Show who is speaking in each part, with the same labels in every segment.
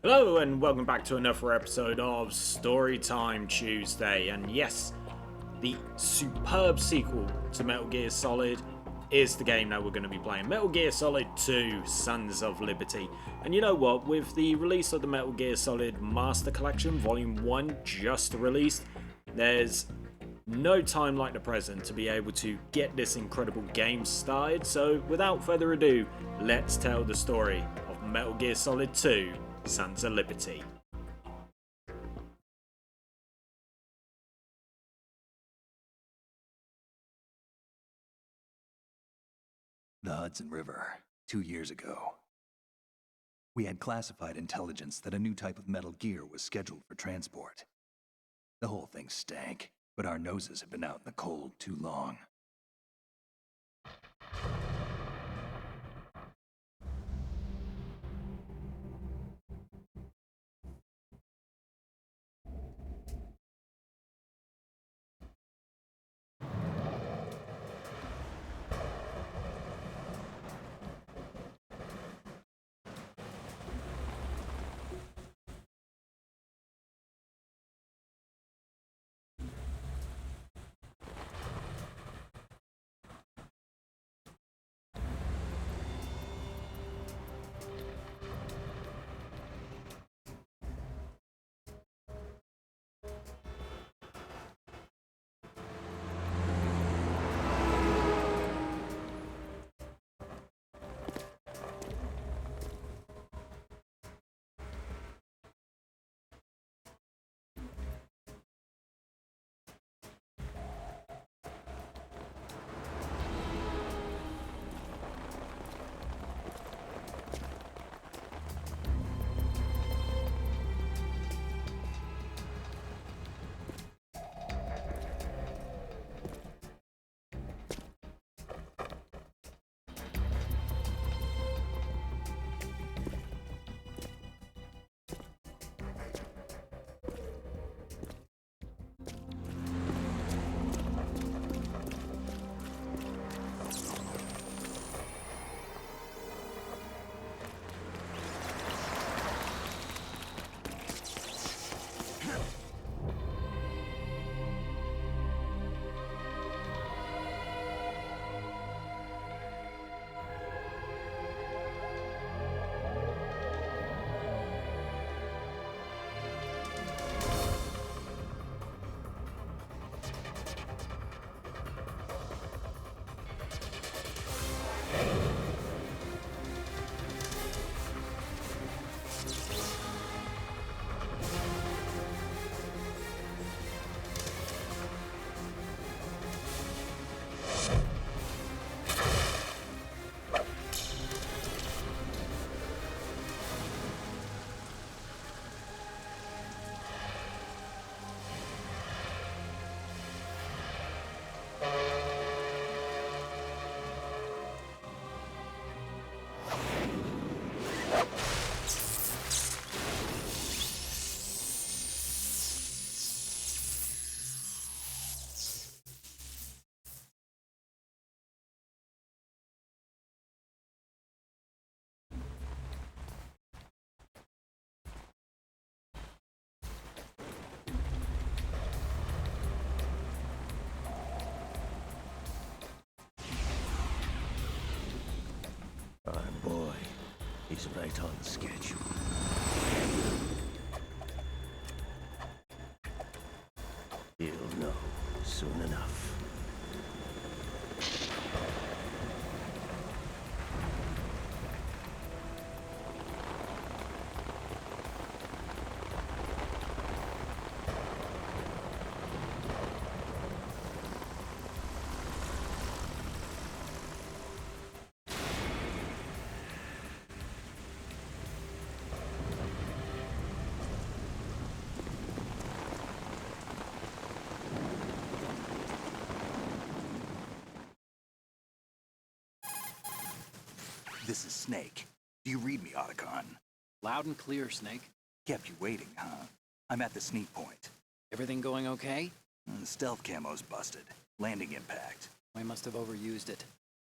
Speaker 1: Hello and welcome back to another episode of Storytime Tuesday. And yes, the superb sequel to Metal Gear Solid is the game that we're going to be playing. Metal Gear Solid 2, Sons of Liberty. And you know what, with the release of the Metal Gear Solid Master Collection Volume 1 just released, there's no time like the present to be able to get this incredible game started. So without further ado, let's tell the story of Metal Gear Solid 2, Sons of Liberty.
Speaker 2: The Hudson River, 2 years ago. We had classified intelligence that a new type of Metal Gear was scheduled for transport. The whole thing stank, but our noses had been out in the cold too long.
Speaker 3: Our boy is right on schedule. He'll know soon enough.
Speaker 2: This is Snake. Do you read me, Otacon?
Speaker 4: Loud and clear, Snake.
Speaker 2: Kept you waiting, huh? I'm at the sneak point.
Speaker 4: Everything going okay?
Speaker 2: The stealth camo's busted. Landing impact.
Speaker 4: I must have overused it.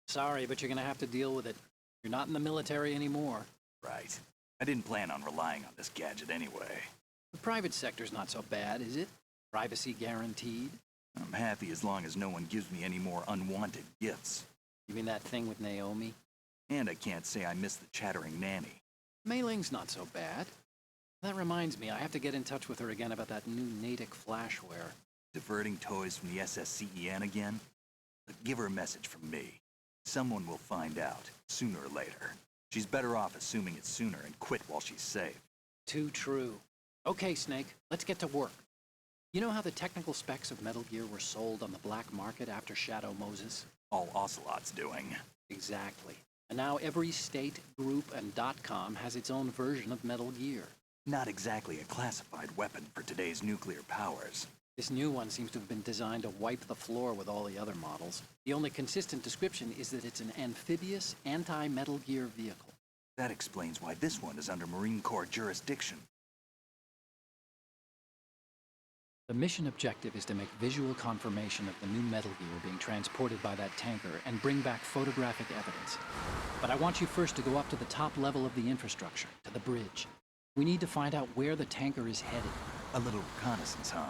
Speaker 4: Sorry, but you're gonna have to deal with it. You're not in the military anymore.
Speaker 2: Right. I didn't plan on relying on this gadget anyway.
Speaker 4: The private sector's not so bad, is it? Privacy guaranteed?
Speaker 2: I'm happy as long as no one gives me any more unwanted gifts.
Speaker 4: You mean that thing with Naomi?
Speaker 2: And I can't say I miss the chattering nanny.
Speaker 4: Mei Ling's not so bad. That reminds me, I have to get in touch with her again about that new Natick flashware.
Speaker 2: Diverting toys from the SSCEN again? But give her a message from me. Someone will find out, sooner or later. She's better off assuming it sooner and quit while she's safe.
Speaker 4: Too true. Okay, Snake, let's get to work. You know how the technical specs of Metal Gear were sold on the black market after Shadow Moses?
Speaker 2: All Ocelot's doing.
Speaker 4: Exactly. And now every state, group, and .com has its own version of Metal Gear.
Speaker 2: Not exactly a classified weapon for today's nuclear powers.
Speaker 4: This new one seems to have been designed to wipe the floor with all the other models. The only consistent description is that it's an amphibious, anti-Metal Gear vehicle.
Speaker 2: That explains why this one is under Marine Corps jurisdiction.
Speaker 4: The mission objective is to make visual confirmation of the new Metal Gear being transported by that tanker and bring back photographic evidence. But I want you first to go up to the top level of the infrastructure, to the bridge. We need to find out where the tanker is headed.
Speaker 2: A little reconnaissance, huh?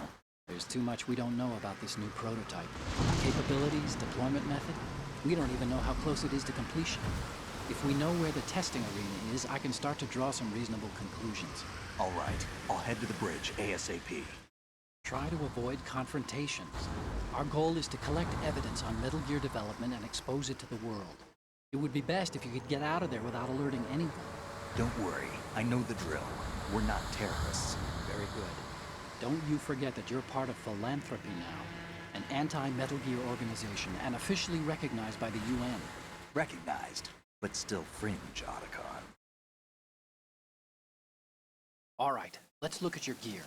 Speaker 4: There's too much we don't know about this new prototype. Capabilities, deployment method. We don't even know how close it is to completion. If we know where the testing arena is, I can start to draw some reasonable conclusions.
Speaker 2: All right, I'll head to the bridge ASAP.
Speaker 4: Try to avoid confrontations. Our goal is to collect evidence on Metal Gear development and expose it to the world. It would be best if you could get out of there without alerting anyone.
Speaker 2: Don't worry, I know the drill. We're not terrorists.
Speaker 4: Very good. Don't you forget that you're part of Philanthropy now, an anti-Metal Gear organization and officially recognized by the UN.
Speaker 2: Recognized, but still fringe, Otacon.
Speaker 4: All right, let's look at your gear.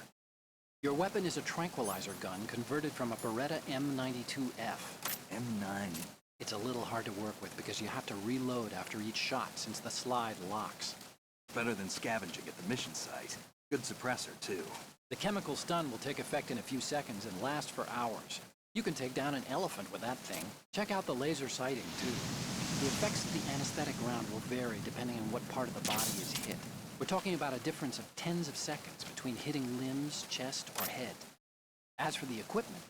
Speaker 4: Your weapon is a tranquilizer gun converted from a Beretta M92F.
Speaker 2: M9.
Speaker 4: It's a little hard to work with because you have to reload after each shot since the slide locks.
Speaker 2: Better than scavenging at the mission site. Good suppressor, too.
Speaker 4: The chemical stun will take effect in a few seconds and last for hours. You can take down an elephant with that thing. Check out the laser sighting, too. The effects of the anesthetic round will vary depending on what part of the body is hit. We're talking about a difference of tens of seconds between hitting limbs, chest, or head. As for the equipment...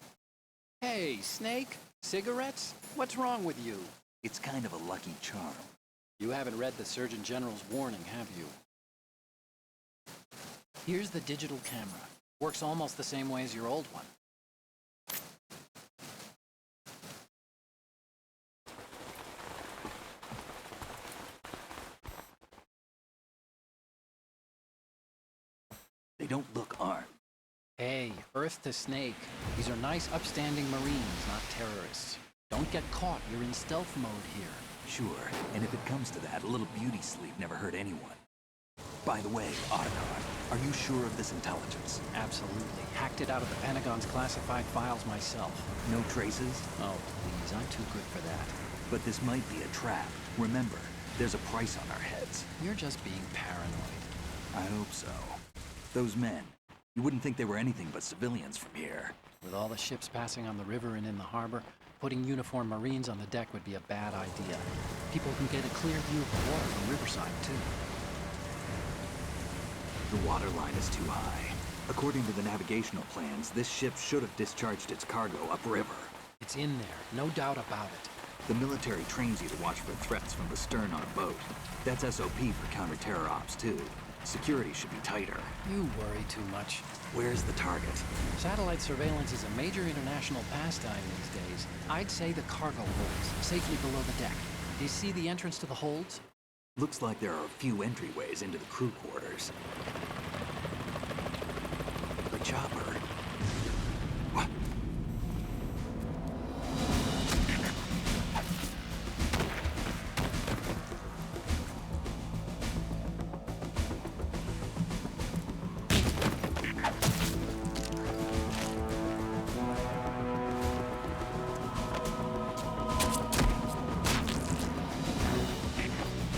Speaker 4: Hey, Snake? Cigarettes? What's wrong with you?
Speaker 2: It's kind of a lucky charm.
Speaker 4: You haven't read the Surgeon General's warning, have you? Here's the digital camera. Works almost the same way as your old one.
Speaker 2: They don't look armed.
Speaker 4: Hey, Earth to Snake. These are nice, upstanding Marines, not terrorists. Don't get caught. You're in stealth mode here.
Speaker 2: Sure, and if it comes to that, a little beauty sleep never hurt anyone. By the way, Otacon, are you sure of this intelligence?
Speaker 4: Absolutely. Hacked it out of the Pentagon's classified files myself.
Speaker 2: No traces?
Speaker 4: Oh, please, I'm too good for that.
Speaker 2: But this might be a trap. Remember, there's a price on our heads.
Speaker 4: You're just being paranoid.
Speaker 2: I hope so. Those men, you wouldn't think they were anything but civilians from here.
Speaker 4: With all the ships passing on the river and in the harbor, putting uniformed Marines on the deck would be a bad idea. People can get a clear view of the water from Riverside, too.
Speaker 2: The water line is too high. According to the navigational plans, this ship should have discharged its cargo upriver.
Speaker 4: It's in there, no doubt about it.
Speaker 2: The military trains you to watch for threats from the stern on a boat. That's SOP for counter-terror ops, too. Security should be tighter.
Speaker 4: You worry too much.
Speaker 2: Where's the target?
Speaker 4: Satellite surveillance is a major international pastime these days. I'd say the cargo holds, safely below the deck. Do you see the entrance to the holds?
Speaker 2: Looks like there are a few entryways into the crew quarters. The chopper. What?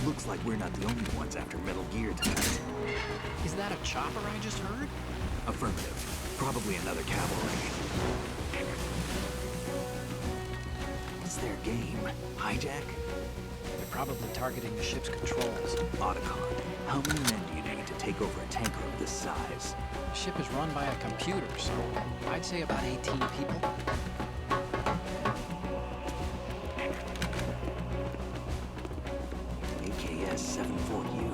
Speaker 2: Looks like we're not the only ones after Metal Gear tonight.
Speaker 4: Is that a chopper I just heard?
Speaker 2: Affirmative. Probably another cavalry. What's their game? Hijack?
Speaker 4: They're probably targeting the ship's controls.
Speaker 2: Otacon, how many men do you take over a tanker of this size?
Speaker 4: The ship is run by a computer, so I'd say about 18 people.
Speaker 2: AKS 74U.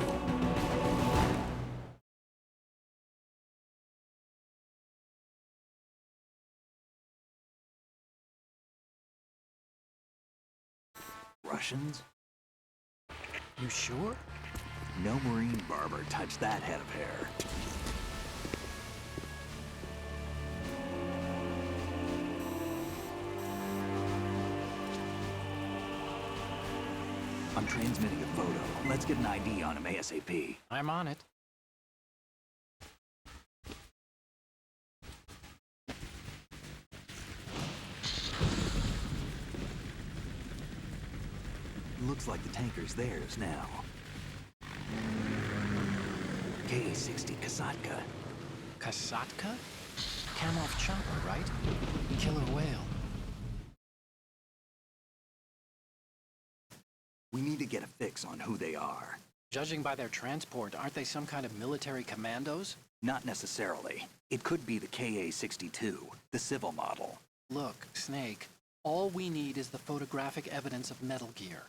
Speaker 2: Russians?
Speaker 4: You sure?
Speaker 2: No Marine barber touched that head of hair. I'm transmitting a photo. Let's get an ID on him ASAP.
Speaker 4: I'm on it.
Speaker 2: Looks like the tanker's theirs now. Ka-60 Kasatka.
Speaker 4: Kasatka? Kamov chopper, right? Killer whale.
Speaker 2: We need to get a fix on who they are.
Speaker 4: Judging by their transport, aren't they some kind of military commandos?
Speaker 2: Not necessarily. It could be the Ka-62, the civil model.
Speaker 4: Look, Snake, all we need is the photographic evidence of Metal Gear.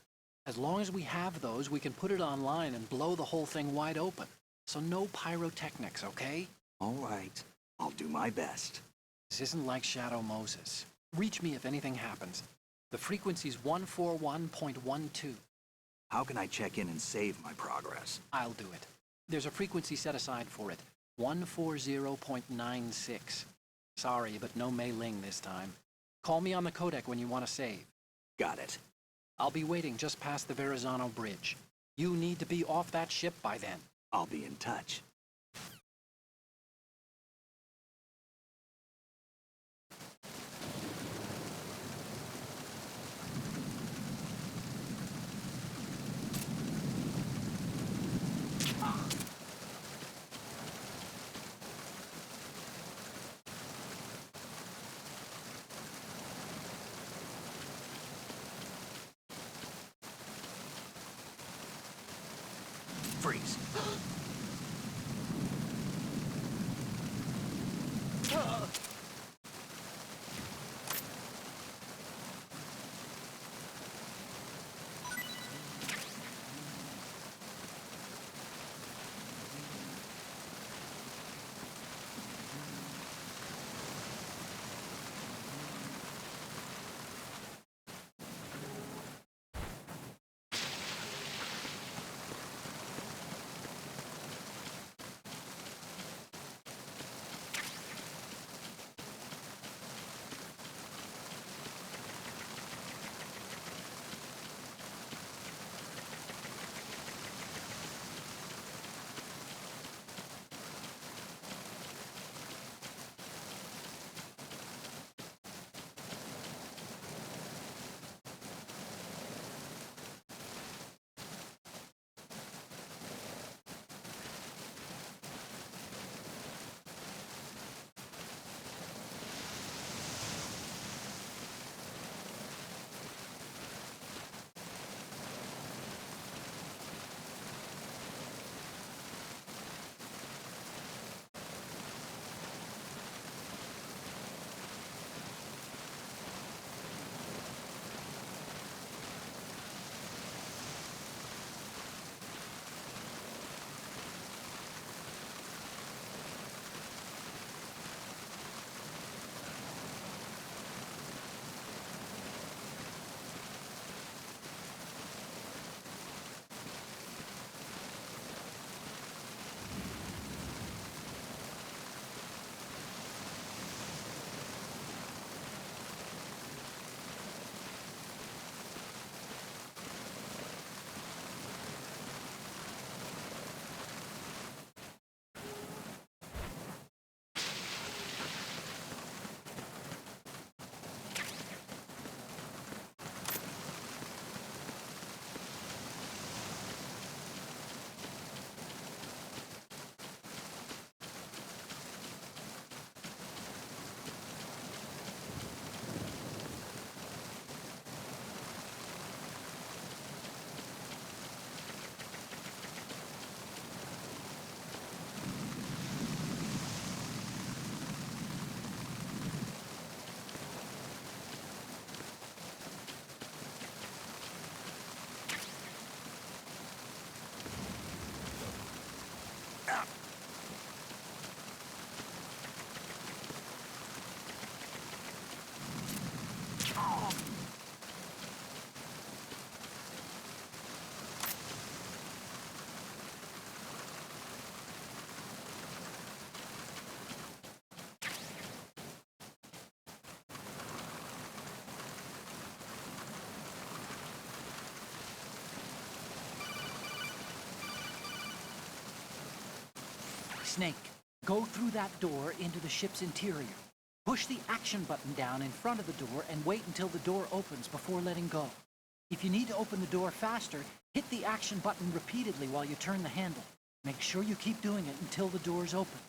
Speaker 4: As long as we have those, we can put it online and blow the whole thing wide open. So no pyrotechnics, okay?
Speaker 2: All right. I'll do my best.
Speaker 4: This isn't like Shadow Moses. Reach me if anything happens. The frequency's 141.12.
Speaker 2: How can I check in and save my progress?
Speaker 4: I'll do it. There's a frequency set aside for it. 140.96. Sorry, but no Mei Ling this time. Call me on the codec when you want to save.
Speaker 2: Got it.
Speaker 4: I'll be waiting just past the Verrazano Bridge. You need to be off that ship by then.
Speaker 2: I'll be in touch. Freeze.
Speaker 4: Snake, go through that door into the ship's interior. Push the action button down in front of the door and wait until the door opens before letting go. If you need to open the door faster, hit the action button repeatedly while you turn the handle. Make sure you keep doing it until the door's open.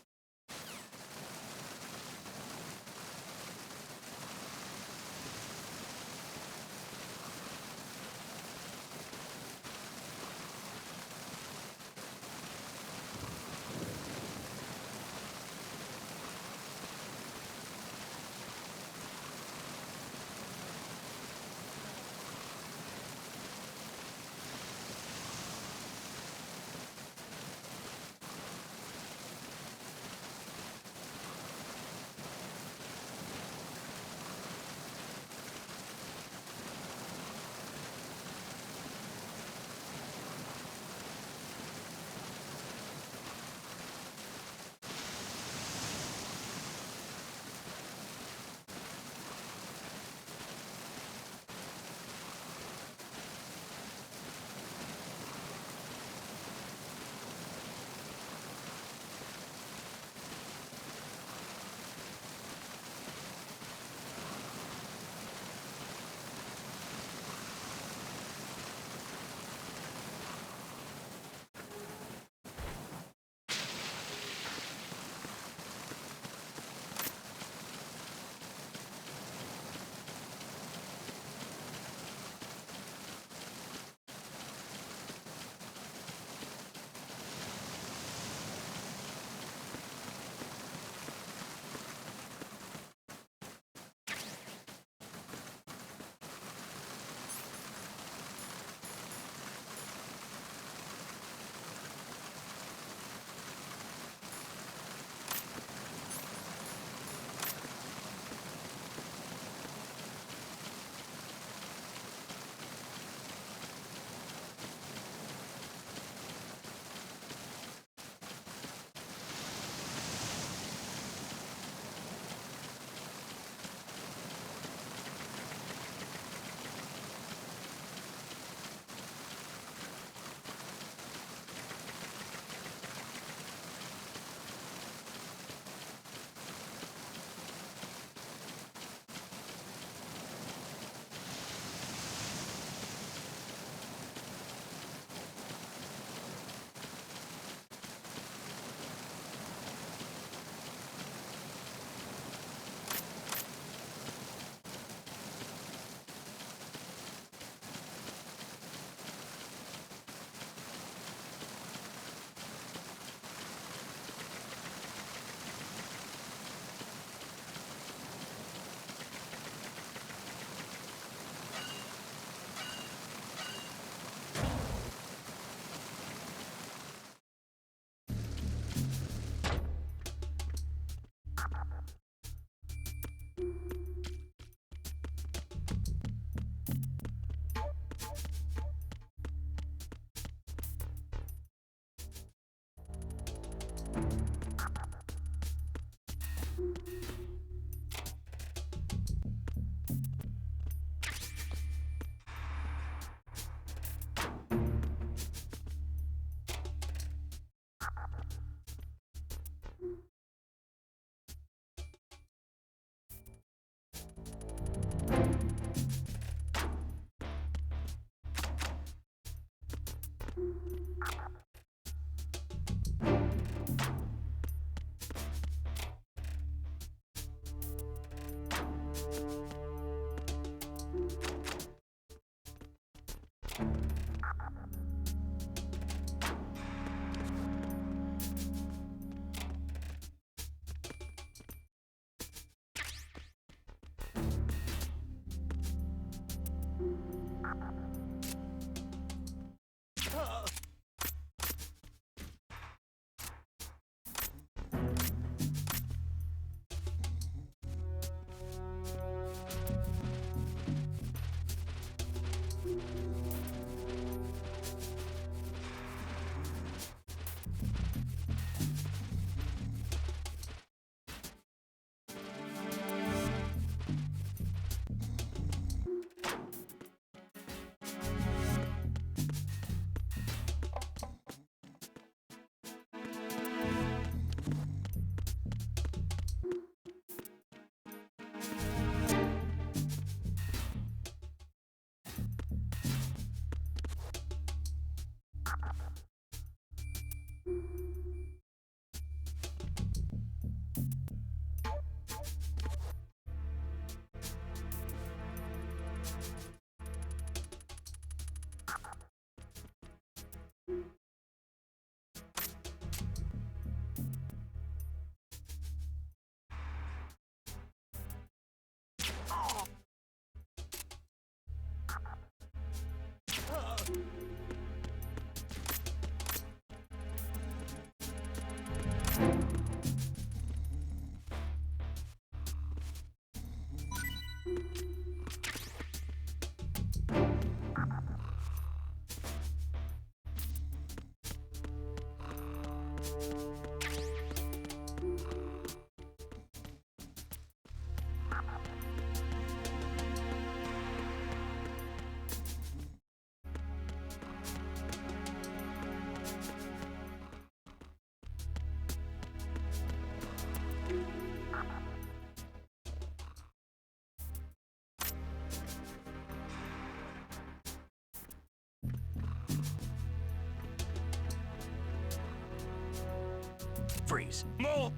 Speaker 2: Freeze. Move!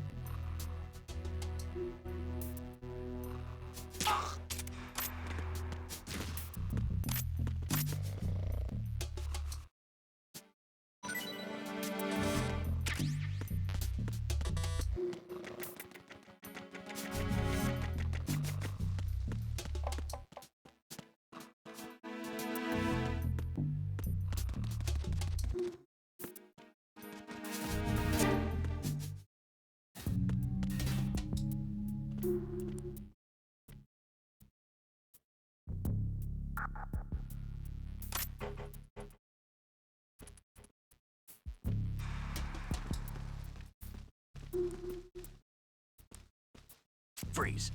Speaker 2: Freeze.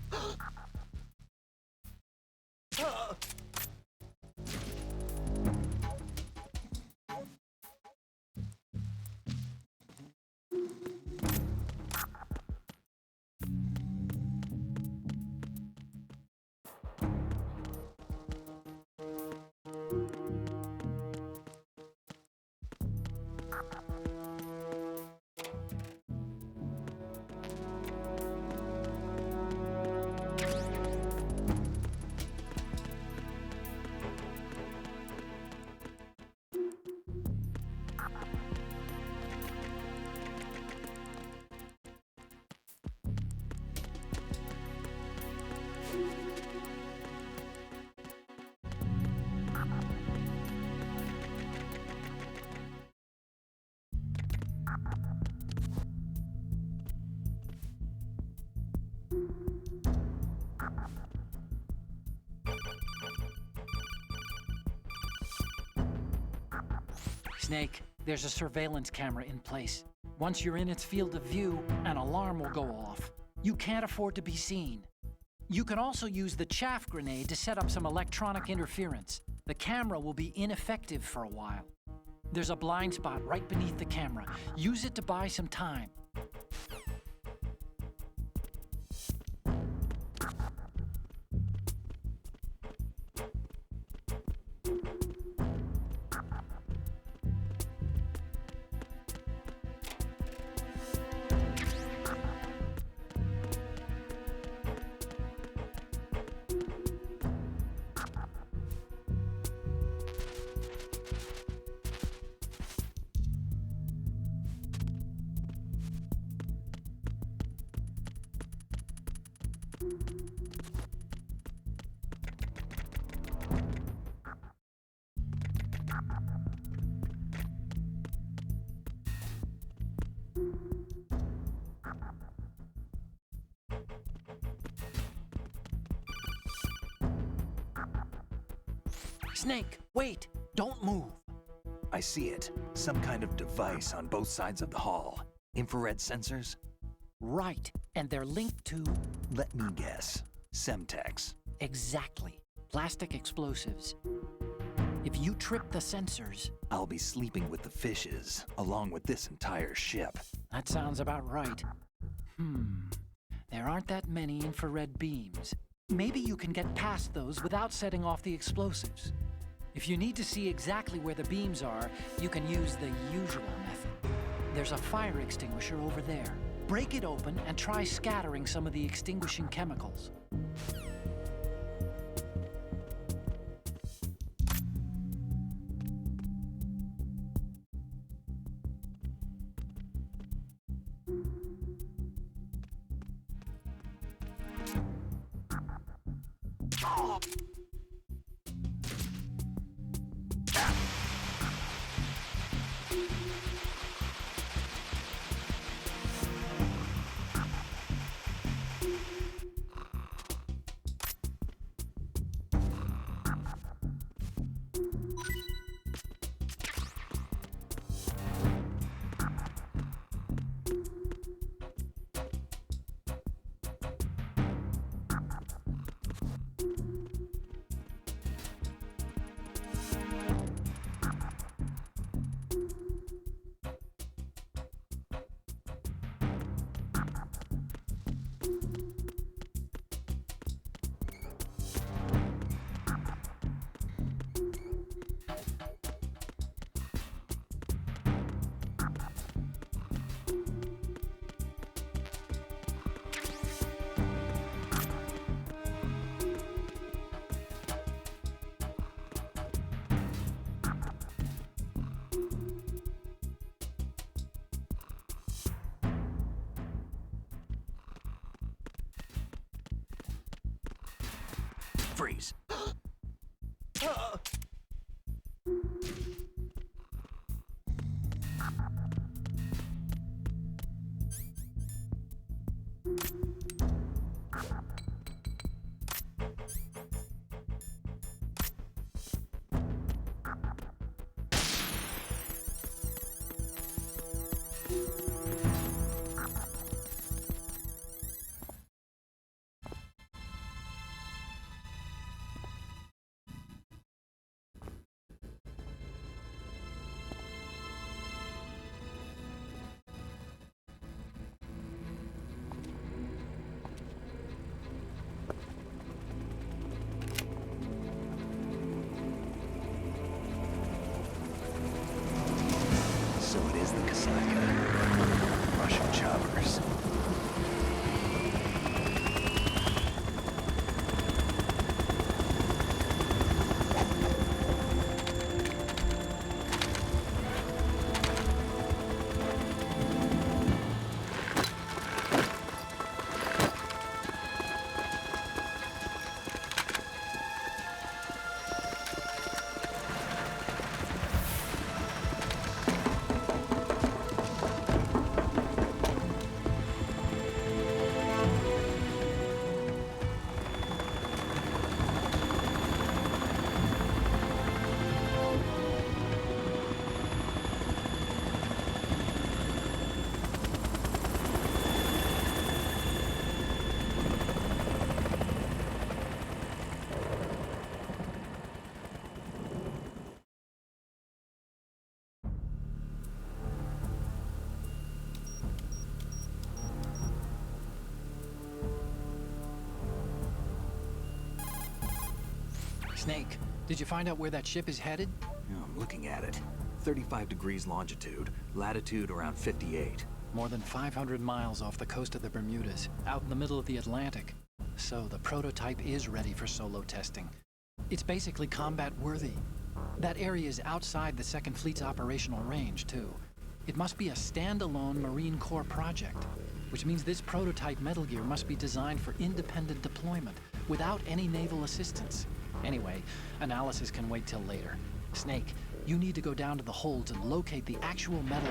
Speaker 4: Snake, there's a surveillance camera in place. Once you're in its field of view, an alarm will go off. You can't afford to be seen. You can also use the chaff grenade to set up some electronic interference. The camera will be ineffective for a while. There's a blind spot right beneath the camera. Use it to buy some time. Snake, wait! Don't move!
Speaker 2: I see it. Some kind of device on both sides of the hall. Infrared sensors?
Speaker 4: Right, and they're linked to...
Speaker 2: Let me guess. Semtex.
Speaker 4: Exactly. Plastic explosives. If you trip the sensors...
Speaker 2: I'll be sleeping with the fishes, along with this entire ship.
Speaker 4: That sounds about right. There aren't that many infrared beams. Maybe you can get past those without setting off the explosives. If you need to see exactly where the beams are, you can use the usual method. There's a fire extinguisher over there. Break it open and try scattering some of the extinguishing chemicals.
Speaker 2: Freeze. So it is the Kasaka. Russian choppers.
Speaker 4: Snake, did you find out where that ship is headed?
Speaker 2: Yeah, I'm looking at it. 35 degrees longitude, latitude around 58.
Speaker 4: More than 500 miles off the coast of the Bermudas, out in the middle of the Atlantic. So the prototype is ready for solo testing. It's basically combat-worthy. That area is outside the Second Fleet's operational range, too. It must be a standalone Marine Corps project, which means this prototype Metal Gear must be designed for independent deployment, without any naval assistance. Anyway, analysis can wait till later. Snake, you need to go down to the holds and locate the actual metal...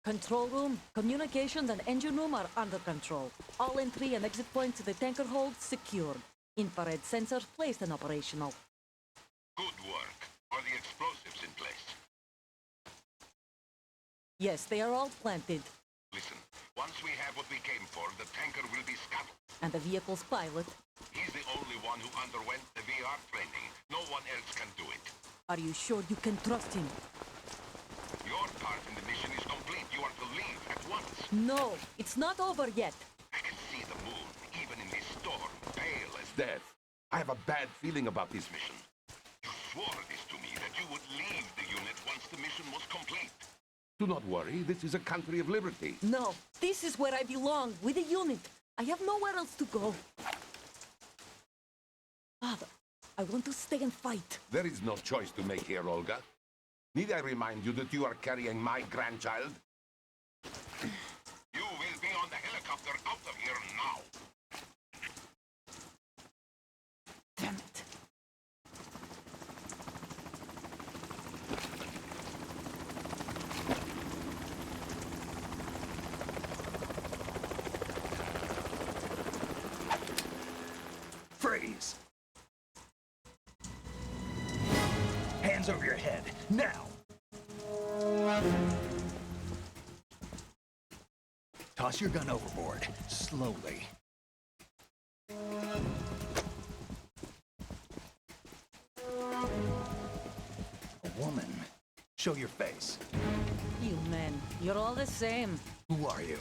Speaker 5: Control room, communications, and engine room are under control. All entry and exit points to the tanker hold secured. Infrared sensors placed and operational.
Speaker 6: Good work. Are the explosives in place?
Speaker 5: Yes, they are all planted.
Speaker 6: Listen, once we have what we came for, the tanker will be scuttled.
Speaker 5: And the vehicle's pilot.
Speaker 6: He's the only one who underwent the VR training. No one else can do it.
Speaker 5: Are you sure you can trust him?
Speaker 6: Your part in the mission is complete. You are to leave at once.
Speaker 5: No, it's not over yet.
Speaker 6: I can see the moon, even in this storm, pale as death. I have a bad feeling about this mission. You swore this to me, that you would leave the unit once the mission was complete. Do not worry, this is a country of liberty.
Speaker 5: No, this is where I belong, with the unit. I have nowhere else to go. Father, I want to stay and fight.
Speaker 6: There is no choice to make here, Olga. Need I remind you that you are carrying my grandchild? You will be on the helicopter out of here now.
Speaker 5: Damn it.
Speaker 2: Freeze! Hands over your head, now! Toss your gun overboard, slowly. Show your face.
Speaker 5: You men, you're all the same.
Speaker 2: Who are you?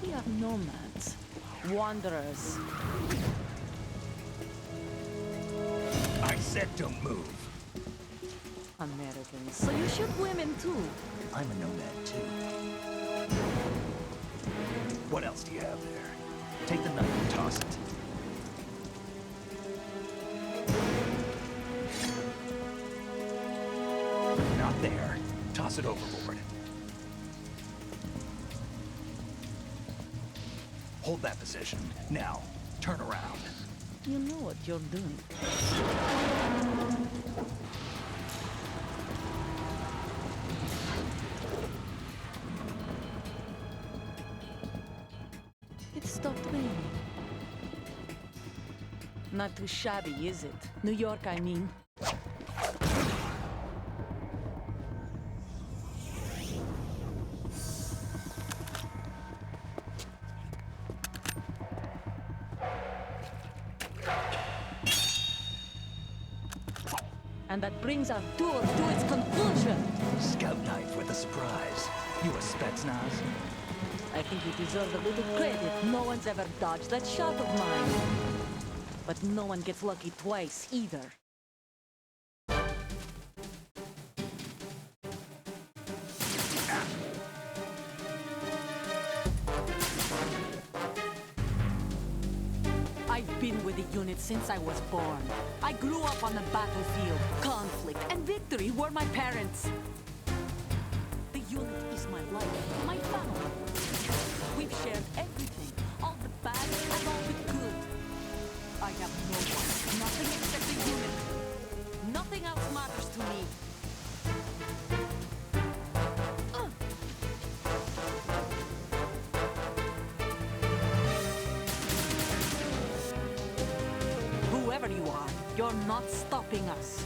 Speaker 5: We are nomads. Wanderers.
Speaker 2: I said don't move.
Speaker 5: Americans. So you shoot women too.
Speaker 2: I'm a nomad too. What else do you have there? Take the knife and toss it. Not there. Toss it overboard. Hold that position. Now, turn around.
Speaker 5: You know what you're doing. It stopped raining. Not too shabby, is it? New York, I mean. And that brings our tour to its conclusion.
Speaker 2: Scout knife with a surprise. You a Spetsnaz?
Speaker 5: I think you deserve a little credit. No one's ever dodged that shot of mine. But no one gets lucky twice, either. I've been with the unit since I was born. I grew up on the battlefield. Conflict and victory were my parents. The unit is my life, my family. We've shared everything, all the bad and all the good. I have no one, nothing except the unit. Nothing else matters to me. Whoever you are, you're not stopping us.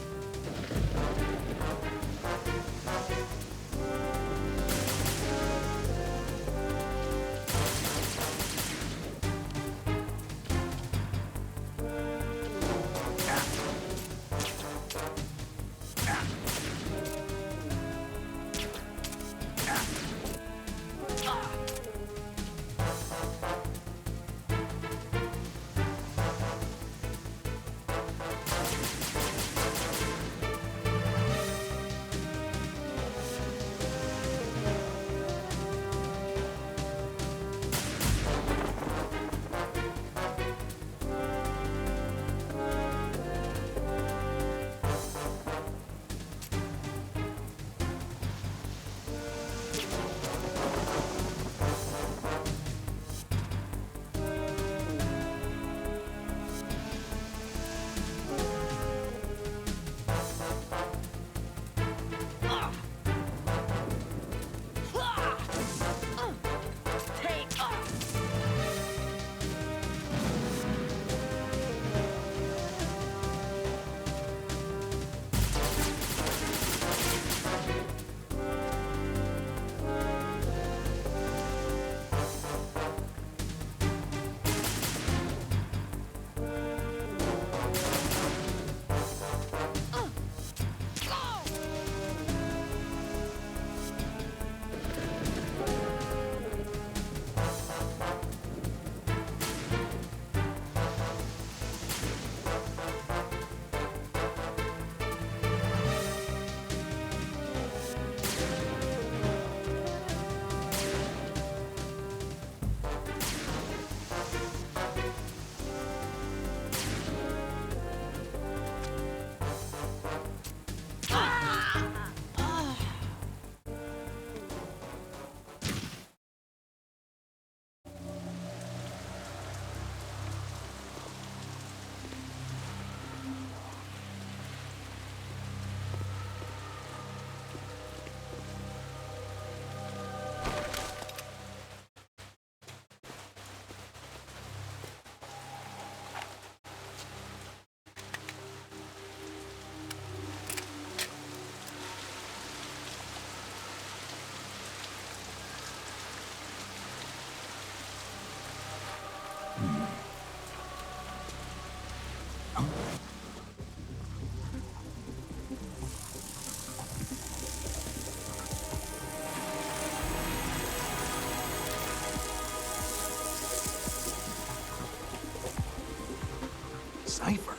Speaker 2: cipher.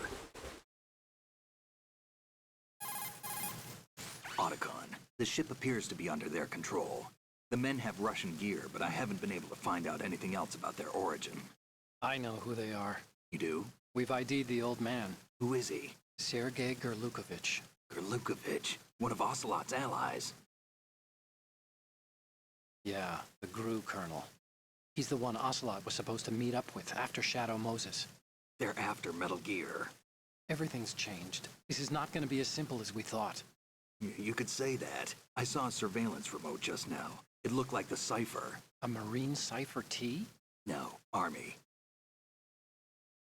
Speaker 2: Otacon, the ship appears to be under their control. The men have Russian gear, but I haven't been able to find out anything else about their origin.
Speaker 4: I know who they are.
Speaker 2: You do?
Speaker 4: We've ID'd the old man,
Speaker 2: Who is he?
Speaker 4: Sergei Gerlukovich.
Speaker 2: Gerlukovich, one of Ocelot's allies.
Speaker 4: Yeah, the GRU colonel. He's the one Ocelot was supposed to meet up with after Shadow Moses.
Speaker 2: They're after Metal Gear.
Speaker 4: Everything's changed. This is not going to be as simple as we thought.
Speaker 2: You could say that. I saw a surveillance remote just now. It looked like the cipher.
Speaker 4: A Marine Cipher T?
Speaker 2: No, Army.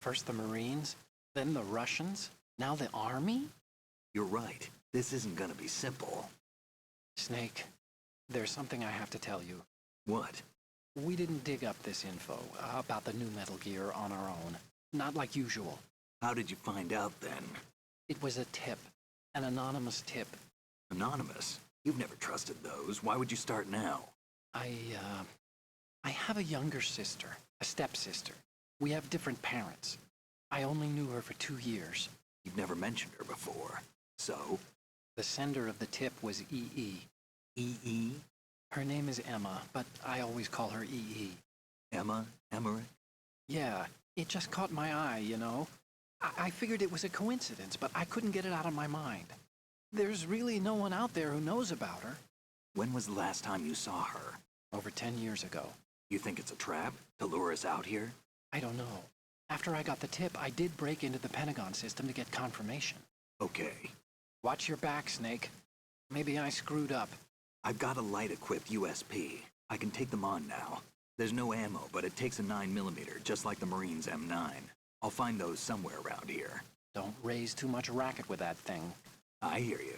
Speaker 4: First the Marines, then the Russians, now the Army?
Speaker 2: You're right. This isn't gonna be simple.
Speaker 4: Snake, there's something I have to tell you.
Speaker 2: What?
Speaker 4: We didn't dig up this info about the new Metal Gear on our own. Not like usual.
Speaker 2: How did you find out then?
Speaker 4: It was a tip. An anonymous tip.
Speaker 2: Anonymous? You've never trusted those. Why would you start now?
Speaker 4: I have a younger sister, a stepsister. We have different parents. I only knew her for 2 years.
Speaker 2: You've never mentioned her before. So?
Speaker 4: The sender of the tip was EE.
Speaker 2: EE?
Speaker 4: Her name is Emma, but I always call her EE.
Speaker 2: Emma? Emmerich?
Speaker 4: Yeah, it just caught my eye, you know? I figured it was a coincidence, but I couldn't get it out of my mind. There's really no one out there who knows about her.
Speaker 2: When was the last time you saw her?
Speaker 4: Over 10 years ago.
Speaker 2: You think it's a trap to lure us out here?
Speaker 4: I don't know. After I got the tip, I did break into the Pentagon system to get confirmation.
Speaker 2: Okay.
Speaker 4: Watch your back, Snake. Maybe I screwed up.
Speaker 2: I've got a light-equipped USP. I can take them on now. There's no ammo, but it takes a 9mm, just like the Marines' M9. I'll find those somewhere around here.
Speaker 4: Don't raise too much racket with that thing.
Speaker 2: I hear you.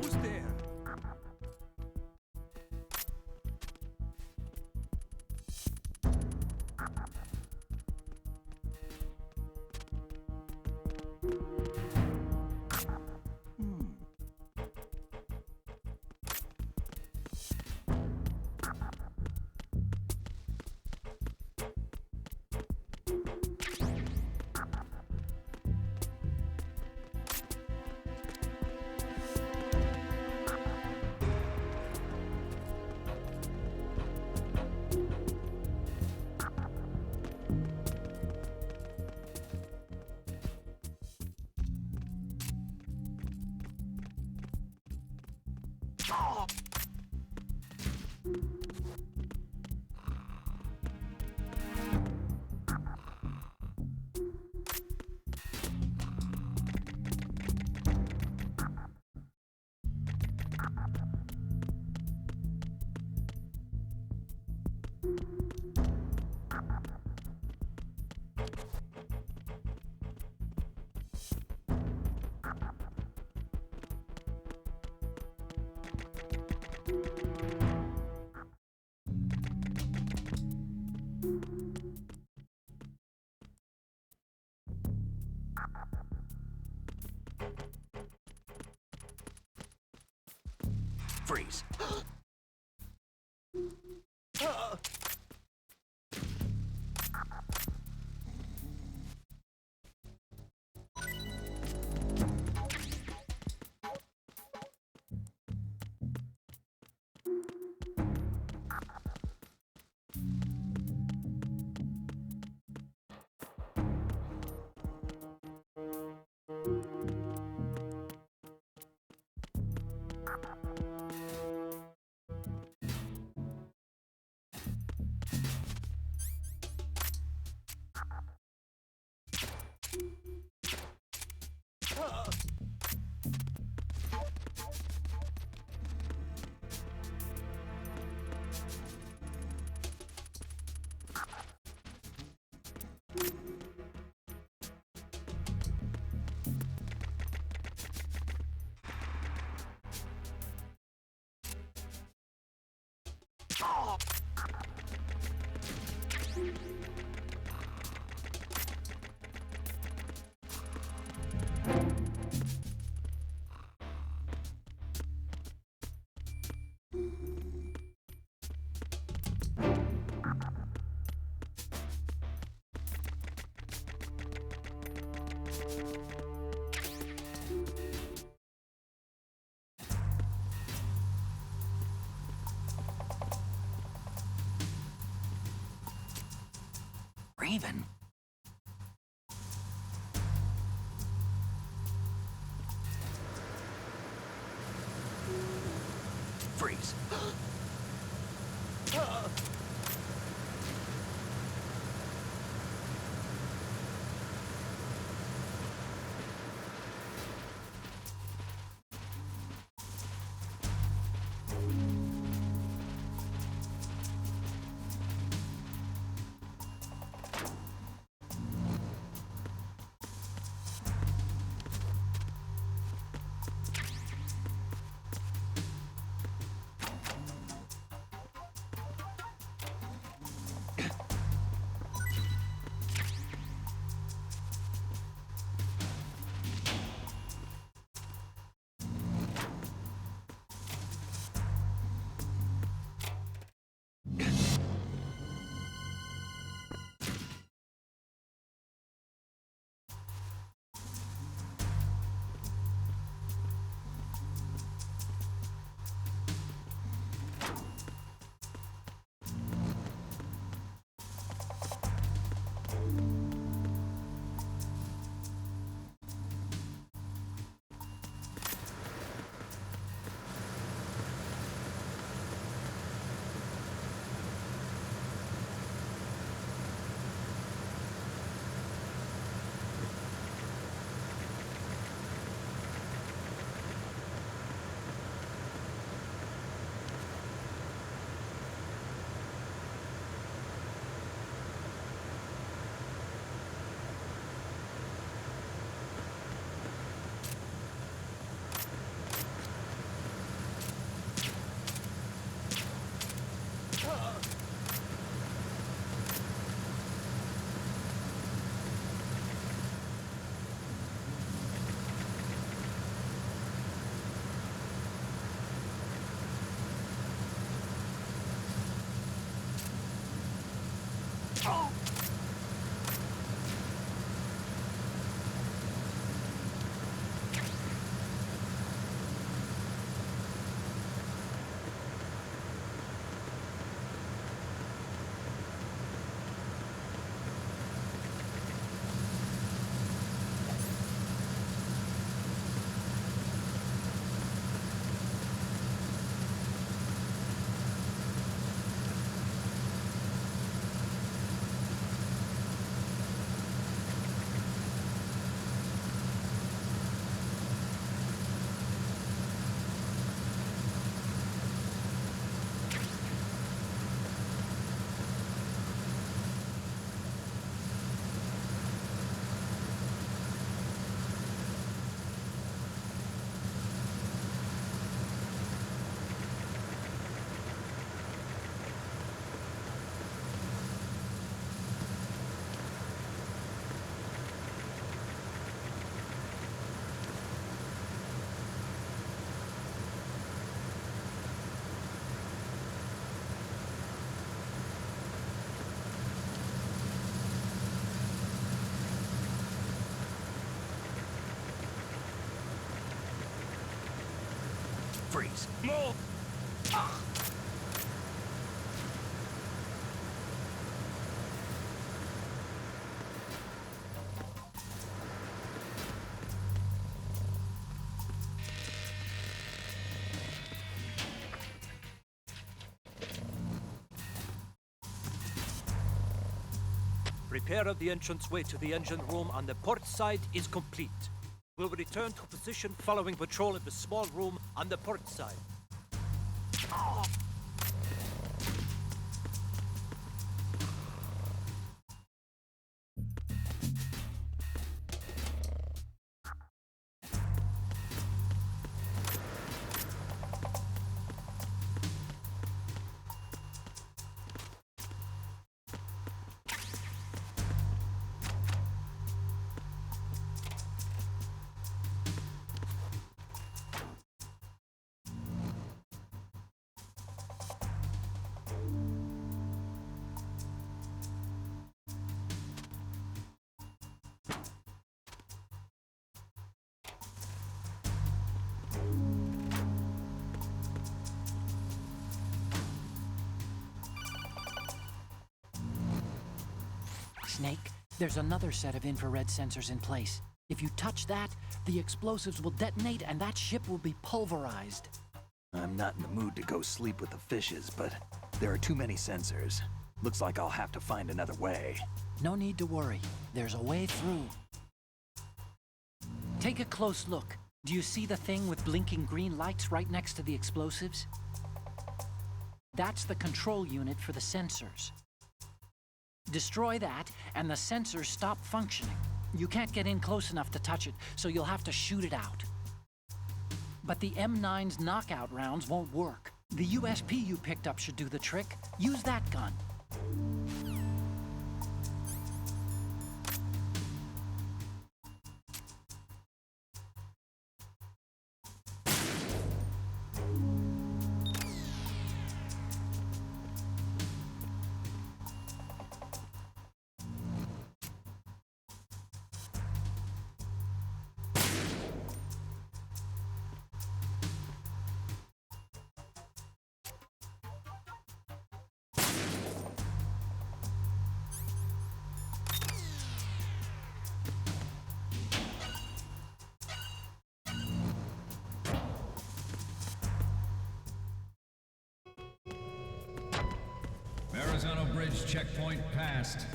Speaker 2: Who's there? Freeze. Raven? Freeze. Freeze.
Speaker 3: More!
Speaker 7: Repair of the entranceway to the engine room on the port side is complete. We'll return to position following patrol of the small room on the port side.
Speaker 4: Snake, there's another set of infrared sensors in place. If you touch that, the explosives will detonate and that ship will be pulverized.
Speaker 2: I'm not in the mood to go sleep with the fishes, but there are too many sensors. Looks like I'll have to find another way.
Speaker 4: No need to worry. There's a way through. Take a close look. Do you see the thing with blinking green lights right next to the explosives? That's the control unit for the sensors. Destroy that, and the sensors stop functioning. You can't get in close enough to touch it, so you'll have to shoot it out. But the M9's knockout rounds won't work. The USP you picked up should do the trick. Use that gun.
Speaker 8: Verrazano Bridge checkpoint passed.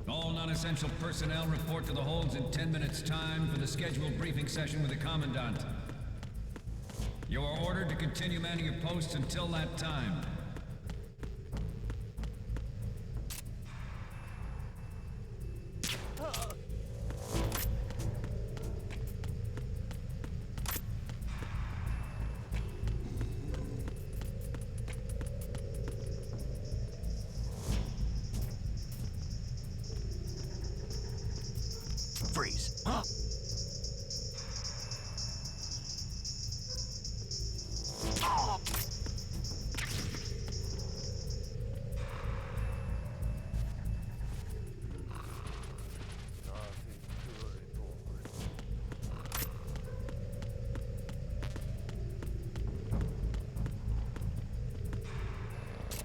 Speaker 8: All non-essential personnel report to the holds in 10 minutes' time for the scheduled briefing session with the Commandant. You are ordered to continue manning your posts until that time.
Speaker 2: Freeze.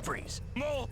Speaker 2: Freeze.
Speaker 3: More!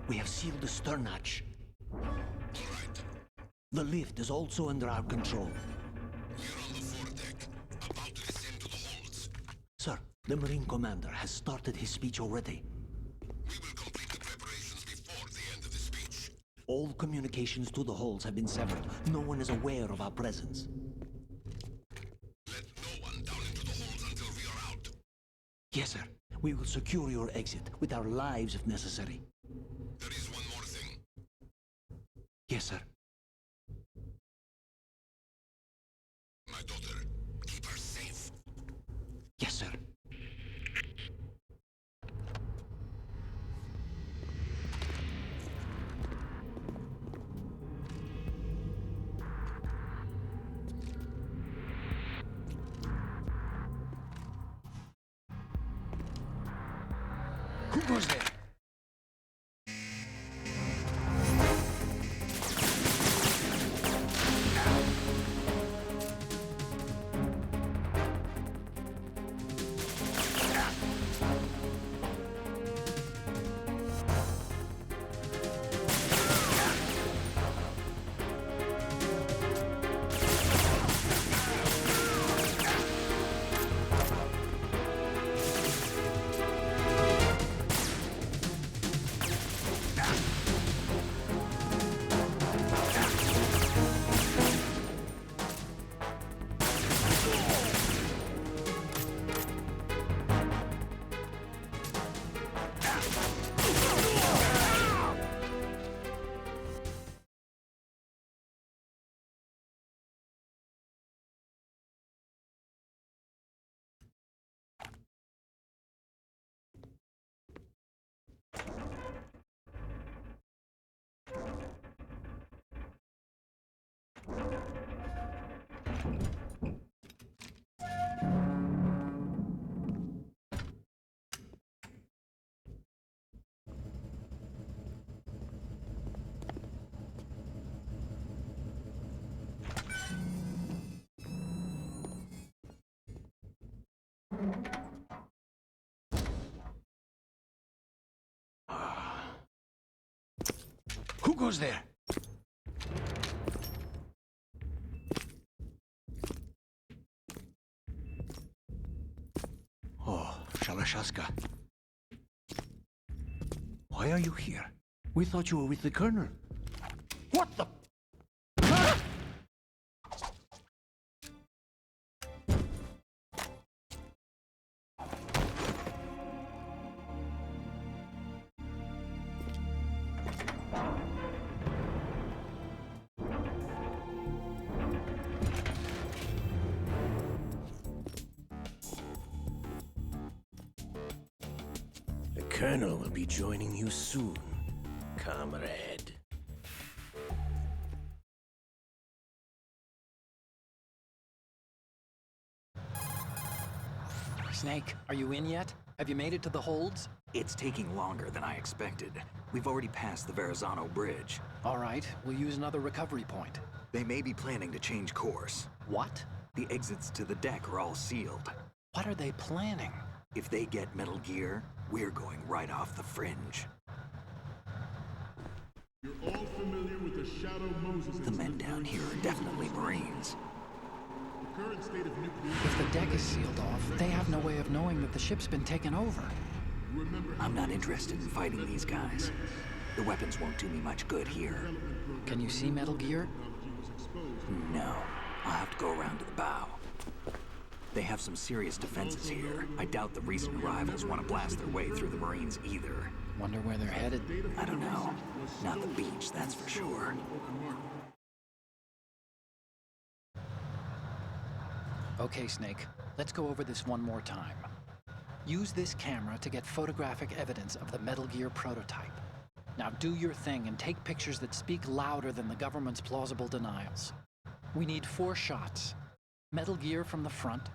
Speaker 3: We have sealed the stern hatch. The lift is also under our control.
Speaker 6: We're on the foredeck, about to descend to the holds.
Speaker 3: Sir, the Marine Commander has started his speech already.
Speaker 6: We will complete the preparations before the end of the speech.
Speaker 3: All communications to the holds have been severed. No one is aware of our presence.
Speaker 6: Let no one down into the holds until we are out.
Speaker 3: Yes, sir. We will secure your exit with our lives if necessary.
Speaker 6: There is one more thing.
Speaker 3: Yes, sir.
Speaker 6: My daughter, keep her safe.
Speaker 3: Yes, sir. Who goes there? Who goes there? Oh, Shalashaska. Why are you here? We thought you were with the Colonel. What the? The Colonel will be joining you soon, comrade.
Speaker 4: Snake, are you in yet? Have you made it to the holds?
Speaker 2: It's taking longer than I expected. We've already passed the Verrazano Bridge.
Speaker 4: All right, we'll use another recovery point.
Speaker 2: They may be planning to change course.
Speaker 4: What?
Speaker 2: The exits to the deck are all sealed.
Speaker 4: What are they planning?
Speaker 2: If they get Metal Gear, we're going right off the fringe.
Speaker 9: You're all familiar with the Shadow Moses.
Speaker 2: The men down here are definitely Marines.
Speaker 9: The current state of nuclear.
Speaker 4: If the deck is sealed off, they have no way of knowing that the ship's been taken over.
Speaker 2: I'm not interested in fighting these guys. The weapons won't do me much good here.
Speaker 4: Can you see Metal Gear?
Speaker 2: No. I'll have to go around to the bow. They have some serious defenses here. I doubt the recent arrivals want to blast their way through the Marines either.
Speaker 4: Wonder where they're headed.
Speaker 2: I don't know. Not the beach, that's for sure.
Speaker 4: Okay, Snake. Let's go over this one more time. Use this camera to get photographic evidence of the Metal Gear prototype. Now do your thing and take pictures that speak louder than the government's plausible denials. We need 4 shots. Metal Gear from the front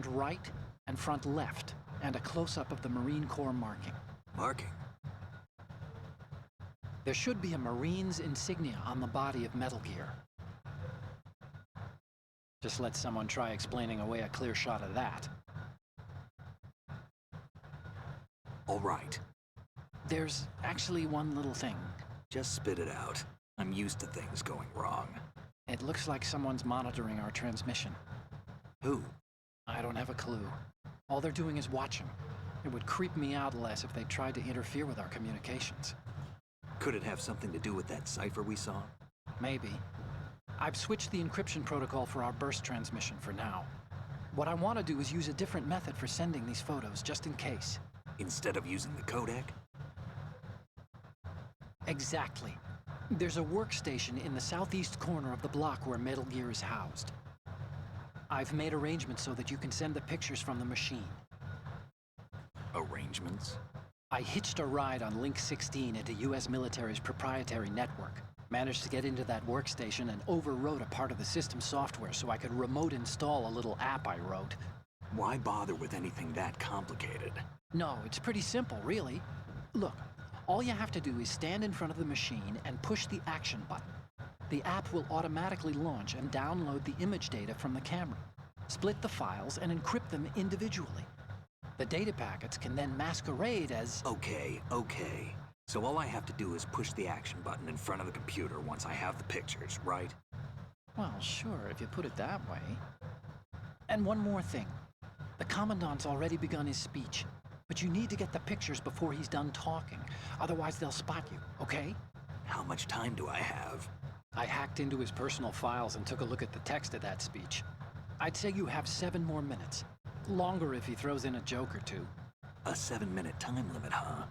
Speaker 4: right, and front left, and a close-up of the Marine Corps marking.
Speaker 2: Marking?
Speaker 4: There should be a Marine's insignia on the body of Metal Gear. Just let someone try explaining away a clear shot of that.
Speaker 2: All right.
Speaker 4: There's actually one little thing.
Speaker 2: Just spit it out. I'm used to things going wrong.
Speaker 4: It looks like someone's monitoring our transmission.
Speaker 2: Who?
Speaker 4: I don't have a clue. All they're doing is watching. It would creep me out less if they tried to interfere with our communications.
Speaker 2: Could it have something to do with that cipher we saw?
Speaker 4: Maybe. I've switched the encryption protocol for our burst transmission for now. What I want to do is use a different method for sending these photos, just in case.
Speaker 2: Instead of using the codec?
Speaker 4: Exactly. There's a workstation in the southeast corner of the block where Metal Gear is housed. I've made arrangements so that you can send the pictures from the machine.
Speaker 2: Arrangements?
Speaker 4: I hitched a ride on Link 16 into US military's proprietary network. Managed to get into that workstation and overwrote a part of the system software so I could remote install a little app I wrote.
Speaker 2: Why bother with anything that complicated?
Speaker 4: No, it's pretty simple, really. Look, all you have to do is stand in front of the machine and push the action button. The app will automatically launch and download the image data from the camera, split the files, and encrypt them individually. The data packets can then masquerade as...
Speaker 2: Okay. So all I have to do is push the action button in front of the computer once I have the pictures, right?
Speaker 4: Well, sure, if you put it that way. And one more thing. The Commandant's already begun his speech, but you need to get the pictures before he's done talking. Otherwise, they'll spot you, okay?
Speaker 2: How much time do I have?
Speaker 4: I hacked into his personal files and took a look at the text of that speech. I'd say you have 7 more minutes. Longer if he throws in a joke or two.
Speaker 2: A 7-minute time limit, huh?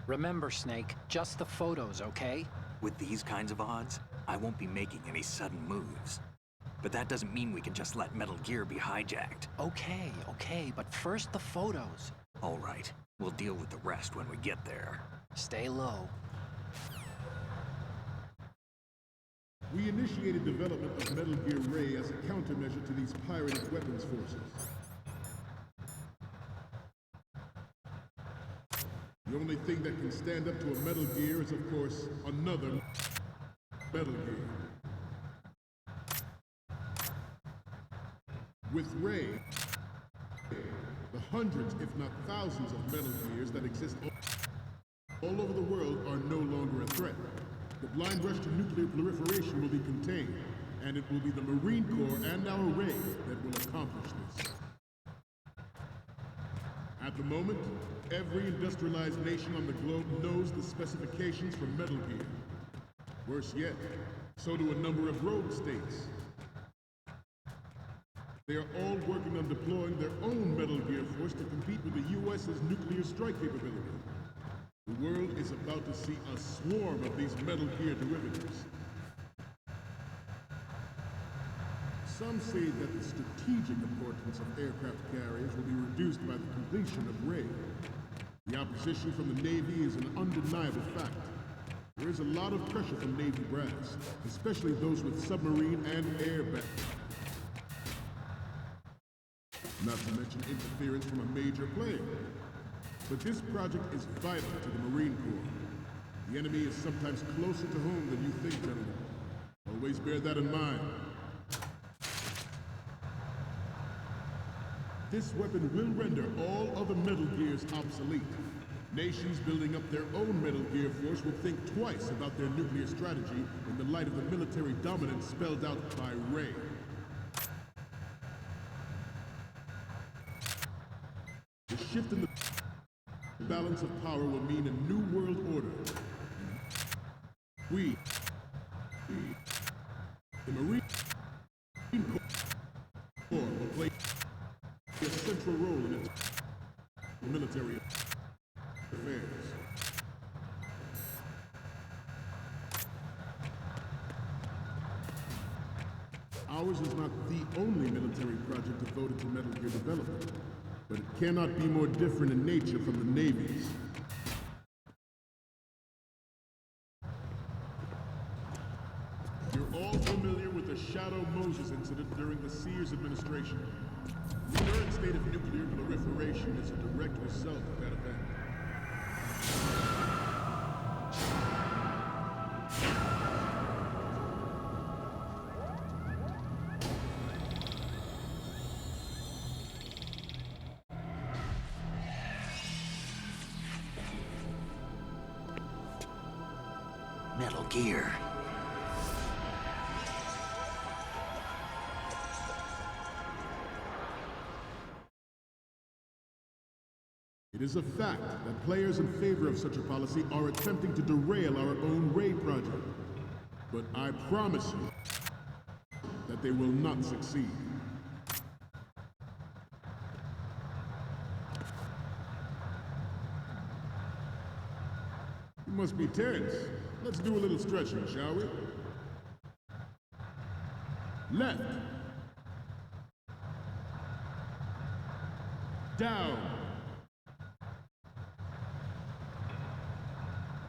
Speaker 4: Remember, Snake, just the photos, okay?
Speaker 2: With these kinds of odds, I won't be making any sudden moves. But that doesn't mean we can just let Metal Gear be hijacked.
Speaker 4: Okay, but first the photos.
Speaker 2: All right, we'll deal with the rest when we get there.
Speaker 4: Stay low.
Speaker 9: We initiated development of Metal Gear Ray as a countermeasure to these pirated weapons forces. The only thing that can stand up to a Metal Gear is, of course, another Metal Gear. With Ray, the hundreds, if not thousands, of Metal Gears that exist all over the world are no longer a threat. The blind rush to nuclear proliferation will be contained, and it will be the Marine Corps and our Ray that will accomplish this. At the moment, every industrialized nation on the globe knows the specifications for Metal Gear. Worse yet, so do a number of rogue states. They are all working on deploying their own Metal Gear force to compete with the U.S.'s nuclear strike capability. The world is about to see a swarm of these Metal Gear derivatives. Some say that the strategic importance of aircraft carriers will be reduced by the completion of Ray. The opposition from the Navy is an undeniable fact. There is a lot of pressure from Navy brass, especially those with submarine and air battles. Not to mention interference from a major player. But this project is vital to the Marine Corps. The enemy is sometimes closer to home than you think, gentlemen. Always bear that in mind. This weapon will render all other Metal Gears obsolete. Nations building up their own Metal Gear force will think twice about their nuclear strategy in the light of the military dominance spelled out by Ray. The shift in the balance of power will mean a new world order. We, the Marine Corps, will play a central role in its military affairs. Ours is not the only military project devoted to Metal Gear development, but it cannot be more different in nature from the Navy's. You're all familiar with the Shadow Moses incident during the Sears administration. The current state of nuclear proliferation is a direct result of that event.
Speaker 2: Metal Gear.
Speaker 9: It is a fact that players in favor of such a policy are attempting to derail our own Ray project. But I promise you that they will not succeed. You must be tense. Let's do a little stretching, shall we? Left. Down.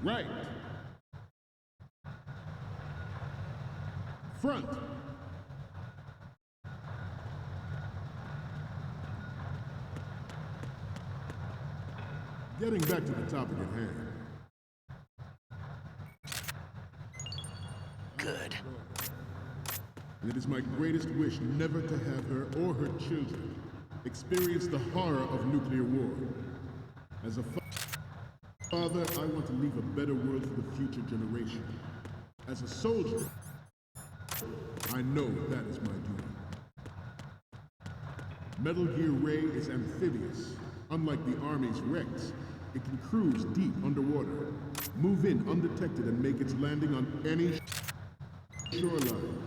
Speaker 9: Right. Front. Getting back to the topic at hand.
Speaker 2: Good.
Speaker 9: And it is my greatest wish never to have her or her children experience the horror of nuclear war. As a father, I want to leave a better world for the future generation. As a soldier, I know that is my duty. Metal Gear Ray is amphibious. Unlike the Army's Rex, it can cruise deep underwater, move in undetected, and make its landing on any shoreline.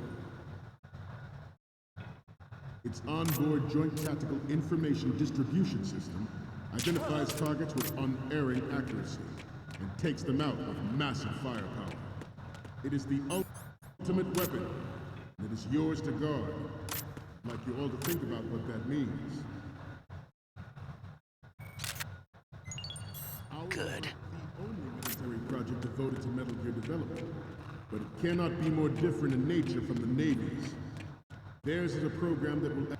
Speaker 9: Its onboard Joint Tactical Information Distribution System identifies targets with unerring accuracy and takes them out with massive firepower. It is the ultimate weapon, and it is yours to guard. I'd like you all to think about what that means.
Speaker 2: Good.
Speaker 9: The only military project devoted to Metal Gear development, but it cannot be more different in nature from the Navy's. Theirs is a program that will...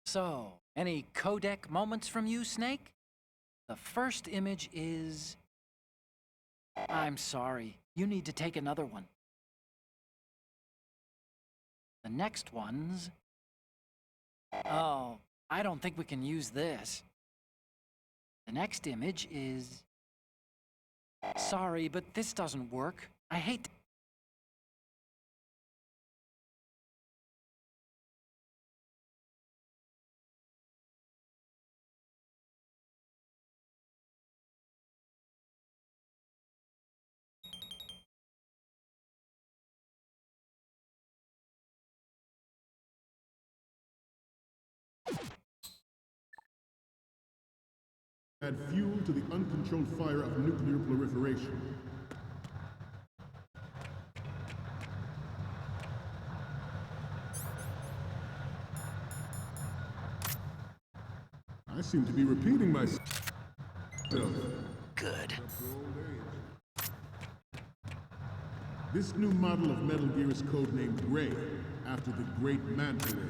Speaker 4: So, any codec moments from you, Snake? The first image is... I'm sorry, you need to take another one. The next one's... Oh, I don't think we can use this. The next image is... Sorry, but this doesn't work. I hate...
Speaker 9: add fuel to the uncontrolled fire of nuclear proliferation. I seem to be repeating myself.
Speaker 2: Good.
Speaker 9: This new model of Metal Gear is codenamed Ray, after the great Manta Ray.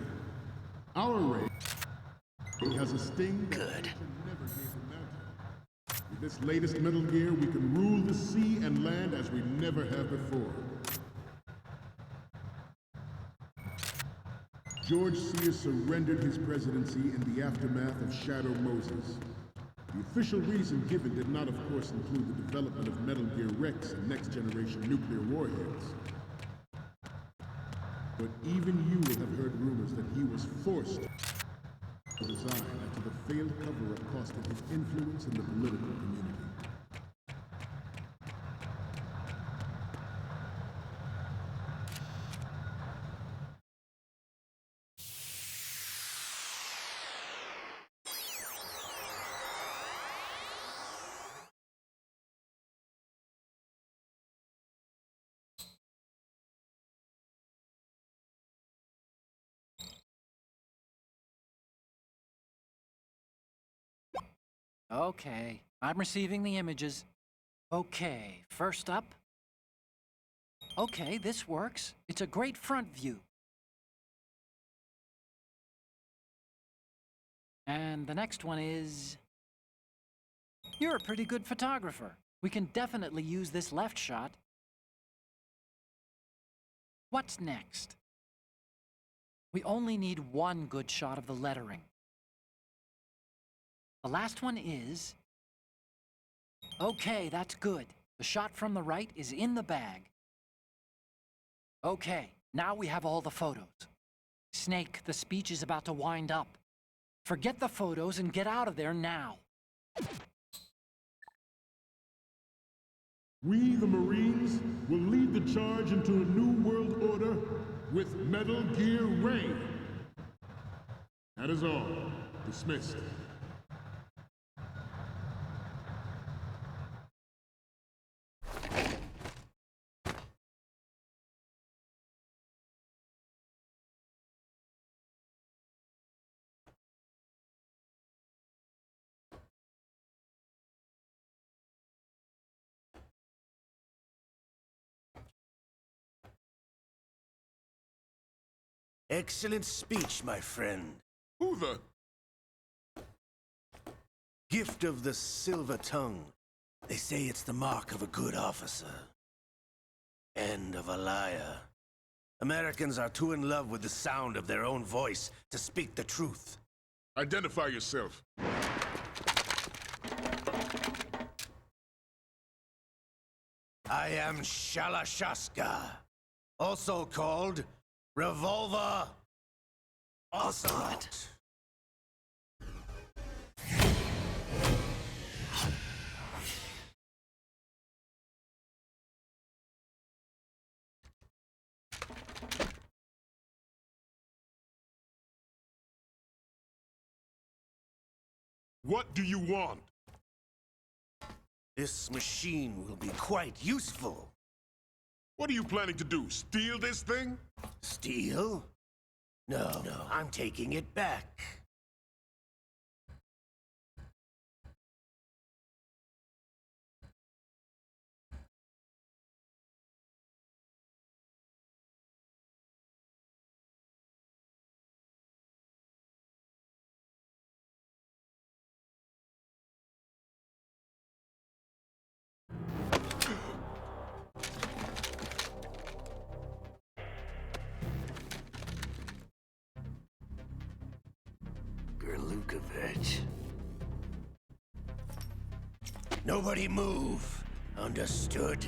Speaker 9: Our Ray has a sting that never gave the Manta. With this latest Metal Gear, we can rule the sea and land as we never have before. George Sears surrendered his presidency in the aftermath of Shadow Moses. The official reason given did not, of course, include the development of Metal Gear Rex and next-generation nuclear warheads. But even you will have heard rumors that he was forced to resign after the failed cover-up costed his influence in the political community.
Speaker 4: Okay, I'm receiving the images. Okay, first up. Okay, this works. It's a great front view. And the next one is... You're a pretty good photographer. We can definitely use this left shot. What's next? We only need one good shot of the lettering. The last one is... Okay, that's good. The shot from the right is in the bag. Okay, now we have all the photos. Snake, the speech is about to wind up. Forget the photos and get out of there now.
Speaker 9: We, the Marines, will lead the charge into a new world order with Metal Gear Ray. That is all. Dismissed.
Speaker 10: Excellent speech, my friend.
Speaker 9: Who the...
Speaker 10: Gift of the silver tongue. They say it's the mark of a good officer. And of a liar. Americans are too in love with the sound of their own voice to speak the truth.
Speaker 9: Identify yourself.
Speaker 10: I am Shalashaska, also called Revolver Ocelot.
Speaker 9: What do you want?
Speaker 10: This machine will be quite useful.
Speaker 9: What are you planning to do? Steal this thing?
Speaker 10: Steal? No, I'm taking it back. Gerlukovich. Nobody move. Understood?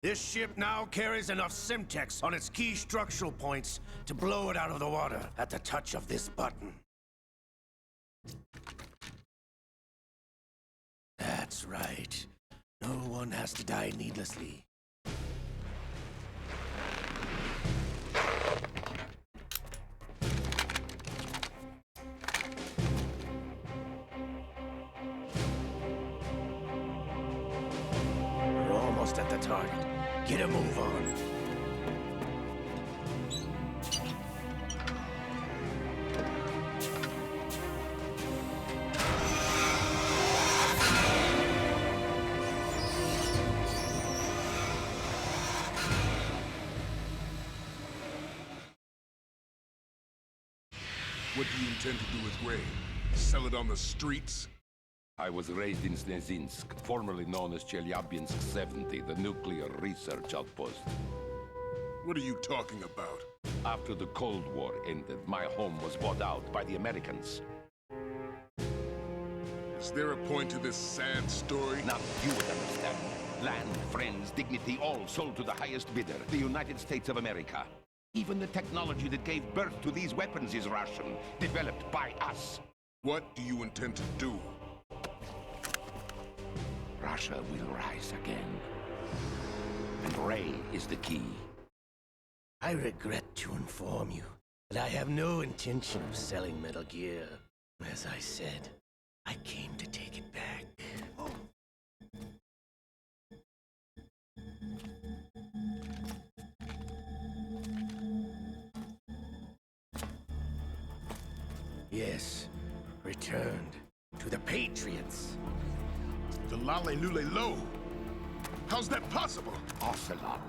Speaker 10: This ship now carries enough Simtex on its key structural points to blow it out of the water at the touch of this button. That's right. No one has to die needlessly. We're almost at the target. Get a move on.
Speaker 9: What do you intend to do with Ray? Sell it on the streets?
Speaker 6: I was raised in Snezinsk, formerly known as Chelyabinsk 70, the nuclear research outpost.
Speaker 9: What are you talking about?
Speaker 6: After the Cold War ended, my home was bought out by the Americans.
Speaker 9: Is there a point to this sad story?
Speaker 6: Now you would understand. Land, friends, dignity, all sold to the highest bidder, the United States of America. Even the technology that gave birth to these weapons is Russian, developed by us.
Speaker 9: What do you intend to do?
Speaker 6: Russia will rise again. And Ray is the key.
Speaker 10: I regret to inform you that I have no intention of selling Metal Gear. As I said, I came to take it back. Yes, returned to the Patriots.
Speaker 6: The Lale Lule Lo. How's that possible? Ocelot,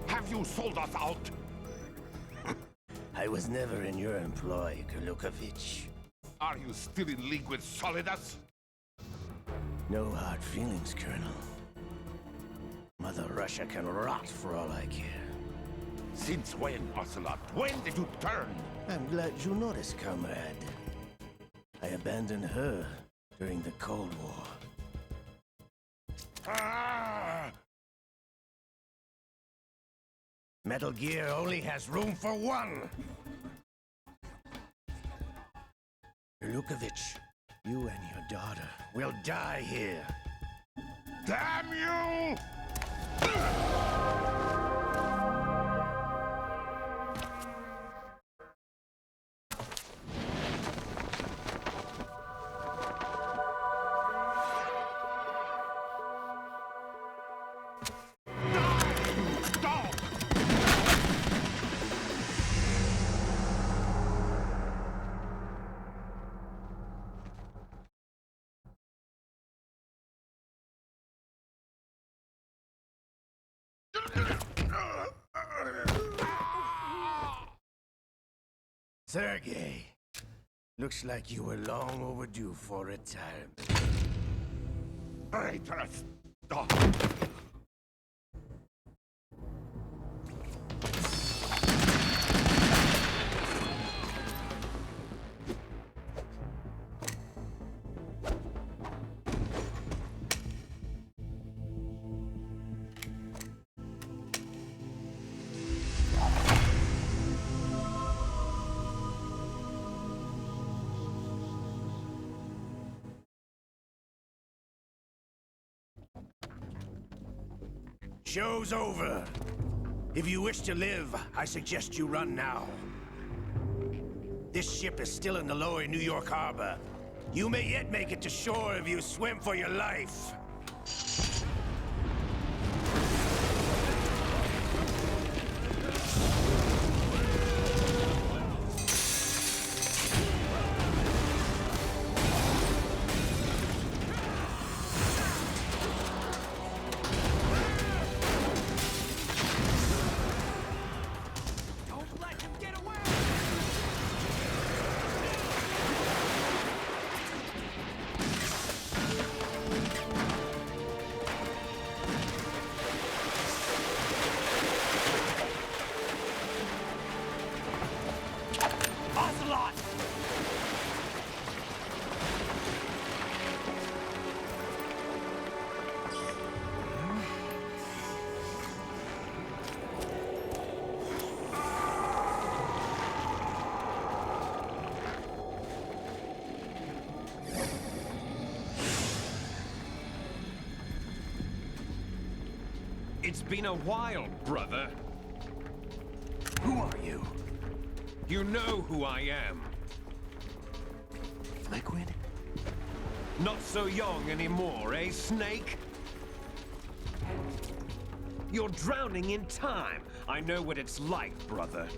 Speaker 6: have you sold us out?
Speaker 10: I was never in your employ, Kurlukovich.
Speaker 6: Are you still in league with Solidus?
Speaker 10: No hard feelings, Colonel. Mother Russia can rot for all I care.
Speaker 6: Since when, Ocelot? When did you turn?
Speaker 10: I'm glad you noticed, comrade. I abandoned her during the Cold War.
Speaker 6: Ah!
Speaker 10: Metal Gear only has room for one! Kurlukovich, you and your daughter will die here.
Speaker 6: Damn you!
Speaker 10: Sergei, looks like you were long overdue for retirement.
Speaker 6: Traitorous dog!
Speaker 10: Show's over. If you wish to live, I suggest you run now. This ship is still in the lower New York harbor. You may yet make it to shore if you swim for your life.
Speaker 11: It's been a while, brother.
Speaker 3: Who are you?
Speaker 11: You know who I am.
Speaker 3: Liquid?
Speaker 11: Not so young anymore, eh, Snake? You're drowning in time. I know what it's like, brother.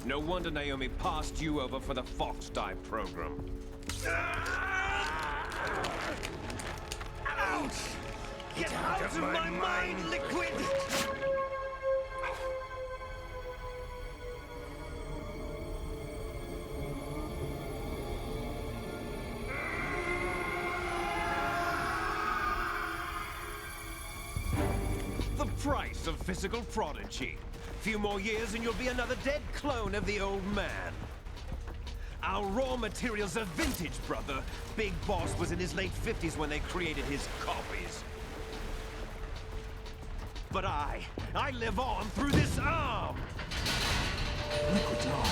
Speaker 11: No wonder Naomi passed you over for the Fox Die program.
Speaker 10: Ouch!
Speaker 11: Get out of my mind, Liquid! The price of physical prodigy. Few more years and you'll be another dead clone of the old man. Our raw materials are vintage, brother. Big Boss was in his late 50s when they created his copies. But I live on through this arm!
Speaker 3: Liquid's on.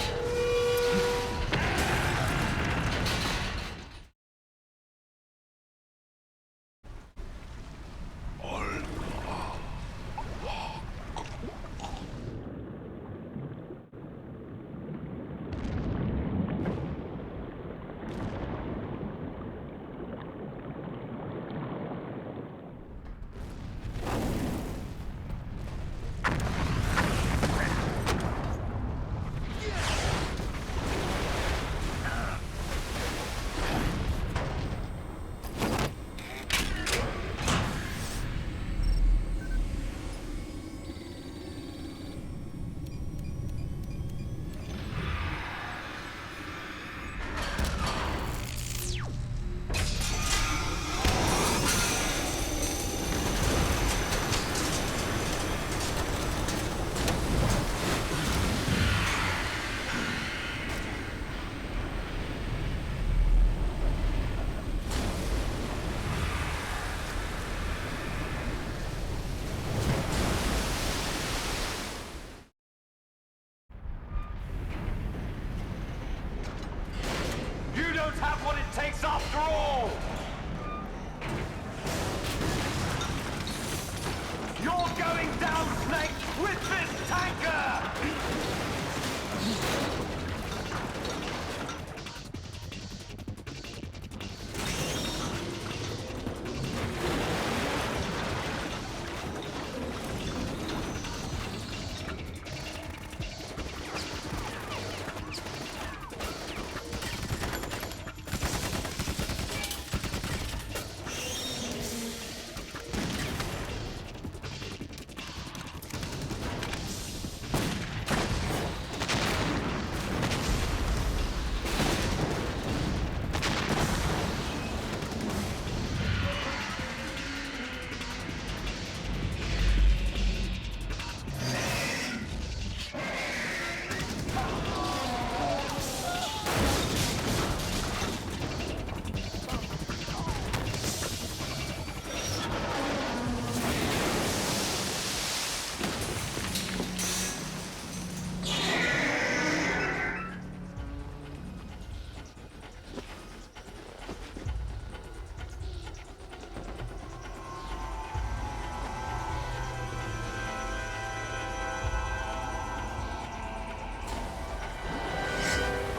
Speaker 11: mercenaries after all! You're going down, Snake, with this tanker!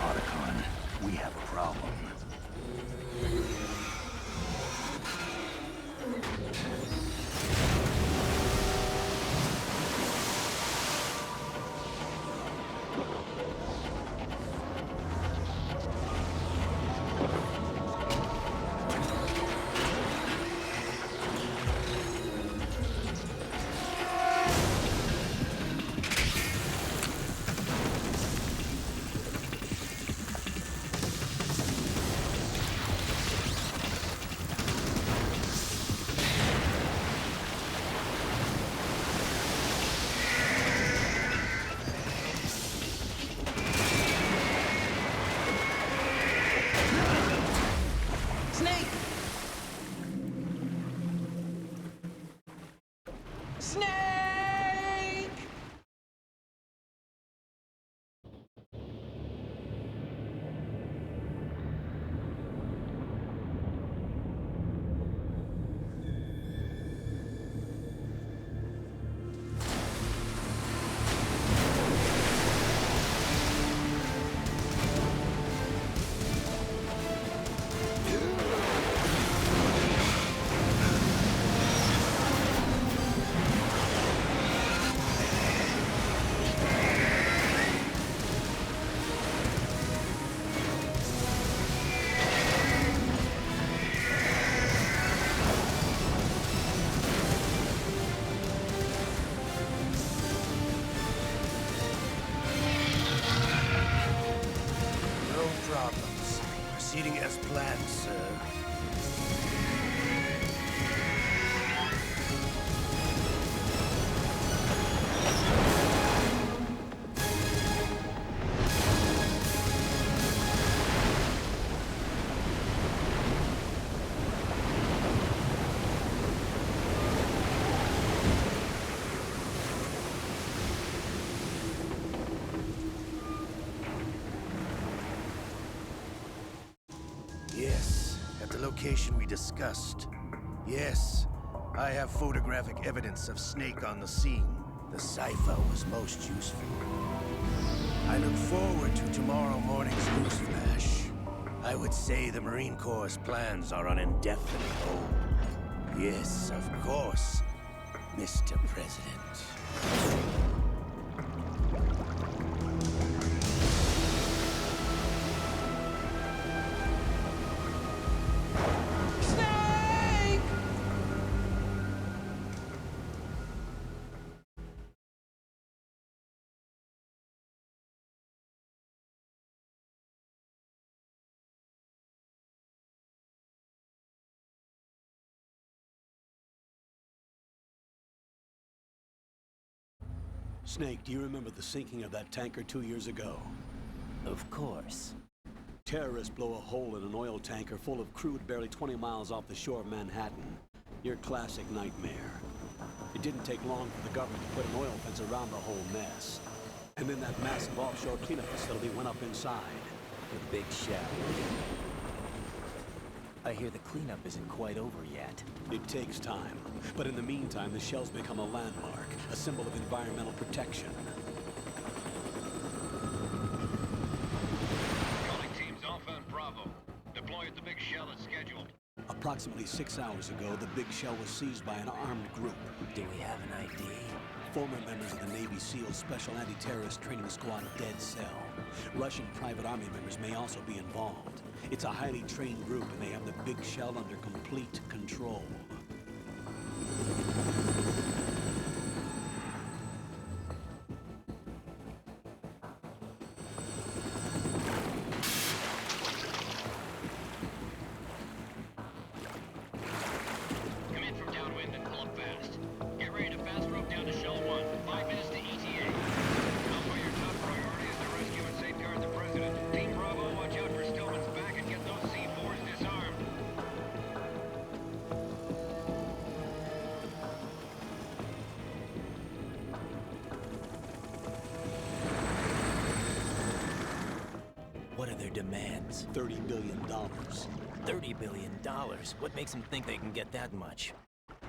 Speaker 2: Otacon, we have a problem.
Speaker 10: Proceeding as planned, sir. Yes, at the location we discussed. Yes, I have photographic evidence of Snake on the scene. The cipher was most useful. I look forward to tomorrow morning's newsflash. I would say the Marine Corps' plans are on indefinite hold. Yes, of course, Mr. President.
Speaker 3: Snake, do you remember the sinking of that tanker 2 years ago?
Speaker 12: Of course.
Speaker 3: Terrorists blow a hole in an oil tanker full of crude barely 20 miles off the shore of Manhattan. Your classic nightmare. It didn't take long for the government to put an oil fence around the whole mess. And then that massive offshore cleanup facility went up inside.
Speaker 12: The big shadow. I hear the cleanup isn't quite over yet.
Speaker 3: It takes time, but in the meantime, the shell's become a landmark, a symbol of environmental protection.
Speaker 6: Calling teams Alpha and Bravo. Deploy at the big shell as scheduled.
Speaker 3: Approximately 6 hours ago, the big shell was seized by an armed group.
Speaker 12: Do we have an ID?
Speaker 3: Former members of the Navy SEAL Special Anti-Terrorist Training Squad Dead Cell. Russian private army members may also be involved. It's a highly trained group, and they have the big shell under complete control.
Speaker 6: Come in from downwind and pull up fast. Get ready to fast rope down to Shell 1. 5 minutes to ETA. Alpha, your top priority is to rescue and safeguard the President. Team Bravo, watch out for Stillman's back and get those C4s disarmed.
Speaker 12: What are their demands?
Speaker 3: $30 billion.
Speaker 12: $30 billion? What makes them think they can get that much?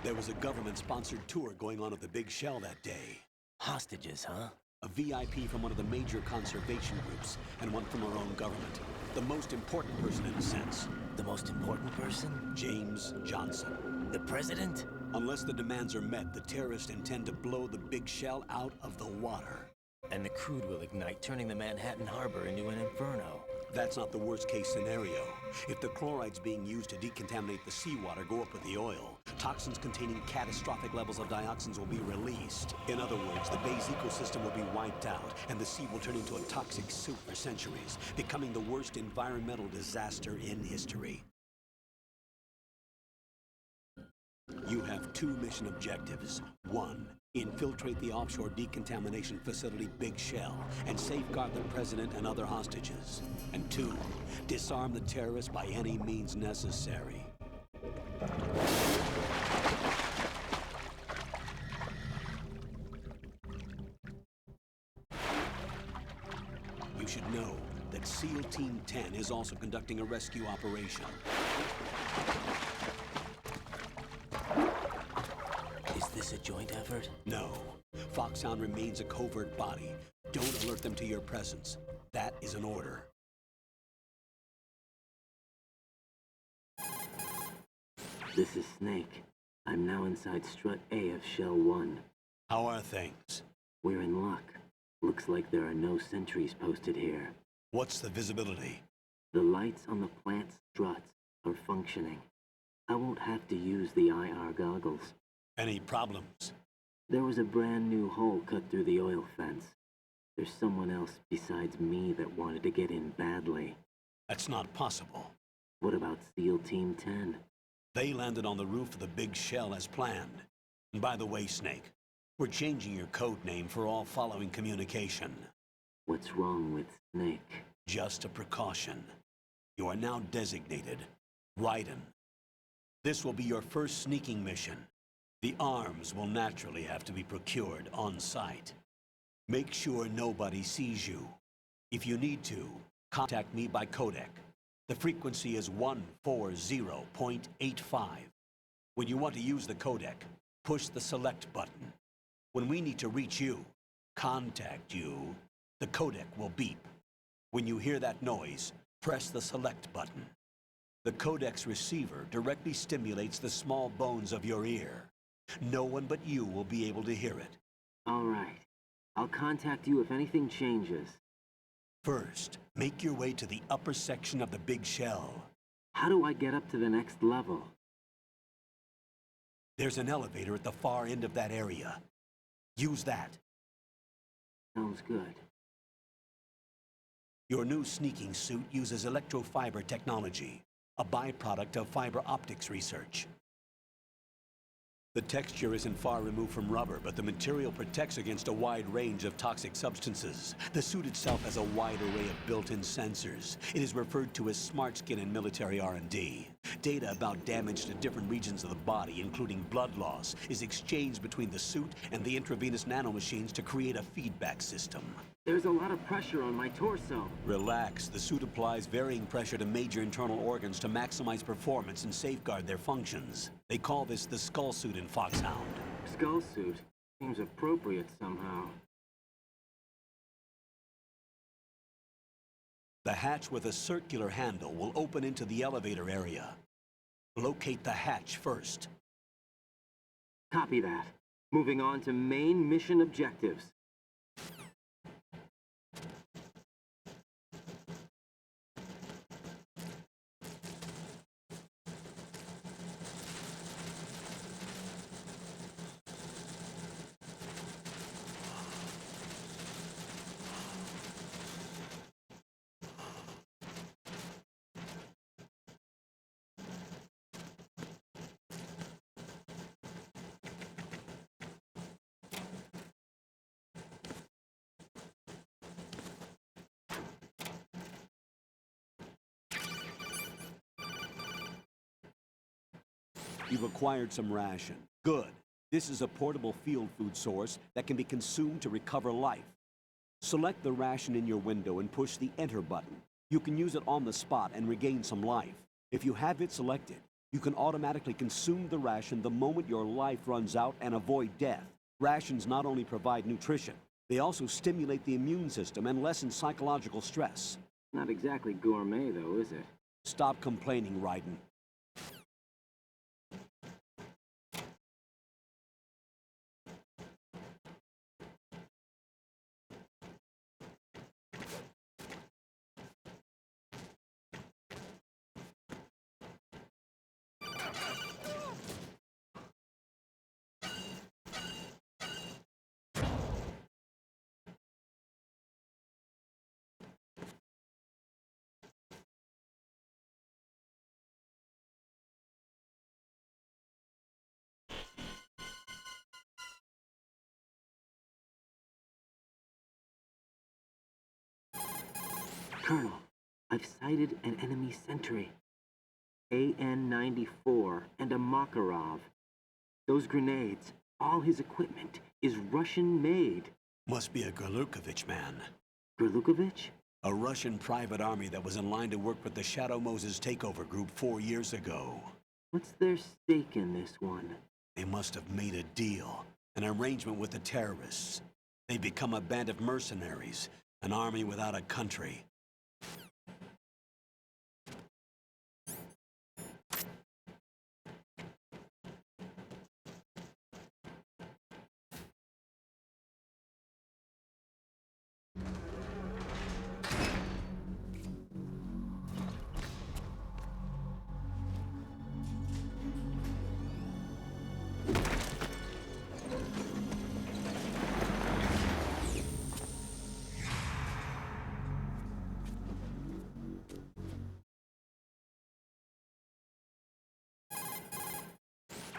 Speaker 3: There was a government-sponsored tour going on at the big shell that day.
Speaker 12: Hostages, huh?
Speaker 3: A VIP from one of the major conservation groups, and one from our own government. The most important person in a sense.
Speaker 12: The most important person?
Speaker 3: James Johnson.
Speaker 12: The president?
Speaker 3: Unless the demands are met, the terrorists intend to blow the big shell out of the water.
Speaker 12: And the crude will ignite, turning the Manhattan Harbor into an inferno.
Speaker 3: That's not the worst-case scenario. If the chlorides being used to decontaminate the seawater go up with the oil, toxins containing catastrophic levels of dioxins will be released. In other words, the bay's ecosystem will be wiped out, and the sea will turn into a toxic soup for centuries, becoming the worst environmental disaster in history. You have 2 mission objectives. 1, infiltrate the offshore decontamination facility Big Shell and safeguard the president and other hostages. And 2, disarm the terrorists by any means necessary. You should know that SEAL Team 10 is also conducting a rescue operation.
Speaker 12: Is this a joint effort?
Speaker 3: No. Foxhound remains a covert body. Don't alert them to your presence. That is an order.
Speaker 13: This is Snake. I'm now inside Strut A of Shell 1.
Speaker 3: How are things?
Speaker 13: We're in luck. Looks like there are no sentries posted here.
Speaker 3: What's the visibility?
Speaker 13: The lights on the plant struts are functioning. I won't have to use the IR goggles.
Speaker 3: Any problems?
Speaker 13: There was a brand new hole cut through the oil fence. There's someone else besides me that wanted to get in badly.
Speaker 3: That's not possible.
Speaker 13: What about SEAL Team 10?
Speaker 3: They landed on the roof of the Big Shell as planned. And by the way, Snake, we're changing your code name for all following communication.
Speaker 13: What's wrong with Snake?
Speaker 3: Just a precaution. You are now designated Raiden. This will be your first sneaking mission. The arms will naturally have to be procured on site. Make sure nobody sees you. If you need to, contact me by codec. The frequency is 140.85. When you want to use the codec, push the select button. When we need to reach you, contact you, the codec will beep. When you hear that noise, press the select button. The codec's receiver directly stimulates the small bones of your ear. No one but you will be able to hear it.
Speaker 13: All right. I'll contact you if anything changes.
Speaker 3: First, make your way to the upper section of the Big Shell.
Speaker 13: How do I get up to the next level?
Speaker 3: There's an elevator at the far end of that area. Use that.
Speaker 13: Sounds good.
Speaker 3: Your new sneaking suit uses electrofiber technology, a byproduct of fiber optics research. The texture isn't far removed from rubber, but the material protects against a wide range of toxic substances. The suit itself has a wide array of built-in sensors. It is referred to as smart skin in military R&D. Data about damage to different regions of the body, including blood loss, is exchanged between the suit and the intravenous nanomachines to create a feedback system.
Speaker 13: There's a lot of pressure on my torso.
Speaker 3: Relax. The suit applies varying pressure to major internal organs to maximize performance and safeguard their functions. They call this the skull suit in Foxhound.
Speaker 13: Skull suit? Seems appropriate somehow.
Speaker 3: The hatch with a circular handle will open into the elevator area. Locate the hatch first.
Speaker 13: Copy that. Moving on to main mission objectives.
Speaker 3: You've acquired some ration. Good. This is a portable field food source that can be consumed to recover life. Select the ration in your window and push the Enter button. You can use it on the spot and regain some life. If you have it selected, you can automatically consume the ration the moment your life runs out and avoid death. Rations not only provide nutrition, they also stimulate the immune system and lessen psychological stress.
Speaker 13: Not exactly gourmet, though, is it?
Speaker 3: Stop complaining, Raiden.
Speaker 13: Colonel, I've sighted an enemy sentry. AN-94 and a Makarov. Those grenades, all his equipment, is Russian-made.
Speaker 3: Must be a Gorlukovich man.
Speaker 13: Gorlukovich?
Speaker 3: A Russian private army that was in line to work with the Shadow Moses takeover group 4 years ago.
Speaker 13: What's their stake in this one?
Speaker 3: They must have made a deal, an arrangement with the terrorists. They become a band of mercenaries, an army without a country.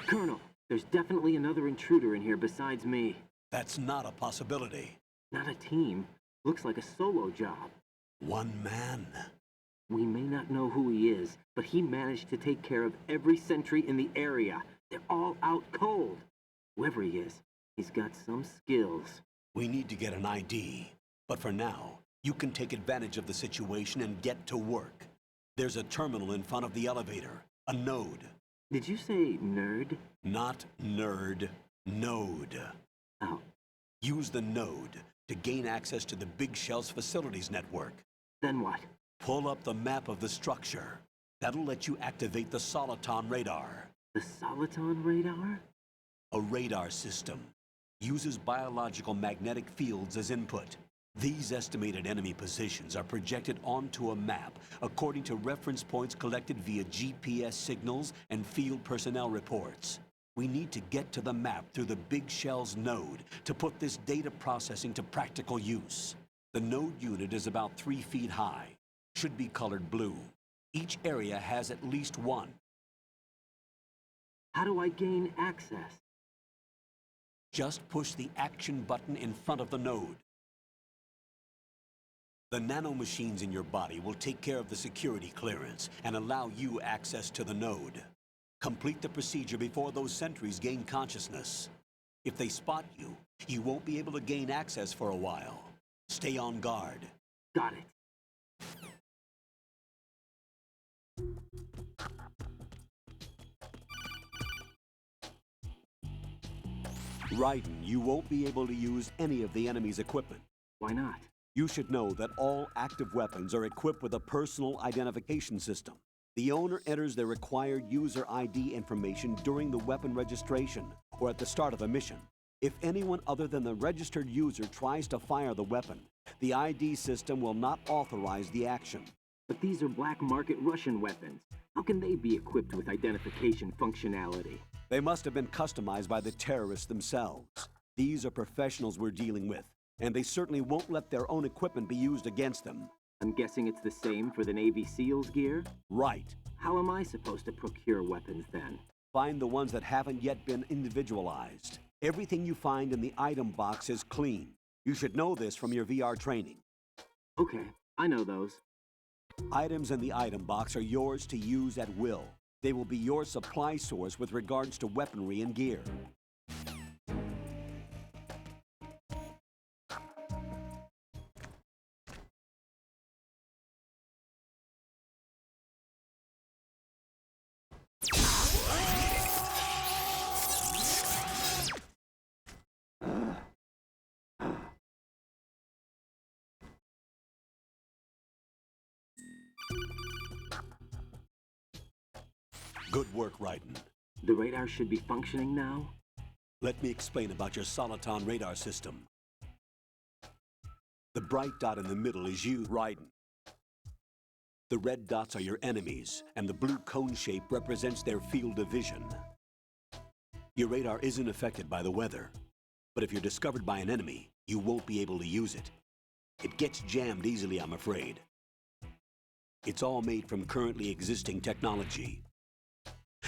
Speaker 13: Colonel, there's definitely another intruder in here besides me.
Speaker 3: That's not a possibility.
Speaker 13: Not a team. Looks like a solo job.
Speaker 3: One man.
Speaker 13: We may not know who he is, but he managed to take care of every sentry in the area. They're all out cold. Whoever he is, he's got some skills.
Speaker 3: We need to get an ID. But for now, you can take advantage of the situation and get to work. There's a terminal in front of the elevator. A node.
Speaker 13: Did you say nerd?
Speaker 3: Not nerd. Node.
Speaker 13: Oh.
Speaker 3: Use the node to gain access to the Big Shell's facilities network.
Speaker 13: Then what?
Speaker 3: Pull up the map of the structure. That'll let you activate the Soliton radar.
Speaker 13: The Soliton radar?
Speaker 3: A radar system. Uses biological magnetic fields as input. These estimated enemy positions are projected onto a map according to reference points collected via GPS signals and field personnel reports. We need to get to the map through the Big Shell's node to put this data processing to practical use. The node unit is about 3 feet high. Should be colored blue. Each area has at least one.
Speaker 13: How do I gain access?
Speaker 3: Just push the action button in front of the node. The nanomachines in your body will take care of the security clearance and allow you access to the node. Complete the procedure before those sentries gain consciousness. If they spot you, you won't be able to gain access for a while. Stay on guard.
Speaker 13: Got it.
Speaker 3: Raiden, you won't be able to use any of the enemy's equipment.
Speaker 13: Why not?
Speaker 3: You should know that all active weapons are equipped with a personal identification system. The owner enters their required user ID information during the weapon registration or at the start of a mission. If anyone other than the registered user tries to fire the weapon, the ID system will not authorize the action.
Speaker 13: But these are black market Russian weapons. How can they be equipped with identification functionality?
Speaker 3: They must have been customized by the terrorists themselves. These are professionals we're dealing with, and they certainly won't let their own equipment be used against them.
Speaker 13: I'm guessing it's the same for the Navy SEALs gear?
Speaker 3: Right.
Speaker 13: How am I supposed to procure weapons then?
Speaker 3: Find the ones that haven't yet been individualized. Everything you find in the item box is clean. You should know this from your VR training.
Speaker 13: Okay, I know those.
Speaker 3: Items in the item box are yours to use at will. They will be your supply source with regards to weaponry and gear. Good work, Raiden.
Speaker 13: The radar should be functioning now?
Speaker 3: Let me explain about your Soliton radar system. The bright dot in the middle is you, Raiden. The red dots are your enemies, and the blue cone shape represents their field of vision. Your radar isn't affected by the weather, but if you're discovered by an enemy, you won't be able to use it. It gets jammed easily, I'm afraid. It's all made from currently existing technology.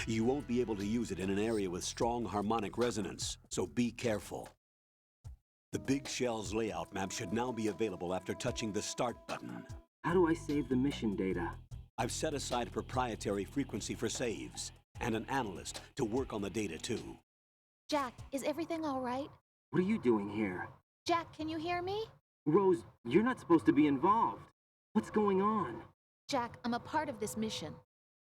Speaker 3: You won't be able to use it in an area with strong harmonic resonance, so be careful. The Big Shell's layout map should now be available after touching the Start button.
Speaker 13: How do I save the mission data?
Speaker 3: I've set aside a proprietary frequency for saves, and an analyst to work on the data too.
Speaker 14: Jack, is everything all right?
Speaker 13: What are you doing here?
Speaker 14: Jack, can you hear me?
Speaker 13: Rose, you're not supposed to be involved. What's going on?
Speaker 14: Jack, I'm a part of this mission.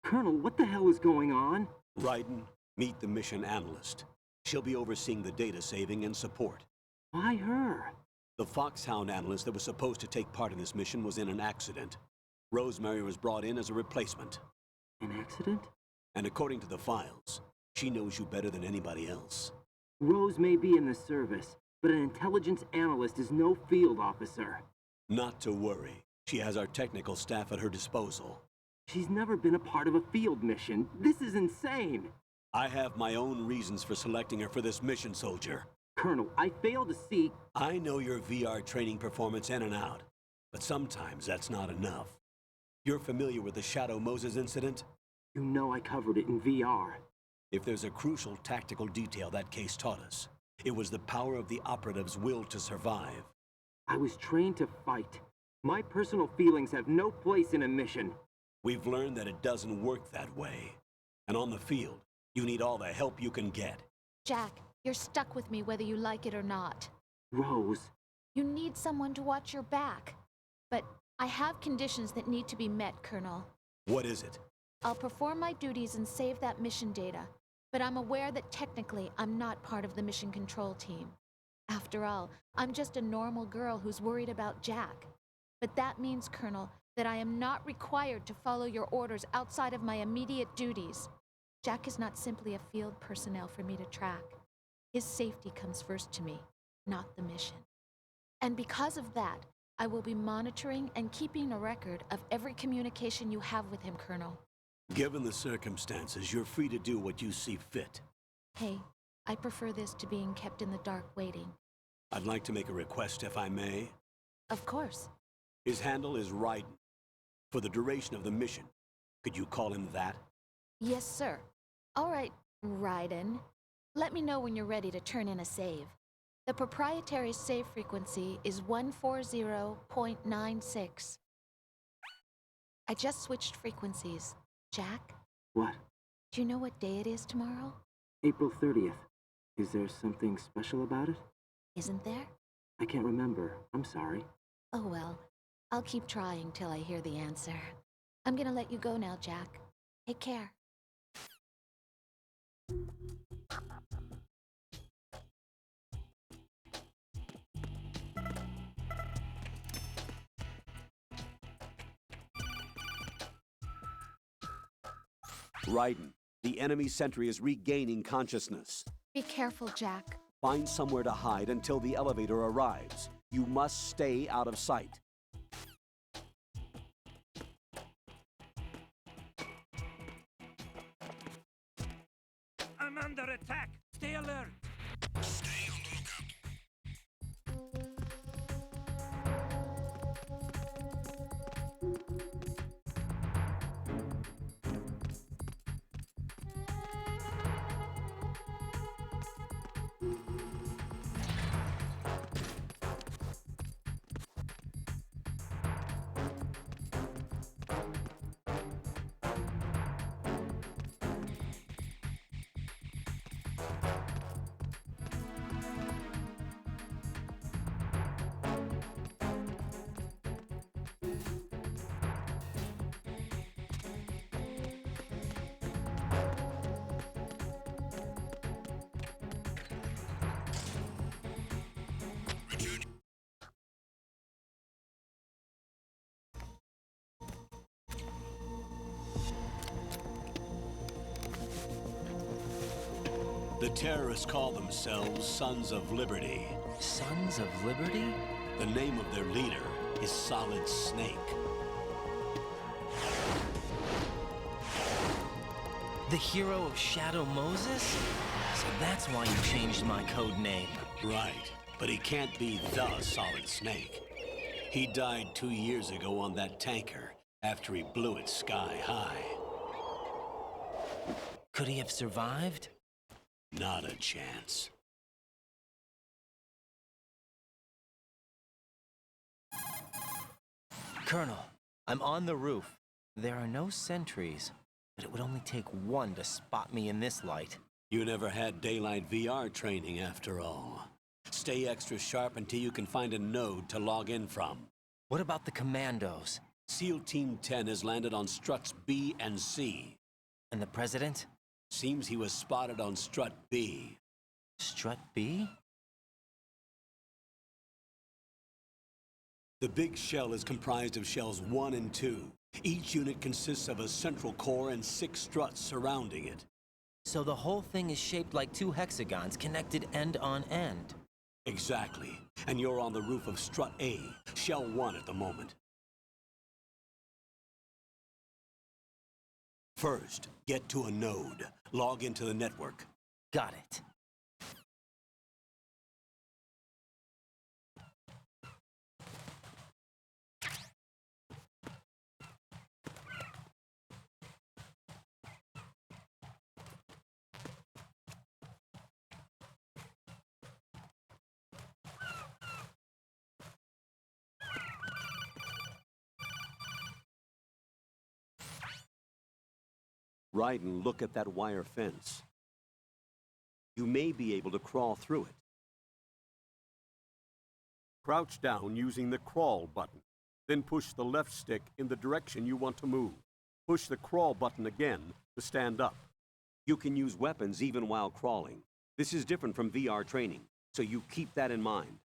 Speaker 13: Colonel, what the hell is going on?
Speaker 3: Raiden, meet the mission analyst. She'll be overseeing the data saving and support.
Speaker 13: Why her?
Speaker 3: The Foxhound analyst that was supposed to take part in this mission was in an accident. Rosemary was brought in as a replacement.
Speaker 13: An accident?
Speaker 3: And according to the files, she knows you better than anybody else.
Speaker 13: Rose may be in the service, but an intelligence analyst is no field officer.
Speaker 3: Not to worry. She has our technical staff at her disposal.
Speaker 13: She's never been a part of a field mission. This is insane.
Speaker 3: I have my own reasons for selecting her for this mission, soldier.
Speaker 13: Colonel, I fail to see...
Speaker 3: I know your VR training performance in and out, but sometimes that's not enough. You're familiar with the Shadow Moses incident?
Speaker 13: You know I covered it in VR.
Speaker 3: If there's a crucial tactical detail that case taught us, it was the power of the operative's will to survive.
Speaker 13: I was trained to fight. My personal feelings have no place in a mission.
Speaker 3: We've learned that it doesn't work that way. And on the field, you need all the help you can get.
Speaker 14: Jack, you're stuck with me whether you like it or not.
Speaker 13: Rose.
Speaker 14: You need someone to watch your back. But I have conditions that need to be met, Colonel.
Speaker 3: What is it?
Speaker 14: I'll perform my duties and save that mission data, but I'm aware that technically I'm not part of the mission control team. After all, I'm just a normal girl who's worried about Jack. But that means, Colonel, that I am not required to follow your orders outside of my immediate duties. Jack is not simply a field personnel for me to track. His safety comes first to me, not the mission. And because of that, I will be monitoring and keeping a record of every communication you have with him, Colonel.
Speaker 3: Given the circumstances, you're free to do what you see fit.
Speaker 14: Hey, I prefer this to being kept in the dark waiting.
Speaker 3: I'd like to make a request, if I may.
Speaker 14: Of course.
Speaker 3: His handle is Raiden. For the duration of the mission, could you call him that?
Speaker 14: Yes, sir. All right, Raiden. Let me know when you're ready to turn in a save. The proprietary save frequency is 140.96. I just switched frequencies. Jack,
Speaker 13: What?
Speaker 14: do you know what day it is tomorrow?
Speaker 13: April 30th. Is there something special about it?
Speaker 14: Isn't there?
Speaker 13: I can't remember. I'm sorry.
Speaker 14: Oh well, I'll keep trying till I hear the answer. I'm gonna let you go now, Jack. Take care.
Speaker 3: Raiden, the enemy sentry is regaining consciousness.
Speaker 14: Be careful, Jack.
Speaker 3: Find somewhere to hide until the elevator arrives. You must stay out of sight.
Speaker 7: I'm under attack! Stay alert!
Speaker 6: Stay on the lookout.
Speaker 3: The terrorists call themselves Sons of Liberty.
Speaker 12: Sons of Liberty?
Speaker 3: The name of their leader is Solid Snake.
Speaker 12: The hero of Shadow Moses? So that's why you changed my code name.
Speaker 3: Right, but he can't be the Solid Snake. He died 2 years ago on that tanker after he blew it sky high.
Speaker 12: Could he have survived?
Speaker 3: Not a chance.
Speaker 12: Colonel, I'm on the roof. There are no sentries, but it would only take one to spot me in this light.
Speaker 3: You never had daylight VR training after all. Stay extra sharp until you can find a node to log in from.
Speaker 12: What about the commandos?
Speaker 3: SEAL Team 10 has landed on struts B and C.
Speaker 12: And the President?
Speaker 3: Seems he was spotted on strut B.
Speaker 12: Strut B?
Speaker 3: The big shell is comprised of shells 1 and 2. Each unit consists of a central core and 6 struts surrounding it.
Speaker 12: So the whole thing is shaped like 2 hexagons connected end on end.
Speaker 3: Exactly. And you're on the roof of strut A, shell 1 at the moment. First, get to a node. Log into the network.
Speaker 12: Got it.
Speaker 3: Raiden, look at that wire fence. You may be able to crawl through it. Crouch down using the crawl button. Then push the left stick in the direction you want to move. Push the crawl button again to stand up. You can use weapons even while crawling. This is different from VR training, so you keep that in mind.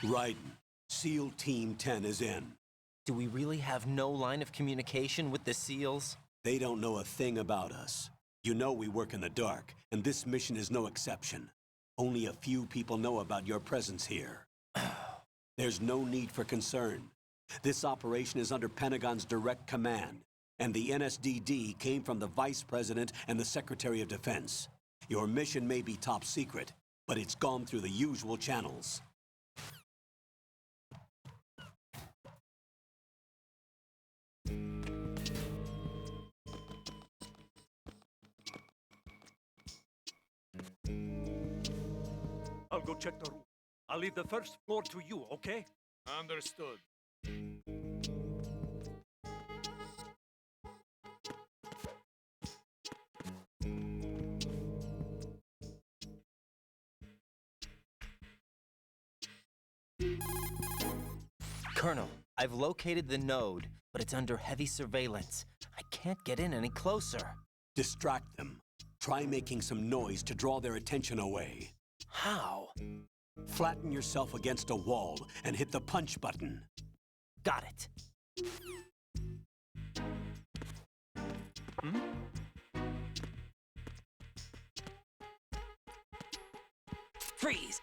Speaker 3: Raiden, SEAL Team 10 is in.
Speaker 12: Do we really have no line of communication with the SEALs?
Speaker 3: They don't know a thing about us. You know we work in the dark, and this mission is no exception. Only a few people know about your presence here. There's no need for concern. This operation is under Pentagon's direct command, and the NSDD came from the Vice President and the Secretary of Defense. Your mission may be top secret, but it's gone through the usual channels.
Speaker 7: I'll go check the room. I'll leave the first floor to you, okay?
Speaker 15: Understood.
Speaker 12: Colonel, I've located the node, but it's under heavy surveillance. I can't get in any closer.
Speaker 3: Distract them. Try making some noise to draw their attention away.
Speaker 12: How?
Speaker 3: Flatten yourself against a wall and hit the punch button.
Speaker 12: Got it. Freeze!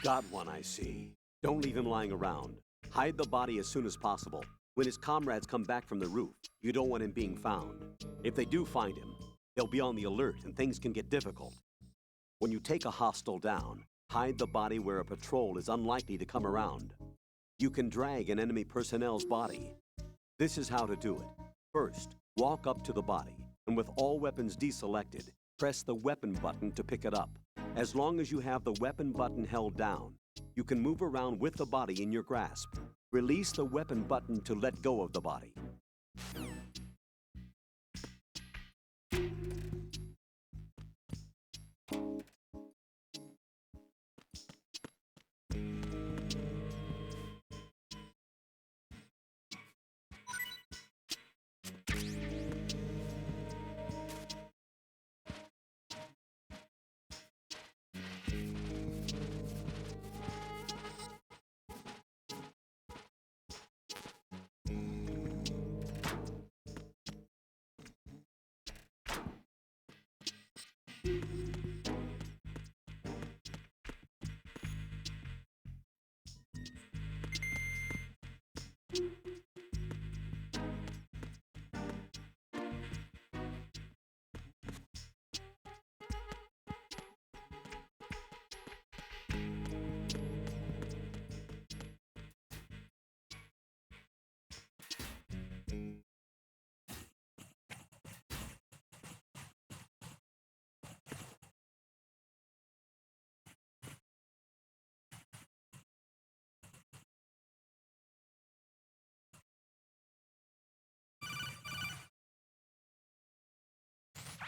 Speaker 3: Got one, I see. Don't leave him lying around. Hide the body as soon as possible. When his comrades come back from the roof, you don't want him being found. If they do find him, they'll be on the alert and things can get difficult. When you take a hostile down, hide the body where a patrol is unlikely to come around. You can drag an enemy personnel's body. This is how to do it. First, walk up to the body, and with all weapons deselected, press the weapon button to pick it up. As long as you have the weapon button held down, you can move around with the body in your grasp. Release the weapon button to let go of the body.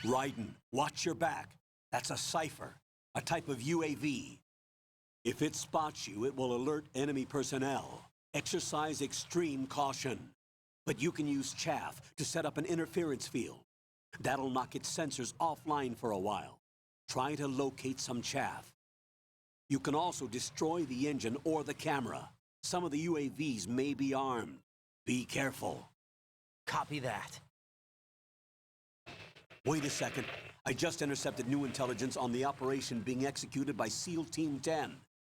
Speaker 3: Raiden, watch your back. That's a cipher, a type of UAV. If it spots you, it will alert enemy personnel. Exercise extreme caution. But you can use chaff to set up an interference field. That'll knock its sensors offline for a while. Try to locate some chaff. You can also destroy the engine or the camera. Some of the UAVs may be armed. Be careful.
Speaker 12: Copy that.
Speaker 3: Wait a second. I just intercepted new intelligence on the operation being executed by SEAL Team 10.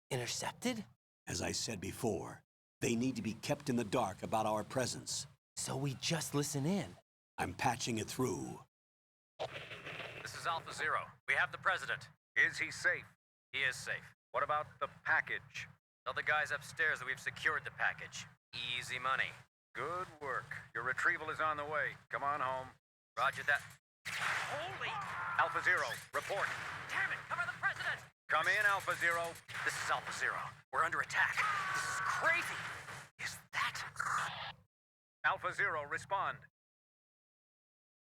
Speaker 12: Intercepted?
Speaker 3: As I said before, they need to be kept in the dark about our presence.
Speaker 12: So we just listen in.
Speaker 3: I'm patching it through.
Speaker 16: This is Alpha Zero. We have the president. Is he safe? He is safe. What about the package? Tell the guys upstairs that we've secured the package. Easy money. Good work. Your retrieval is on the way. Come on home. Roger that. Holy! Alpha Zero, report. Damn it! Cover the president! Come in, Alpha Zero. This is Alpha Zero. We're under attack. This is crazy. Is that... Alpha Zero, respond.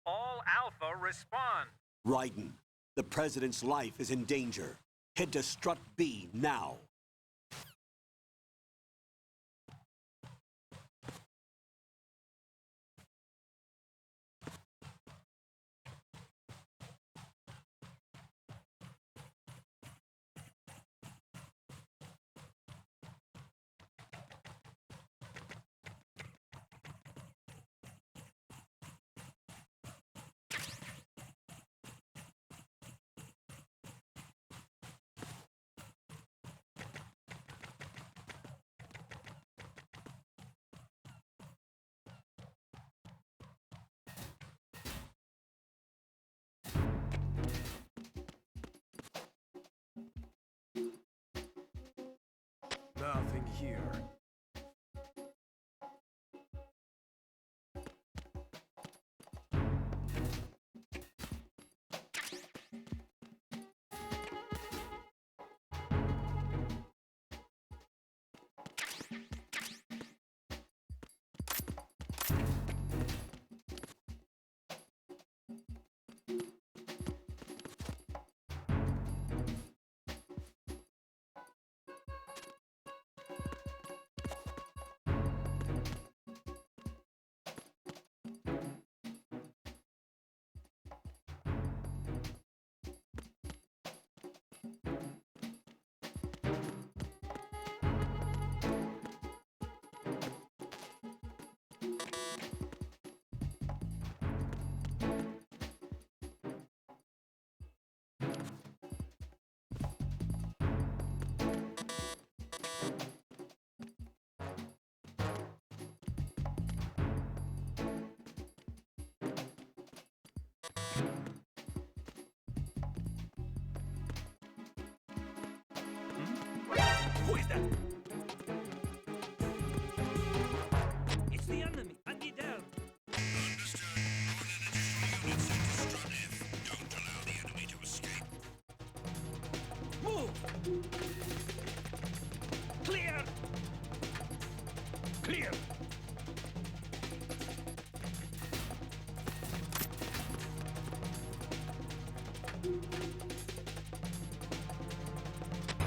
Speaker 16: All Alpha, respond.
Speaker 3: Raiden, the president's life is in danger. Head to Strut B now.
Speaker 11: here.
Speaker 7: Who is that? It's the enemy. Hunt it down.
Speaker 6: Don't allow the enemy to escape.
Speaker 7: Move! Clear! Clear!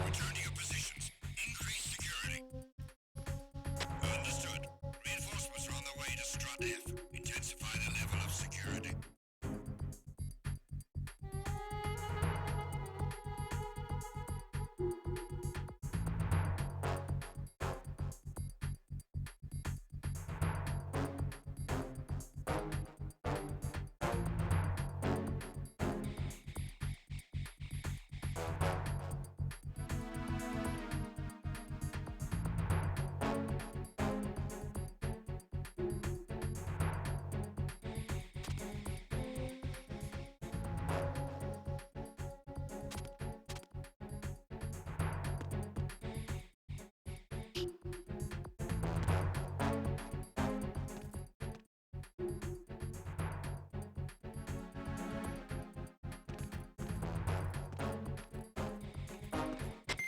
Speaker 6: Return to your positions. Increase security. Understood. Reinforcements are on their way to Strut F. Intensify the level of security.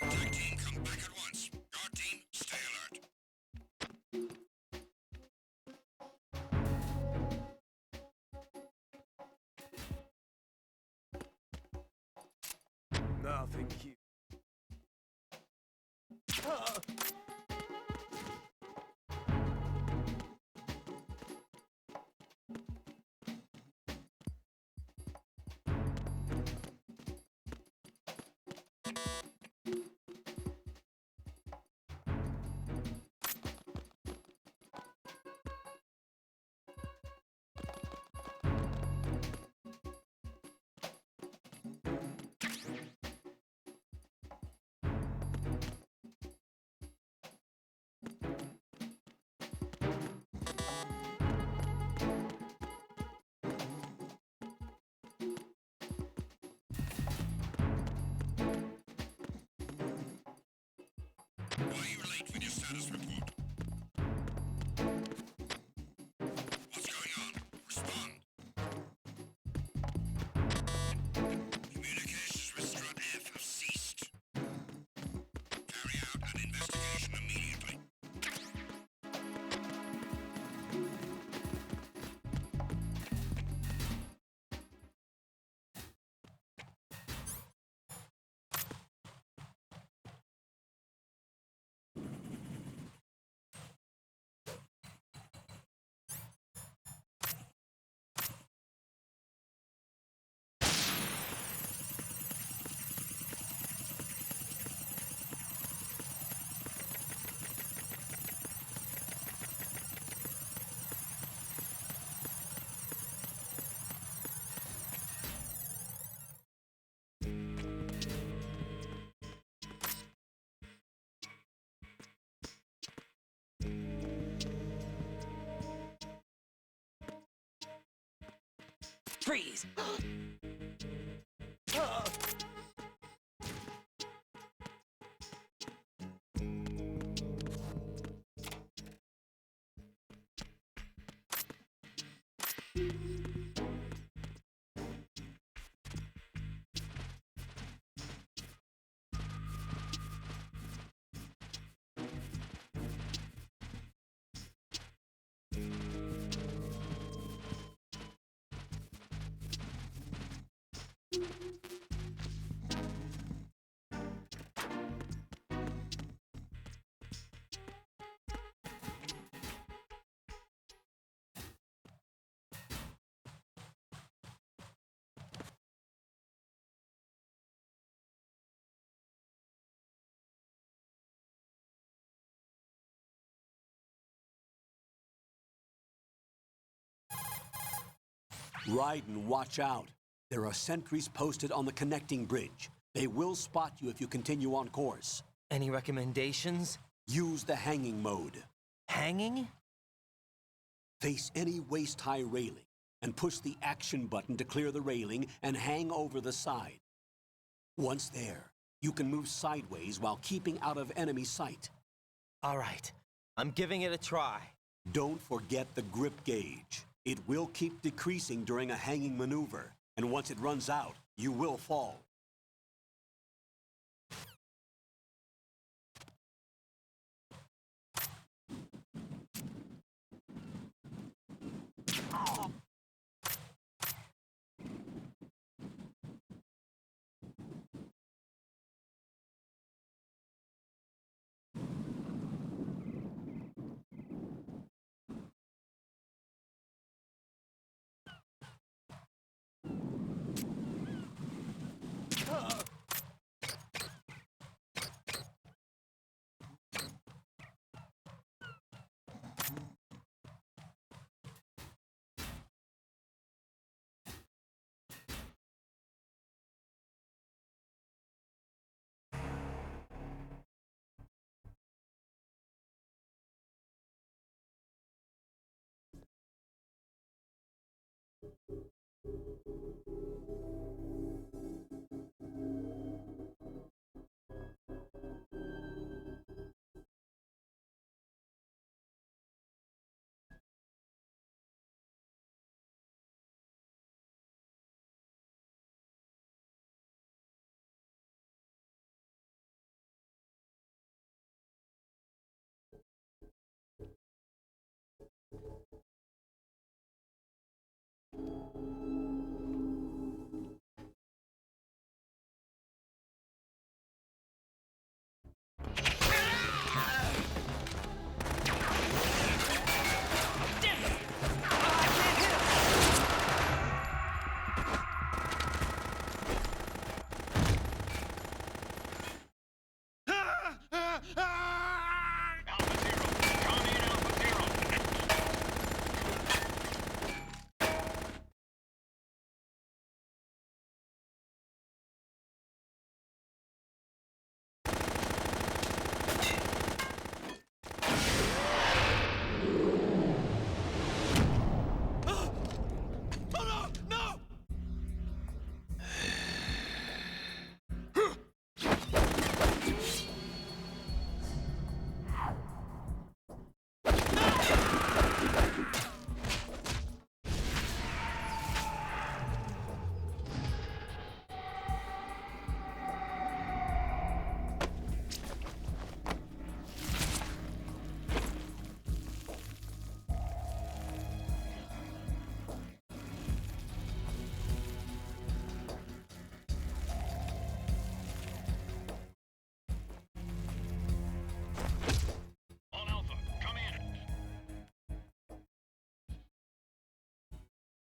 Speaker 6: Attack team, come back at once. Guard team, stay alert.
Speaker 11: Nothing here.
Speaker 6: Why are you late with your status report? What's going on? Respond. Communications with Strut F have ceased. Carry out an investigation immediately.
Speaker 7: Freeze!
Speaker 3: Raiden, watch out. There are sentries posted on the connecting bridge. They will spot you if you continue on course.
Speaker 12: Any recommendations?
Speaker 3: Use the hanging mode.
Speaker 12: Hanging?
Speaker 3: Face any waist-high railing and push the action button to clear the railing and hang over the side. Once there, you can move sideways while keeping out of enemy sight.
Speaker 12: All right, I'm giving it a try.
Speaker 3: Don't forget the grip gauge. It will keep decreasing during a hanging maneuver, and once it runs out, you will fall.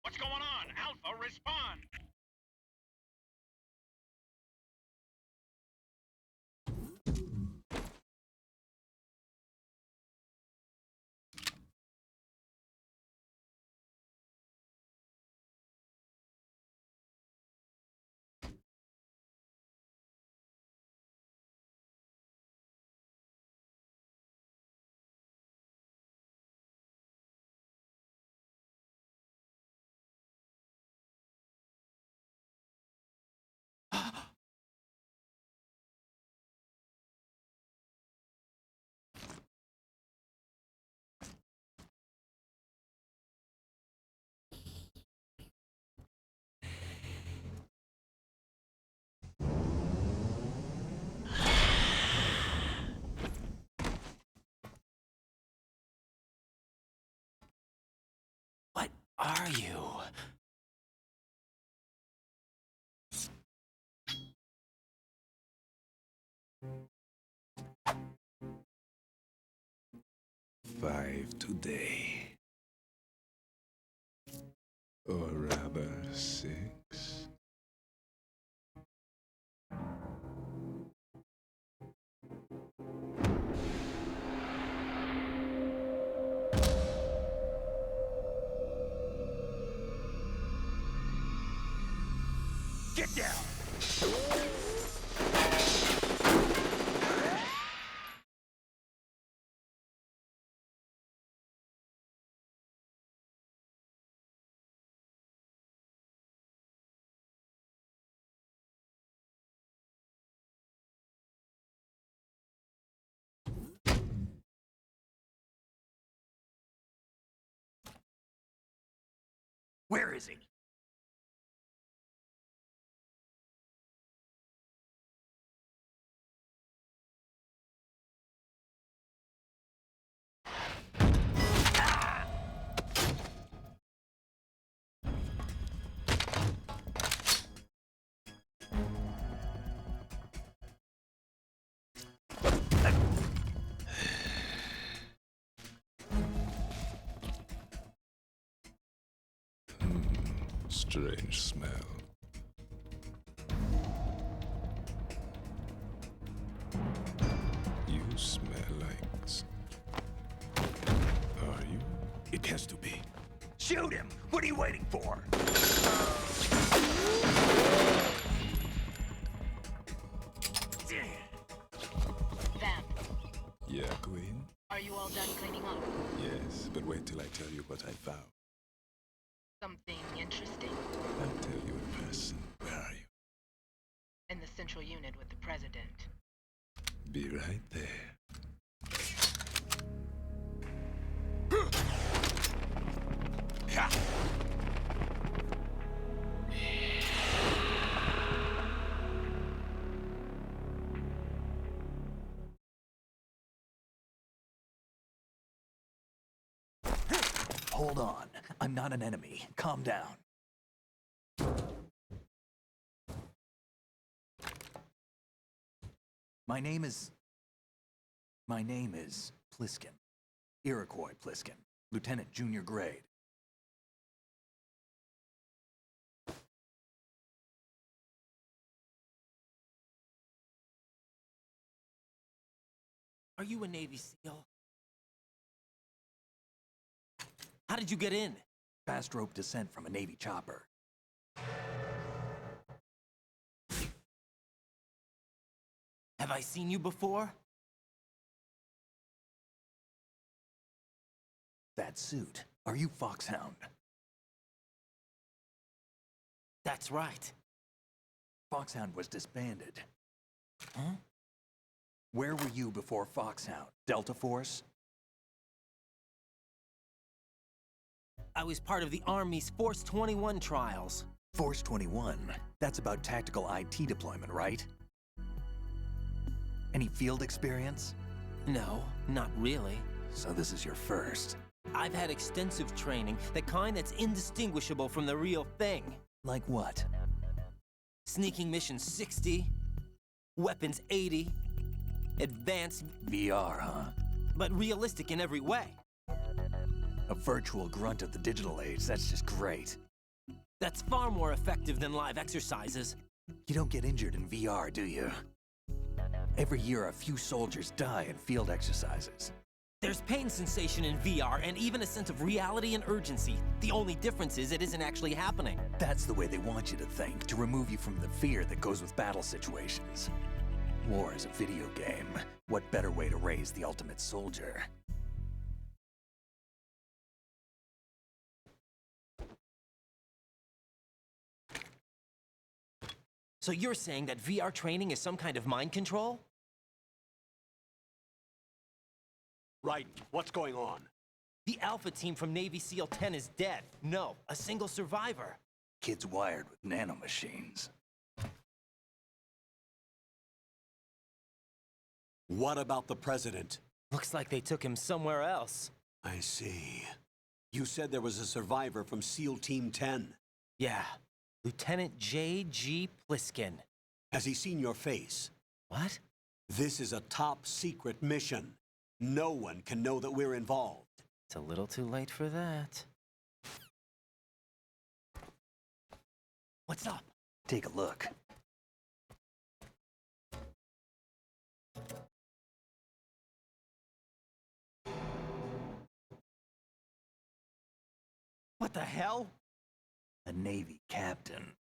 Speaker 6: What's going on? Alpha, respond!
Speaker 12: What are you?
Speaker 15: 5 today. Or rather, 6.
Speaker 11: Get down!
Speaker 2: Where is he?
Speaker 15: Strange smell. You smell like... Are you?
Speaker 11: It has to be. Shoot him! What are you waiting for?
Speaker 17: Vamp,
Speaker 15: Yeah, Queen?
Speaker 17: are you all done cleaning up?
Speaker 15: Yes, but wait till I tell you what I found.
Speaker 17: Something interesting?
Speaker 15: I'll tell you in person. Where are you?
Speaker 17: In the central unit with the president.
Speaker 15: Be right there.
Speaker 2: Hold on. I'm not an enemy. Calm down. My name is Pliskin. Iroquois Pliskin. Lieutenant Junior Grade.
Speaker 12: Are you a Navy SEAL? How did you get in?
Speaker 2: Fast rope descent from a Navy chopper.
Speaker 12: Have I seen you before?
Speaker 2: That suit. Are you Foxhound?
Speaker 12: That's right.
Speaker 2: Foxhound was disbanded.
Speaker 12: Huh?
Speaker 2: Where were you before Foxhound? Delta Force?
Speaker 12: I was part of the Army's Force 21 trials.
Speaker 2: Force 21? That's about tactical IT deployment, right? Any field experience?
Speaker 12: No, not really.
Speaker 2: So this is your first.
Speaker 12: I've had extensive training, the kind that's indistinguishable from the real thing.
Speaker 2: Like what?
Speaker 12: Sneaking mission 60, weapons 80, advanced...
Speaker 2: VR, huh?
Speaker 12: But realistic in every way.
Speaker 2: A virtual grunt of the digital age, that's just great.
Speaker 12: That's far more effective than live exercises.
Speaker 2: You don't get injured in VR, do you? Every year, a few soldiers die in field exercises.
Speaker 12: There's pain sensation in VR and even a sense of reality and urgency. The only difference is it isn't actually happening.
Speaker 2: That's the way they want you to think, to remove you from the fear that goes with battle situations. War is a video game. What better way to raise the ultimate soldier?
Speaker 12: So you're saying that VR training is some kind of mind control?
Speaker 3: Right. What's going on?
Speaker 12: The Alpha team from Navy SEAL 10 is dead. No, a single survivor.
Speaker 2: Kid's wired with nanomachines.
Speaker 3: What about the president?
Speaker 12: Looks like they took him somewhere else.
Speaker 3: I see. You said there was a survivor from SEAL Team 10.
Speaker 12: Yeah. Lieutenant J.G. Pliskin.
Speaker 3: Has he seen your face?
Speaker 12: What?
Speaker 3: This is a top secret mission. No one can know that we're involved.
Speaker 12: It's a little too late for that.
Speaker 2: What's up? Take a look.
Speaker 12: What the hell?
Speaker 2: A Navy captain.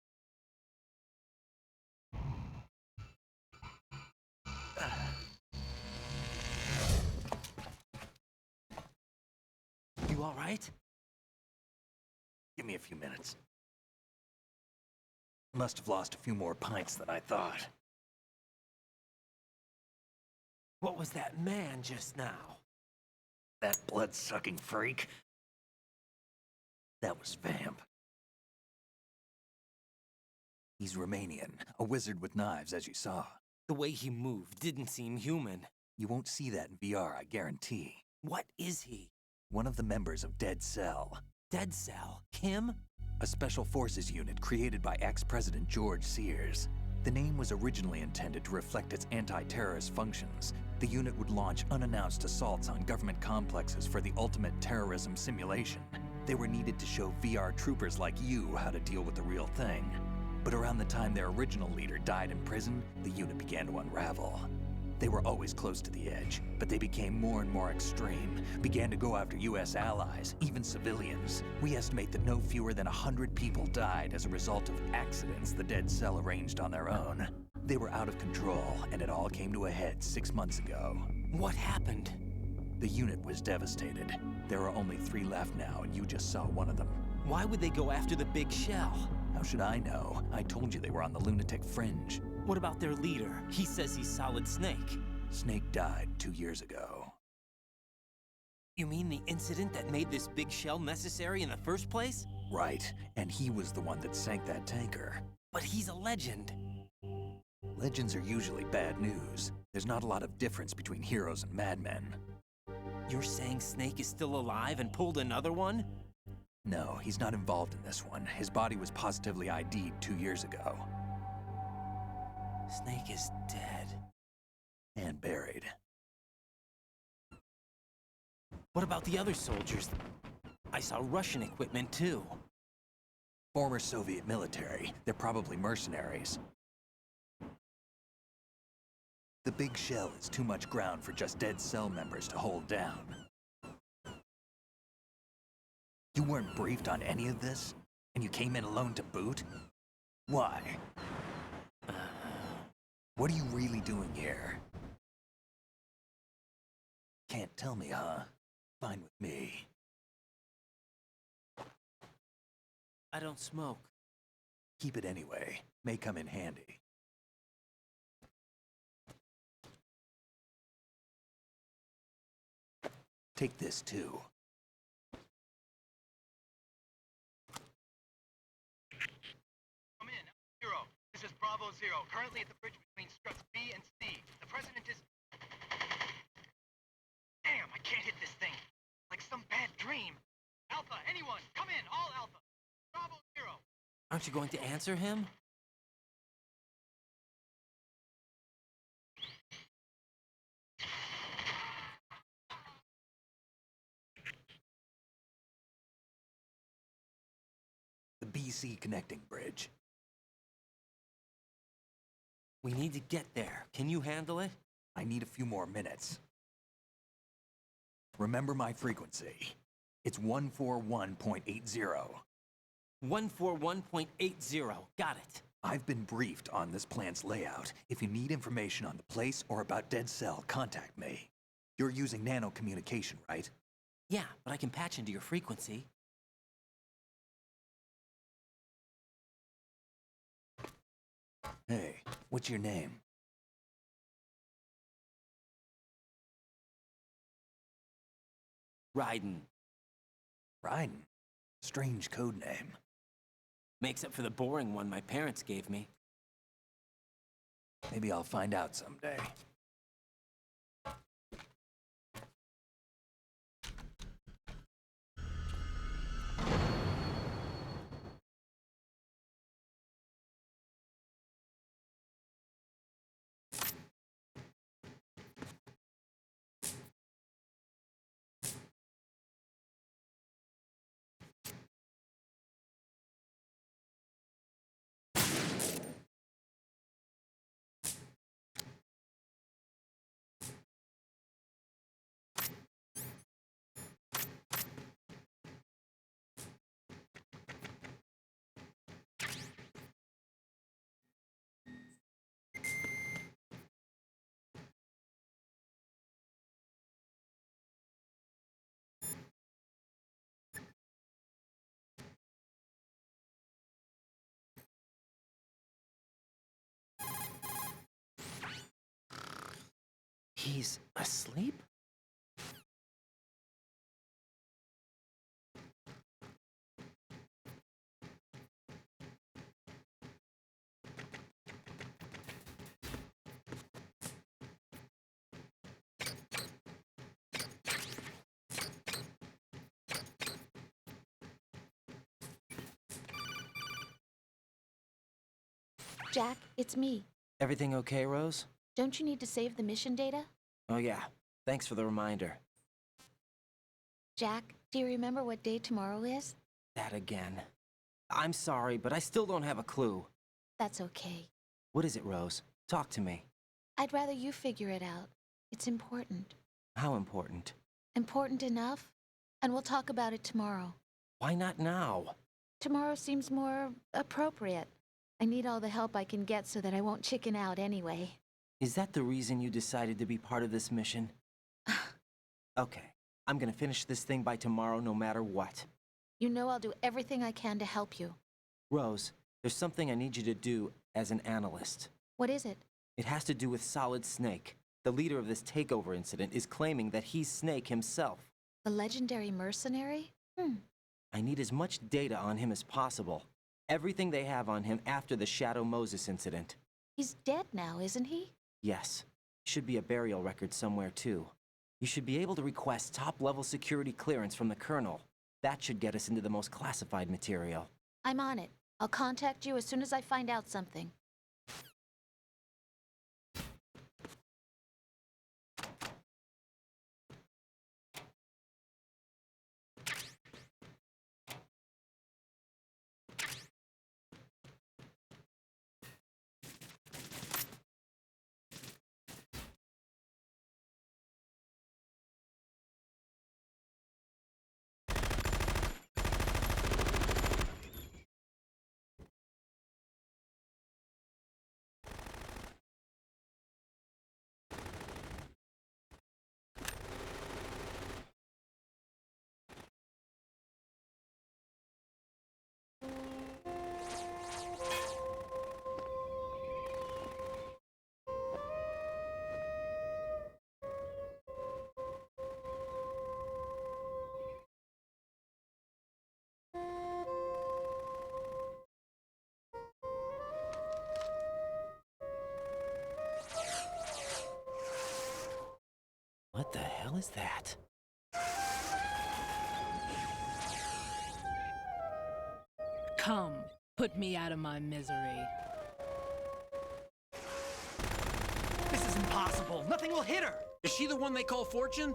Speaker 12: You all right?
Speaker 2: Give me a few minutes. Must have lost a few more pints than I thought.
Speaker 12: What was that man just now?
Speaker 2: That blood-sucking freak? That was Vamp. He's Romanian, a wizard with knives, as you saw.
Speaker 12: The way he moved didn't seem human.
Speaker 2: You won't see that in VR, I guarantee.
Speaker 12: What is he?
Speaker 2: One of the members of Dead Cell.
Speaker 12: Dead Cell? Him?
Speaker 2: A special forces unit created by ex-President George Sears. The name was originally intended to reflect its anti-terrorist functions. The unit would launch unannounced assaults on government complexes for the ultimate terrorism simulation. They were needed to show VR troopers like you how to deal with the real thing. But around the time their original leader died in prison, the unit began to unravel. They were always close to the edge, but they became more and more extreme, began to go after US allies, even civilians. We estimate that no fewer than 100 people died as a result of accidents the Dead Cell arranged on their own. They were out of control, and it all came to a head 6 months ago.
Speaker 12: What happened?
Speaker 2: The unit was devastated. There are only 3 left now, and you just saw one of them.
Speaker 12: Why would they go after the big shell?
Speaker 2: How should I know? I told you they were on the lunatic fringe.
Speaker 12: What about their leader? He says he's Solid Snake.
Speaker 2: Snake died 2 years ago.
Speaker 12: You mean the incident that made this big shell necessary in the first place?
Speaker 2: Right, and he was the one that sank that tanker.
Speaker 12: But he's a legend.
Speaker 2: Legends are usually bad news. There's not a lot of difference between heroes and madmen.
Speaker 12: You're saying Snake is still alive and pulled another one?
Speaker 2: No, he's not involved in this one. His body was positively ID'd 2 years ago.
Speaker 12: Snake is dead.
Speaker 2: And buried.
Speaker 12: What about the other soldiers? I saw Russian equipment too.
Speaker 2: Former Soviet military. They're probably mercenaries. The big shell is too much ground for just Dead Cell members to hold down. You weren't briefed on any of this? And you came in alone to boot? Why? What are you really doing here? Can't tell me, huh? Fine with me.
Speaker 12: I don't smoke.
Speaker 2: Keep it anyway. May come in handy. Take this too.
Speaker 18: Come in, Zero. This is Bravo Zero, currently at the bridge between struts B and C. The president is... Damn, I can't hit this thing. Like some bad dream. Alpha, anyone, come in, all Alpha. Bravo Zero.
Speaker 12: Aren't you going to answer him?
Speaker 2: The BC connecting bridge.
Speaker 12: We need to get there. Can you handle it?
Speaker 2: I need a few more minutes. Remember my frequency. It's 141.80.
Speaker 12: 141.80. Got it.
Speaker 2: I've been briefed on this plant's layout. If you need information on the place or about Dead Cell, contact me. You're using nano communication, right?
Speaker 12: Yeah, but I can patch into your frequency.
Speaker 2: Hey, what's your name?
Speaker 12: Raiden.
Speaker 2: Raiden? Strange code name.
Speaker 12: Makes up for the boring one my parents gave me.
Speaker 2: Maybe I'll find out someday.
Speaker 12: He's asleep?
Speaker 14: Jack, it's me.
Speaker 12: Everything okay, Rose?
Speaker 14: Don't you need to save the mission data?
Speaker 12: Oh yeah, thanks for the reminder.
Speaker 14: Jack, do you remember what day tomorrow is?
Speaker 12: That again. I'm sorry, but I still don't have a clue.
Speaker 14: That's okay.
Speaker 12: What is it, Rose? Talk to me.
Speaker 14: I'd rather you figure it out. It's important.
Speaker 12: How important?
Speaker 14: Important enough? And we'll talk about it tomorrow.
Speaker 12: Why not now?
Speaker 14: Tomorrow seems more appropriate. I need all the help I can get so that I won't chicken out anyway.
Speaker 12: Is that the reason you decided to be part of this mission? Okay, I'm gonna finish this thing by tomorrow no matter what.
Speaker 14: You know I'll do everything I can to help you.
Speaker 12: Rose, there's something I need you to do as an analyst.
Speaker 14: What is it?
Speaker 12: It has to do with Solid Snake. The leader of this takeover incident is claiming that he's Snake himself.
Speaker 14: The legendary mercenary?
Speaker 12: I need as much data on him as possible. Everything they have on him after the Shadow Moses incident.
Speaker 14: He's dead now, isn't he?
Speaker 12: Yes. Should be a burial record somewhere, too. You should be able to request top-level security clearance from the Colonel. That should get us into the most classified material.
Speaker 14: I'm on it. I'll contact you as soon as I find out something.
Speaker 12: What the hell is that?
Speaker 19: Come, put me out of my misery.
Speaker 20: This is impossible. Nothing will hit her.
Speaker 7: Is she the one they call Fortune?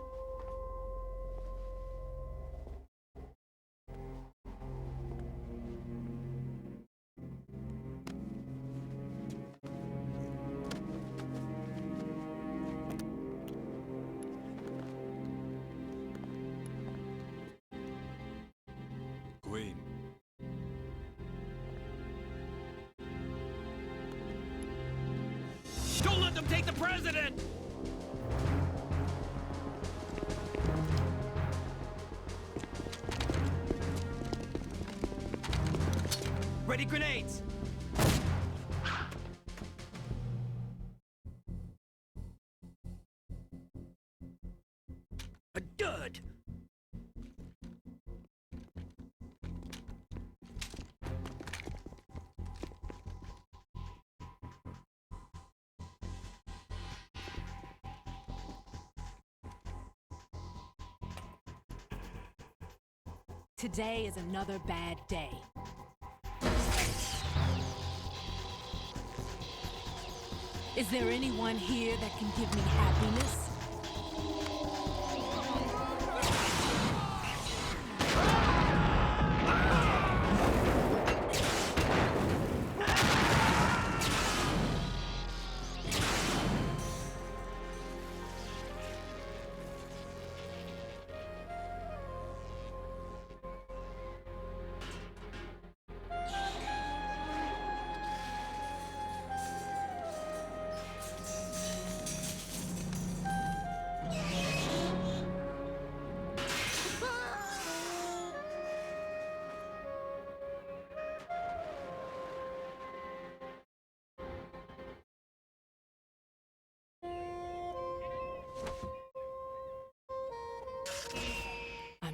Speaker 15: Queen.
Speaker 7: Don't let them take the president!
Speaker 20: Ready grenades!
Speaker 7: A dud!
Speaker 19: Today is another bad day. Is there anyone here that can give me happiness?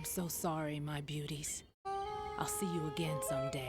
Speaker 19: so sorry, my beauties. I'll see you again someday.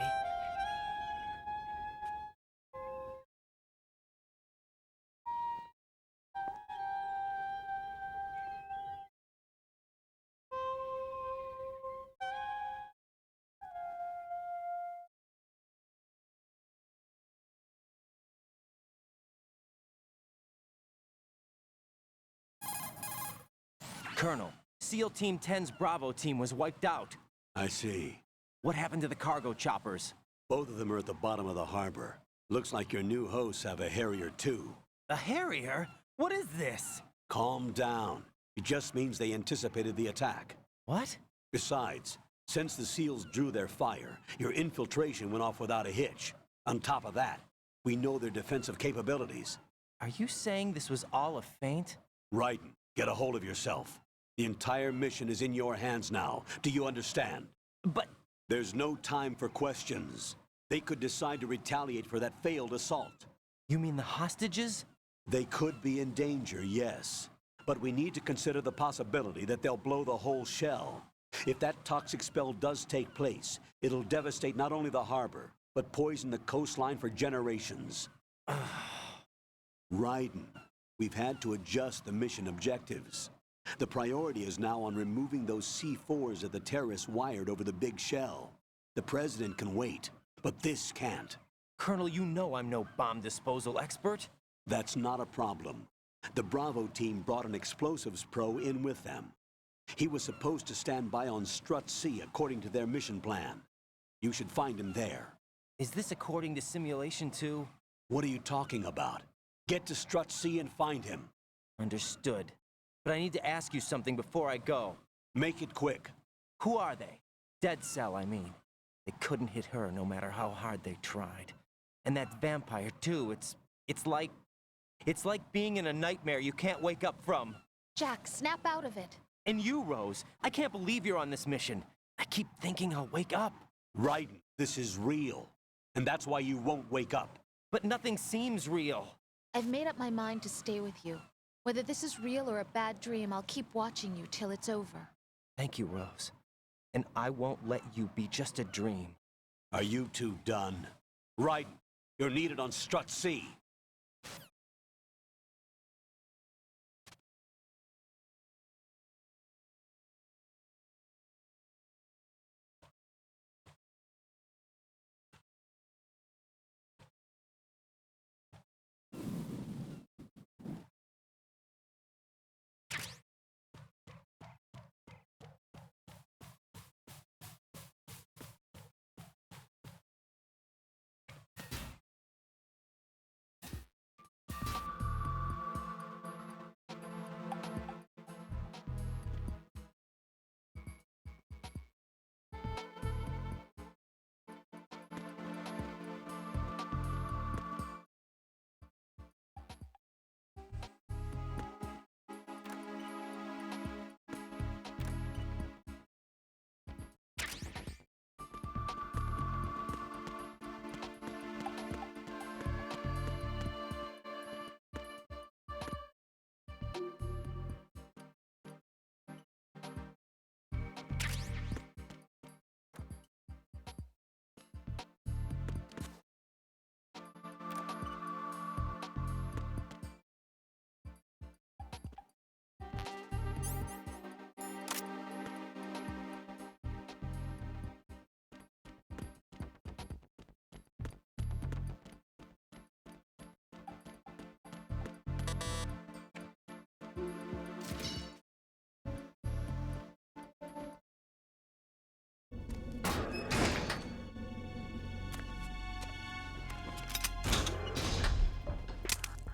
Speaker 12: Colonel, SEAL Team 10's Bravo team was wiped out.
Speaker 3: I see.
Speaker 12: What happened to the cargo choppers?
Speaker 3: Both of them are at the bottom of the harbor. Looks like your new hosts have a Harrier too.
Speaker 12: A Harrier? What is this?
Speaker 3: Calm down. It just means they anticipated the attack.
Speaker 12: What?
Speaker 3: Besides, since the SEALs drew their fire, your infiltration went off without a hitch. On top of that, we know their defensive capabilities.
Speaker 12: Are you saying this was all a feint?
Speaker 3: Raiden, get a hold of yourself. The entire mission is in your hands now. Do you understand?
Speaker 12: But...
Speaker 3: There's no time for questions. They could decide to retaliate for that failed assault.
Speaker 12: You mean the hostages?
Speaker 3: They could be in danger, yes. But we need to consider the possibility that they'll blow the whole shell. If that toxic spell does take place, it'll devastate not only the harbor, but poison the coastline for generations. Raiden, we've had to adjust the mission objectives. The priority is now on removing those C4s that the terrorists wired over the big shell. The President can wait, but this can't.
Speaker 12: Colonel, you know I'm no bomb disposal expert.
Speaker 3: That's not a problem. The Bravo team brought an explosives pro in with them. He was supposed to stand by on Strut C according to their mission plan. You should find him there.
Speaker 12: Is this according to simulation too?
Speaker 3: What are you talking about? Get to Strut C and find him.
Speaker 12: Understood. But I need to ask you something before I go.
Speaker 3: Make it quick.
Speaker 12: Who are they? Dead Cell, I mean. They couldn't hit her no matter how hard they tried. And that vampire too, it's like being in a nightmare you can't wake up from.
Speaker 14: Jack, snap out of it.
Speaker 12: And you, Rose, I can't believe you're on this mission. I keep thinking I'll wake up.
Speaker 3: Raiden, this is real. And that's why you won't wake up.
Speaker 12: But nothing seems real.
Speaker 14: I've made up my mind to stay with you. Whether this is real or a bad dream, I'll keep watching you till it's over.
Speaker 12: Thank you, Rose. And I won't let you be just a dream.
Speaker 3: Are you two done? Raiden, you're needed on Strut C.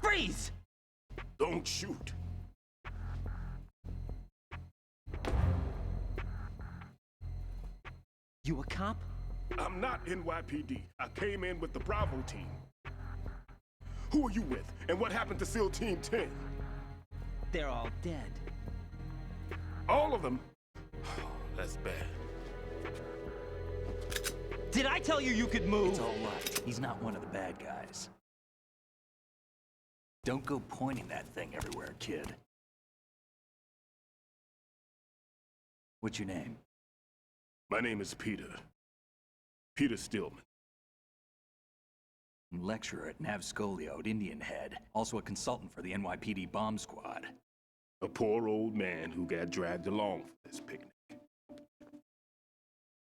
Speaker 12: Freeze!
Speaker 6: Don't shoot.
Speaker 12: You a cop?
Speaker 6: I'm not NYPD. I came in with the Bravo team. Who are you with? And what happened to SEAL Team 10?
Speaker 12: They're all dead.
Speaker 6: All of them? That's bad.
Speaker 12: Did I tell you you could move?
Speaker 2: It's all right. He's not one of the bad guys. Don't go pointing that thing everywhere, kid. What's your name?
Speaker 21: My name is Peter. Peter Stillman.
Speaker 2: Lecturer at Navscolio at Indian Head. Also a consultant for the NYPD bomb squad.
Speaker 21: A poor old man who got dragged along for this picnic.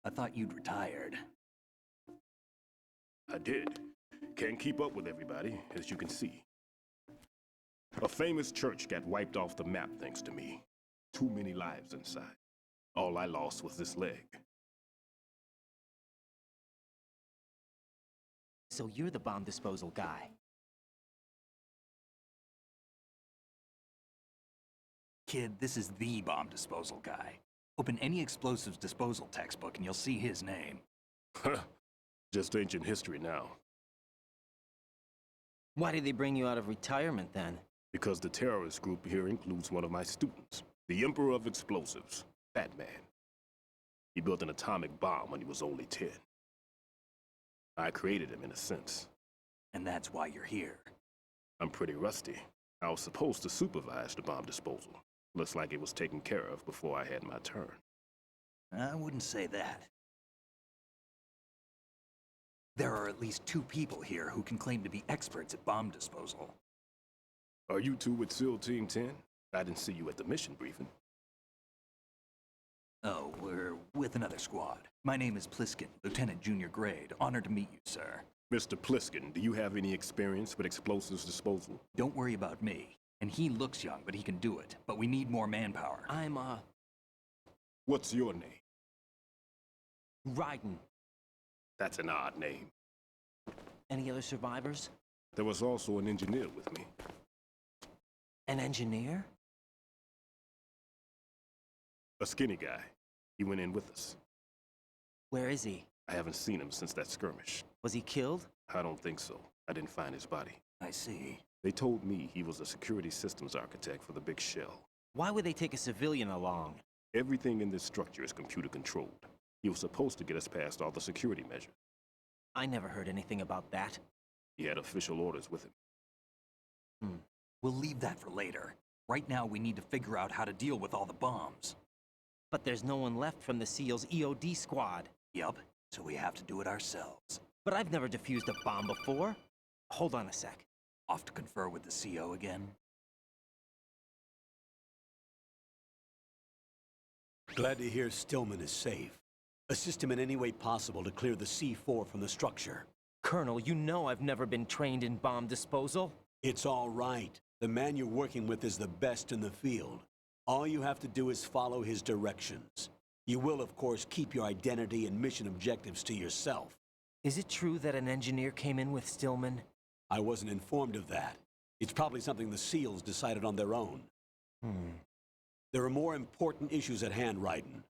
Speaker 2: I thought you'd retired.
Speaker 21: I did. Can't keep up with everybody, as you can see. A famous church got wiped off the map thanks to me. Too many lives inside. All I lost was this leg.
Speaker 12: So you're the bomb disposal guy.
Speaker 2: Kid, this is the bomb disposal guy. Open any explosives disposal textbook and you'll see his name.
Speaker 21: Just ancient history now.
Speaker 12: Why did they bring you out of retirement then?
Speaker 21: Because the terrorist group here includes one of my students, the Emperor of Explosives, Fat Man. He built an atomic bomb when he was only 10. I created him in a sense.
Speaker 2: And that's why you're here.
Speaker 21: I'm pretty rusty. I was supposed to supervise the bomb disposal. Looks like it was taken care of before I had my turn.
Speaker 2: I wouldn't say that. There are at least 2 people here who can claim to be experts at bomb disposal.
Speaker 21: Are you two with SEAL Team 10? I didn't see you at the mission briefing.
Speaker 2: Oh, we're with another squad. My name is Pliskin, Lieutenant Junior Grade. Honored to meet you, sir.
Speaker 21: Mr. Pliskin, do you have any experience with explosives disposal?
Speaker 2: Don't worry about me. And he looks young, but he can do it. But we need more manpower.
Speaker 21: What's your name?
Speaker 12: Ryden.
Speaker 21: That's an odd name.
Speaker 12: Any other survivors?
Speaker 21: There was also an engineer with me.
Speaker 12: An engineer?
Speaker 21: A skinny guy. He went in with us.
Speaker 12: Where is he?
Speaker 21: I haven't seen him since that skirmish.
Speaker 12: Was he killed?
Speaker 21: I don't think so. I didn't find his body.
Speaker 2: I see.
Speaker 21: They told me he was a security systems architect for the big shell.
Speaker 12: Why would they take a civilian along?
Speaker 21: Everything in this structure is computer controlled. He was supposed to get us past all the security measures.
Speaker 12: I never heard anything about that.
Speaker 21: He had official orders with him.
Speaker 2: We'll leave that for later. Right now, we need to figure out how to deal with all the bombs.
Speaker 12: But there's no one left from the SEAL's EOD squad.
Speaker 2: Yup, so we have to do it ourselves.
Speaker 12: But I've never defused a bomb before. Hold on a sec.
Speaker 2: Off to confer with the CO again?
Speaker 3: Glad to hear Stillman is safe. Assist him in any way possible to clear the C4 from the structure.
Speaker 12: Colonel, you know I've never been trained in bomb disposal.
Speaker 3: It's all right. The man you're working with is the best in the field. All you have to do is follow his directions. You will, of course, keep your identity and mission objectives to yourself.
Speaker 12: Is it true that an engineer came in with Stillman?
Speaker 3: I wasn't informed of that. It's probably something the SEALs decided on their own. There are more important issues at hand, Ryden.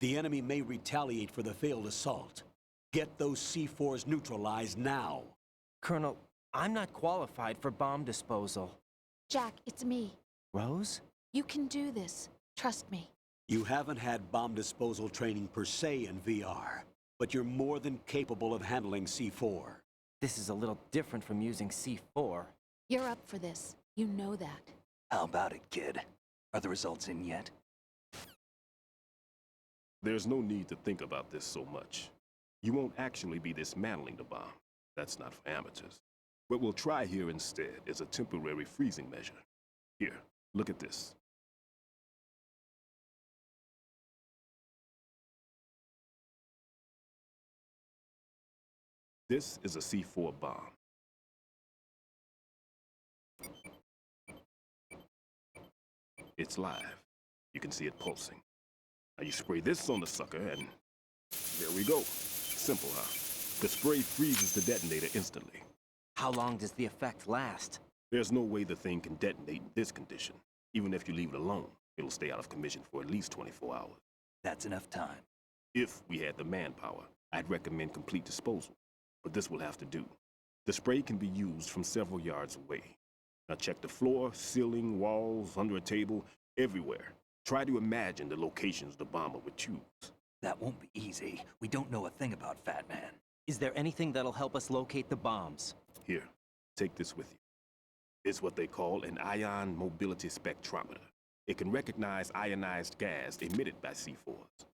Speaker 3: The enemy may retaliate for the failed assault. Get those C4s neutralized now.
Speaker 12: Colonel, I'm not qualified for bomb disposal.
Speaker 14: Jack, it's me.
Speaker 12: Rose?
Speaker 14: You can do this. Trust me.
Speaker 3: You haven't had bomb disposal training per se in VR, but you're more than capable of handling C4.
Speaker 12: This is a little different from using C4.
Speaker 14: You're up for this. You know that.
Speaker 2: How about it, kid? Are the results in yet?
Speaker 21: There's no need to think about this so much. You won't actually be dismantling the bomb. That's not for amateurs. What we'll try here instead is a temporary freezing measure. Here, look at this. This is a C4 bomb. It's live. You can see it pulsing. Now you spray this on the sucker and there we go. Simple, huh? The spray freezes the detonator instantly.
Speaker 12: How long does the effect last?
Speaker 21: There's no way the thing can detonate in this condition. Even if you leave it alone, it'll stay out of commission for at least 24 hours.
Speaker 2: That's enough time.
Speaker 21: If we had the manpower, I'd recommend complete disposal. But this will have to do. The spray can be used from several yards away. Now check the floor, ceiling, walls, under a table, everywhere. Try to imagine the locations the bomber would choose.
Speaker 2: That won't be easy. We don't know a thing about Fat Man.
Speaker 12: Is there anything that'll help us locate the bombs?
Speaker 21: Here, take this with you. It's what they call an ion mobility spectrometer. It can recognize ionized gas emitted by C4s.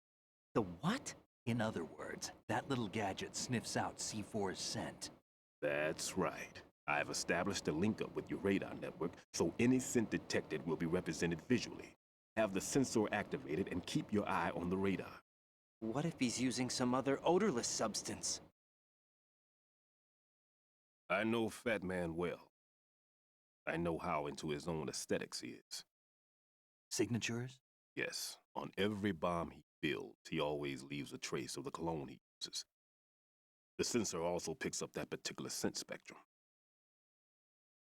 Speaker 12: The what?
Speaker 2: In other words, that little gadget sniffs out C4's scent.
Speaker 21: That's right. I've established a link-up with your radar network, so any scent detected will be represented visually. Have the sensor activated and keep your eye on the radar.
Speaker 12: What if he's using some other odorless substance?
Speaker 21: I know Fat Man well. I know how into his own aesthetics he is.
Speaker 2: Signatures?
Speaker 21: Yes, on every bomb he builds, he always leaves a trace of the cologne he uses. The sensor also picks up that particular scent spectrum.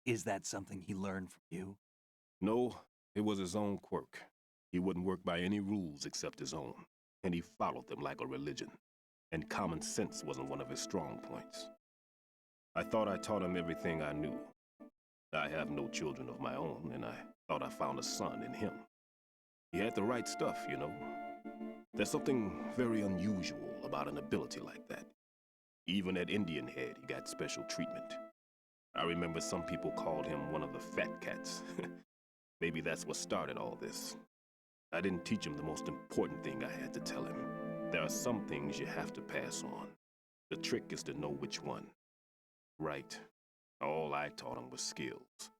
Speaker 2: Is that something he learned from you?
Speaker 21: No, it was his own quirk. He wouldn't work by any rules except his own, and he followed them like a religion. And common sense wasn't one of his strong points. I thought I taught him everything I knew. I have no children of my own, and I thought I found a son in him. He had the right stuff, you know. There's something very unusual about an ability like that. Even at Indian Head, he got special treatment. I remember some people called him one of the fat cats. Maybe that's what started all this. I didn't teach him the most important thing I had to tell him. There are some things you have to pass on. The trick is to know which one. Right. All I taught him was skills.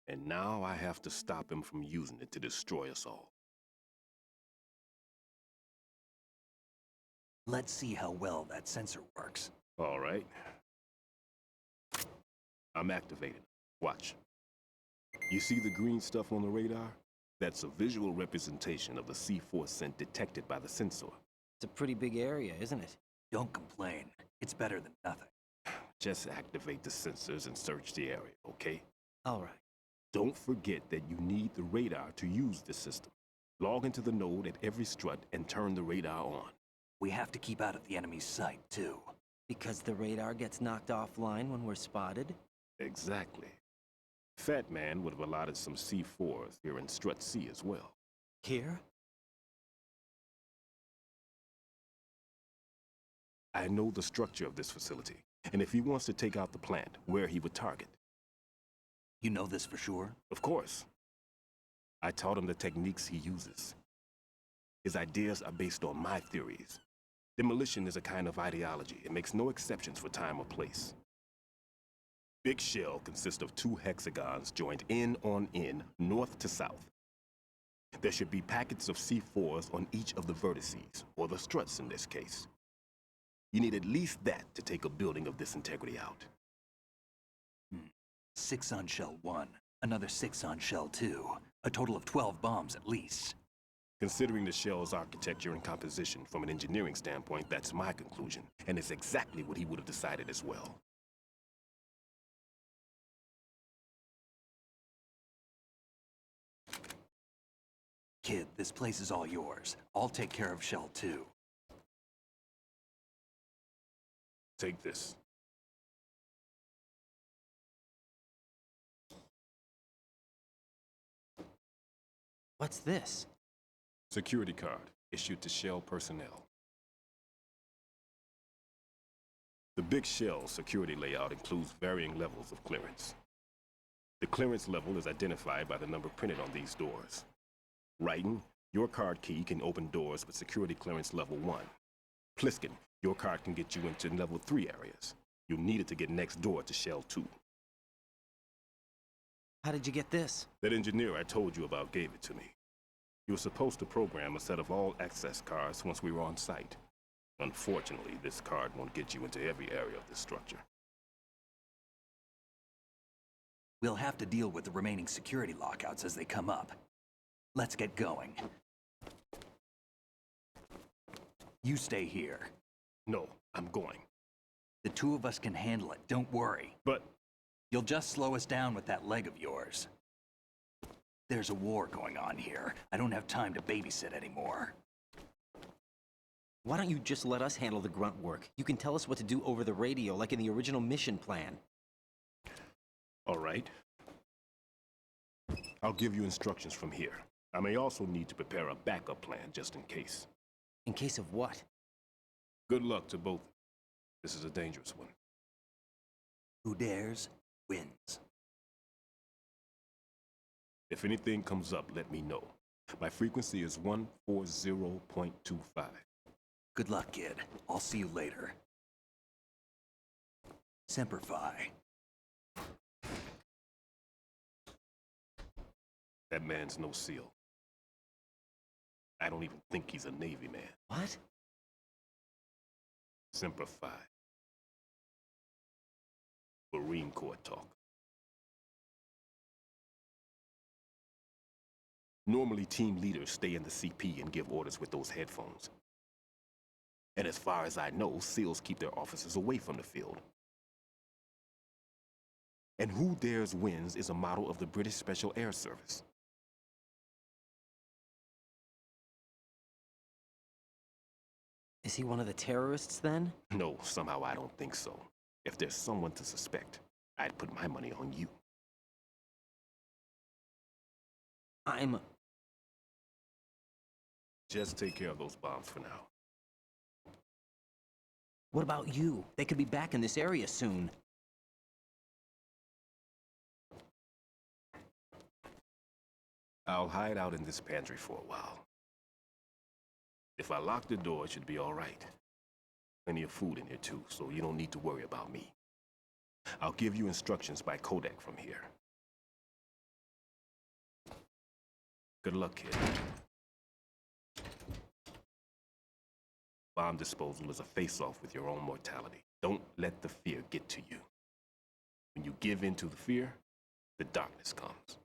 Speaker 21: And now I have to stop him from using it to destroy us all.
Speaker 2: Let's see how well that sensor works.
Speaker 21: All right. I'm activated. Watch. You see the green stuff on the radar? That's a visual representation of the C4 scent detected by the sensor.
Speaker 12: It's a pretty big area, isn't it?
Speaker 2: Don't complain. It's better than nothing.
Speaker 21: Just activate the sensors and search the area, okay?
Speaker 12: All right.
Speaker 21: Don't forget that you need the radar to use the system. Log into the node at every strut and turn the radar on.
Speaker 2: We have to keep out of the enemy's sight, too.
Speaker 12: Because the radar gets knocked offline when we're spotted?
Speaker 21: Exactly. Fat Man would have allotted some C4s here in Strut C as well.
Speaker 12: Here?
Speaker 21: I know the structure of this facility, and if he wants to take out the plant, where he would target.
Speaker 2: You know this for sure?
Speaker 21: Of course. I taught him the techniques he uses. His ideas are based on my theories. Demolition is a kind of ideology. It makes no exceptions for time or place. Big shell consists of 2 hexagons joined end on end, north to south. There should be packets of C4s on each of the vertices, or the struts in this case. You need at least that to take a building of this integrity out.
Speaker 2: 6 on shell 1, another 6 on shell 2. A total of 12 bombs at least.
Speaker 21: Considering the shell's architecture and composition from an engineering standpoint, that's my conclusion, and it's exactly what he would have decided as well.
Speaker 2: Kid, this place is all yours. I'll take care of shell 2.
Speaker 21: Take this.
Speaker 12: What's this?
Speaker 21: Security card, issued to Shell personnel. The Big Shell security layout includes varying levels of clearance. The clearance level is identified by the number printed on these doors. Writing, your card key can open doors with security clearance level 1. Pliskin, your card can get you into level 3 areas. You'll need it to get next door to Shell 2.
Speaker 12: How did you get this?
Speaker 21: That engineer I told you about gave it to me. He was supposed to program a set of all access cards once we were on site. Unfortunately, this card won't get you into every area of the structure.
Speaker 2: We'll have to deal with the remaining security lockouts as they come up. Let's get going. You stay here.
Speaker 21: No, I'm going.
Speaker 2: The 2 of us can handle it, don't worry.
Speaker 21: But...
Speaker 2: You'll just slow us down with that leg of yours. There's a war going on here. I don't have time to babysit anymore.
Speaker 12: Why don't you just let us handle the grunt work? You can tell us what to do over the radio, like in the original mission plan.
Speaker 21: All right. I'll give you instructions from here. I may also need to prepare a backup plan just in case.
Speaker 12: In case of what?
Speaker 21: Good luck to both. This is a dangerous one.
Speaker 2: Who dares, wins.
Speaker 21: If anything comes up, let me know. My frequency is 140.25.
Speaker 2: Good luck, kid. I'll see you later. Semper Fi.
Speaker 21: That man's no SEAL. I don't even think he's a Navy man.
Speaker 12: What?
Speaker 21: Semper Fi. Marine Corps talk. Normally, team leaders stay in the CP and give orders with those headphones. And as far as I know, SEALs keep their officers away from the field. And who dares wins is a model of the British Special Air Service.
Speaker 12: Is he one of the terrorists then?
Speaker 21: No, somehow I don't think so. If there's someone to suspect, I'd put my money on you. Just take care of those bombs for now.
Speaker 12: What about you? They could be back in this area soon.
Speaker 21: I'll hide out in this pantry for a while. If I lock the door, it should be all right. Plenty of food in here too, so you don't need to worry about me. I'll give you instructions by Kodak from here. Good luck, kid. Bomb disposal is a face-off with your own mortality. Don't let the fear get to you. When you give in to the fear, the darkness comes.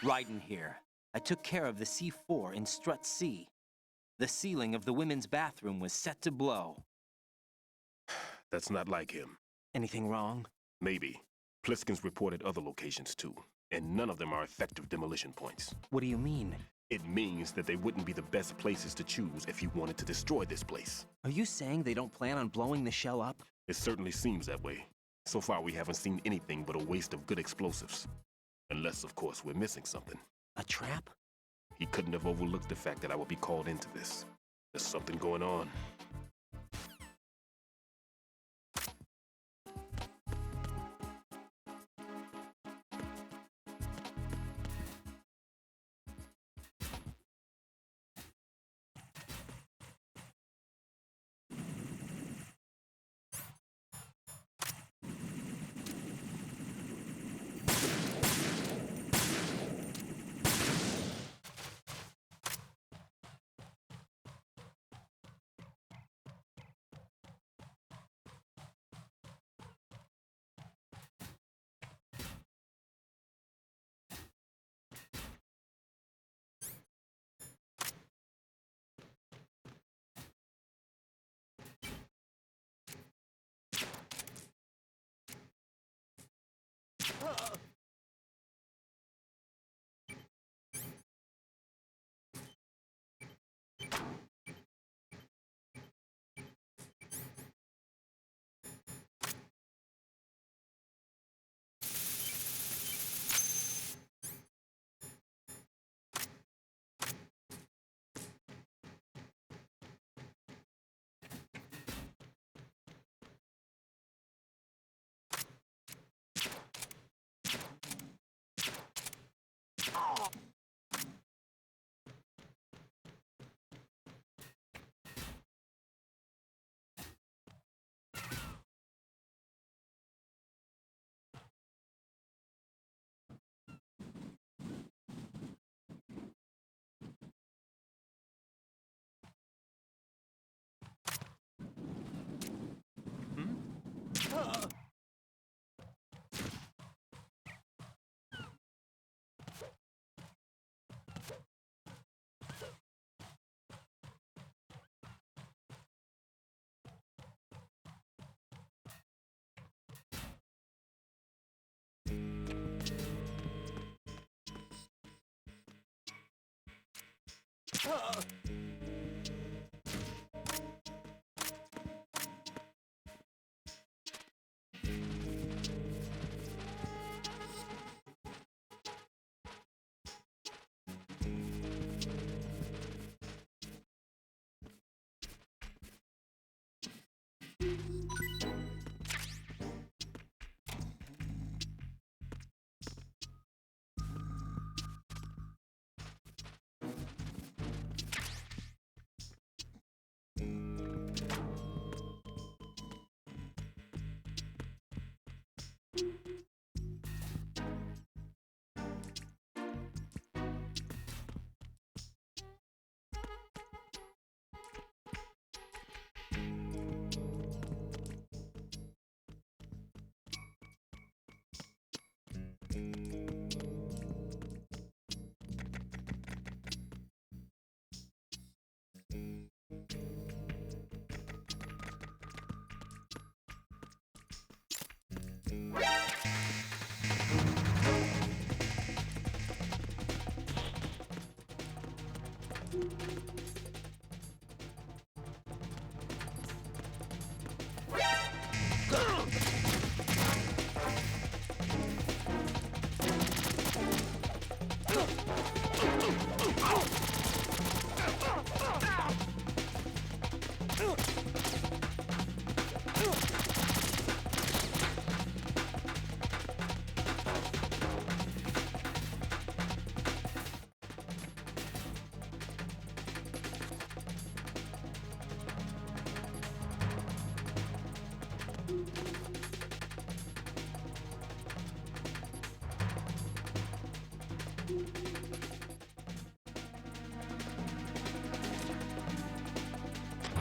Speaker 12: Ryden here. I took care of the C4 in Strut C. The ceiling of the women's bathroom was set to blow.
Speaker 21: That's not like him.
Speaker 12: Anything wrong?
Speaker 21: Maybe. Pliskin's reported other locations too, and none of them are effective demolition points.
Speaker 12: What do you mean?
Speaker 21: It means that they wouldn't be the best places to choose if you wanted to destroy this place.
Speaker 12: Are you saying they don't plan on blowing the shell up?
Speaker 21: It certainly seems that way. So far, we haven't seen anything but a waste of good explosives. Unless, of course, we're missing something.
Speaker 12: A trap?
Speaker 21: He couldn't have overlooked the fact that I would be called into this. There's something going on.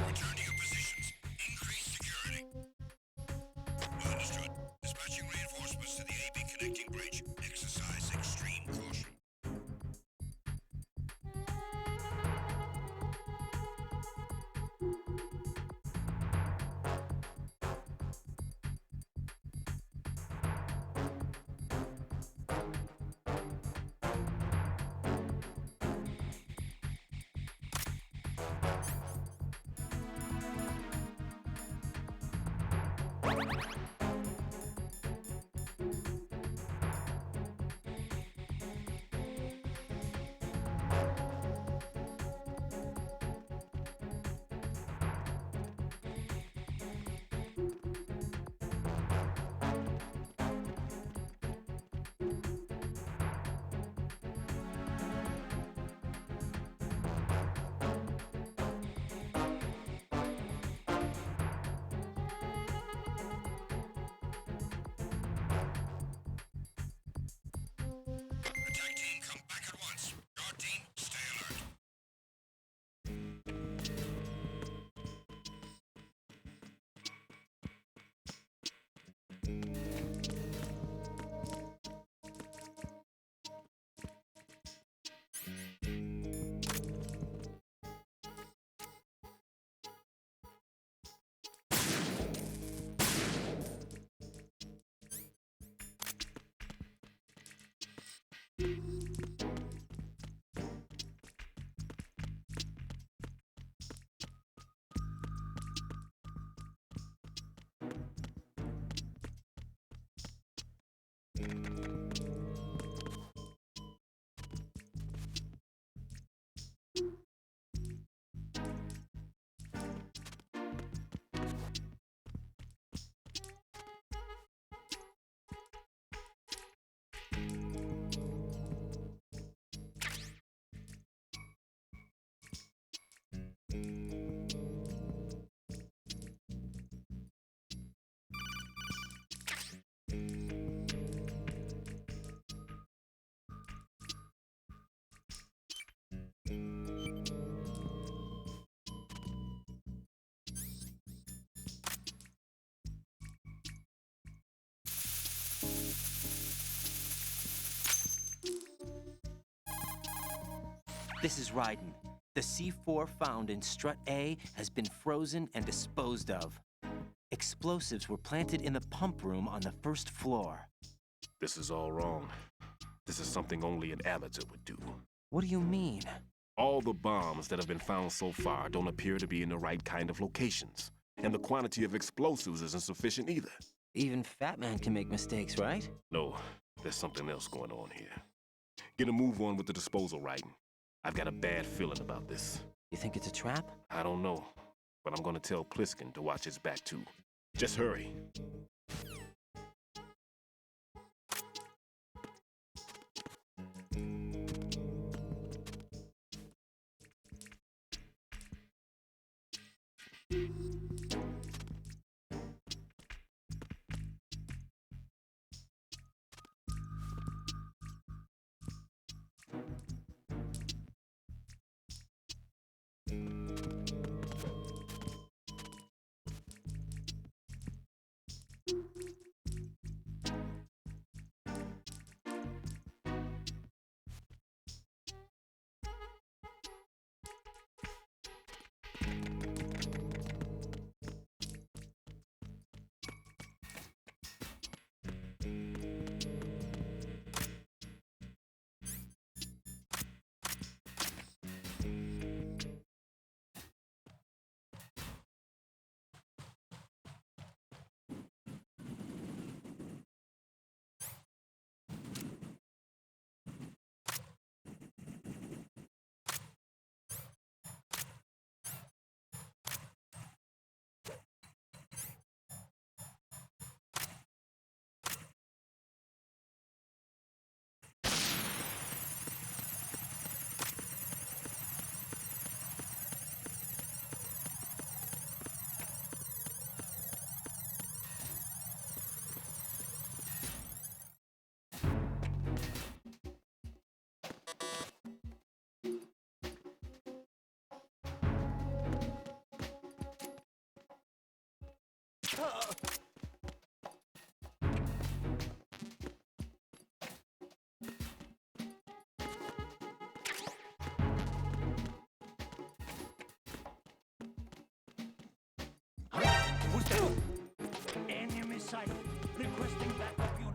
Speaker 8: Return to your positions. Increase security. Understood. Dispatching reinforcements to the AB connecting bridge. Exercise extreme caution. Attack team, come back at once. Guard team, stay alert.
Speaker 12: This is Raiden. The C4 found in Strut A has been frozen and disposed of. Explosives were planted in the pump room on the first floor.
Speaker 21: This is all wrong. This is something only an amateur would do.
Speaker 12: What do you mean?
Speaker 21: All the bombs that have been found so far don't appear to be in the right kind of locations. And the quantity of explosives isn't sufficient either.
Speaker 12: Even Fat Man can make mistakes, right?
Speaker 21: No, there's something else going on here. Get a move on with the disposal, Raiden. I've got a bad feeling about this.
Speaker 12: You think it's a trap?
Speaker 21: I don't know, but I'm gonna tell Pliskin to watch his back too. Just hurry.
Speaker 7: Who's there? Enemy sight. Requesting backup unit.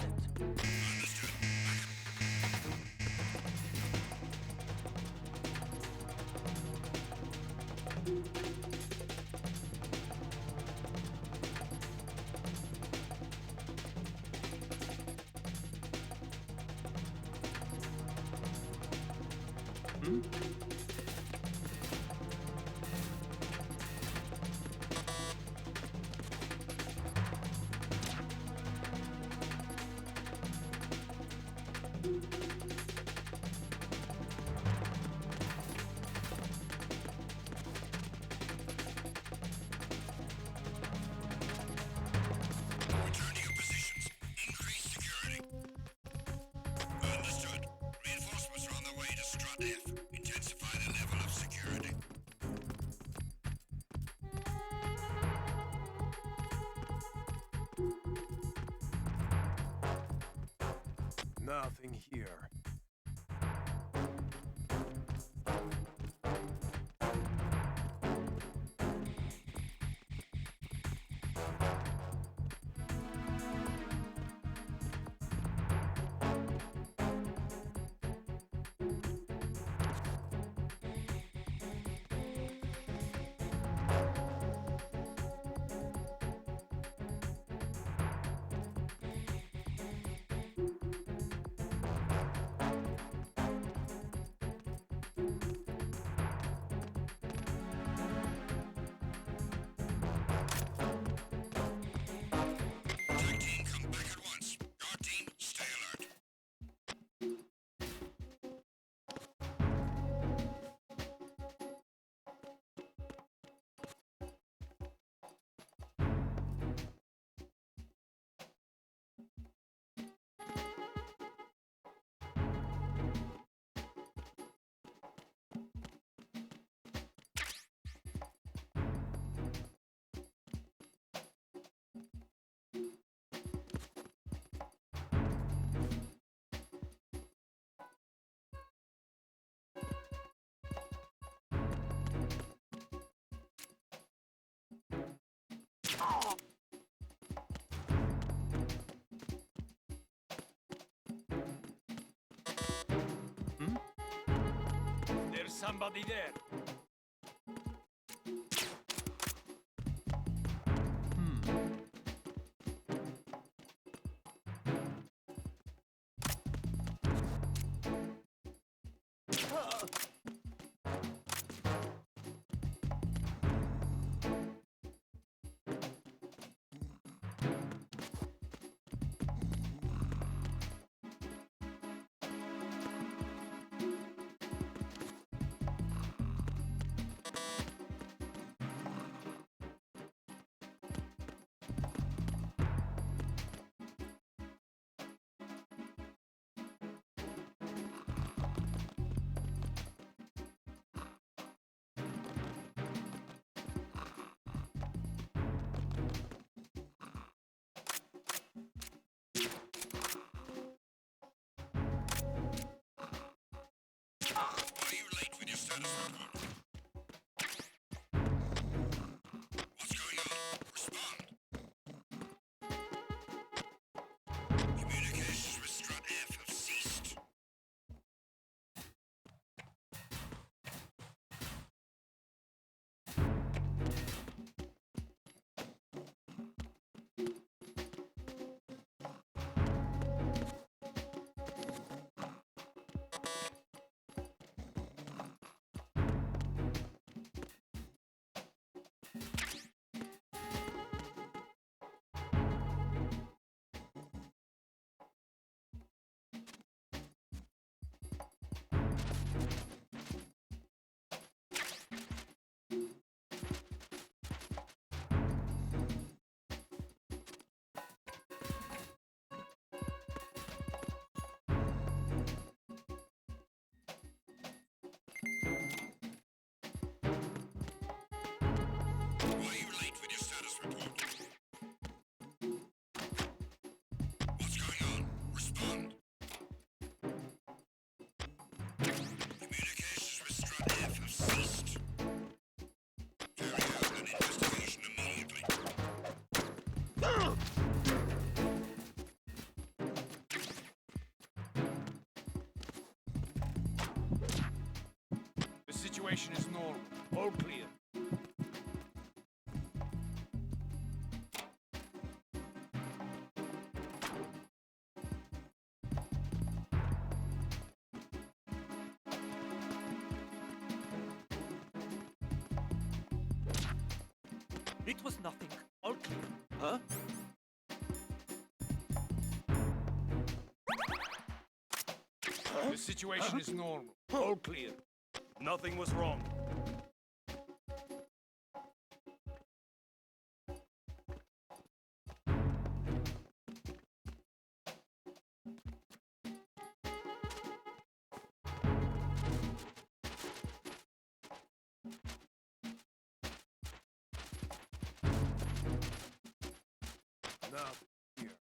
Speaker 1: Return to your positions. Increase security. Understood. Reinforcements are on their way to Strut F. Intensify
Speaker 7: somebody there.
Speaker 1: Are you late with your status report? What's going on? Respond. Communications with Strut F have ceased. Why are you late with your status report? What's going on? Respond. Communications with Strut F have ceased. Carry out an investigation immediately.
Speaker 7: The situation is normal. All clear. It was nothing. All clear. Huh? The situation is normal. All clear.
Speaker 11: Nothing was wrong.
Speaker 10: Now, here.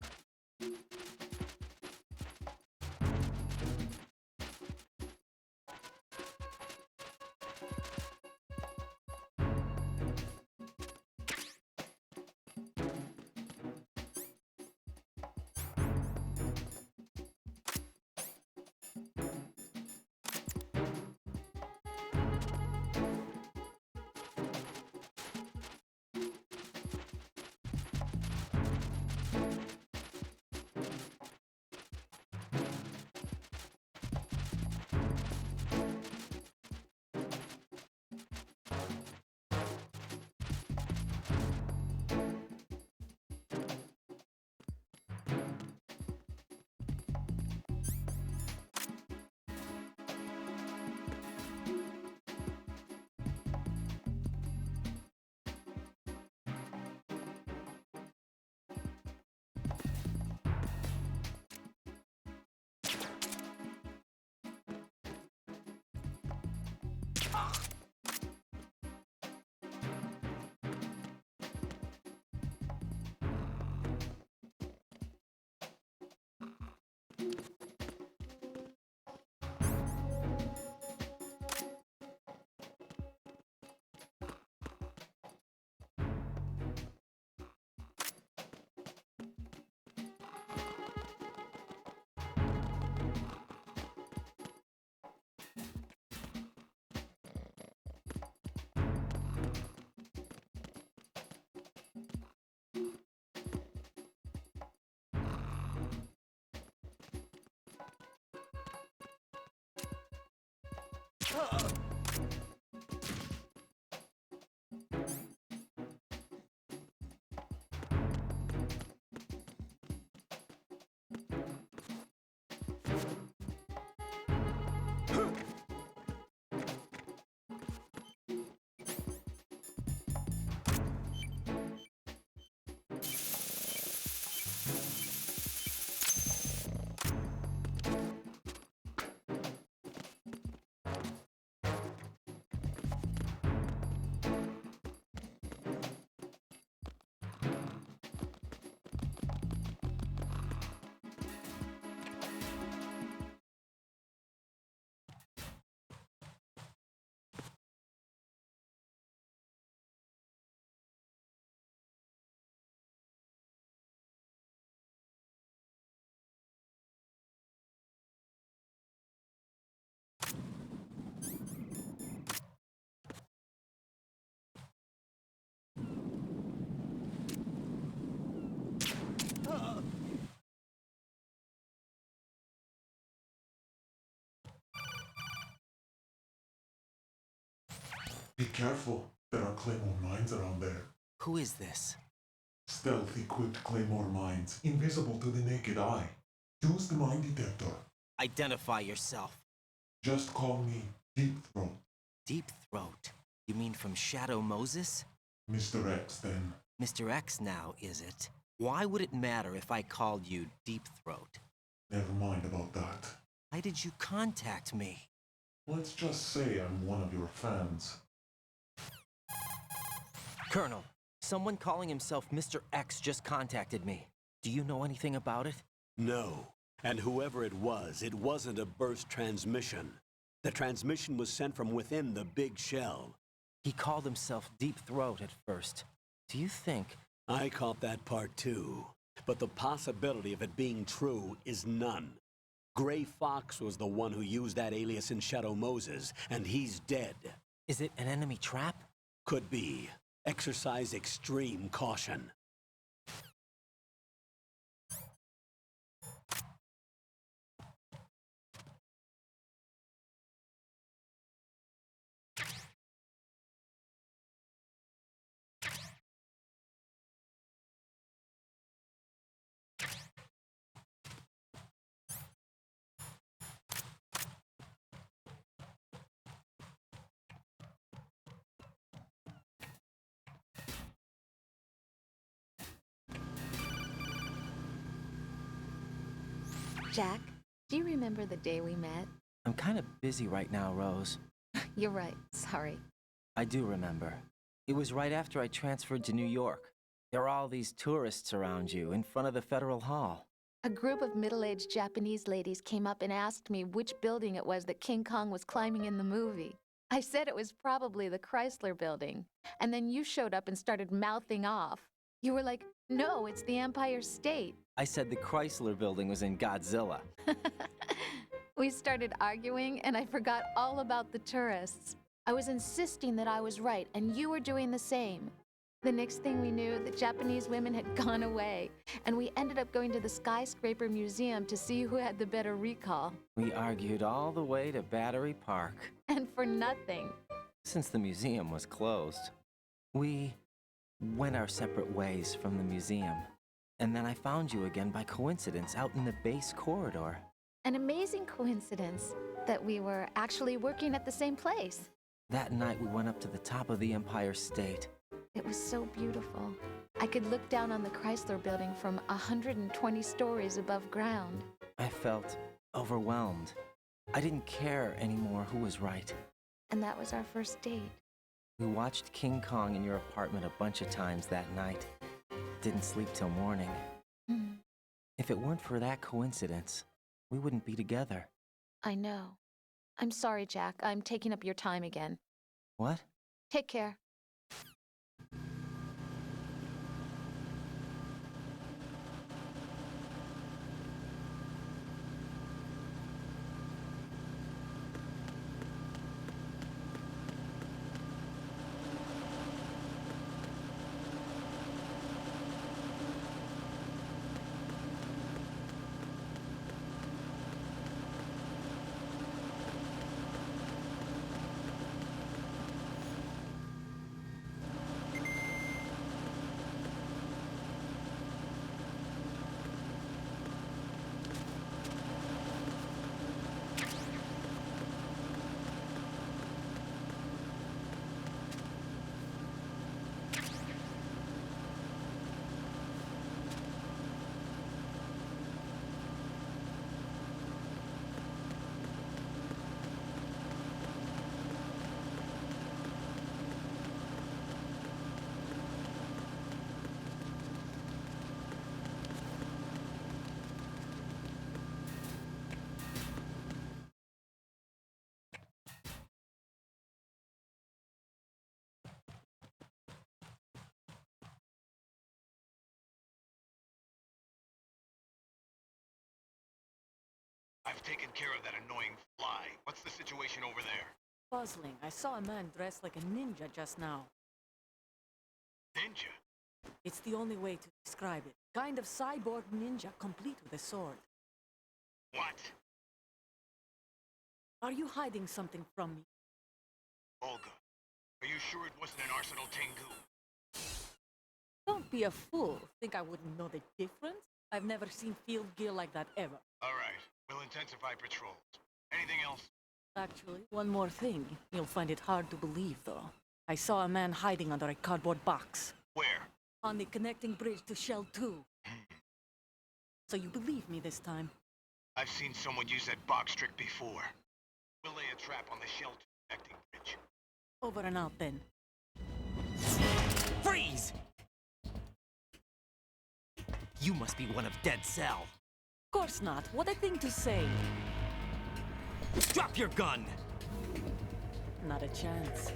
Speaker 9: Be careful. There are Claymore mines around there.
Speaker 12: Who is this?
Speaker 9: Stealth-equipped Claymore mines, invisible to the naked eye. Use the mine detector.
Speaker 12: Identify yourself.
Speaker 9: Just call me Deep Throat.
Speaker 12: Deep Throat? You mean from Shadow Moses?
Speaker 9: Mr. X, then.
Speaker 12: Mr. X now, is it? Why would it matter if I called you Deep Throat?
Speaker 9: Never mind about that.
Speaker 12: Why did you contact me?
Speaker 9: Let's just say I'm one of your fans.
Speaker 12: Colonel, someone calling himself Mr. X just contacted me. Do you know anything about it?
Speaker 3: No. And whoever it wasn't a burst transmission. The transmission was sent from within the big shell.
Speaker 12: He called himself Deep Throat at first. Do you think...
Speaker 3: I caught that part too. But the possibility of it being true is none. Gray Fox was the one who used that alias in Shadow Moses, and he's dead.
Speaker 12: Is it an enemy trap?
Speaker 3: Could be. Exercise extreme caution.
Speaker 14: Jack, do you remember the day we met?
Speaker 12: I'm kind of busy right now, Rose.
Speaker 14: You're right. Sorry.
Speaker 12: I do remember. It was right after I transferred to New York. There are all these tourists around you in front of the Federal Hall.
Speaker 14: A group of middle-aged Japanese ladies came up and asked me which building it was that King Kong was climbing in the movie. I said it was probably the Chrysler Building. And then you showed up and started mouthing off. You were like, no, it's the Empire State.
Speaker 12: I said the Chrysler Building was in Godzilla.
Speaker 14: We started arguing, and I forgot all about the tourists. I was insisting that I was right, and you were doing the same. The next thing we knew, the Japanese women had gone away, and we ended up going to the Skyscraper Museum to see who had the better recall.
Speaker 12: We argued all the way to Battery Park.
Speaker 14: And for nothing.
Speaker 12: Since the museum was closed, we went our separate ways from the museum. And then I found you again by coincidence out in the base corridor.
Speaker 14: An amazing coincidence that we were actually working at the same place.
Speaker 12: That night we went up to the top of the Empire State.
Speaker 14: It was so beautiful. I could look down on the Chrysler Building from 120 stories above ground.
Speaker 12: I felt overwhelmed. I didn't care anymore who was right.
Speaker 14: And that was our first date.
Speaker 12: We watched King Kong in your apartment a bunch of times that night. Didn't sleep till morning. If it weren't for that coincidence, we wouldn't be together.
Speaker 14: I know. I'm sorry, Jack. I'm taking up your time again.
Speaker 12: What?
Speaker 14: Take care.
Speaker 18: taken care of that annoying fly. What's the situation over there?
Speaker 19: Puzzling. I saw a man dressed like a ninja just now.
Speaker 18: Ninja?
Speaker 19: It's the only way to describe it. Kind of cyborg ninja, complete with a sword.
Speaker 18: What?
Speaker 19: Are you hiding something from me?
Speaker 18: Olga, are you sure it wasn't an Arsenal Tengu?
Speaker 19: Don't be a fool. Think I wouldn't know the difference? I've never seen field gear like that ever.
Speaker 18: All right, we'll intensify patrols. Anything else?
Speaker 19: Actually, one more thing. You'll find it hard to believe, though. I saw a man hiding under a cardboard box.
Speaker 18: Where?
Speaker 19: On the connecting bridge to Shell 2. So you believe me this time?
Speaker 18: I've seen someone use that box trick before. We'll lay a trap on the Shell 2 connecting bridge.
Speaker 19: Over and out, then.
Speaker 12: Freeze! You must be one of Dead Cell.
Speaker 19: Of course not. What a thing to say.
Speaker 12: Drop your gun!
Speaker 19: Not a chance.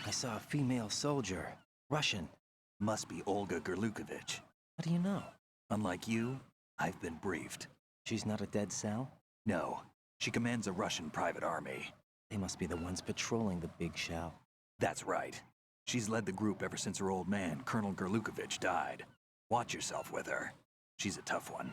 Speaker 12: I saw a female soldier. Russian.
Speaker 2: Must be Olga Gerlukovich.
Speaker 12: How do you know?
Speaker 2: Unlike you, I've been briefed.
Speaker 12: She's not a Dead Cell?
Speaker 2: No. She commands a Russian private army.
Speaker 12: They must be the ones patrolling the big shell.
Speaker 2: That's right. She's led the group ever since her old man, Colonel Gerlukovich, died. Watch yourself with her. She's a tough one.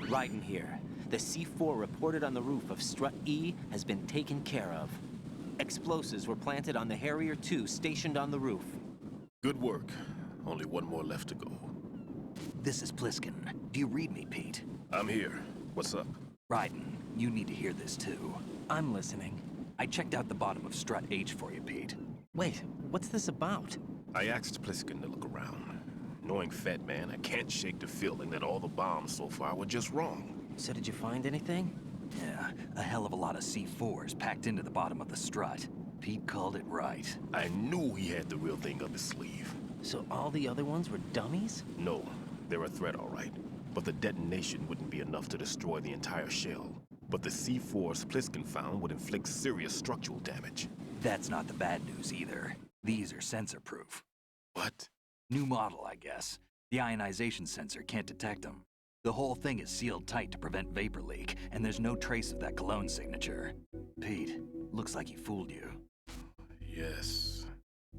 Speaker 12: Raiden here. The C4 reported on the roof of Strut E has been taken care of. Explosives were planted on the Harrier 2 stationed on the roof.
Speaker 21: Good work. Only one more left to go.
Speaker 2: This is Pliskin. Do you read me, Pete?
Speaker 21: I'm here. What's up?
Speaker 2: Raiden, you need to hear this too.
Speaker 12: I'm listening.
Speaker 2: I checked out the bottom of Strut H for you, Pete.
Speaker 12: Wait, what's this about?
Speaker 21: I asked Pliskin to look around. Knowing Fat Man, I can't shake the feeling that all the bombs so far were just wrong.
Speaker 12: So did you find anything?
Speaker 2: Yeah, a hell of a lot of C4s packed into the bottom of the strut. Pete called it right.
Speaker 21: I knew he had the real thing up his sleeve.
Speaker 12: So all the other ones were dummies?
Speaker 21: No, they're a threat, all right. But the detonation wouldn't be enough to destroy the entire shell. But the C4s Pliskin found would inflict serious structural damage.
Speaker 2: That's not the bad news either. These are sensor-proof.
Speaker 21: What?
Speaker 2: New model, I guess. The ionization sensor can't detect them. The whole thing is sealed tight to prevent vapor leak, and there's no trace of that cologne signature. Pete, looks like he fooled you.
Speaker 21: Yes.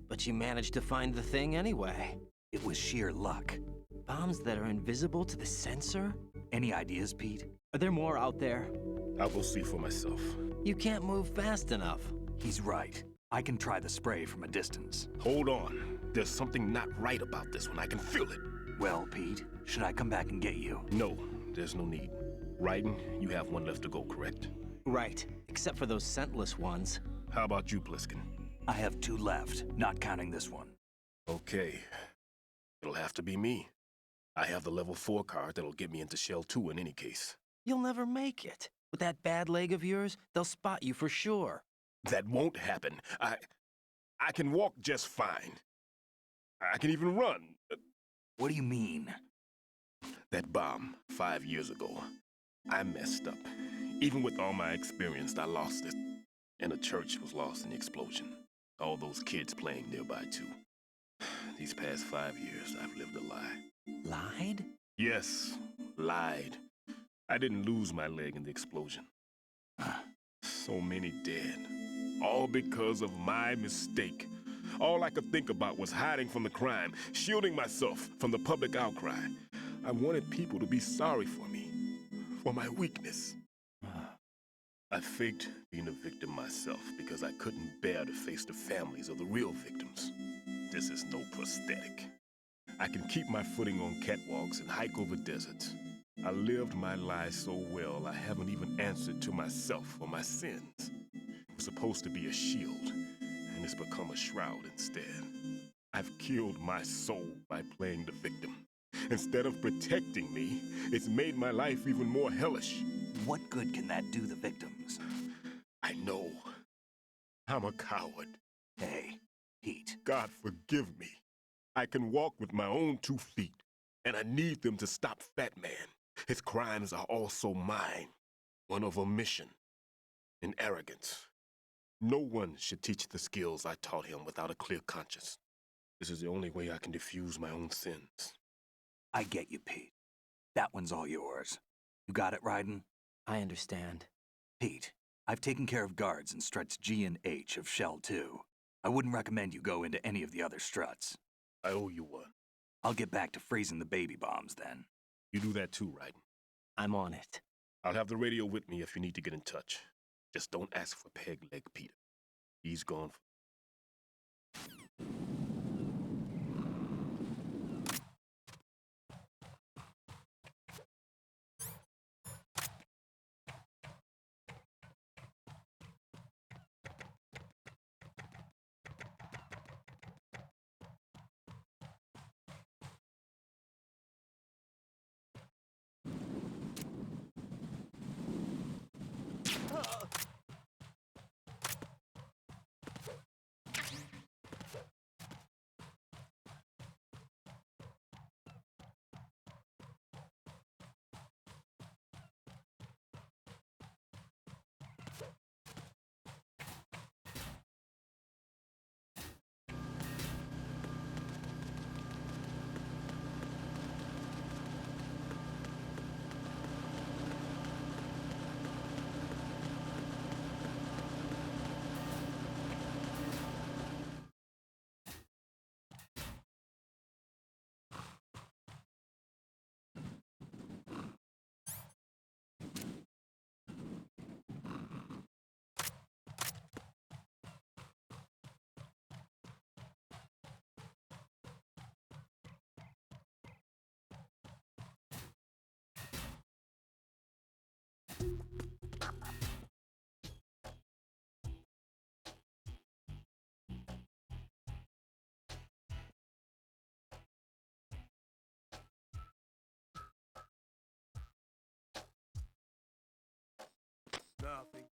Speaker 12: But you managed to find the thing anyway.
Speaker 2: It was sheer luck.
Speaker 12: Bombs that are invisible to the sensor?
Speaker 2: Any ideas, Pete?
Speaker 12: Are there more out there?
Speaker 21: I'll go see for myself.
Speaker 12: You can't move fast enough.
Speaker 2: He's right. I can try the spray from a distance.
Speaker 21: Hold on. There's something not right about this one. I can feel it.
Speaker 2: Well, Pete, should I come back and get you?
Speaker 21: No, there's no need. Raiden, you have one left to go, correct?
Speaker 12: Right, except for those scentless ones.
Speaker 21: How about you, Pliskin?
Speaker 2: I have 2 left, not counting this one.
Speaker 21: Okay. It'll have to be me. I have the level 4 card that'll get me into Shell 2 in any case.
Speaker 12: You'll never make it. With that bad leg of yours, they'll spot you for sure.
Speaker 21: That won't happen. I can walk just fine. I can even run.
Speaker 2: What do you mean?
Speaker 21: That bomb 5 years ago, I messed up. Even with all my experience, I lost it. And the church was lost in the explosion. All those kids playing nearby, too. These past 5 years, I've lived a lie.
Speaker 2: Lied?
Speaker 21: Yes, lied. I didn't lose my leg in the explosion. So many dead. All because of my mistake. All I could think about was hiding from the crime, shielding myself from the public outcry. I wanted people to be sorry for me, for my weakness. I faked being a victim myself because I couldn't bear to face the families of the real victims. This is no prosthetic. I can keep my footing on catwalks and hike over deserts. I lived my life so well, I haven't even answered to myself for my sins. It was supposed to be a shield, and it's become a shroud instead. I've killed my soul by playing the victim. Instead of protecting me, it's made my life even more hellish.
Speaker 2: What good can that do the victims?
Speaker 21: I know. I'm a coward.
Speaker 2: Hey, Pete.
Speaker 21: God forgive me. I can walk with my own 2 feet, and I need them to stop Fat Man. His crimes are also mine. One of omission and arrogance. No one should teach the skills I taught him without a clear conscience. This is the only way I can diffuse my own sins.
Speaker 2: I get you, Pete. That one's all yours. You got it, Ryden?
Speaker 12: I understand.
Speaker 2: Pete, I've taken care of guards in struts G and H of Shell 2. I wouldn't recommend you go into any of the other struts.
Speaker 21: I owe you one.
Speaker 2: I'll get back to freezing the baby bombs then.
Speaker 21: You do that too, Ryden.
Speaker 12: I'm on it.
Speaker 21: I'll have the radio with me if you need to get in touch. Just don't ask for Peg Leg Peter. He's gone.
Speaker 10: Nothing.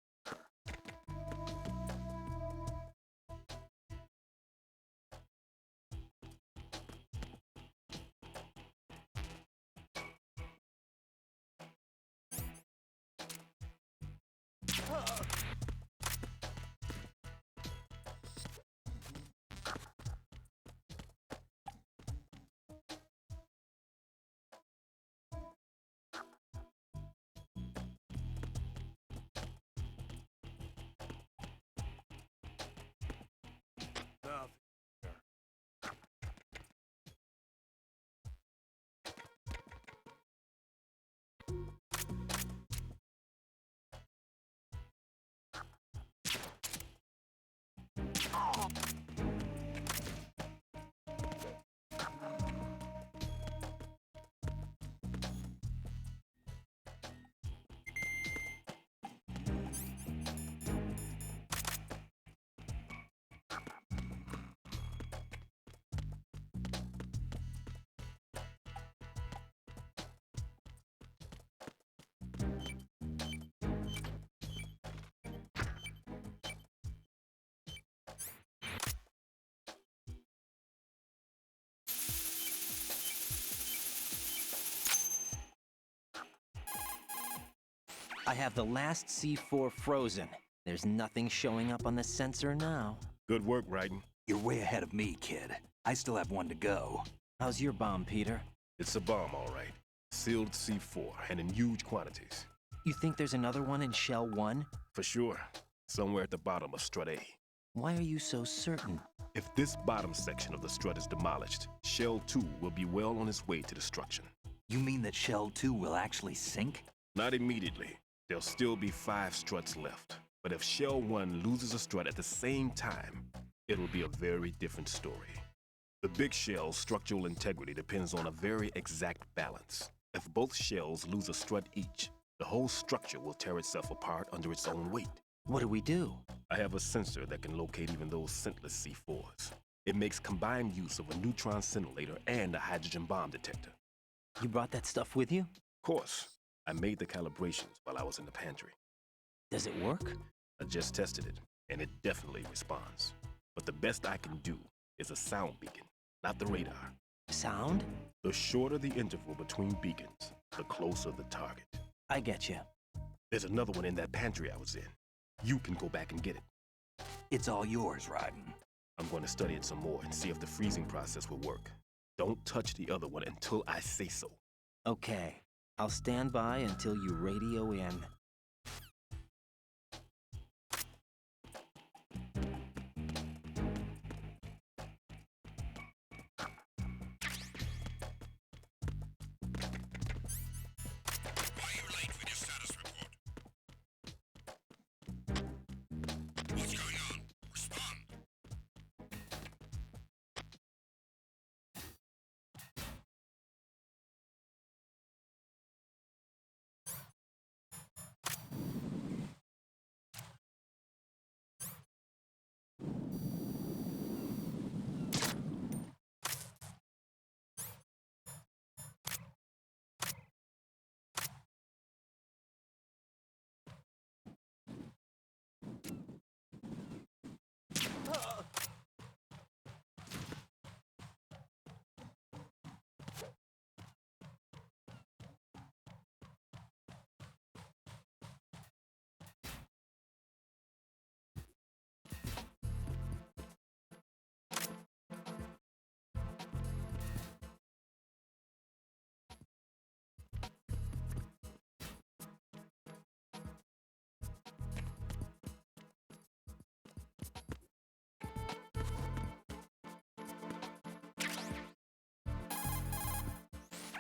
Speaker 12: I have the last C4 frozen. There's nothing showing up on the sensor now.
Speaker 21: Good work, Raiden.
Speaker 2: You're way ahead of me, kid. I still have one to go.
Speaker 12: How's your bomb, Peter?
Speaker 21: It's a bomb, all right. Sealed C4, and in huge quantities.
Speaker 12: You think there's another one in Shell 1?
Speaker 21: For sure. Somewhere at the bottom of Strut A.
Speaker 12: Why are you so certain?
Speaker 21: If this bottom section of the strut is demolished, Shell 2 will be well on its way to destruction.
Speaker 2: You mean that Shell 2 will actually sink?
Speaker 21: Not immediately. There'll still be 5 struts left. But if Shell 1 loses a strut at the same time, it'll be a very different story. The big shell's structural integrity depends on a very exact balance. If both shells lose a strut each, the whole structure will tear itself apart under its own weight.
Speaker 12: What do we do?
Speaker 21: I have a sensor that can locate even those scentless C4s. It makes combined use of a neutron scintillator and a hydrogen bomb detector.
Speaker 12: You brought that stuff with you?
Speaker 21: Of course. I made the calibrations while I was in the pantry.
Speaker 12: Does it work?
Speaker 21: I just tested it, and it definitely responds. But the best I can do is a sound beacon, not the radar.
Speaker 12: Sound?
Speaker 21: The shorter the interval between beacons, the closer the target.
Speaker 12: I get you.
Speaker 21: There's another one in that pantry I was in. You can go back and get it.
Speaker 2: It's all yours, Raiden.
Speaker 21: I'm going to study it some more and see if the freezing process will work. Don't touch the other one until I say so.
Speaker 12: Okay. I'll stand by until you radio in.
Speaker 1: Why are you late with your status report? What's going on? Respond.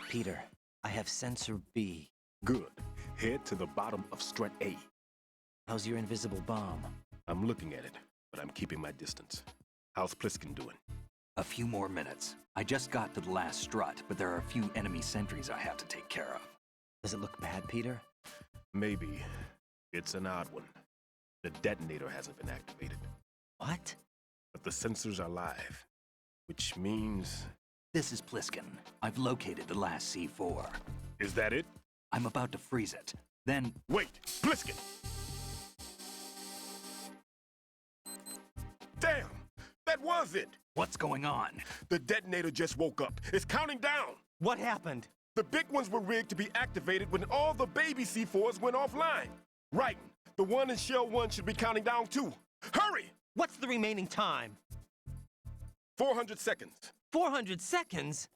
Speaker 12: Peter, I have sensor B.
Speaker 21: Good. Head to the bottom of Strut A.
Speaker 12: How's your invisible bomb?
Speaker 21: I'm looking at it, but I'm keeping my distance. How's Pliskin doing?
Speaker 2: A few more minutes. I just got to the last strut, but there are a few enemy sentries I have to take care of.
Speaker 12: Does it look bad, Peter?
Speaker 21: Maybe. It's an odd one. The detonator hasn't been activated.
Speaker 12: What?
Speaker 21: But the sensors are live, which means...
Speaker 2: This is Pliskin. I've located the last C4.
Speaker 21: Is that it?
Speaker 2: I'm about to freeze it. Then...
Speaker 21: Wait! Pliskin! Damn! That was it!
Speaker 2: What's going on?
Speaker 21: The detonator just woke up. It's counting down!
Speaker 12: What happened?
Speaker 21: The big ones were rigged to be activated when all the baby C4s went offline. Right. The one in Shell 1 should be counting down too. Hurry!
Speaker 12: What's the remaining time?
Speaker 21: 400 seconds.
Speaker 12: 400 seconds?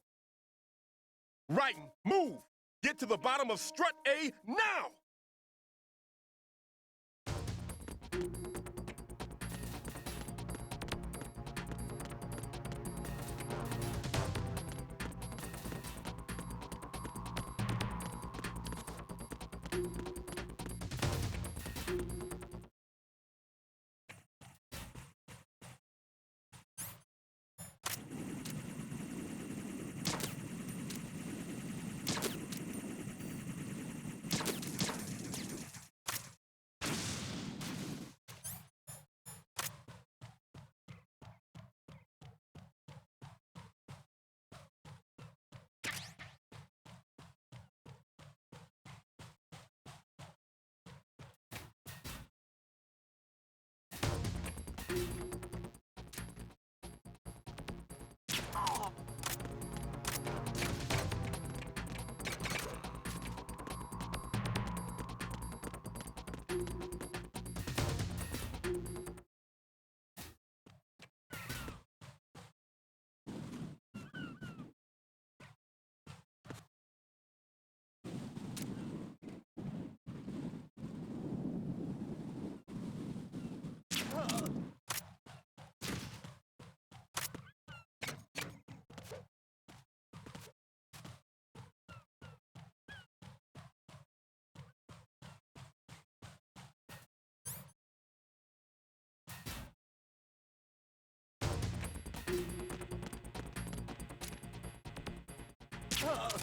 Speaker 21: Right. Move! Get to the bottom of Strut A now! Right.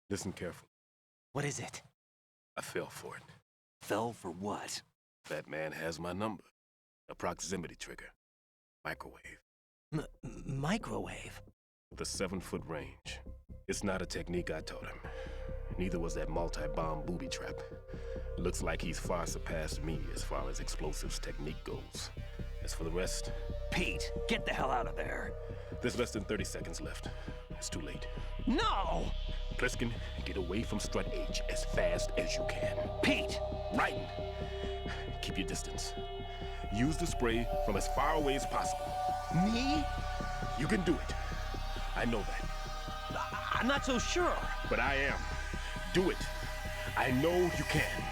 Speaker 21: Listen carefully.
Speaker 12: What is it?
Speaker 21: I fell for it.
Speaker 2: Fell for what?
Speaker 21: That man has my number. A proximity trigger. Microwave.
Speaker 12: Microwave?
Speaker 21: With a 7-foot range. It's not a technique I taught him. Neither was that multi-bomb booby trap. Looks like he's far surpassed me as far as explosives technique goes. As for the rest...
Speaker 2: Pete, get the hell out of there.
Speaker 21: There's less than 30 seconds left. It's too late.
Speaker 12: No!
Speaker 21: Pliskin, get away from Strut H as fast as you can.
Speaker 12: Pete!
Speaker 21: Raiden, keep your distance. Use the spray from as far away as possible.
Speaker 12: Me?
Speaker 21: You can do it. I know that.
Speaker 12: I'm not so sure.
Speaker 21: But I am. Do it. I know you can.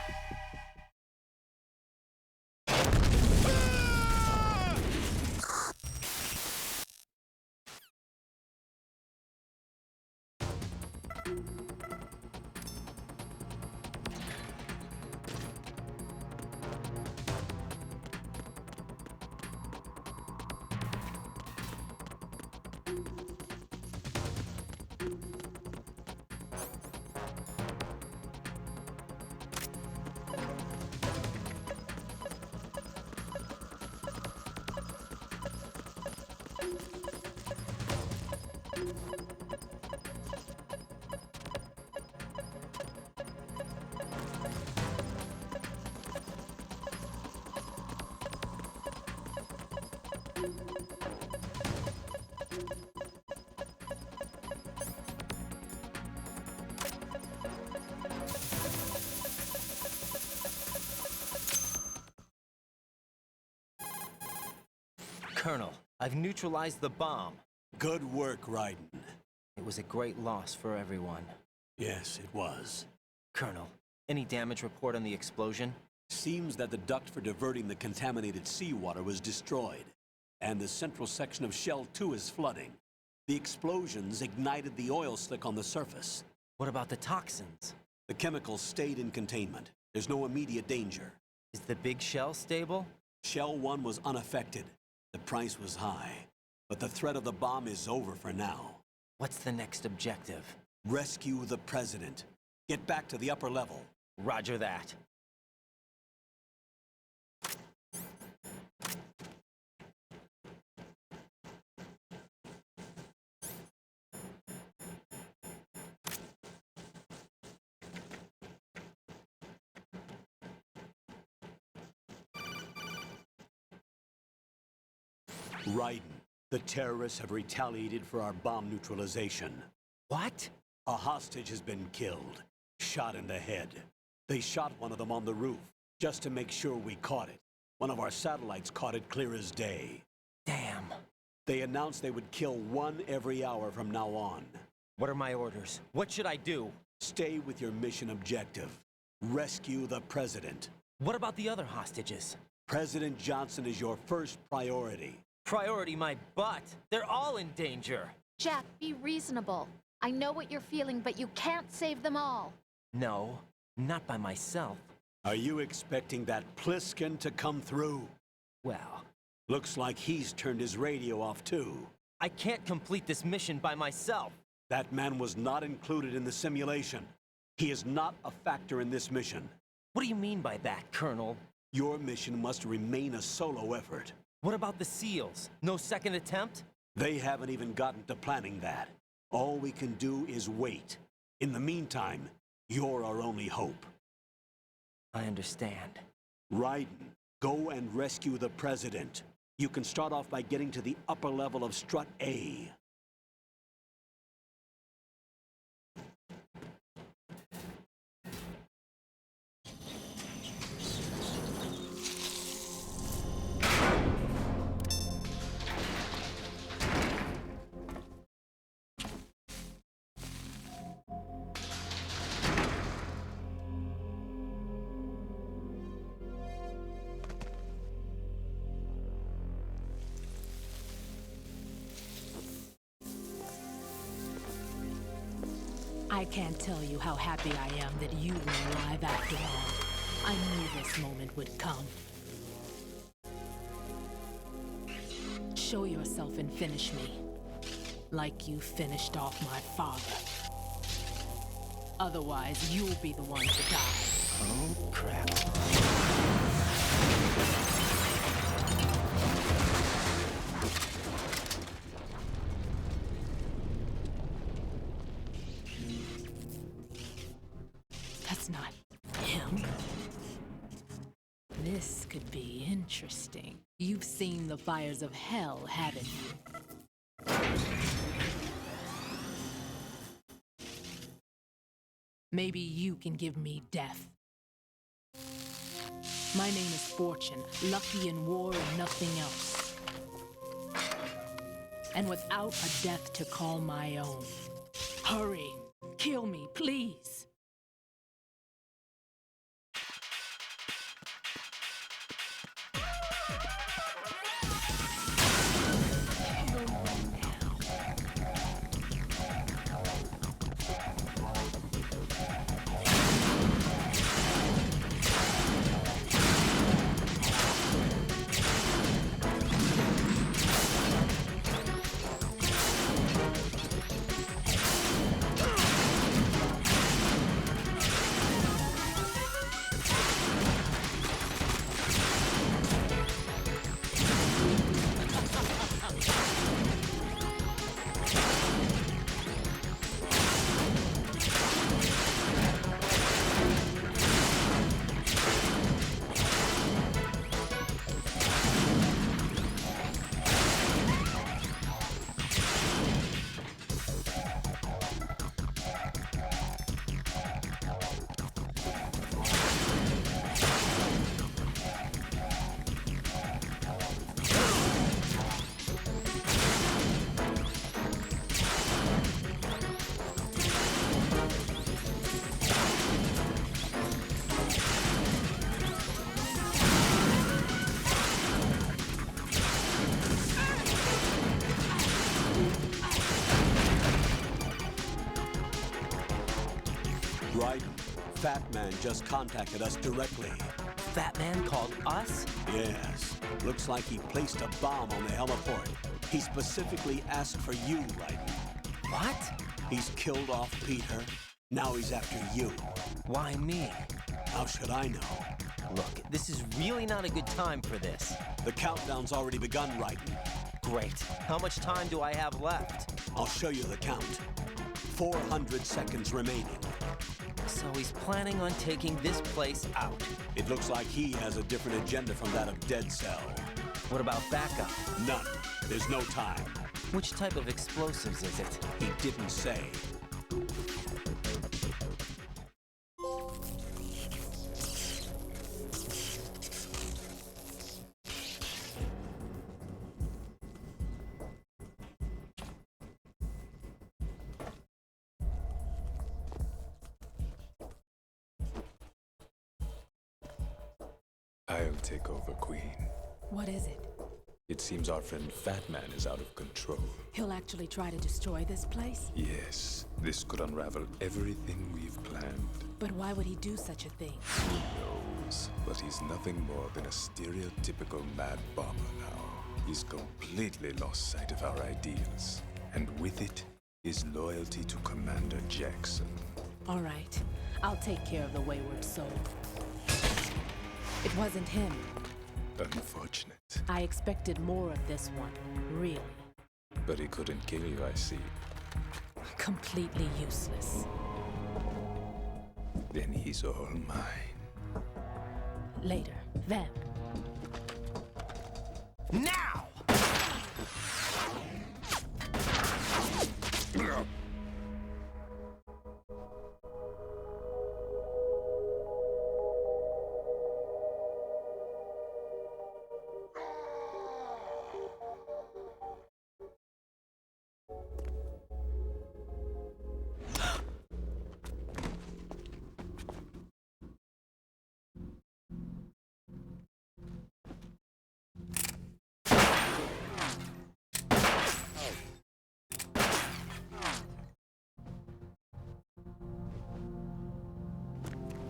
Speaker 12: Colonel, I've neutralized the bomb.
Speaker 3: Good work, Raiden.
Speaker 12: It was a great loss for everyone.
Speaker 3: Yes, it was.
Speaker 12: Colonel, any damage report on the explosion?
Speaker 3: Seems that the duct for diverting the contaminated seawater was destroyed, and the central section of Shell 2 is flooding. The explosions ignited the oil slick on the surface.
Speaker 12: What about the toxins?
Speaker 3: The chemicals stayed in containment. There's no immediate danger.
Speaker 12: Is the big shell stable?
Speaker 3: Shell 1 was unaffected. The price was high, but the threat of the bomb is over for now.
Speaker 12: What's the next objective?
Speaker 3: Rescue the President. Get back to the upper level.
Speaker 12: Roger that.
Speaker 3: Raiden, the terrorists have retaliated for our bomb neutralization.
Speaker 12: What?
Speaker 3: A hostage has been killed, shot in the head. They shot one of them on the roof, just to make sure we caught it. One of our satellites caught it clear as day.
Speaker 12: Damn.
Speaker 3: They announced they would kill one every hour from now on.
Speaker 12: What are my orders? What should I do?
Speaker 3: Stay with your mission objective. Rescue the President.
Speaker 12: What about the other hostages?
Speaker 3: President Johnson is your first priority.
Speaker 12: Priority my butt. They're all in danger.
Speaker 14: Jack, be reasonable. I know what you're feeling, but you can't save them all.
Speaker 12: No, not by myself.
Speaker 3: Are you expecting that Pliskin to come through?
Speaker 12: Well,
Speaker 3: looks like he's turned his radio off too.
Speaker 12: I can't complete this mission by myself.
Speaker 3: That man was not included in the simulation. He is not a factor in this mission.
Speaker 12: What do you mean by that, Colonel?
Speaker 3: Your mission must remain a solo effort.
Speaker 12: What about the SEALs? No second attempt?
Speaker 3: They haven't even gotten to planning that. All we can do is wait. In the meantime, you're our only hope.
Speaker 12: I understand.
Speaker 3: Raiden, go and rescue the President. You can start off by getting to the upper level of Strut A.
Speaker 19: I can't tell you how happy I am that you were alive after all. I knew this moment would come. Show yourself and finish me. Like you finished off my father. Otherwise, you'll be the one to die.
Speaker 12: Oh, crap.
Speaker 19: That's not him. This could be interesting. You've seen the fires of hell, haven't you? Maybe you can give me death. My name is Fortune, lucky in war and nothing else. And without a death to call my own. Hurry, kill me, please.
Speaker 3: Right? Fat Man just contacted us directly.
Speaker 12: Fat Man called us?
Speaker 3: Yes. Looks like he placed a bomb on the heliport. He specifically asked for you, Raiden.
Speaker 12: What?
Speaker 3: He's killed off Peter. Now he's after you.
Speaker 12: Why me?
Speaker 3: How should I know?
Speaker 12: Look, this is really not a good time for this.
Speaker 3: The countdown's already begun, Raiden.
Speaker 12: Great. How much time do I have left?
Speaker 3: I'll show you the count. 400 seconds remaining.
Speaker 12: So he's planning on taking this place out.
Speaker 3: It looks like he has a different agenda from that of Dead Cell.
Speaker 12: What about backup?
Speaker 3: None. There's no time.
Speaker 12: Which type of explosives is it?
Speaker 3: He didn't say.
Speaker 15: I'll take over, Queen.
Speaker 19: What is it?
Speaker 15: It seems our friend Fat Man is out of control.
Speaker 19: He'll actually try to destroy this place?
Speaker 15: Yes, this could unravel everything we've planned.
Speaker 19: But why would he do such a thing?
Speaker 15: Who knows? But he's nothing more than a stereotypical mad bomber now. He's completely lost sight of our ideals. And with it, his loyalty to Commander Jackson.
Speaker 19: All right. I'll take care of the wayward soul. It wasn't him.
Speaker 15: Unfortunate.
Speaker 19: I expected more of this one, really.
Speaker 15: But he couldn't kill you, I see.
Speaker 19: Completely useless.
Speaker 15: Then he's all mine.
Speaker 19: Later, then.
Speaker 12: Now!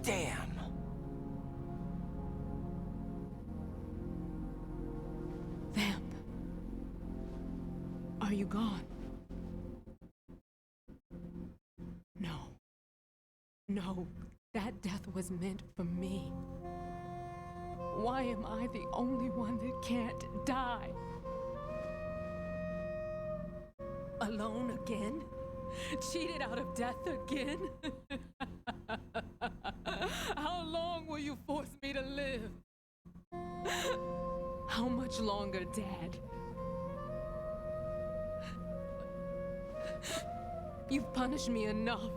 Speaker 12: Damn.
Speaker 5: Vamp. Are you gone? No. No, that death was meant for me. Why am I the only one that can't die? Alone again? Cheated out of death again? How long will you force me to live? How much longer, Dad? You've punished me enough.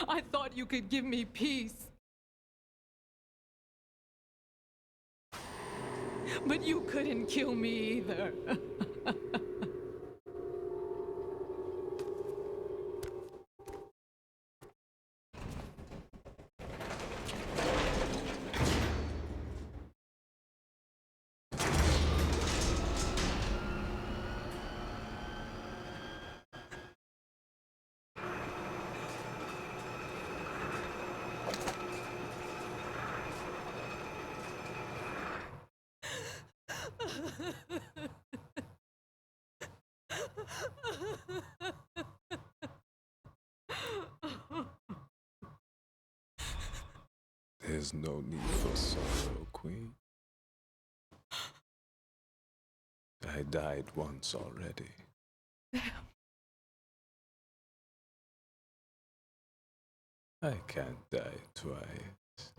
Speaker 5: I thought you could give me peace. But you couldn't kill me either.
Speaker 15: There's no need for sorrow, Queen. I died once already. I can't die twice.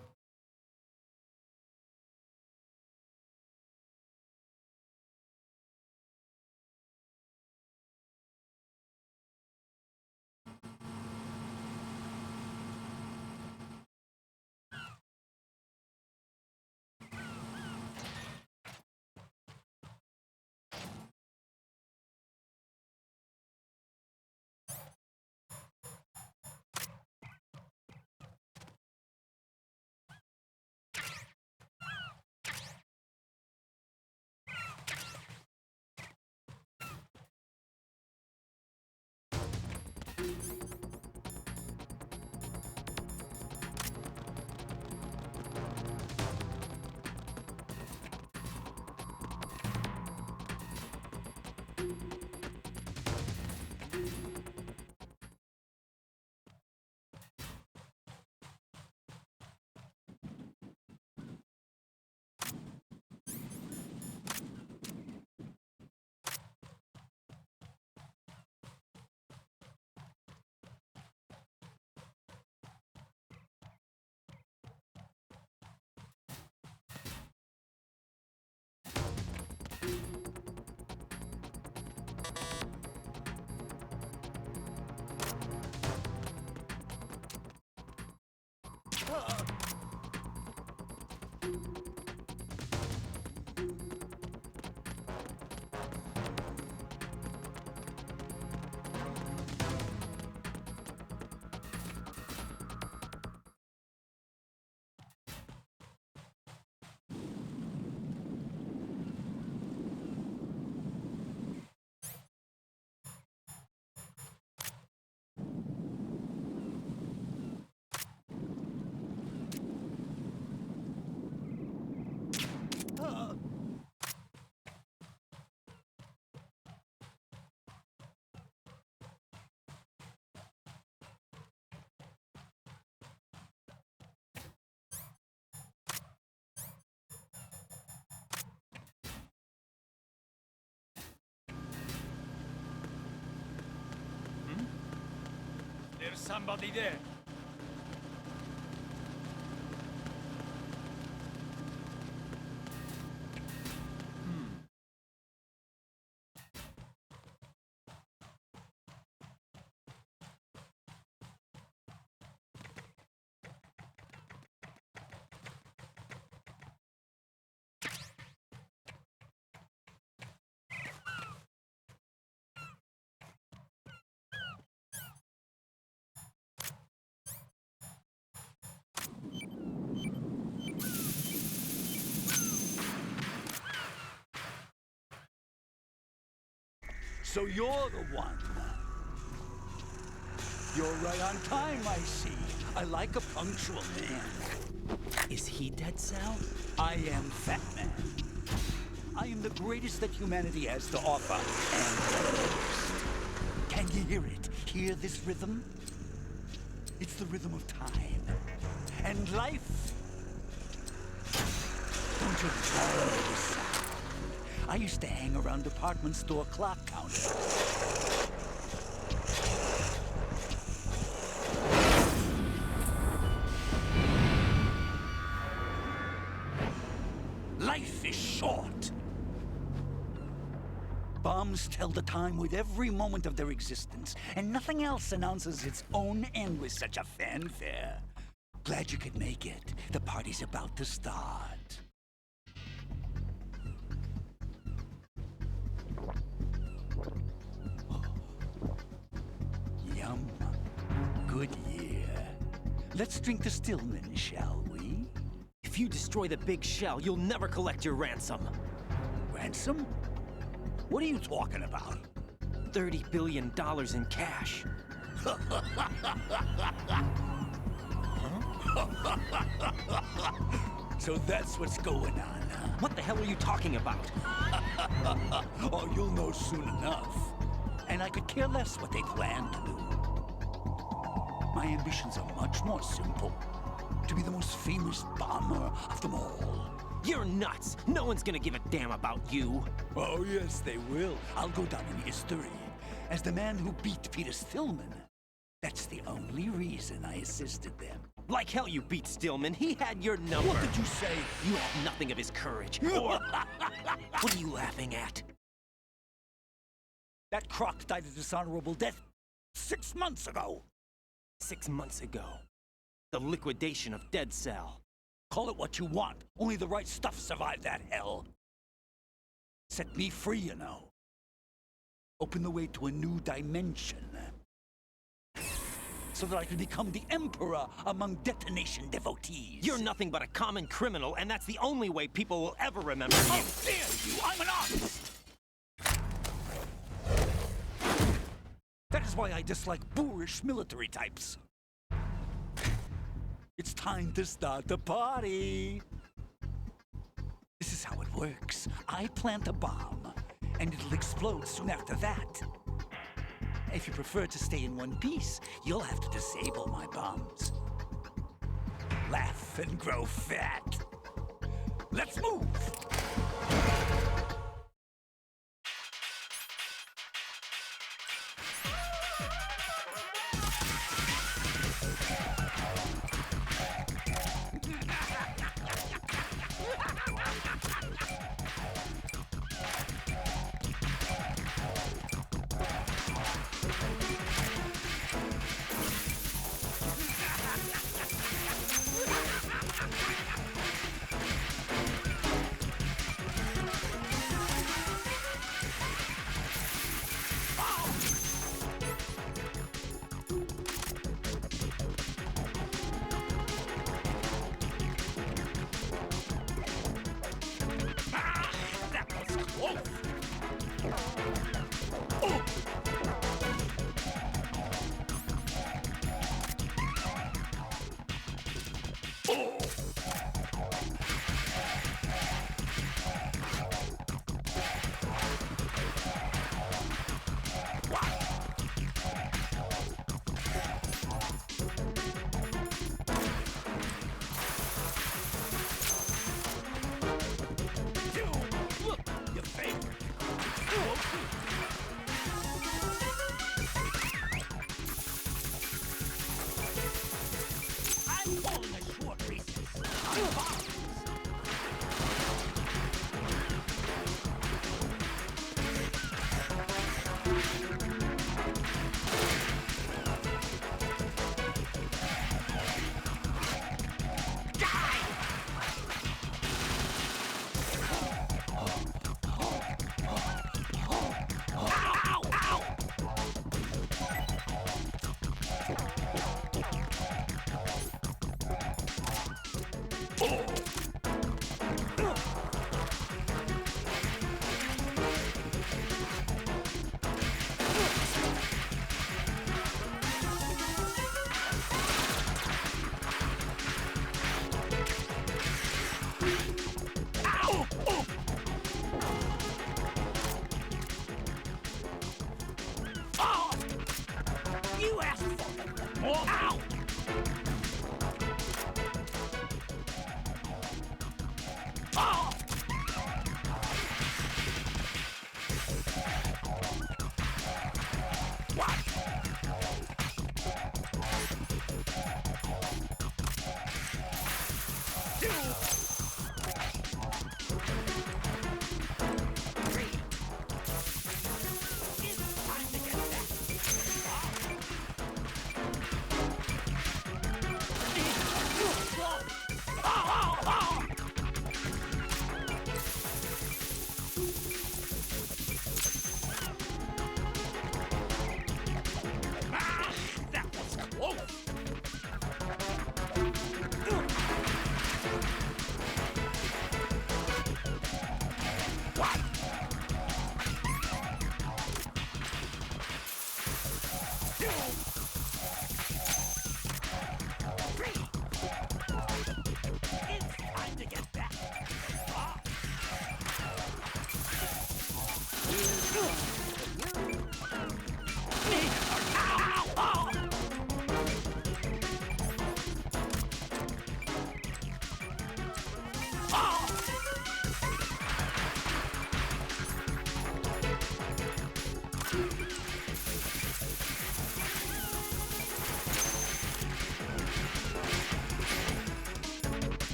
Speaker 7: There's somebody there.
Speaker 4: So you're the one. You're right on time, I see. I like a punctual man.
Speaker 12: Is he Dead Cell?
Speaker 4: I am Fat Man. I am the greatest that humanity has to offer, and the worst. Can you hear it? Hear this rhythm? It's the rhythm of time. And life. Don't you love this sound? I used to hang around department store clock counters. Life is short. Bombs tell the time with every moment of their existence, and nothing else announces its own end with such a fanfare. Glad you could make it. The party's about to start. Yum. Good year. Let's drink to Stillman, shall we?
Speaker 12: If you destroy the big shell, you'll never collect your ransom.
Speaker 4: Ransom? What are you talking about?
Speaker 12: $30 billion in cash.
Speaker 4: So that's what's going on, huh?
Speaker 12: What the hell are you talking about?
Speaker 4: Oh, you'll know soon enough. And I could care less what they plan to do. My ambitions are much more simple. To be the most famous bomber of them all.
Speaker 12: You're nuts! No one's gonna give a damn about you!
Speaker 4: Oh, yes, they will. I'll go down in history as the man who beat Peter Stillman. That's the only reason I assisted them.
Speaker 12: Like hell you beat Stillman. He had your number.
Speaker 4: What did you say?
Speaker 12: You have nothing of his courage. Or... What are you laughing at?
Speaker 4: That croc died a dishonorable death 6 months ago.
Speaker 12: 6 months ago. The liquidation of Dead Cell.
Speaker 4: Call it what you want. Only the right stuff survived that hell. Set me free, you know. Open the way to a new dimension. So that I can become the emperor among detonation devotees.
Speaker 12: You're nothing but a common criminal, and that's the only way people will ever remember you.
Speaker 4: How dare you! I'm an artist! That is why I dislike boorish military types. It's time to start the party. This is how it works. I plant a bomb, and it'll explode soon after that. If you prefer to stay in one piece, you'll have to disable my bombs. Laugh and grow fat. Let's move! I'm calling a short recess. Ow! Oh! What?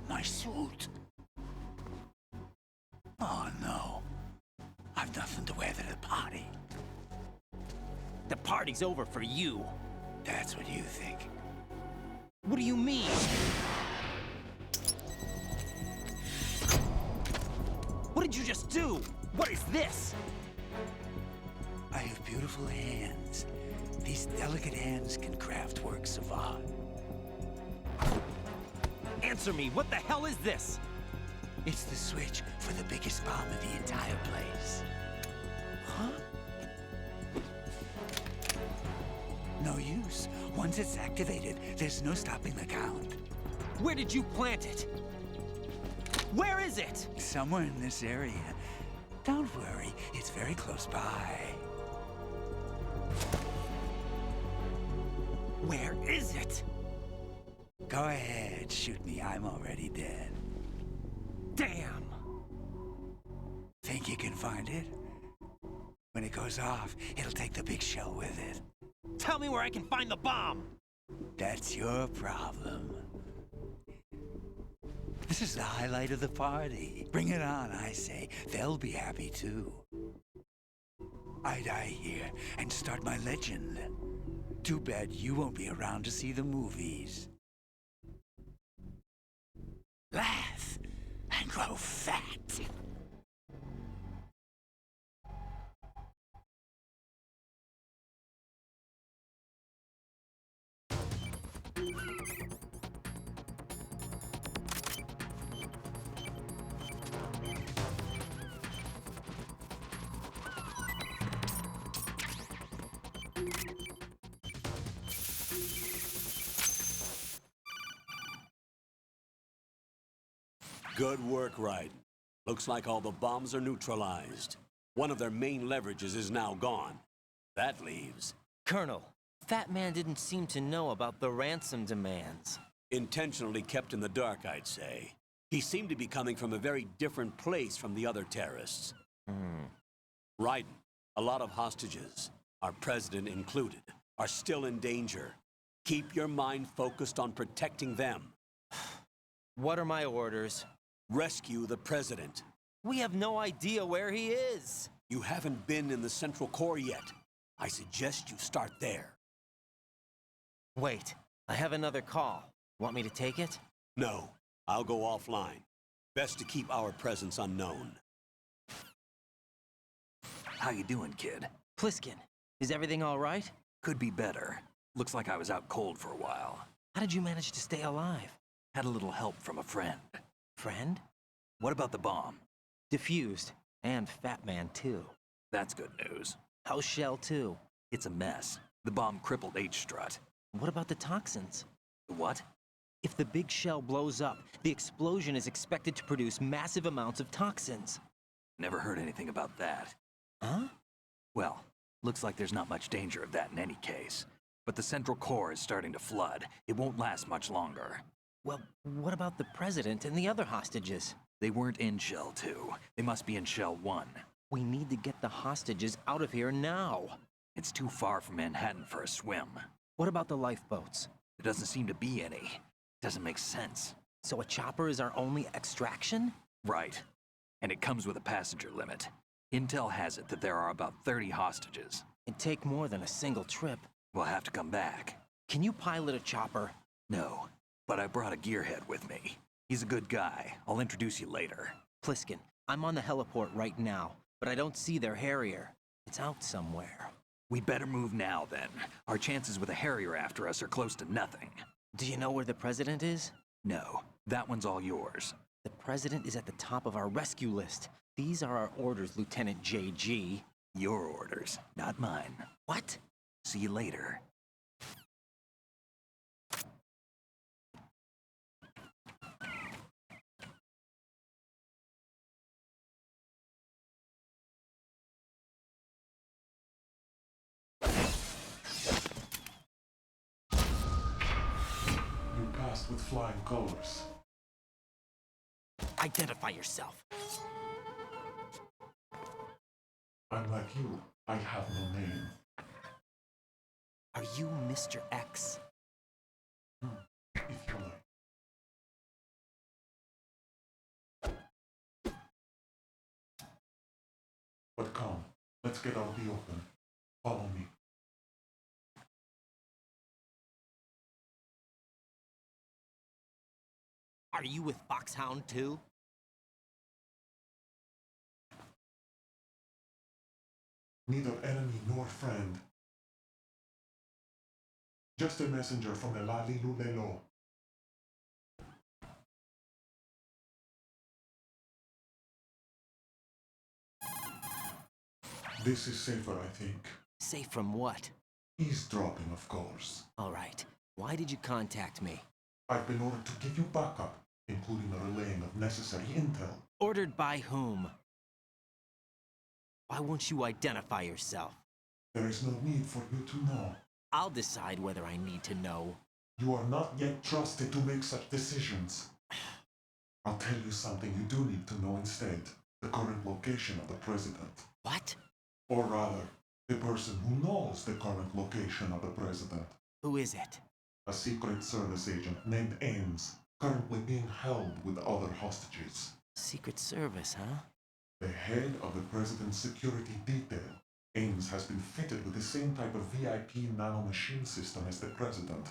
Speaker 4: My suit. Oh no. I've nothing to wear to the party.
Speaker 12: The party's over for you.
Speaker 4: That's what you think.
Speaker 12: What do you mean? What did you just do? What is this?
Speaker 4: I have beautiful hands. These delicate hands can craft works of art.
Speaker 12: Answer me, what the hell is this?
Speaker 4: It's the switch for the biggest bomb in the entire place.
Speaker 12: Huh?
Speaker 4: No use. Once it's activated, there's no stopping the count.
Speaker 12: Where did you plant it? Where is it?
Speaker 4: Somewhere in this area. Don't worry, it's very close by.
Speaker 12: Where is it?
Speaker 4: Go ahead, shoot me. I'm already dead.
Speaker 12: Damn!
Speaker 4: Think you can find it? When it goes off, it'll take the big shell with it.
Speaker 12: Tell me where I can find the bomb!
Speaker 4: That's your problem. This is the highlight of the party. Bring it on, I say. They'll be happy too. I die here and start my legend. Too bad you won't be around to see the movies. Laugh and grow fat.
Speaker 3: Good work, Raiden. Looks like all the bombs are neutralized. One of their main leverages is now gone. That leaves...
Speaker 12: Colonel, Fat Man didn't seem to know about the ransom demands.
Speaker 3: Intentionally kept in the dark, I'd say. He seemed to be coming from a very different place from the other terrorists. Raiden, a lot of hostages, our president included, are still in danger. Keep your mind focused on protecting them.
Speaker 12: What are my orders?
Speaker 3: Rescue the president.
Speaker 12: We have no idea where he is.
Speaker 3: You haven't been in the Central Core yet. I suggest you start there.
Speaker 12: Wait, I have another call. Want me to take it?
Speaker 3: No, I'll go offline. Best to keep our presence unknown.
Speaker 2: How you doing, kid?
Speaker 12: Pliskin, is everything all right?
Speaker 2: Could be better. Looks like I was out cold for a while.
Speaker 12: How did you manage to stay alive?
Speaker 2: Had a little help from a friend.
Speaker 12: Friend?
Speaker 2: What about the bomb?
Speaker 12: Diffused. And Fat Man, too.
Speaker 2: That's good news.
Speaker 12: How's Shell, too?
Speaker 2: It's a mess. The bomb crippled H-Strut.
Speaker 12: What about the toxins?
Speaker 2: What?
Speaker 12: If the big shell blows up, the explosion is expected to produce massive amounts of toxins.
Speaker 2: Never heard anything about that.
Speaker 12: Huh?
Speaker 2: Well, looks like there's not much danger of that in any case. But the central core is starting to flood. It won't last much longer.
Speaker 12: Well, what about the president and the other hostages?
Speaker 2: They weren't in Shell 2. They must be in Shell 1.
Speaker 12: We need to get the hostages out of here now.
Speaker 2: It's too far from Manhattan for a swim.
Speaker 12: What about the lifeboats?
Speaker 2: There doesn't seem to be any. Doesn't make sense.
Speaker 12: So a chopper is our only extraction?
Speaker 2: Right. And it comes with a passenger limit. Intel has it that there are about 30 hostages.
Speaker 12: It'd take more than a single trip.
Speaker 2: We'll have to come back.
Speaker 12: Can you pilot a chopper?
Speaker 2: No, but I brought a gearhead with me. He's a good guy. I'll introduce you later.
Speaker 12: Pliskin, I'm on the heliport right now, but I don't see their Harrier. It's out somewhere.
Speaker 2: We'd better move now, then. Our chances with a Harrier after us are close to nothing.
Speaker 12: Do you know where the president is?
Speaker 2: No, that one's all yours.
Speaker 12: The president is at the top of our rescue list. These are our orders, Lieutenant JG.
Speaker 2: Your orders, not mine.
Speaker 12: What?
Speaker 2: See you later.
Speaker 9: You passed with flying colors.
Speaker 12: Identify yourself.
Speaker 9: I'm like you. I have no name.
Speaker 12: Are you Mr. X?
Speaker 9: If you like. But come, let's get out the open. Follow me.
Speaker 12: Are you with Foxhound too?
Speaker 9: Neither enemy nor friend. Just a messenger from the Lali Lulelo. This is safer, I think.
Speaker 12: Safe from what?
Speaker 9: Eavesdropping, of course.
Speaker 12: All right. Why did you contact me?
Speaker 9: I've been ordered to give you backup, including the relaying of necessary intel.
Speaker 12: Ordered by whom? Why won't you identify yourself?
Speaker 9: There is no need for you to know.
Speaker 12: I'll decide whether I need to know.
Speaker 9: You are not yet trusted to make such decisions. I'll tell you something you do need to know instead. The current location of the president.
Speaker 12: What?
Speaker 9: Or rather, the person who knows the current location of the president.
Speaker 12: Who is it?
Speaker 9: A Secret Service agent named Ames, currently being held with other hostages.
Speaker 12: Secret Service, huh?
Speaker 9: The head of the president's security detail. Ames has been fitted with the same type of VIP nanomachine system as the president.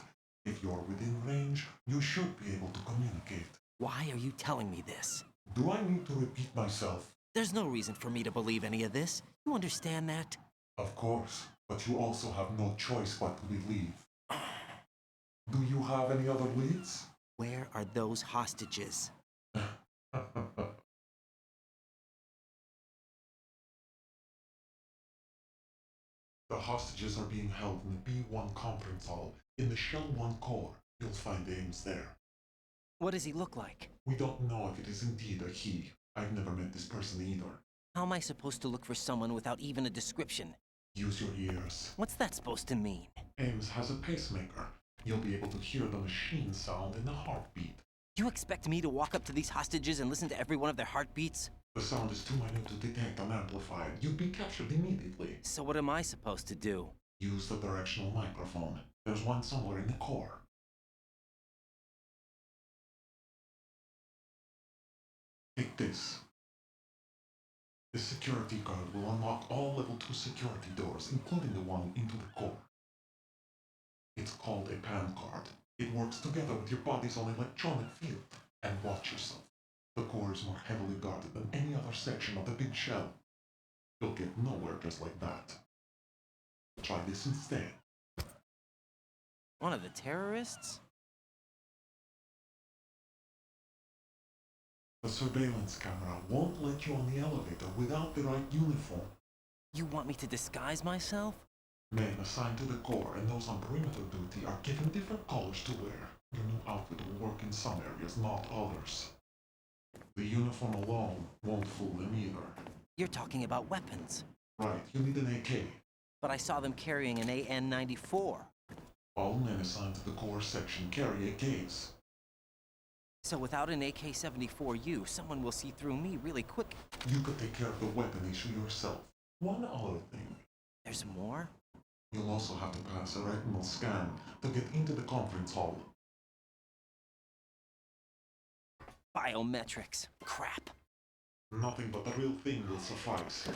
Speaker 9: If you're within range, you should be able to communicate.
Speaker 12: Why are you telling me this?
Speaker 9: Do I need to repeat myself?
Speaker 12: There's no reason for me to believe any of this. You understand that?
Speaker 9: Of course, but you also have no choice but to believe. Do you have any other leads?
Speaker 12: Where are those hostages?
Speaker 9: The hostages are being held in the B1 conference hall. In the Shell 1 core, you'll find Ames there.
Speaker 12: What does he look like?
Speaker 9: We don't know if it is indeed a he. I've never met this person either.
Speaker 12: How am I supposed to look for someone without even a description?
Speaker 9: Use your ears.
Speaker 12: What's that supposed to mean?
Speaker 9: Ames has a pacemaker. You'll be able to hear the machine sound in the heartbeat.
Speaker 12: You expect me to walk up to these hostages and listen to every one of their heartbeats?
Speaker 9: The sound is too minute to detect and amplify. You'd be captured immediately.
Speaker 12: So what am I supposed to do?
Speaker 9: Use the directional microphone. There's one somewhere in the core. Take this. The security card will unlock all level 2 security doors, including the one into the core. It's called a PAN card. It works together with your body's own electronic field. And watch yourself. The core is more heavily guarded than any other section of the big shell. You'll get nowhere just like that. Try this instead.
Speaker 12: One of the terrorists?
Speaker 9: The surveillance camera won't let you on the elevator without the right uniform.
Speaker 12: You want me to disguise myself?
Speaker 9: Men assigned to the Corps and those on perimeter duty are given different colors to wear. Your new outfit will work in some areas, not others. The uniform alone won't fool them either.
Speaker 12: You're talking about weapons.
Speaker 9: Right, you need an AK.
Speaker 12: But I saw them carrying an AN-94.
Speaker 9: All men assigned to the Corps section carry AKs.
Speaker 12: So without an AK-74U, someone will see through me really quick.
Speaker 9: You could take care of the weapon issue yourself. One other thing.
Speaker 12: There's more?
Speaker 9: You'll also have to pass a retinal scan to get into the conference hall.
Speaker 12: Biometrics. Crap.
Speaker 9: Nothing but the real thing will suffice.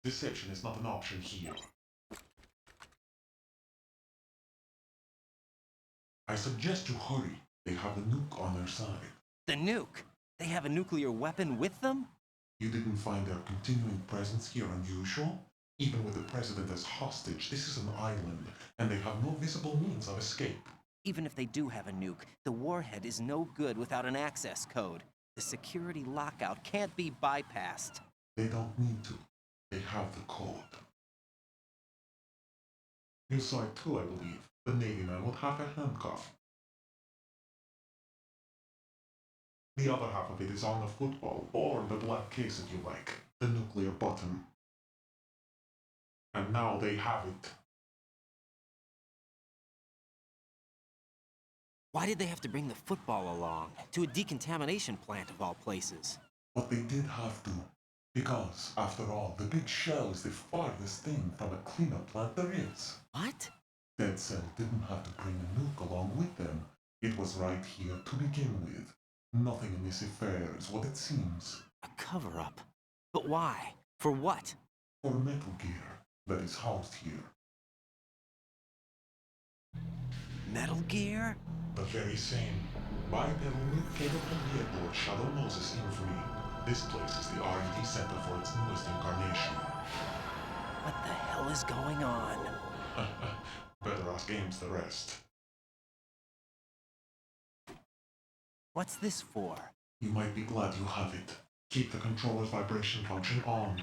Speaker 9: Deception is not an option here. I suggest you hurry. They have a nuke on their side.
Speaker 12: The nuke? They have a nuclear weapon with them?
Speaker 9: You didn't find their continuing presence here unusual? Even with the president as hostage, this is an island, and they have no visible means of escape.
Speaker 12: Even if they do have a nuke, the warhead is no good without an access code. The security lockout can't be bypassed.
Speaker 9: They don't need to. They have the code. You saw it too, I believe. The Navy man with half a handcuff. The other half of it is on the football, or the black case if you like. The nuclear button. And now they have it.
Speaker 12: Why did they have to bring the football along? To a decontamination plant of all places.
Speaker 9: But they did have to. Because, after all, the big shell is the farthest thing from a cleanup plant there is.
Speaker 12: What?
Speaker 9: Dead Cell didn't have to bring a nuke along with them. It was right here to begin with. Nothing in this affair is what it seems.
Speaker 12: A cover-up? But why? For what?
Speaker 9: For Metal Gear that is housed here.
Speaker 12: Metal Gear?
Speaker 9: The very same. Bipedal nuke cable from the airport Shadow Moses infamy. This place is the R&D center for its newest incarnation.
Speaker 12: What the hell is going on?
Speaker 9: Better ask Ames the rest.
Speaker 12: What's this for?
Speaker 9: You might be glad you have it. Keep the controller's vibration function on.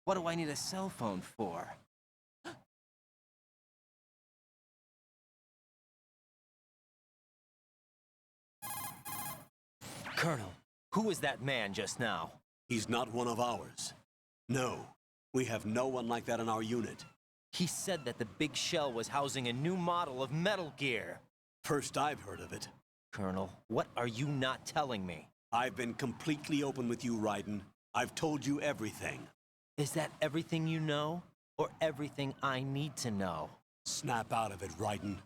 Speaker 12: What do I need a cell phone for? Colonel, who was that man just now?
Speaker 3: He's not one of ours. No, we have no one like that in our unit.
Speaker 12: He said that the big shell was housing a new model of Metal Gear.
Speaker 3: First I've heard of it.
Speaker 12: Colonel, what are you not telling me?
Speaker 3: I've been completely open with you, Raiden. I've told you everything.
Speaker 12: Is that everything you know? Or everything I need to know?
Speaker 3: Snap out of it, Raiden.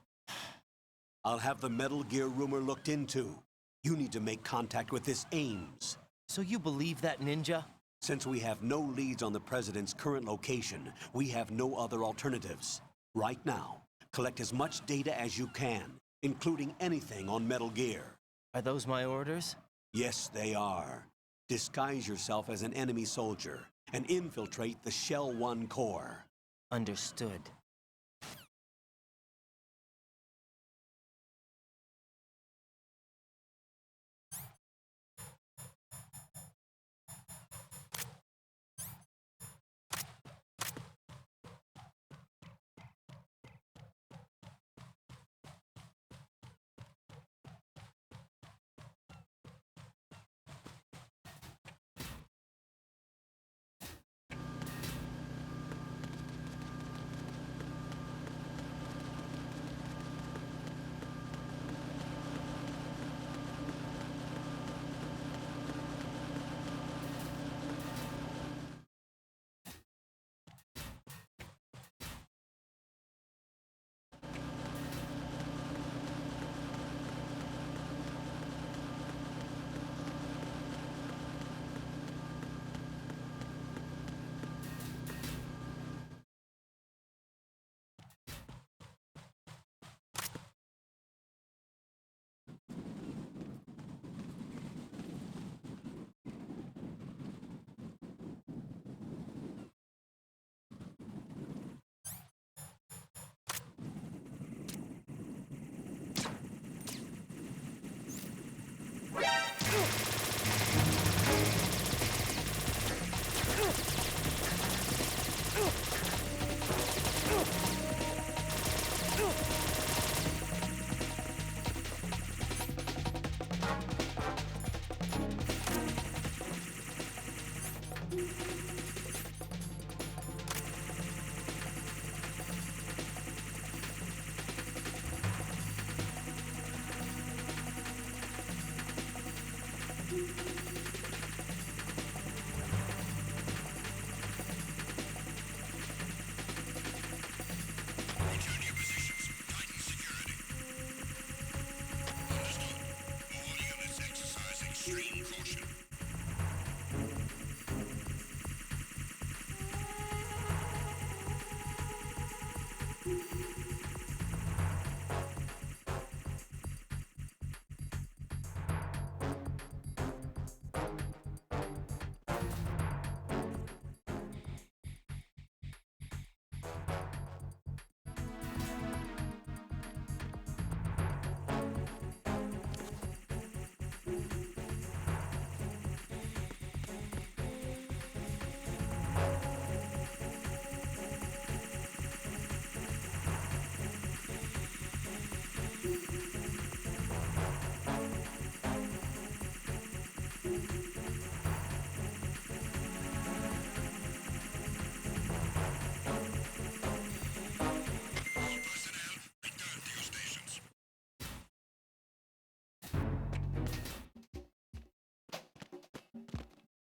Speaker 3: I'll have the Metal Gear rumor looked into. You need to make contact with this Ames.
Speaker 12: So you believe that, Ninja?
Speaker 3: Since we have no leads on the President's current location, we have no other alternatives. Right now, collect as much data as you can, including anything on Metal Gear.
Speaker 12: Are those my orders?
Speaker 3: Yes, they are. Disguise yourself as an enemy soldier and infiltrate the Shell 1 core.
Speaker 12: Understood.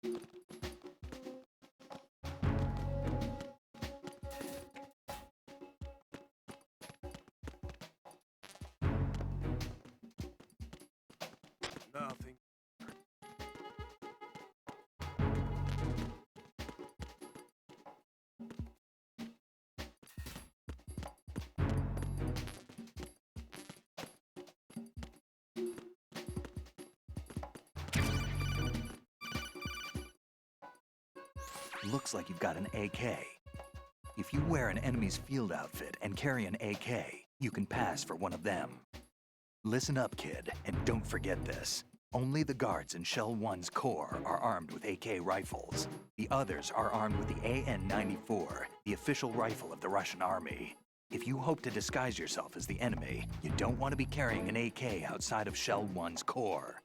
Speaker 3: Nothing.
Speaker 2: Looks like you've got an AK. If you wear an enemy's field outfit and carry an AK, you can pass for one of them. Listen up, kid, and don't forget this. Only the guards in Shell 1's Corps are armed with AK rifles. The others are armed with the AN-94, the official rifle of the Russian army. If you hope to disguise yourself as the enemy, you don't want to be carrying an AK outside of Shell 1's Corps.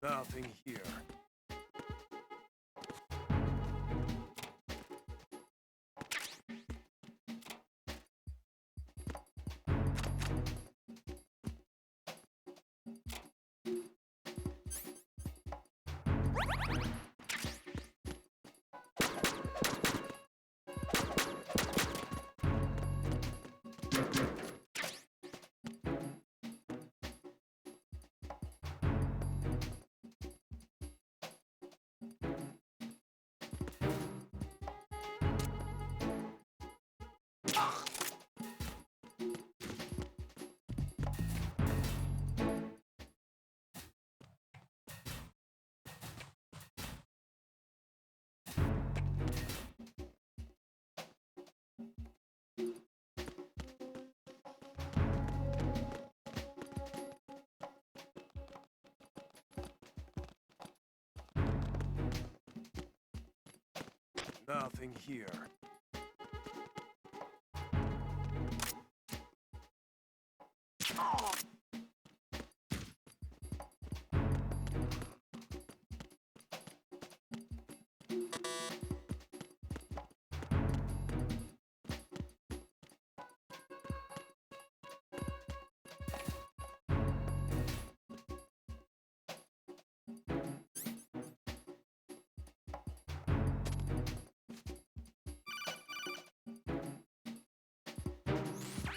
Speaker 3: Nothing here. Nothing here.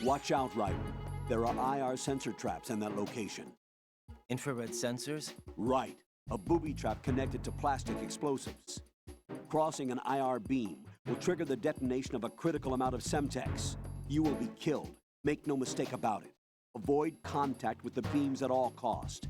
Speaker 3: Watch out, Ryder. There are IR sensor traps in that location.
Speaker 12: Infrared sensors?
Speaker 3: Right. A booby trap connected to plastic explosives. Crossing an IR beam will trigger the detonation of a critical amount of Semtex. You will be killed. Make no mistake about it. Avoid contact with the beams at all cost.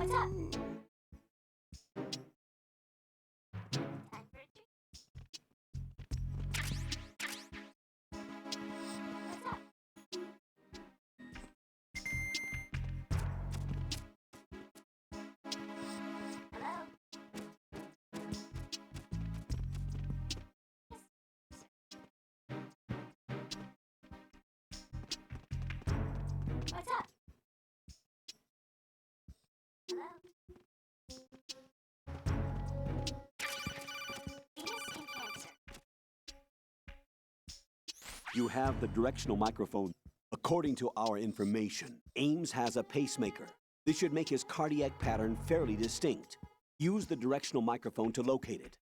Speaker 13: What's up? What's up? Hello? Venus in Cancer.
Speaker 3: You have the directional microphone. According to our information, Ames has a pacemaker. This should make his cardiac pattern fairly distinct. Use the directional microphone to locate it.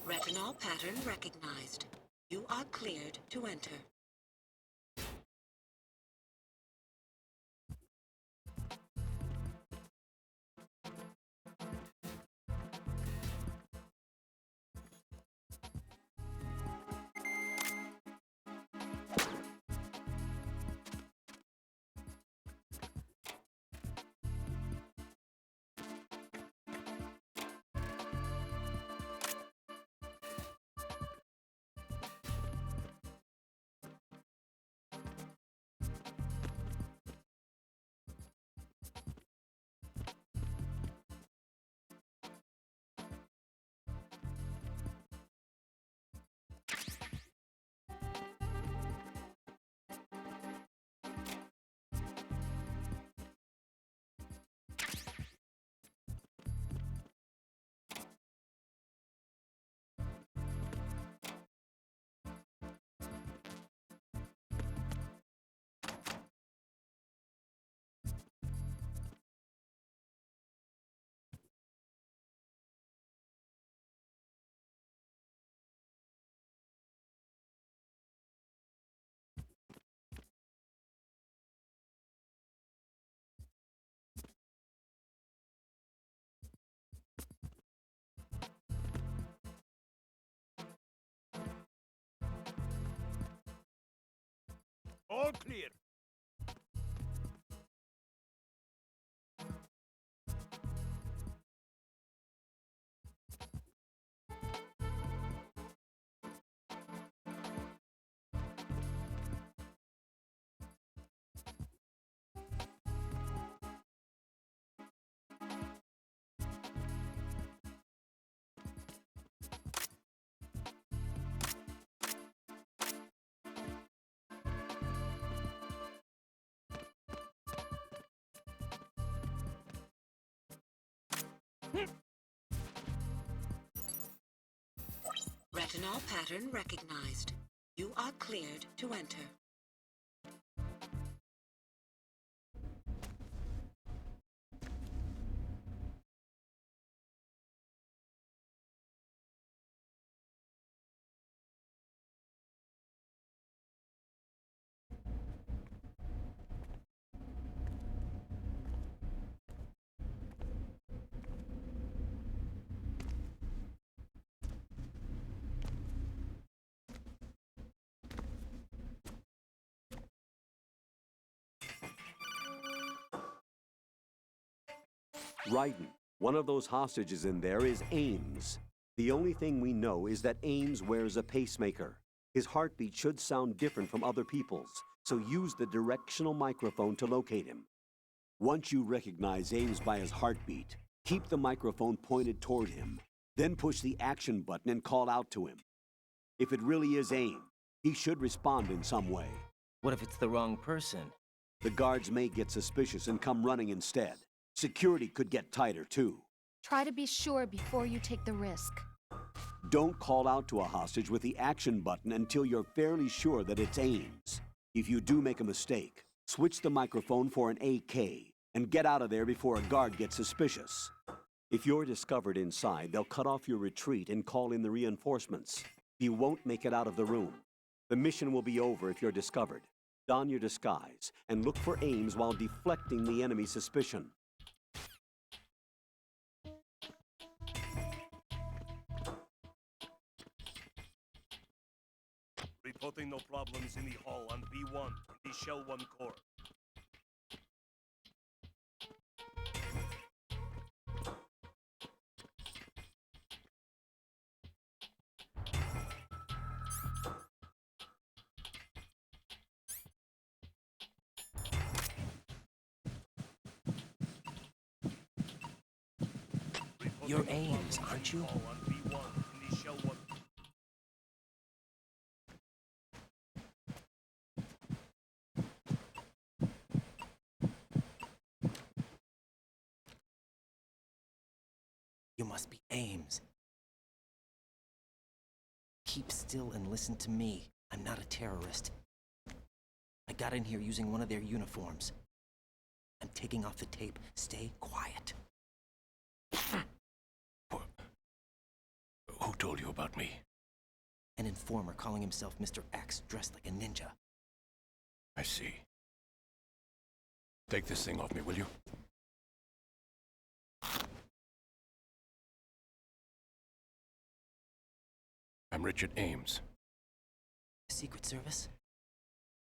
Speaker 22: Retinol pattern recognized. You are cleared to enter.
Speaker 11: All clear.
Speaker 22: Retinol pattern recognized. You are cleared to enter.
Speaker 3: Raiden, One of those hostages in there is Ames. The only thing we know is that Ames wears a pacemaker. His heartbeat should sound different from other people's, so use the directional microphone to locate him. Once you recognize Ames by his heartbeat, keep the microphone pointed toward him. Then push the action button and call out to him. If it really is Ames, he should respond in some way.
Speaker 12: What if it's the wrong person?
Speaker 3: The guards may get suspicious and come running instead. Security could get tighter, too.
Speaker 14: Try to be sure before you take the risk.
Speaker 3: Don't call out to a hostage with the action button until you're fairly sure that it's Ames. If you do make a mistake, switch the microphone for an AK and get out of there before a guard gets suspicious. If you're discovered inside, they'll cut off your retreat and call in the reinforcements. You won't make it out of the room. The mission will be over if you're discovered. Don your disguise and look for Ames while deflecting the enemy's suspicion.
Speaker 21: Reporting no problems in the hall on B1, the Shell 1 core.
Speaker 12: You're Ames, aren't you? You must be Ames. Keep still and listen to me. I'm not a terrorist. I got in here using one of their uniforms. I'm taking off the tape. Stay quiet.
Speaker 21: Who told you about me?
Speaker 12: An informer calling himself Mr. X, dressed like a ninja.
Speaker 21: I see. Take this thing off me, will you? I'm Richard Ames.
Speaker 12: Secret Service?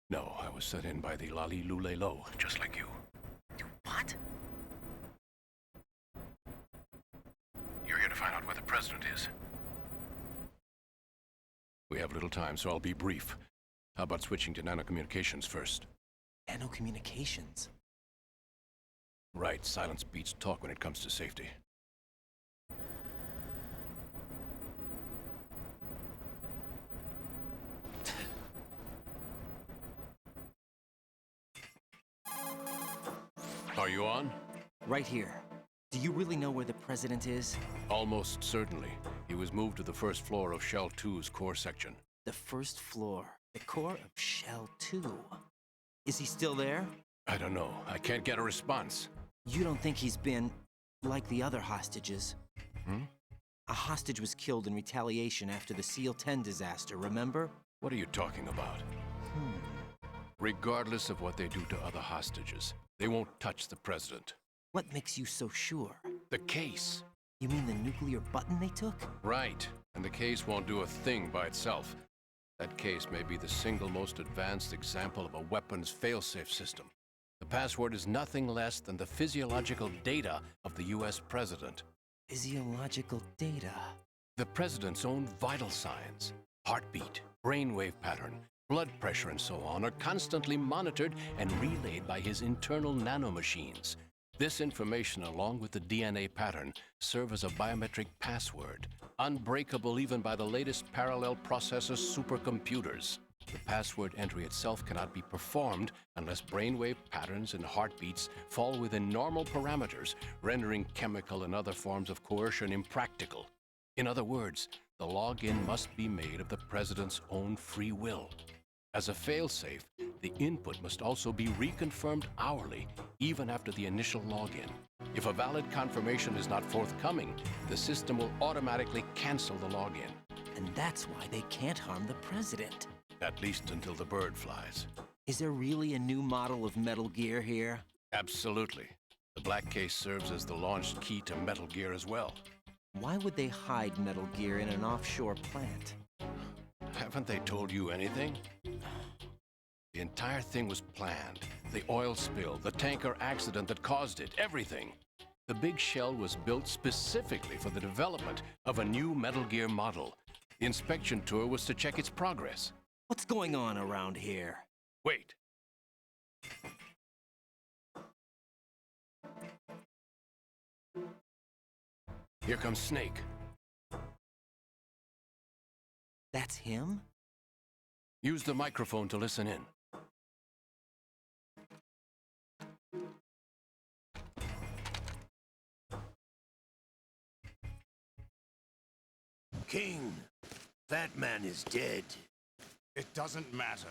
Speaker 21: No, I was sent in by the Lali Lule Lo, just like you.
Speaker 12: What?
Speaker 21: You're here to find out where the president is. We have little time, so I'll be brief. How about switching to nanocommunications first?
Speaker 12: Nanocommunications?
Speaker 21: Right, silence beats talk when it comes to safety. Are you on?
Speaker 12: Right here. Do you really know where the president is?
Speaker 21: Almost certainly. He was moved to the first floor of Shell 2's core section.
Speaker 12: The first floor. The core of Shell 2. Is he still there?
Speaker 21: I don't know. I can't get a response.
Speaker 12: You don't think he's been like the other hostages? A hostage was killed in retaliation after the SEAL 10 disaster, remember?
Speaker 21: What are you talking about? Regardless of what they do to other hostages, they won't touch the president.
Speaker 12: What makes you so sure?
Speaker 21: The case.
Speaker 12: You mean the nuclear button they took?
Speaker 21: Right. And the case won't do a thing by itself. That case may be the single most advanced example of a weapons failsafe system. The password is nothing less than the physiological data of the US president.
Speaker 12: Physiological data?
Speaker 21: The president's own vital signs, heartbeat, brainwave pattern, blood pressure, and so on are constantly monitored and relayed by his internal nanomachines. This information, along with the DNA pattern, serve as a biometric password, unbreakable even by the latest parallel processor supercomputers. The password entry itself cannot be performed unless brainwave patterns and heartbeats fall within normal parameters, rendering chemical and other forms of coercion impractical. In other words, the login must be made of the president's own free will. As a failsafe, the input must also be reconfirmed hourly, even after the initial login. If a valid confirmation is not forthcoming, the system will automatically cancel the login.
Speaker 12: And that's why they can't harm the president.
Speaker 21: At least until the bird flies.
Speaker 12: Is there really a new model of Metal Gear here?
Speaker 21: Absolutely. The black case serves as the launch key to Metal Gear as well.
Speaker 12: Why would they hide Metal Gear in an offshore plant?
Speaker 21: Haven't they told you anything? The entire thing was planned. The oil spill, the tanker accident that caused it, everything.
Speaker 16: The big shell was built specifically for the development of a new Metal Gear model. The inspection tour was to check its progress.
Speaker 12: What's going on around here?
Speaker 16: Wait. Here comes Snake.
Speaker 12: That's him?
Speaker 16: Use the microphone to listen in.
Speaker 10: King, that man is dead.
Speaker 1: It doesn't matter.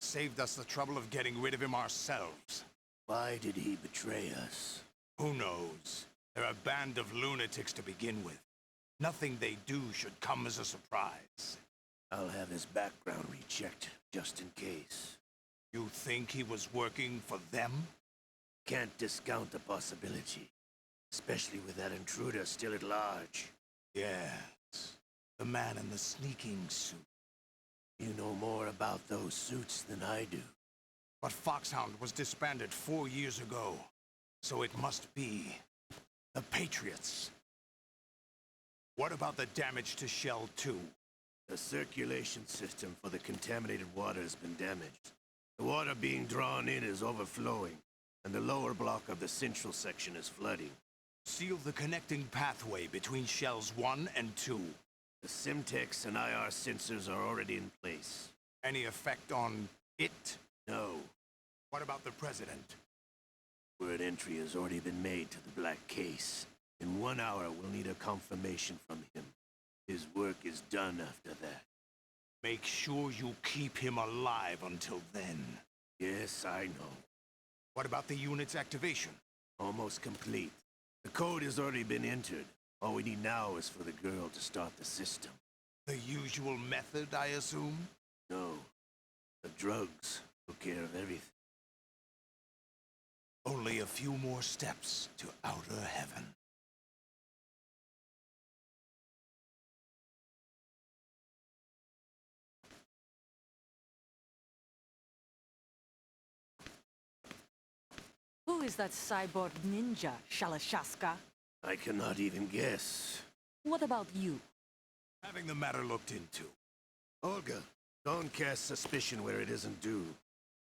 Speaker 1: Saved us the trouble of getting rid of him ourselves.
Speaker 10: Why did he betray us?
Speaker 1: Who knows? They're a band of lunatics to begin with. Nothing they do should come as a surprise.
Speaker 10: I'll have his background rechecked, just in case.
Speaker 1: You think he was working for them?
Speaker 10: Can't discount the possibility. Especially with that intruder still at large.
Speaker 1: Yes. The man in the sneaking suit.
Speaker 10: You know more about those suits than I do.
Speaker 1: But Foxhound was disbanded 4 years ago. So it must be the Patriots. What about the damage to Shell 2?
Speaker 10: The circulation system for the contaminated water has been damaged. The water being drawn in is overflowing, and the lower block of the central section is flooding.
Speaker 1: Seal the connecting pathway between Shells 1 and 2.
Speaker 10: The Simtex and IR sensors are already in place.
Speaker 1: Any effect on it?
Speaker 10: No.
Speaker 1: What about the President?
Speaker 10: Word entry has already been made to the Black Case. In 1 hour, we'll need a confirmation from him. His work is done after that.
Speaker 1: Make sure you keep him alive until then.
Speaker 10: Yes, I know.
Speaker 1: What about the unit's activation?
Speaker 10: Almost complete. The code has already been entered. All we need now is for the girl to start the system.
Speaker 1: The usual method, I assume?
Speaker 10: No. The drugs took care of everything.
Speaker 1: Only a few more steps to outer heaven.
Speaker 19: Who is that cyborg ninja, Shalashaska?
Speaker 10: I cannot even guess.
Speaker 19: What about you?
Speaker 1: Having the matter looked into.
Speaker 10: Olga, don't cast suspicion where it isn't due.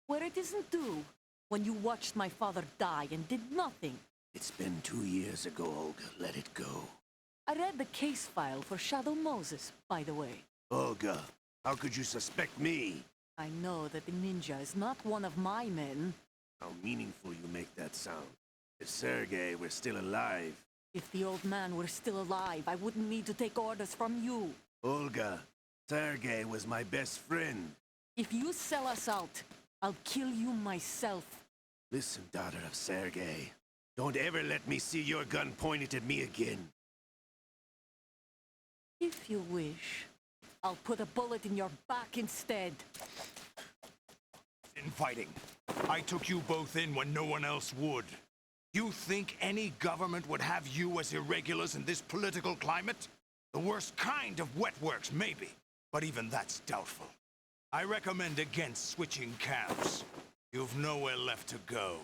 Speaker 19: Where it isn't due? When you watched my father die and did nothing.
Speaker 10: It's been 2 years ago, Olga. Let it go.
Speaker 19: I read the case file for Shadow Moses, by the way.
Speaker 10: Olga, how could you suspect me?
Speaker 19: I know that the ninja is not one of my men.
Speaker 10: How meaningful you make that sound. If Sergei were still alive...
Speaker 19: If the old man were still alive, I wouldn't need to take orders from you.
Speaker 10: Olga, Sergei was my best friend.
Speaker 19: If you sell us out, I'll kill you myself.
Speaker 10: Listen, daughter of Sergei. Don't ever let me see your gun pointed at me again.
Speaker 19: If you wish, I'll put a bullet in your back instead.
Speaker 1: Infighting. I took you both in when no one else would. You think any government would have you as irregulars in this political climate? The worst kind of wet works, maybe. But even that's doubtful. I recommend against switching camps. You've nowhere left to go.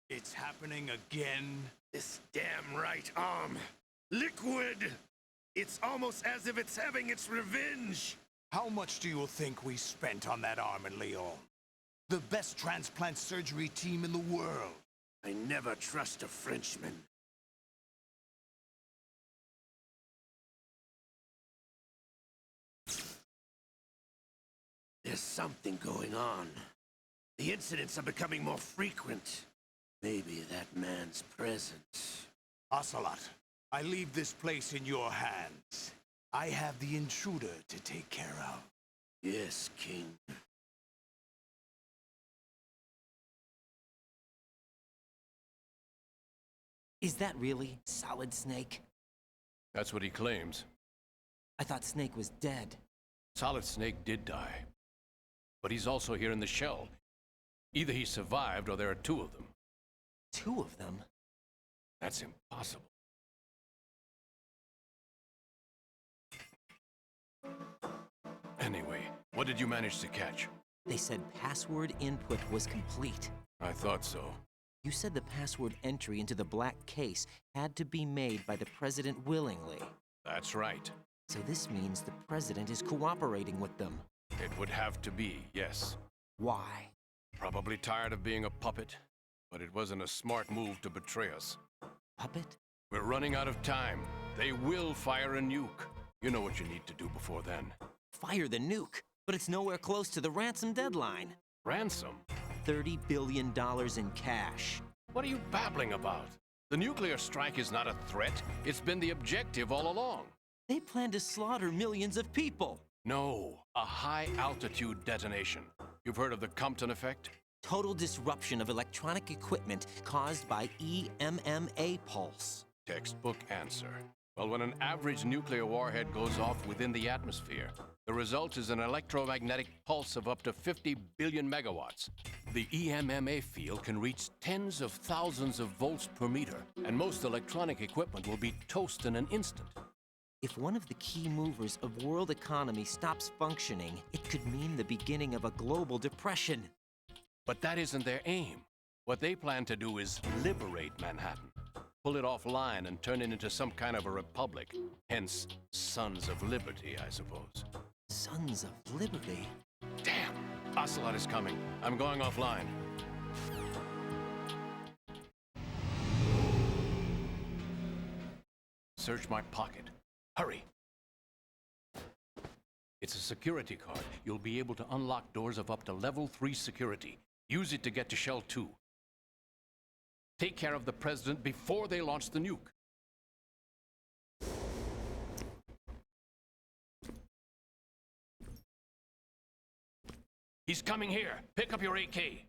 Speaker 1: It's happening again.
Speaker 10: This damn right arm. Liquid! It's almost as if it's having its revenge.
Speaker 1: How much do you think we spent on that arm in Lyon? The best transplant surgery team in the world.
Speaker 10: I never trust a Frenchman. There's something going on. The incidents are becoming more frequent. Maybe that man's presence.
Speaker 1: Ocelot, I leave this place in your hands. I have the intruder to take care of.
Speaker 10: Yes, King.
Speaker 12: Is that really Solid Snake?
Speaker 16: That's what he claims.
Speaker 12: I thought Snake was dead.
Speaker 16: Solid Snake did die. But he's also here in the shell. Either he survived or there are two of them.
Speaker 12: 2 of them?
Speaker 16: That's impossible. Anyway, what did you manage to catch?
Speaker 12: They said password input was complete.
Speaker 16: I thought so.
Speaker 12: You said the password entry into the black case had to be made by the president willingly.
Speaker 16: That's right.
Speaker 12: So this means the president is cooperating with them.
Speaker 16: It would have to be, yes.
Speaker 12: Why?
Speaker 16: Probably tired of being a puppet, but it wasn't a smart move to betray us.
Speaker 12: Puppet?
Speaker 16: We're running out of time. They will fire a nuke. You know what you need to do before then.
Speaker 12: Fire the nuke, but it's nowhere close to the ransom deadline.
Speaker 16: Ransom?
Speaker 12: $30 billion in cash.
Speaker 16: What are you babbling about? The nuclear strike is not a threat. It's been the objective all along.
Speaker 12: They plan to slaughter millions of people.
Speaker 16: No, a high-altitude detonation. You've heard of the Compton effect?
Speaker 12: Total disruption of electronic equipment caused by EMMA pulse.
Speaker 16: Textbook answer. Well, when an average nuclear warhead goes off within the atmosphere, the result is an electromagnetic pulse of up to 50 billion megawatts. The EMMA field can reach tens of thousands of volts per meter, and most electronic equipment will be toast in an instant.
Speaker 12: If one of the key movers of world economy stops functioning, it could mean the beginning of a global depression.
Speaker 16: But that isn't their aim. What they plan to do is liberate Manhattan. Pull it offline and turn it into some kind of a republic. Hence, Sons of Liberty, I suppose.
Speaker 12: Sons of Liberty?
Speaker 16: Damn! Ocelot is coming. I'm going offline. Search my pocket. Hurry! It's a security card. You'll be able to unlock doors of up to level 3 security. Use it to get to Shell 2. Take care of the president before they launch the nuke. He's coming here. Pick up your AK.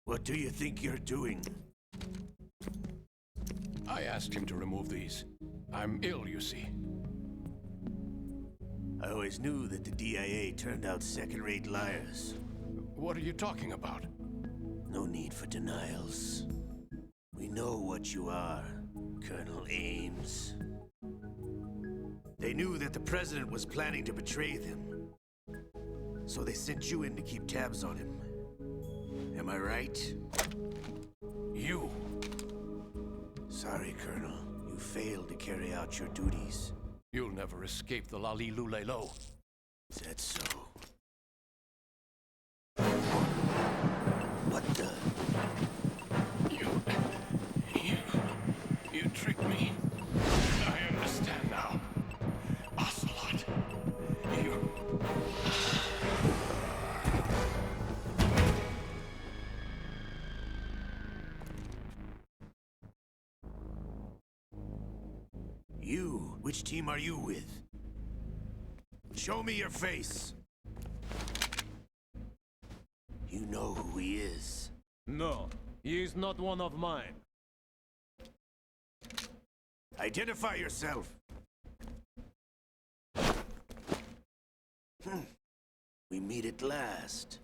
Speaker 10: What do you think you're doing?
Speaker 16: I asked him to remove these. I'm ill, you see.
Speaker 10: I always knew that the DIA turned out second-rate liars.
Speaker 16: What are you talking about?
Speaker 10: No need for denials. We know what you are, Colonel Ames. They knew that the president was planning to betray them. So they sent you in to keep tabs on him. Am I right?
Speaker 16: You!
Speaker 10: Sorry, Colonel. You failed to carry out your duties.
Speaker 16: You'll never escape the Lali-Lu-Le-Lo.
Speaker 10: Is that so? What the?
Speaker 16: You tricked me. I understand now. Ocelot, you...
Speaker 10: You? Which team are you with? Show me your face. You know who he is.
Speaker 11: No, he is not one of mine.
Speaker 10: Identify yourself. We meet at last.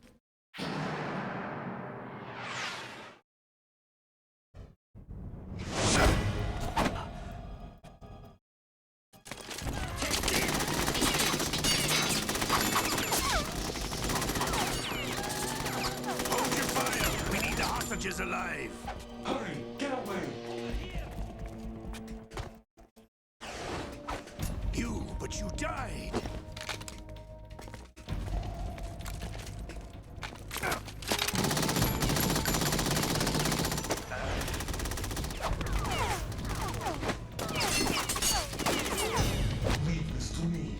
Speaker 10: Hold your fire! We need the hostages alive!
Speaker 6: Hurry! Get away!
Speaker 10: But you died!
Speaker 6: Leave this to me.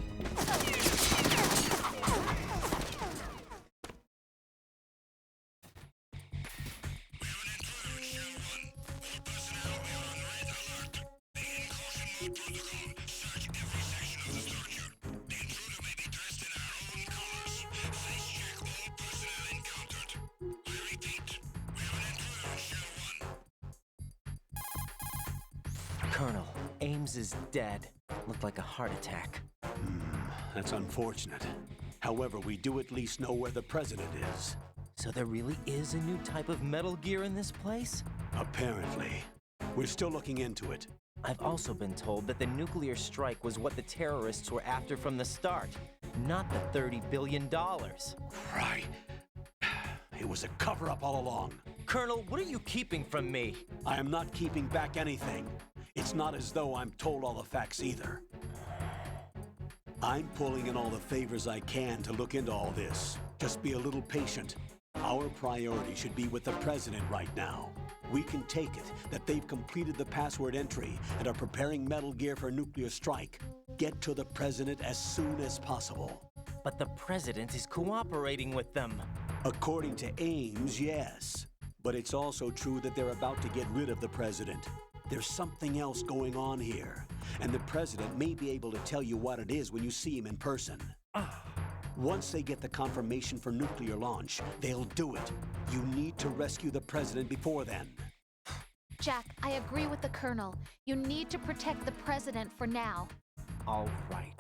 Speaker 12: Colonel, Ames is dead. Looked like a heart attack.
Speaker 3: That's unfortunate. However, we do at least know where the president is.
Speaker 12: So there really is a new type of Metal Gear in this place?
Speaker 3: Apparently. We're still looking into it.
Speaker 12: I've also been told that the nuclear strike was what the terrorists were after from the start, not the $30 billion.
Speaker 3: Right. It was a cover-up all along.
Speaker 12: Colonel, what are you keeping from me?
Speaker 3: I am not keeping back anything. It's not as though I'm told all the facts either. I'm pulling in all the favors I can to look into all this. Just be a little patient. Our priority should be with the president right now. We can take it that they've completed the password entry and are preparing Metal Gear for a nuclear strike. Get to the president as soon as possible.
Speaker 12: But the president is cooperating with them.
Speaker 3: According to Ames, yes. But it's also true that they're about to get rid of the president. There's something else going on here, and the president may be able to tell you what it is when you see him in person. Once they get the confirmation for nuclear launch, they'll do it. You need to rescue the president before then.
Speaker 14: Jack, I agree with the Colonel. You need to protect the president for now.
Speaker 12: All right.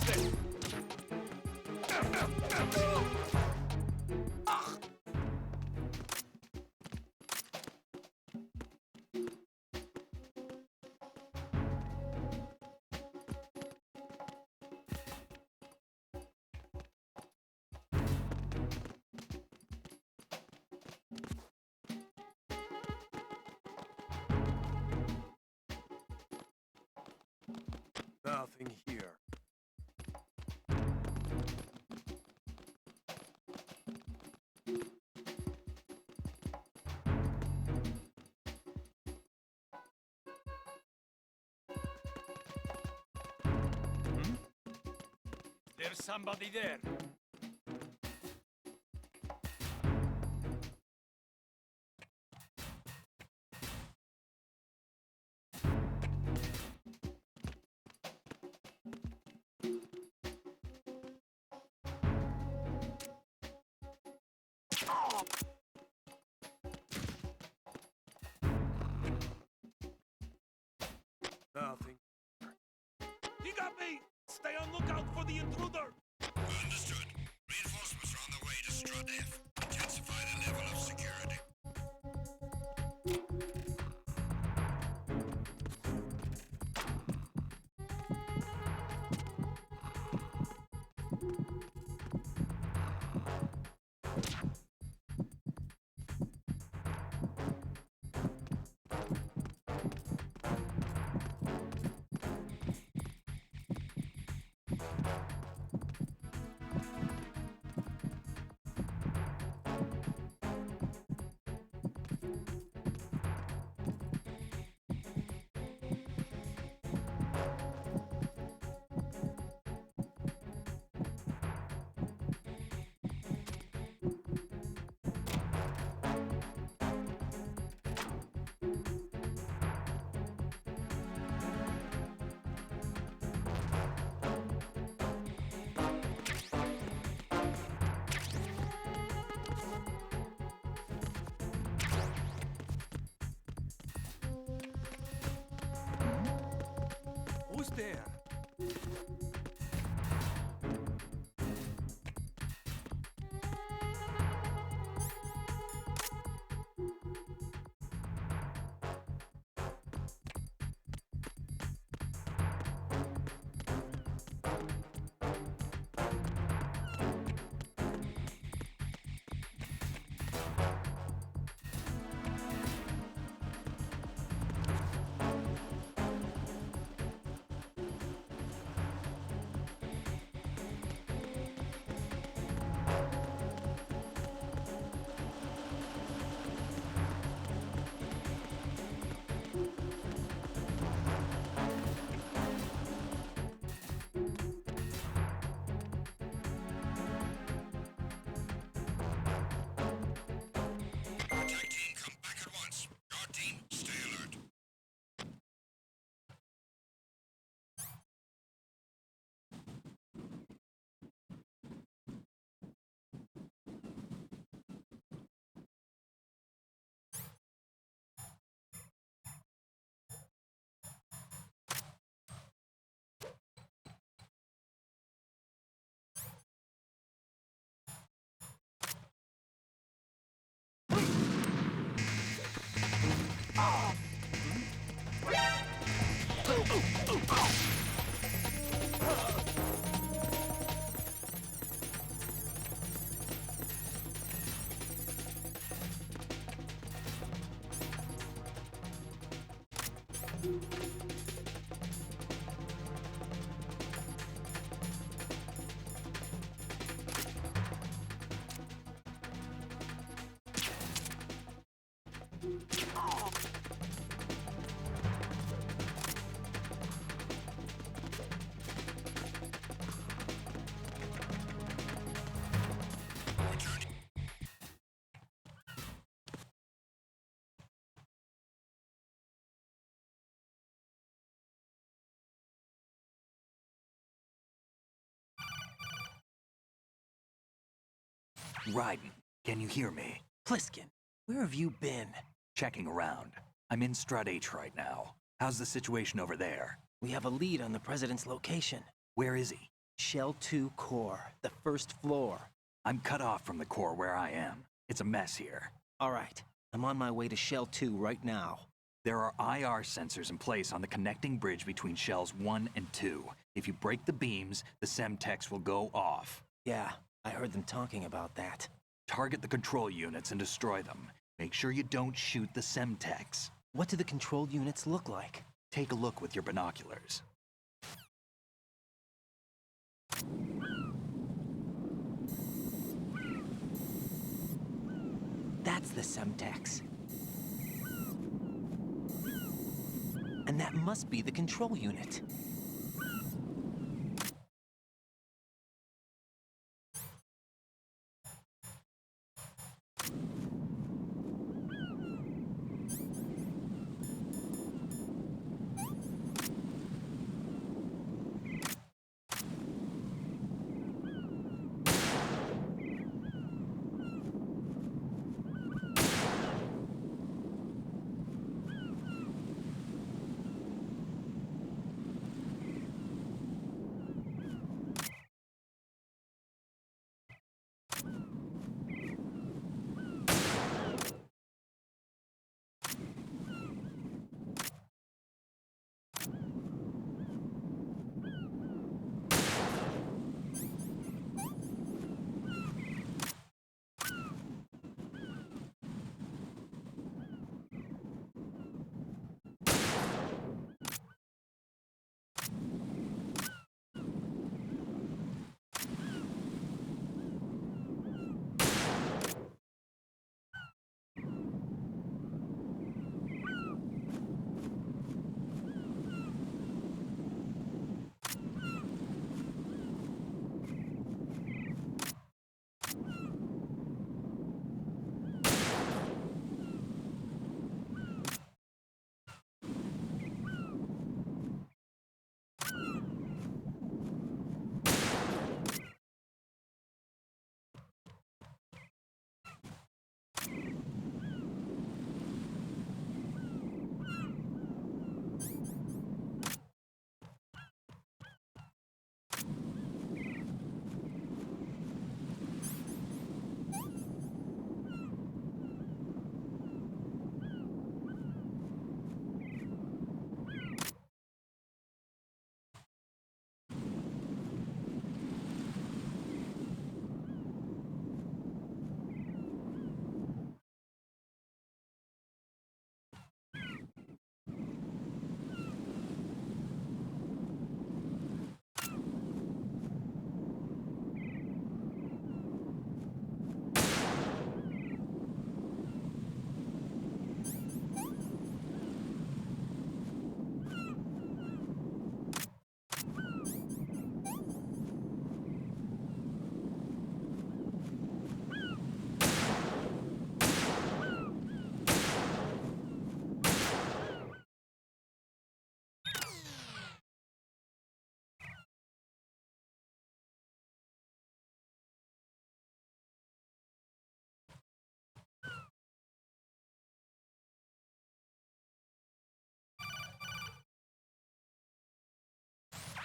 Speaker 11: is this? Nothing here.
Speaker 7: There's somebody there.
Speaker 11: Nothing. He got me! Stay on lookout for the intruder!
Speaker 6: Understood. Reinforcements are on the way to Strut F. Intensify the level of security.
Speaker 11: Who's there?
Speaker 2: Raiden, can you hear me?
Speaker 12: Pliskin, where have you been?
Speaker 2: Checking around. I'm in Strut H right now. How's the situation over there?
Speaker 12: We have a lead on the president's location.
Speaker 2: Where is he?
Speaker 12: Shell 2 core, the first floor.
Speaker 2: I'm cut off from the core where I am. It's a mess here.
Speaker 12: All right, I'm on my way to Shell 2 right now.
Speaker 2: There are IR sensors in place on the connecting bridge between Shells 1 and 2. If you break the beams, the Semtex will go off.
Speaker 12: Yeah, I heard them talking about that.
Speaker 2: Target the control units and destroy them. Make sure you don't shoot the Semtex.
Speaker 12: What do the control units look like?
Speaker 2: Take a look with your binoculars.
Speaker 12: That's the Semtex. And that must be the control unit.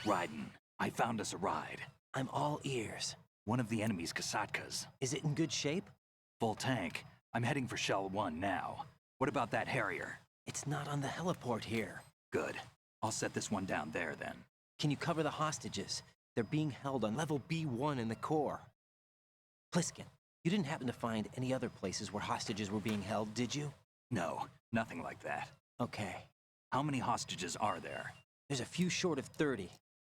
Speaker 2: Raiden, I found us a ride.
Speaker 12: I'm all ears.
Speaker 2: One of the enemy's Kasatkas.
Speaker 12: Is it in good shape?
Speaker 2: Full tank. I'm heading for Shell 1 now. What about that Harrier?
Speaker 12: It's not on the heliport here.
Speaker 2: Good. I'll set this one down there then.
Speaker 12: Can you cover the hostages? They're being held on level B1 in the core. Pliskin, you didn't happen to find any other places where hostages were being held, did you?
Speaker 2: No, nothing like that.
Speaker 12: Okay.
Speaker 2: How many hostages are there?
Speaker 12: There's a few short of 30.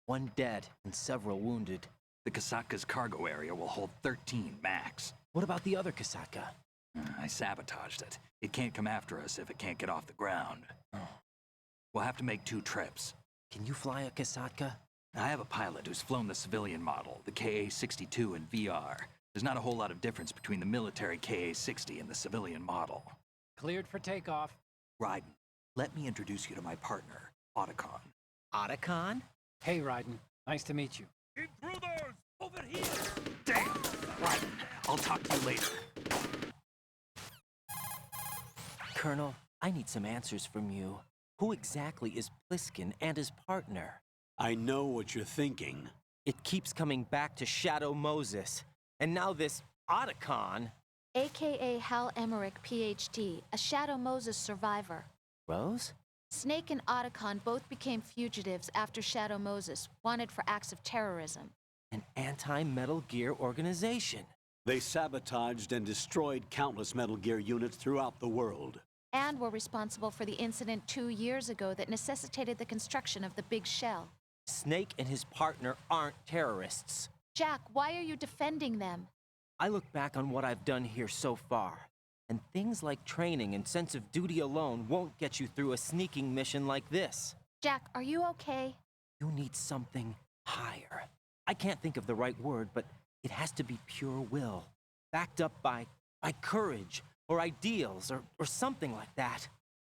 Speaker 12: 1 dead and several wounded.
Speaker 2: The Kasatka's cargo area will hold 13 max.
Speaker 12: What about the other Kasatka?
Speaker 2: I sabotaged it. It can't come after us if it can't get off the ground. We'll have to make 2 trips.
Speaker 12: Can you fly a Kasatka?
Speaker 2: I have a pilot who's flown the civilian model, the KA-62 in VR. There's not a whole lot of difference between the military KA-60 and the civilian model.
Speaker 17: Cleared for takeoff.
Speaker 2: Raiden, let me introduce you to my partner, Otacon.
Speaker 12: Otacon?
Speaker 17: Hey, Raiden. Nice to meet you.
Speaker 7: Intruders! Over here!
Speaker 2: Damn! Raiden, I'll talk to you later.
Speaker 12: Colonel, I need some answers from you. Who exactly is Pliskin and his partner?
Speaker 3: I know what you're thinking.
Speaker 12: It keeps coming back to Shadow Moses. And now this Otacon.
Speaker 14: AKA Hal Emmerich, PhD, a Shadow Moses survivor.
Speaker 12: Rose?
Speaker 14: Snake and Otacon both became fugitives after Shadow Moses, wanted for acts of terrorism.
Speaker 12: An anti-Metal Gear organization.
Speaker 3: They sabotaged and destroyed countless Metal Gear units throughout the world.
Speaker 14: And were responsible for the incident 2 years ago that necessitated the construction of the Big Shell.
Speaker 12: Snake and his partner aren't terrorists.
Speaker 14: Jack, why are you defending them?
Speaker 12: I look back on what I've done here so far, and things like training and sense of duty alone won't get you through a sneaking mission like this.
Speaker 14: Jack, are you okay?
Speaker 12: You need something higher. I can't think of the right word, but it has to be pure will, backed up by courage, or ideals, or something like that.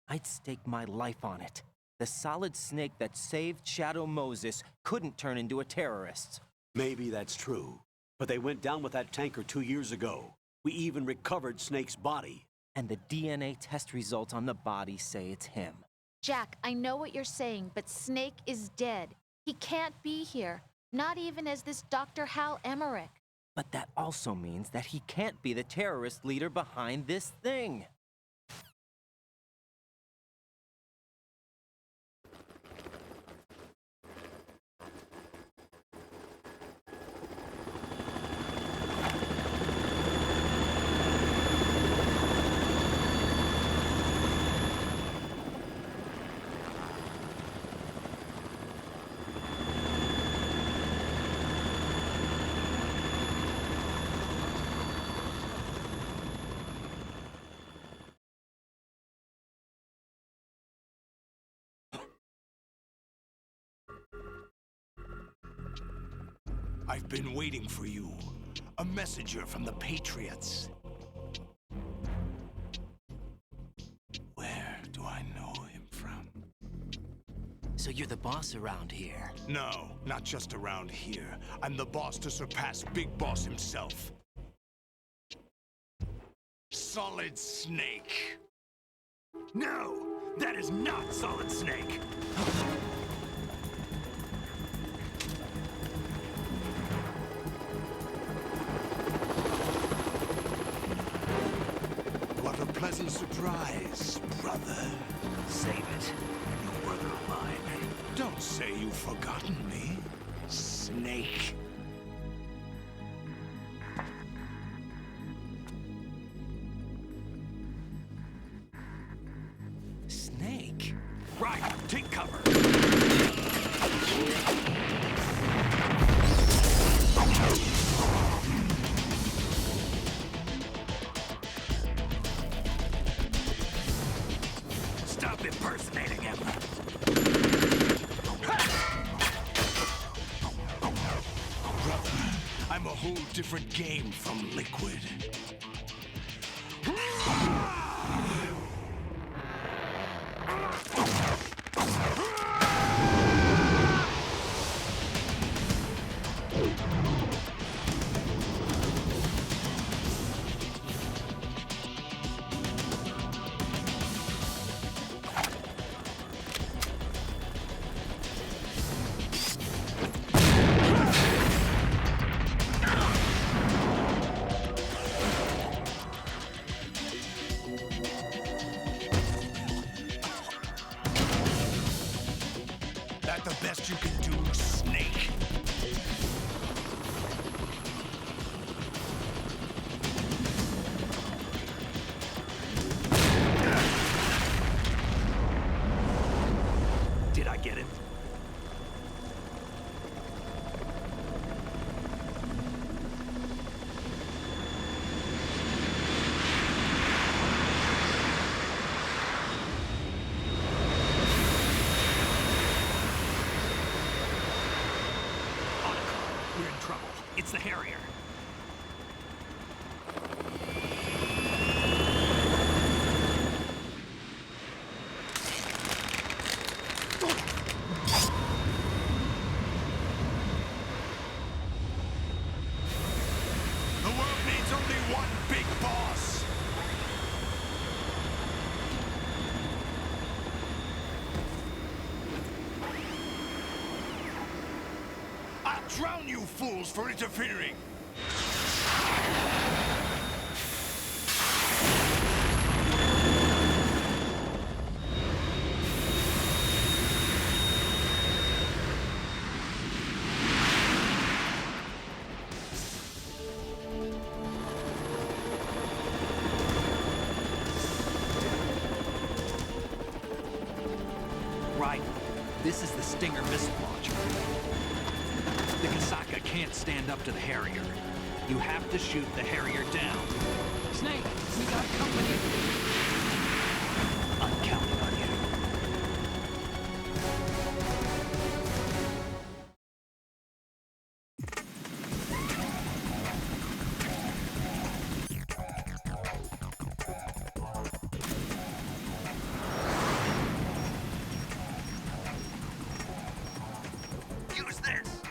Speaker 12: I'd stake my life on it. The solid snake that saved Shadow Moses couldn't turn into a terrorist.
Speaker 3: Maybe that's true, but they went down with that tanker 2 years ago. We even recovered Snake's body.
Speaker 12: And the DNA test results on the body say it's him.
Speaker 14: Jack, I know what you're saying, but Snake is dead. He can't be here, not even as this Dr. Hal Emmerich.
Speaker 12: But that also means that he can't be the terrorist leader behind this thing.
Speaker 1: I've been waiting for you. A messenger from the Patriots. Where do I know him from?
Speaker 12: So you're the boss around here?
Speaker 1: No, not just around here. I'm the boss to surpass Big Boss himself. Solid Snake.
Speaker 2: No! That is not Solid Snake!
Speaker 1: What a pleasant surprise, brother.
Speaker 2: Save it. You brother of mine.
Speaker 1: Don't say you've forgotten me, Snake.
Speaker 12: Snake?
Speaker 2: Right, take cover. Stop impersonating him.
Speaker 1: Brother, I'm a whole different game from Liquid. That the best you can do, Snake?
Speaker 2: Did I get it? We're in trouble. It's the Harrier.
Speaker 1: The world needs only one big boss. drown you fools for interfering!
Speaker 4: Right. This is the Stinger missile launcher. The Kasaka can't stand up to the Harrier. You have to shoot the Harrier down.
Speaker 17: Snake, we got company.
Speaker 4: I'm counting on you.
Speaker 1: Use this!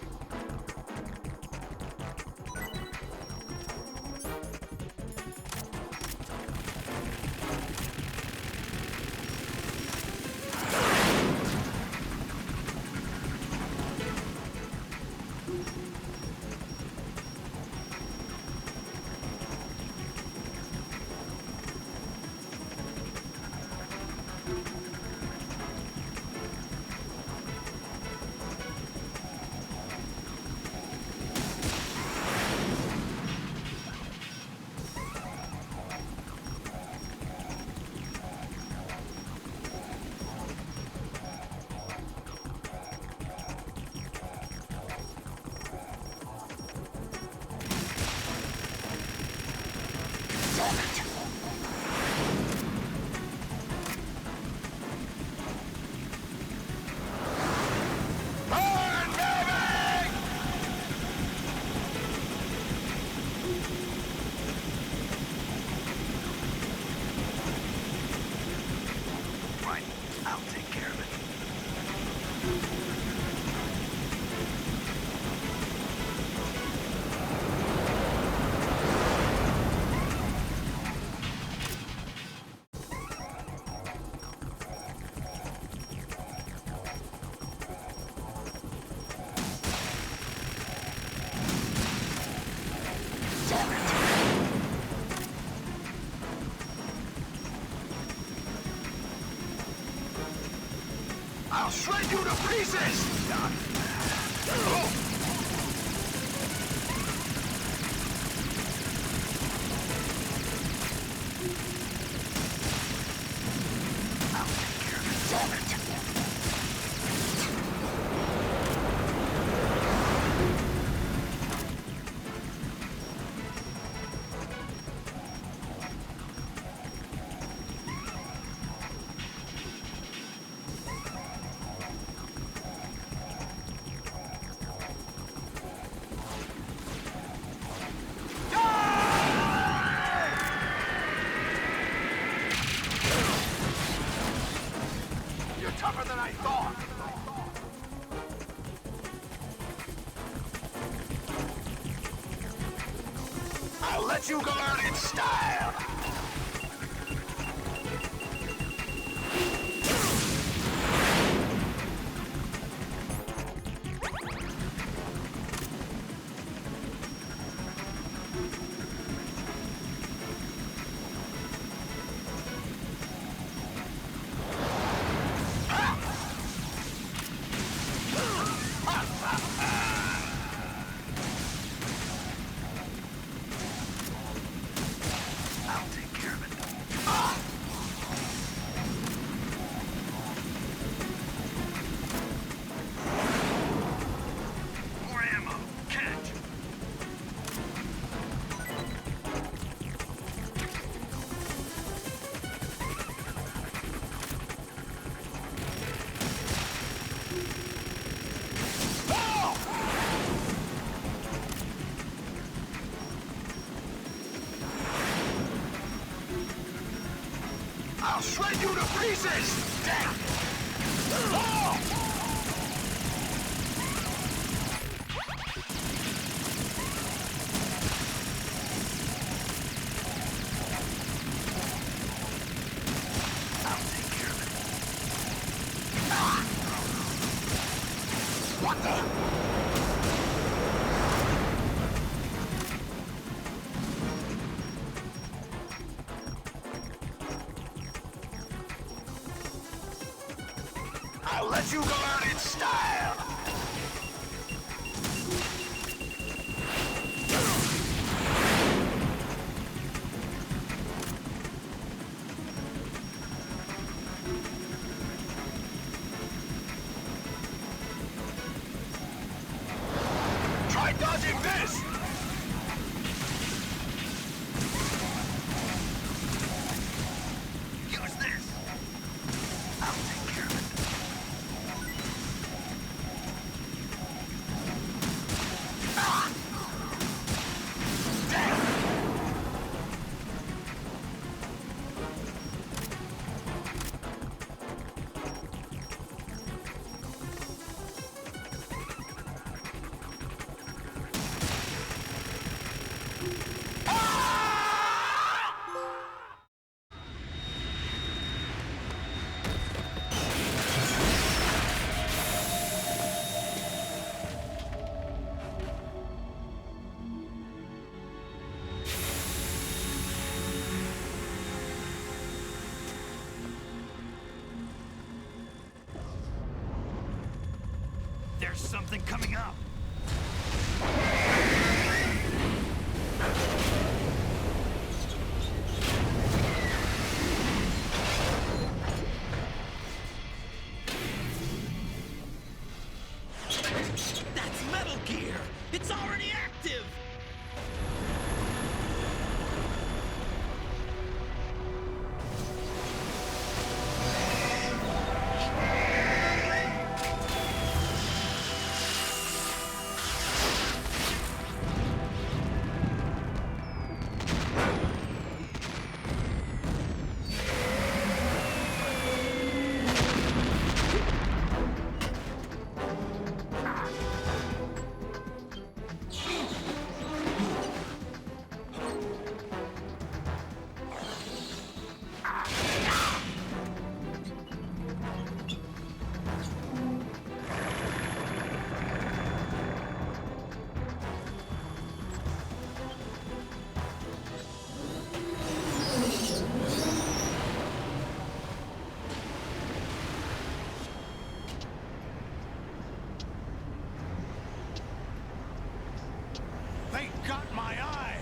Speaker 4: Right. I'll take care of it.
Speaker 1: I'll shred you to pieces!
Speaker 4: I'll take care of it. Damn it!
Speaker 1: You're tougher than I thought! I'll let you go out in style!
Speaker 4: I'll take care of it.
Speaker 1: More ammo! Catch! I'll shred you to pieces! Damn!
Speaker 4: I'll take care of it.
Speaker 1: What the?
Speaker 10: I'll let you go out in style! Try dodging this! Use this! I'll take care of it.
Speaker 1: There's something coming up.
Speaker 10: That's Metal Gear! It's already active!
Speaker 1: They got my eye!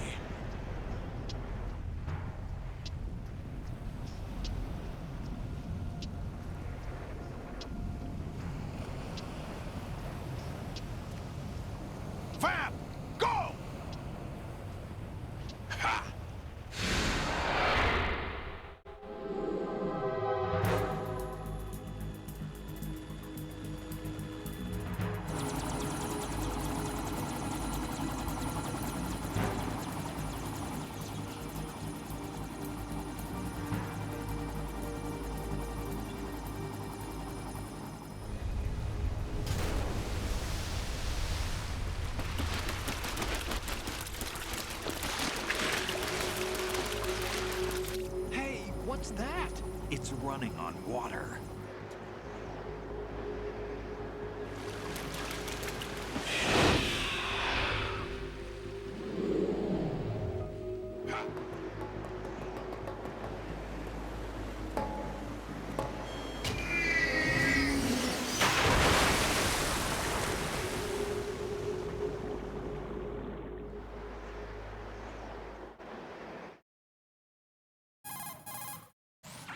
Speaker 1: Fab! Go! Ha!
Speaker 4: Hey, what's that?
Speaker 2: It's running on water.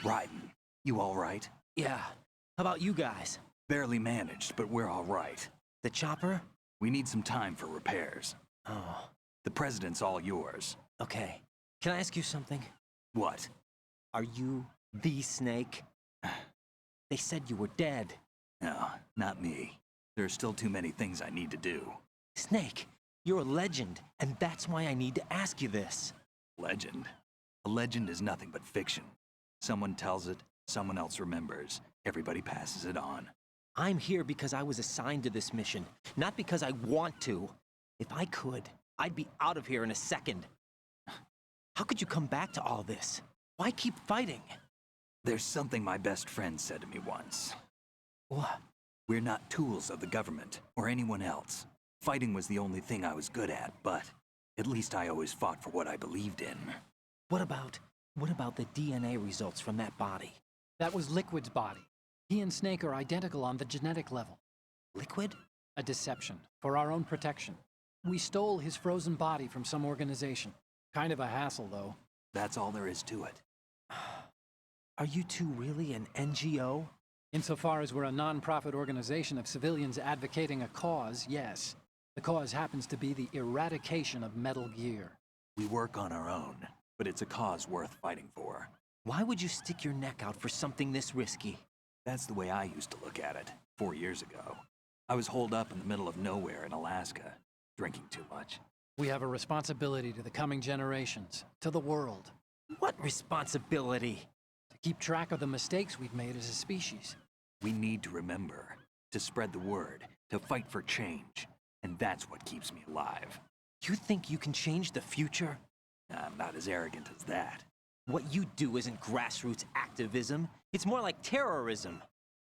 Speaker 2: Raiden, you all right?
Speaker 12: Yeah. How about you guys?
Speaker 2: Barely managed, but we're all right.
Speaker 12: The chopper?
Speaker 2: We need some time for repairs.
Speaker 12: Oh.
Speaker 2: The president's all yours.
Speaker 12: Okay. Can I ask you something?
Speaker 2: What?
Speaker 12: Are you the Snake? They said you were dead.
Speaker 2: No, not me. There's still too many things I need to do.
Speaker 12: Snake, you're a legend, and that's why I need to ask you this.
Speaker 2: Legend? A legend is nothing but fiction. Someone tells it, someone else remembers. Everybody passes it on.
Speaker 12: I'm here because I was assigned to this mission, not because I want to. If I could, I'd be out of here in a second. How could you come back to all this? Why keep fighting?
Speaker 2: There's something my best friend said to me once.
Speaker 12: What?
Speaker 2: We're not tools of the government or anyone else. Fighting was the only thing I was good at, but at least I always fought for what I believed in.
Speaker 12: What about the DNA results from that body?
Speaker 17: That was Liquid's body. He and Snake are identical on the genetic level.
Speaker 12: Liquid?
Speaker 17: A deception, for our own protection. We stole his frozen body from some organization. Kind of a hassle, though.
Speaker 2: That's all there is to it.
Speaker 12: Are you two really an NGO?
Speaker 17: Insofar as we're a non-profit organization of civilians advocating a cause, yes. The cause happens to be the eradication of Metal Gear.
Speaker 2: We work on our own, but it's a cause worth fighting for.
Speaker 12: Why would you stick your neck out for something this risky?
Speaker 2: That's the way I used to look at it, 4 years ago. I was holed up in the middle of nowhere in Alaska, drinking too much.
Speaker 17: We have a responsibility to the coming generations, to the world.
Speaker 12: What responsibility?
Speaker 17: To keep track of the mistakes we've made as a species.
Speaker 2: We need to remember, to spread the word, to fight for change. And that's what keeps me alive.
Speaker 12: You think you can change the future?
Speaker 2: I'm not as arrogant as that.
Speaker 12: What you do isn't grassroots activism. It's more like terrorism.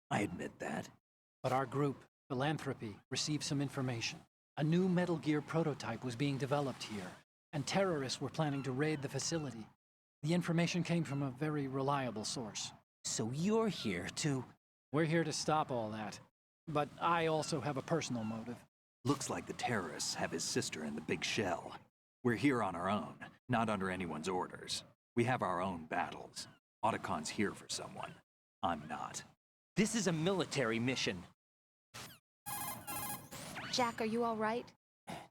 Speaker 2: I admit that.
Speaker 17: But our group, Philanthropy, received some information. A new Metal Gear prototype was being developed here, and terrorists were planning to raid the facility. The information came from a very reliable source.
Speaker 12: So you're here to...
Speaker 17: We're here to stop all that. But I also have a personal motive.
Speaker 2: Looks like the terrorists have his sister in the big shell. We're here on our own, not under anyone's orders. We have our own battles. Otacon's here for someone. I'm not.
Speaker 12: This is a military mission.
Speaker 14: Jack, are you all right?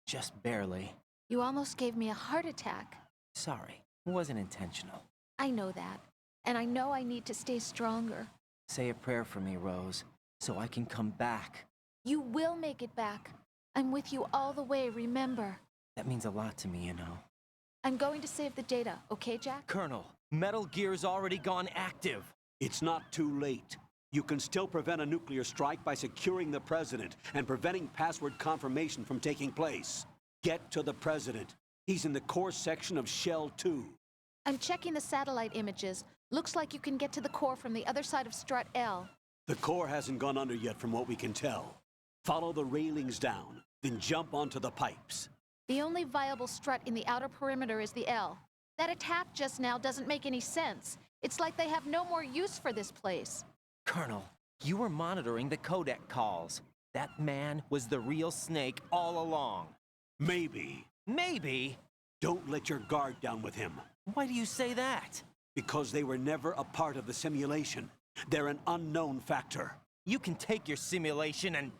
Speaker 12: Just barely.
Speaker 14: You almost gave me a heart attack.
Speaker 12: Sorry, it wasn't intentional.
Speaker 14: I know that. And I know I need to stay stronger.
Speaker 12: Say a prayer for me, Rose, so I can come back.
Speaker 14: You will make it back. I'm with you all the way, remember.
Speaker 12: That means a lot to me, you know.
Speaker 14: I'm going to save the data, okay, Jack?
Speaker 12: Colonel, Metal Gear's already gone active.
Speaker 3: It's not too late. You can still prevent a nuclear strike by securing the president and preventing password confirmation from taking place. Get to the president. He's in the core section of Shell 2.
Speaker 14: I'm checking the satellite images. Looks like you can get to the core from the other side of Strut L.
Speaker 3: The core hasn't gone under yet from what we can tell. Follow the railings down, then jump onto the pipes.
Speaker 14: The only viable strut in the outer perimeter is the L. That attack just now doesn't make any sense. It's like they have no more use for this place.
Speaker 12: Colonel, you were monitoring the codec calls. That man was the real Snake all along.
Speaker 3: Maybe.
Speaker 12: Maybe?
Speaker 3: Don't let your guard down with him.
Speaker 12: Why do you say that?
Speaker 3: Because they were never a part of the simulation. They're an unknown factor.
Speaker 12: You can take your simulation and...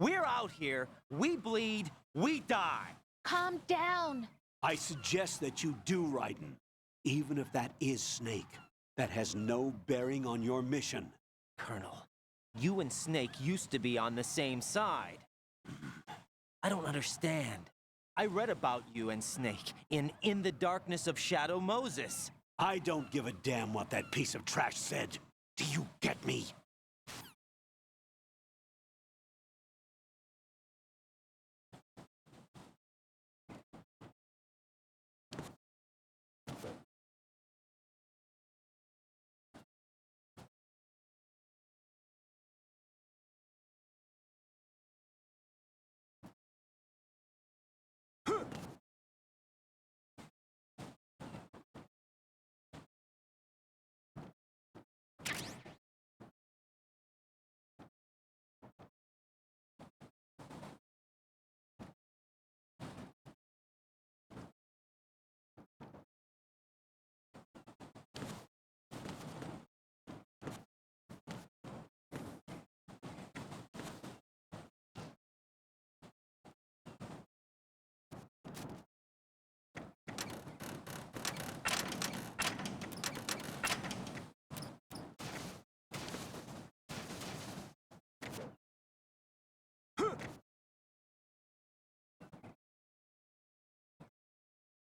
Speaker 12: We're out here, we bleed, we die.
Speaker 14: Calm down.
Speaker 3: I suggest that you do, Raiden. Even if that is Snake. That has no bearing on your mission.
Speaker 12: Colonel, you and Snake used to be on the same side. I don't understand. I read about you and Snake in the Darkness of Shadow Moses.
Speaker 3: I don't give a damn what that piece of trash said. Do you get me?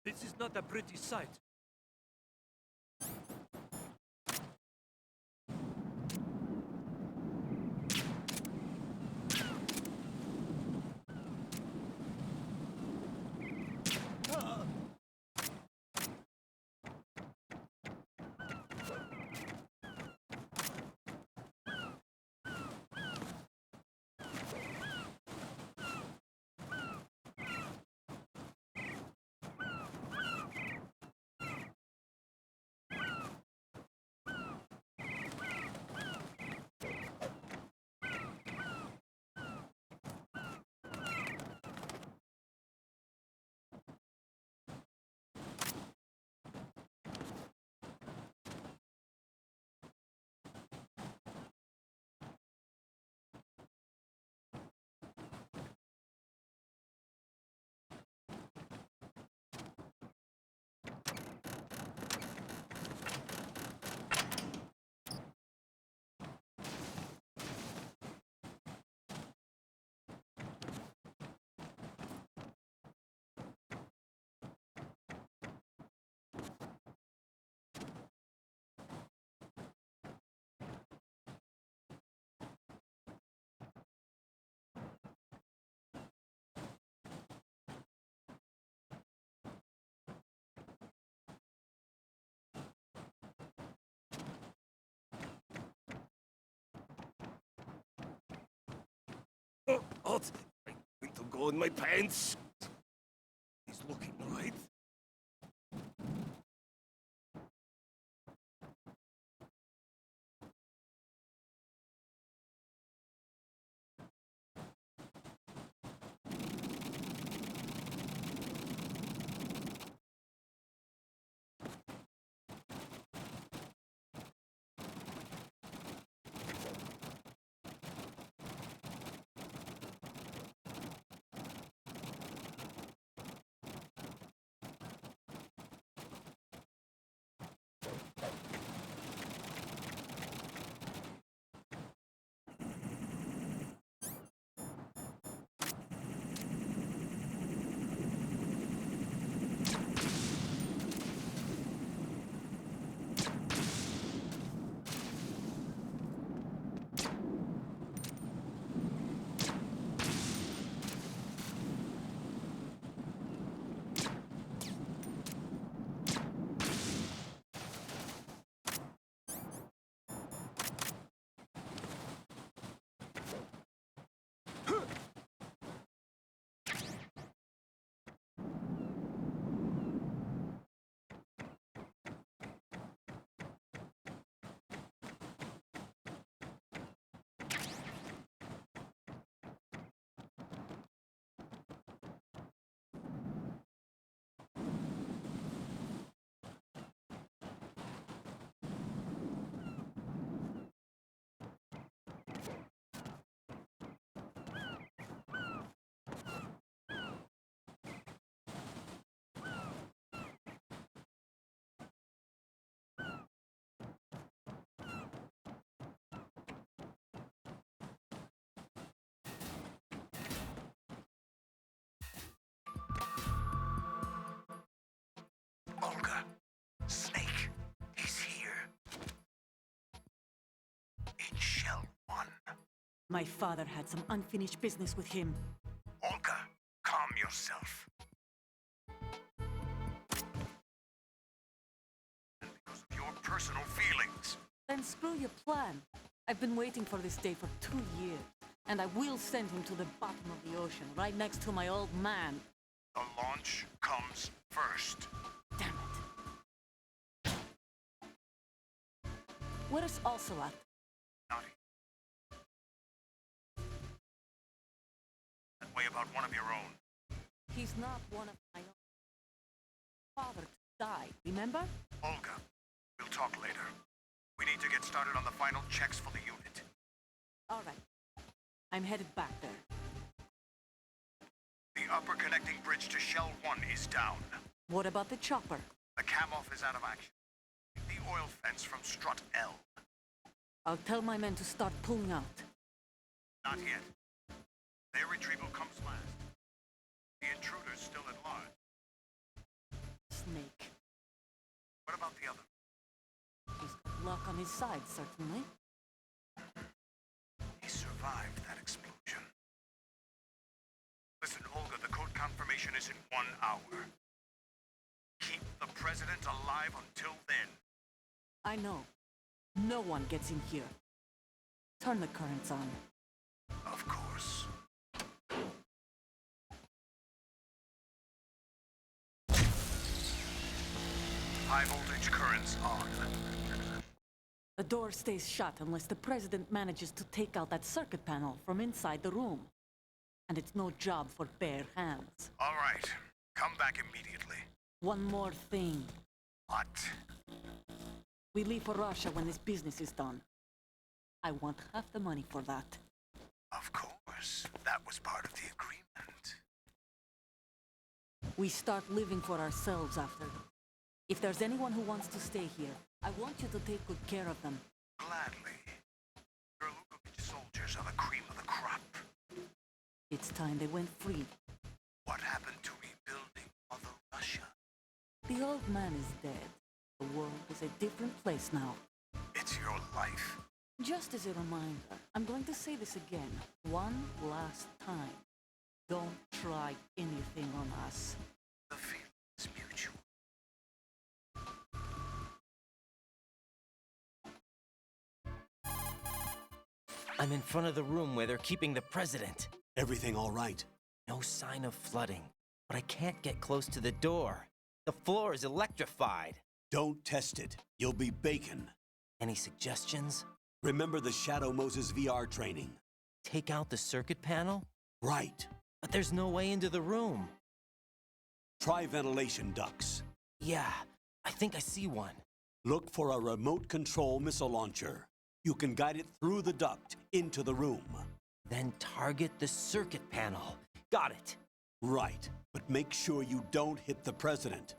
Speaker 7: This is not a pretty sight.
Speaker 10: hot. I'm going to go in my pants. He's looking right.
Speaker 1: Olga, Snake, he's here. In Shell 1.
Speaker 19: My father had some unfinished business with him.
Speaker 1: Olga, calm yourself. And because of your personal feelings.
Speaker 19: Then screw your plan. I've been waiting for this day for 2 years, and I will send him to the bottom of the ocean, right next to my old man.
Speaker 1: The launch comes first.
Speaker 19: Damn it. Where's Ocelot?
Speaker 1: Naughty. That way about one of your own.
Speaker 19: He's not one of my own. Father died, remember?
Speaker 1: Olga, we'll talk later. We need to get started on the final checks for the unit.
Speaker 19: All right. I'm headed back there.
Speaker 1: The upper connecting bridge to Shell 1 is down.
Speaker 19: What about the chopper?
Speaker 1: The cam-off is out of action. The oil fence from strut L.
Speaker 19: I'll tell my men to start pulling out.
Speaker 1: Not yet. Their retrieval comes last. The intruder's still at large.
Speaker 19: Snake.
Speaker 1: What about the other?
Speaker 19: He's got luck on his side, certainly.
Speaker 1: He survived that explosion. Listen, Olga, the code confirmation is in 1 hour. Keep the president alive until then.
Speaker 19: I know. No one gets in here. Turn the currents on.
Speaker 1: Of course. High voltage currents on.
Speaker 19: The door stays shut unless the president manages to take out that circuit panel from inside the room. And it's no job for bare hands.
Speaker 1: All right. Come back immediately.
Speaker 19: One more thing.
Speaker 1: What?
Speaker 19: We leave for Russia when this business is done. I want half the money for that.
Speaker 1: Of course. That was part of the agreement.
Speaker 19: We start living for ourselves after. If there's anyone who wants to stay here, I want you to take good care of them.
Speaker 1: Gladly. Your Lukovich soldiers are the cream of the crop.
Speaker 19: It's time they went free.
Speaker 1: What happened to rebuilding Mother Russia?
Speaker 19: The old man is dead. The world is a different place now.
Speaker 1: It's your life.
Speaker 19: Just as a reminder, I'm going to say this again, one last time. Don't try anything on us.
Speaker 1: The feeling is mutual.
Speaker 12: I'm in front of the room where they're keeping the president.
Speaker 3: Everything all right?
Speaker 12: No sign of flooding, but I can't get close to the door. The floor is electrified.
Speaker 3: Don't test it. You'll be bacon.
Speaker 12: Any suggestions?
Speaker 3: Remember the Shadow Moses VR training.
Speaker 12: Take out the circuit panel?
Speaker 3: Right.
Speaker 12: But there's no way into the room.
Speaker 3: Try ventilation ducts.
Speaker 12: Yeah, I think I see one.
Speaker 3: Look for a remote control missile launcher. You can guide it through the duct into the room.
Speaker 12: Then target the circuit panel. Got it.
Speaker 3: Right, but make sure you don't hit the president.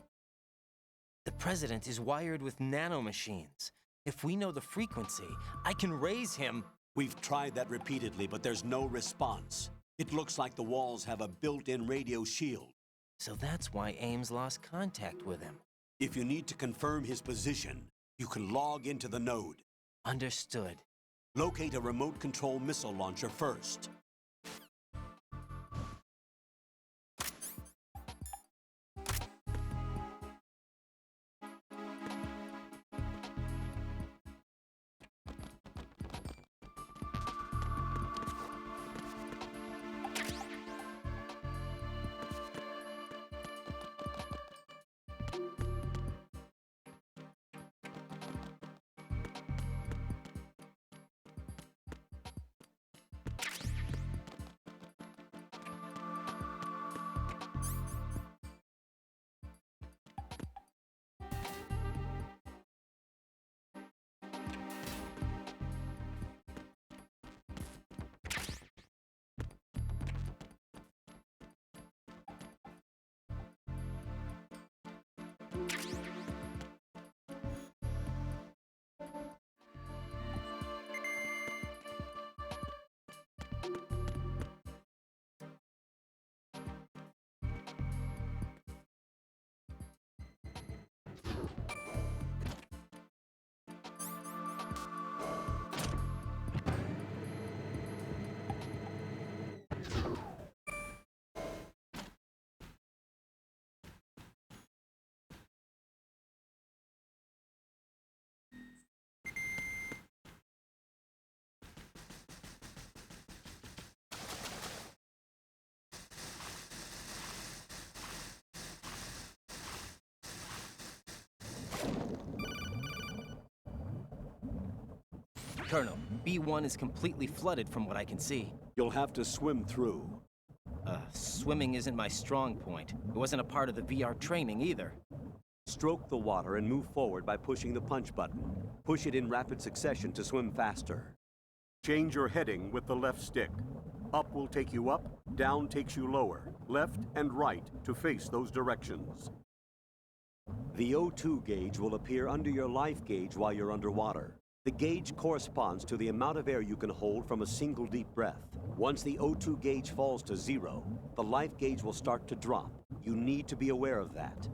Speaker 12: The president is wired with nanomachines. If we know the frequency, I can raise him.
Speaker 3: We've tried that repeatedly, but there's no response. It looks like the walls have a built-in radio shield.
Speaker 12: So that's why Ames lost contact with him.
Speaker 3: If you need to confirm his position, you can log into the node.
Speaker 12: Understood.
Speaker 3: Locate a remote control missile launcher first.
Speaker 12: Colonel, B1 is completely flooded from what I can see.
Speaker 3: You'll have to swim through.
Speaker 12: Swimming isn't my strong point. It wasn't a part of the VR training either.
Speaker 3: Stroke the water and move forward by pushing the punch button. Push it in rapid succession to swim faster. Change your heading with the left stick. Up will take you up, down takes you lower, left and right to face those directions. The O2 gauge will appear under your life gauge while you're underwater. The gauge corresponds to the amount of air you can hold from a single deep breath. Once the O2 gauge falls to 0, the life gauge will start to drop. You need to be aware of that.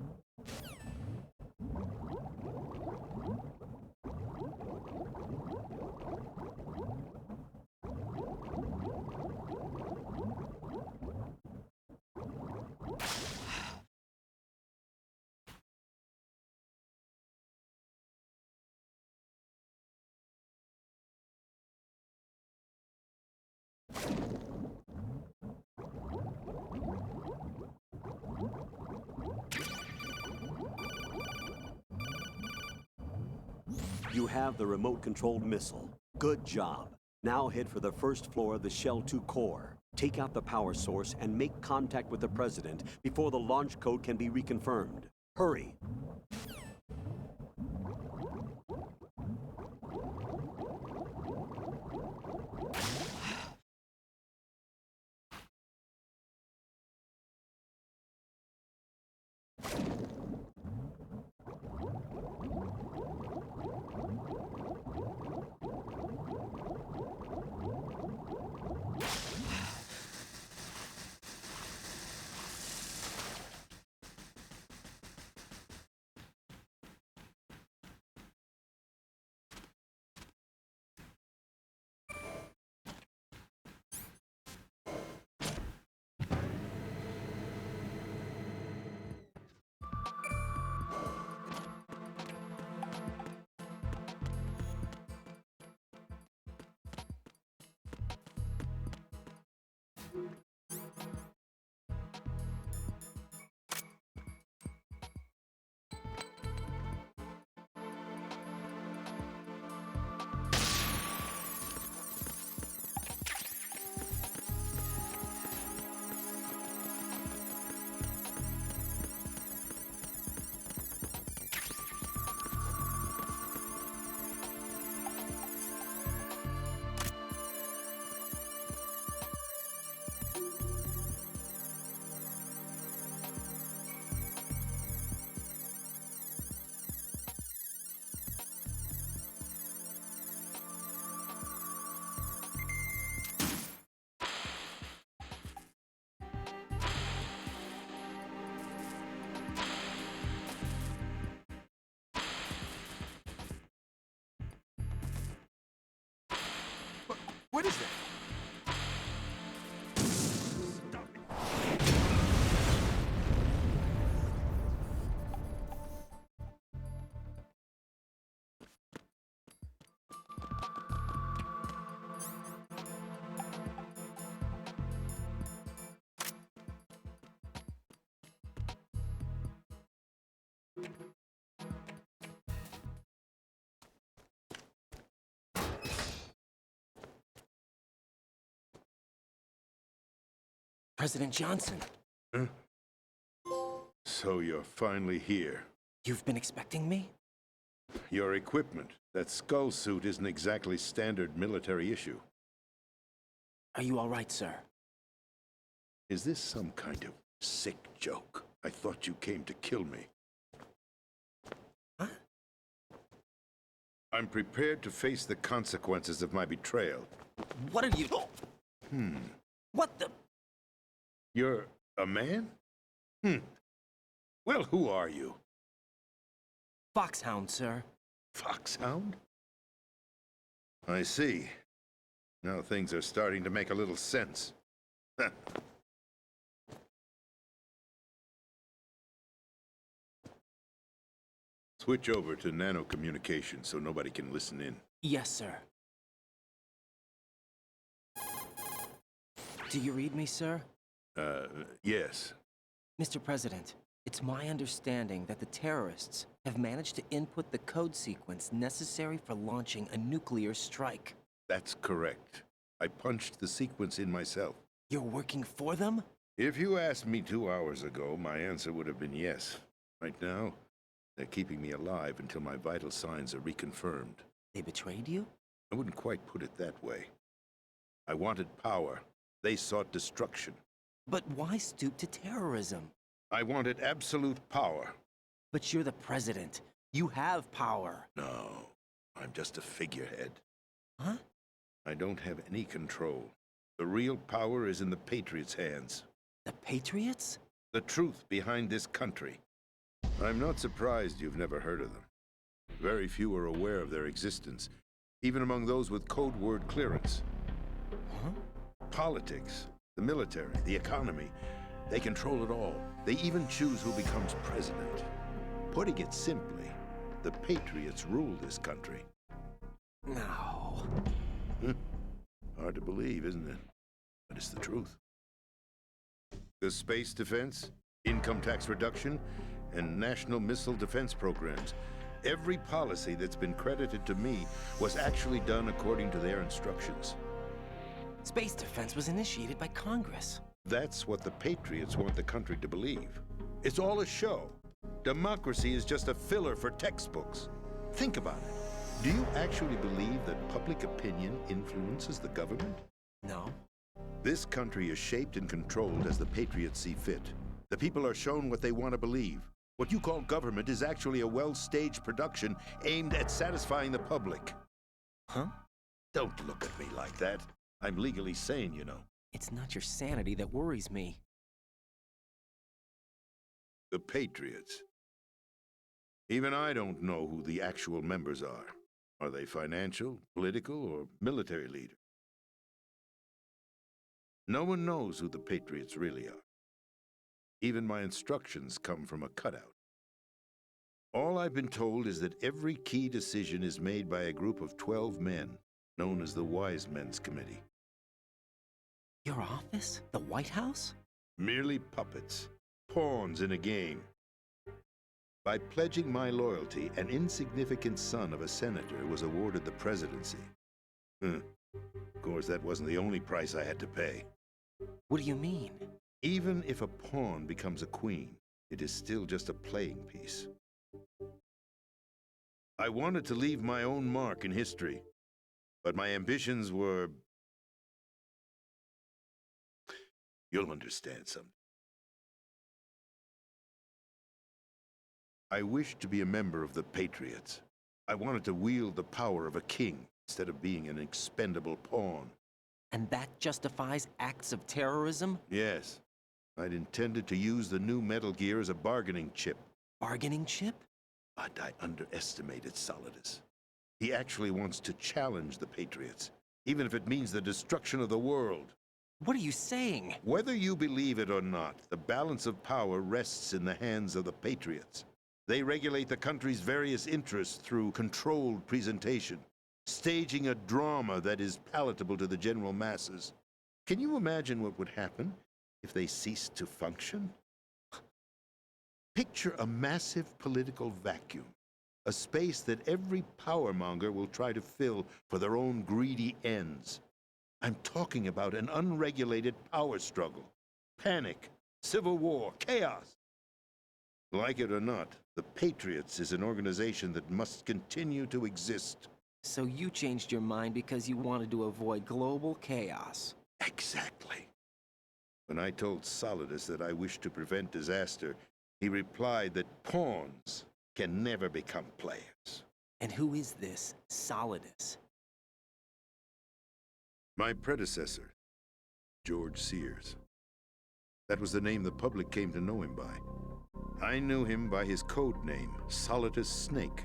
Speaker 3: You have the remote-controlled missile. Good job. Now head for the first floor of the Shell 2 core. Take out the power source and make contact with the President before the launch code can be reconfirmed. Hurry.
Speaker 6: What is that?
Speaker 12: President Johnson.
Speaker 8: Huh? So you're finally here.
Speaker 12: You've been expecting me?
Speaker 8: Your equipment, that skull suit, isn't exactly standard military issue.
Speaker 12: Are you all right, sir?
Speaker 8: Is this some kind of sick joke? I thought you came to kill me.
Speaker 12: Huh?
Speaker 8: I'm prepared to face the consequences of my betrayal.
Speaker 12: What are you... What the...
Speaker 8: You're a man? Well, who are you?
Speaker 12: Foxhound, sir.
Speaker 8: Foxhound? I see. Now things are starting to make a little sense. Switch over to nano-communication so nobody can listen in.
Speaker 12: Yes, sir. Do you read me, sir?
Speaker 8: Yes.
Speaker 12: Mr. President, it's my understanding that the terrorists have managed to input the code sequence necessary for launching a nuclear strike.
Speaker 8: That's correct. I punched the sequence in myself.
Speaker 12: You're working for them?
Speaker 8: If you asked me 2 hours ago, my answer would have been yes. Right now, they're keeping me alive until my vital signs are reconfirmed.
Speaker 12: They betrayed you?
Speaker 8: I wouldn't quite put it that way. I wanted power. They sought destruction.
Speaker 12: But why stoop to terrorism?
Speaker 8: I wanted absolute power.
Speaker 12: But you're the president. You have power.
Speaker 8: No, I'm just a figurehead.
Speaker 12: Huh?
Speaker 8: I don't have any control. The real power is in the Patriots' hands.
Speaker 12: The Patriots?
Speaker 8: The truth behind this country. I'm not surprised you've never heard of them. Very few are aware of their existence, even among those with code word clearance.
Speaker 12: Huh?
Speaker 8: Politics, the military, the economy, they control it all. They even choose who becomes president. Putting it simply, the Patriots rule this country.
Speaker 12: No.
Speaker 8: Hard to believe, isn't it? But it's the truth. The space defense, income tax reduction, and national missile defense programs. Every policy that's been credited to me was actually done according to their instructions.
Speaker 12: Space defense was initiated by Congress.
Speaker 8: That's what the Patriots want the country to believe. It's all a show. Democracy is just a filler for textbooks. Think about it. Do you actually believe that public opinion influences the government?
Speaker 12: No.
Speaker 8: This country is shaped and controlled as the Patriots see fit. The people are shown what they want to believe. What you call government is actually a well-staged production aimed at satisfying the public.
Speaker 12: Huh?
Speaker 8: Don't look at me like that. I'm legally sane, you know.
Speaker 12: It's not your sanity that worries me.
Speaker 8: The Patriots. Even I don't know who the actual members are. Are they financial, political, or military leaders? No one knows who the Patriots really are. Even my instructions come from a cutout. All I've been told is that every key decision is made by a group of 12 men, known as the Wise Men's Committee.
Speaker 12: Your office? The White House?
Speaker 8: Merely puppets, pawns in a game. By pledging my loyalty, an insignificant son of a senator was awarded the presidency. Of course, that wasn't the only price I had to pay.
Speaker 12: What do you mean?
Speaker 8: Even if a pawn becomes a queen, it is still just a playing piece. I wanted to leave my own mark in history, but my ambitions were... You'll understand someday. I wished to be a member of the Patriots. I wanted to wield the power of a king instead of being an expendable pawn.
Speaker 12: And that justifies acts of terrorism?
Speaker 8: Yes. I'd intended to use the new Metal Gear as a bargaining chip.
Speaker 12: Bargaining chip?
Speaker 8: But I underestimated Solidus. He actually wants to challenge the Patriots, even if it means the destruction of the world.
Speaker 12: What are you saying?
Speaker 8: Whether you believe it or not, the balance of power rests in the hands of the Patriots. They regulate the country's various interests through controlled presentation, staging a drama that is palatable to the general masses. Can you imagine what would happen if they ceased to function? Picture a massive political vacuum, a space that every powermonger will try to fill for their own greedy ends. I'm talking about an unregulated power struggle, panic, civil war, chaos. Like it or not, the Patriots is an organization that must continue to exist.
Speaker 12: So you changed your mind because you wanted to avoid global chaos.
Speaker 8: Exactly. When I told Solidus that I wished to prevent disaster, he replied that pawns can never become players.
Speaker 12: And who is this Solidus?
Speaker 8: My predecessor, George Sears. That was the name the public came to know him by. I knew him by his code name, Solidus Snake.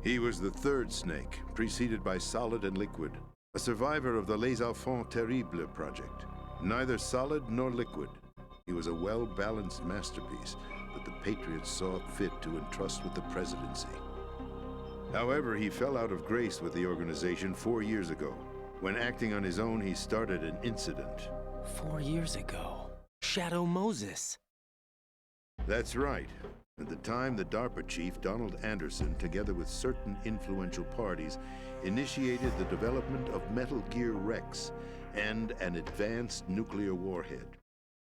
Speaker 8: He was the third Snake, preceded by Solid and Liquid, a survivor of the Les Enfants Terribles project. Neither solid nor liquid, he was a well-balanced masterpiece that the Patriots saw fit to entrust with the presidency. However, he fell out of grace with the organization 4 years ago. When acting on his own, he started an incident.
Speaker 12: 4 years ago? Shadow Moses.
Speaker 8: That's right. At the time, the DARPA chief, Donald Anderson, together with certain influential parties, initiated the development of Metal Gear Rex and an advanced nuclear warhead.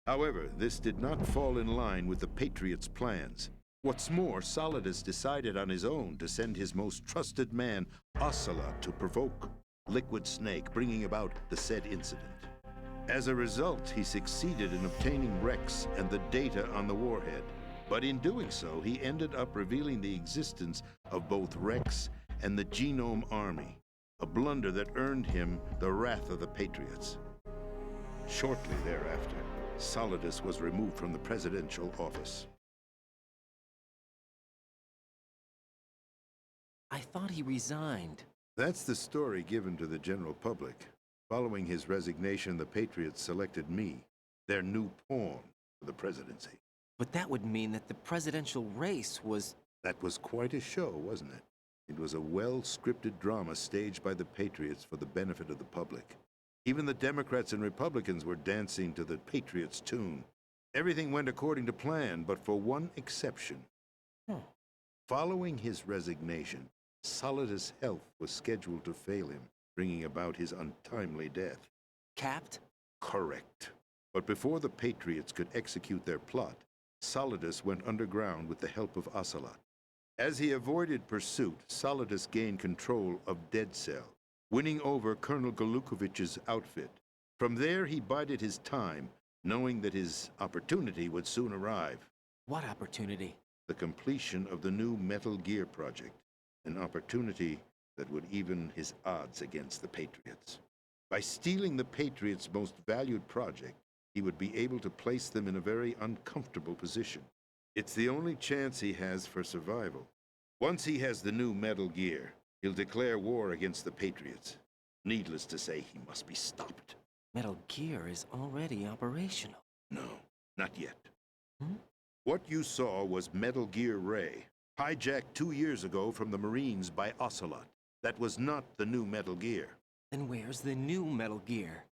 Speaker 8: However, this did not fall in line with the Patriots' plans. What's more, Solidus decided on his own to send his most trusted man, Ocelot, to provoke Liquid Snake, bringing about the said incident. As a result, he succeeded in obtaining Rex and the data on the warhead. But in doing so, he ended up revealing the existence of both Rex and the Genome Army, a blunder that earned him the wrath of the Patriots. Shortly thereafter, Solidus was removed from the presidential office.
Speaker 12: I thought he resigned.
Speaker 8: That's the story given to the general public. Following his resignation, the Patriots selected me, their new pawn, for the presidency.
Speaker 12: But that would mean that the presidential race was...
Speaker 8: That was quite a show, wasn't it? It was a well-scripted drama staged by the Patriots for the benefit of the public. Even the Democrats and Republicans were dancing to the Patriots' tune. Everything went according to plan, but for one exception. Following his resignation, Solidus' health was scheduled to fail him, bringing about his untimely death.
Speaker 12: Capped?
Speaker 8: Correct. But before the Patriots could execute their plot, Solidus went underground with the help of Ocelot. As he avoided pursuit, Solidus gained control of Dead Cell, winning over Colonel Golukovich's outfit. From there, he bided his time, knowing that his opportunity would soon arrive.
Speaker 12: What opportunity?
Speaker 8: The completion of the new Metal Gear project, an opportunity that would even his odds against the Patriots. By stealing the Patriots' most valued project, he would be able to place them in a very uncomfortable position. It's the only chance he has for survival. Once he has the new Metal Gear, he'll declare war against the Patriots. Needless to say, he must be stopped.
Speaker 12: Metal Gear is already operational.
Speaker 8: No, not yet. What you saw was Metal Gear Ray, hijacked 2 years ago from the Marines by Ocelot. That was not the new Metal Gear.
Speaker 12: Then where's the new Metal Gear?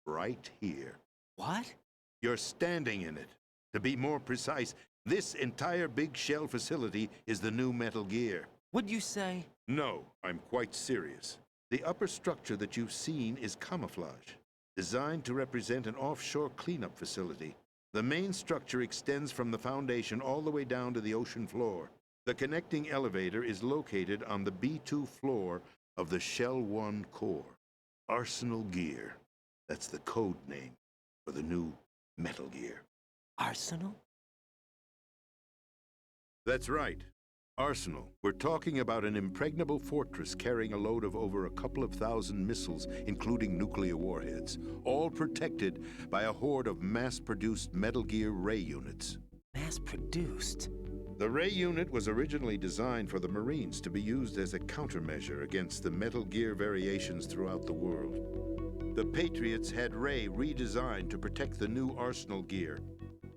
Speaker 8: right here.
Speaker 12: What?
Speaker 8: You're standing in it. To be more precise, this entire big shell facility is the new Metal Gear.
Speaker 12: Would you say?
Speaker 8: No, I'm quite serious. The upper structure that you've seen is camouflage, designed to represent an offshore cleanup facility. The main structure extends from the foundation all the way down to the ocean floor. The connecting elevator is located on the B2 floor of the Shell 1 core. Arsenal Gear. That's the code name for the new Metal Gear.
Speaker 12: Arsenal?
Speaker 8: That's right. Arsenal. We're talking about an impregnable fortress carrying a load of over a couple of thousand missiles, including nuclear warheads, all protected by a horde of mass-produced Metal Gear Ray units.
Speaker 12: Mass-produced?
Speaker 8: The Ray unit was originally designed for the Marines to be used as a countermeasure against the Metal Gear variations throughout the world. The Patriots had Ray redesigned to protect the new Arsenal Gear.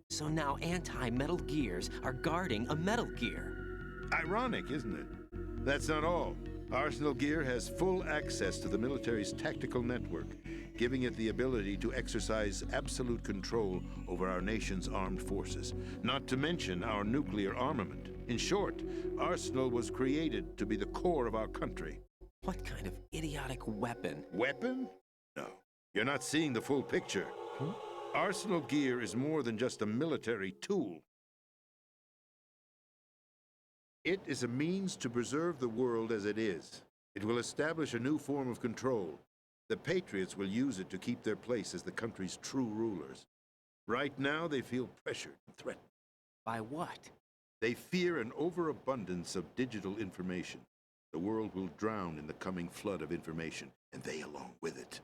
Speaker 12: So now anti-Metal Gears are guarding a Metal Gear.
Speaker 8: Ironic, isn't it? That's not all. Arsenal Gear has full access to the military's tactical network, giving it the ability to exercise absolute control over our nation's armed forces, not to mention our nuclear armament. In short, Arsenal was created to be the core of our country.
Speaker 12: What kind of idiotic weapon?
Speaker 8: Weapon? No. You're not seeing the full picture. Arsenal Gear is more than just a military tool. It is a means to preserve the world as it is. It will establish a new form of control. The Patriots will use it to keep their place as the country's true rulers. Right now, they feel pressured and threatened.
Speaker 12: By what?
Speaker 8: They fear an overabundance of digital information. The world will drown in the coming flood of information, and they along with it.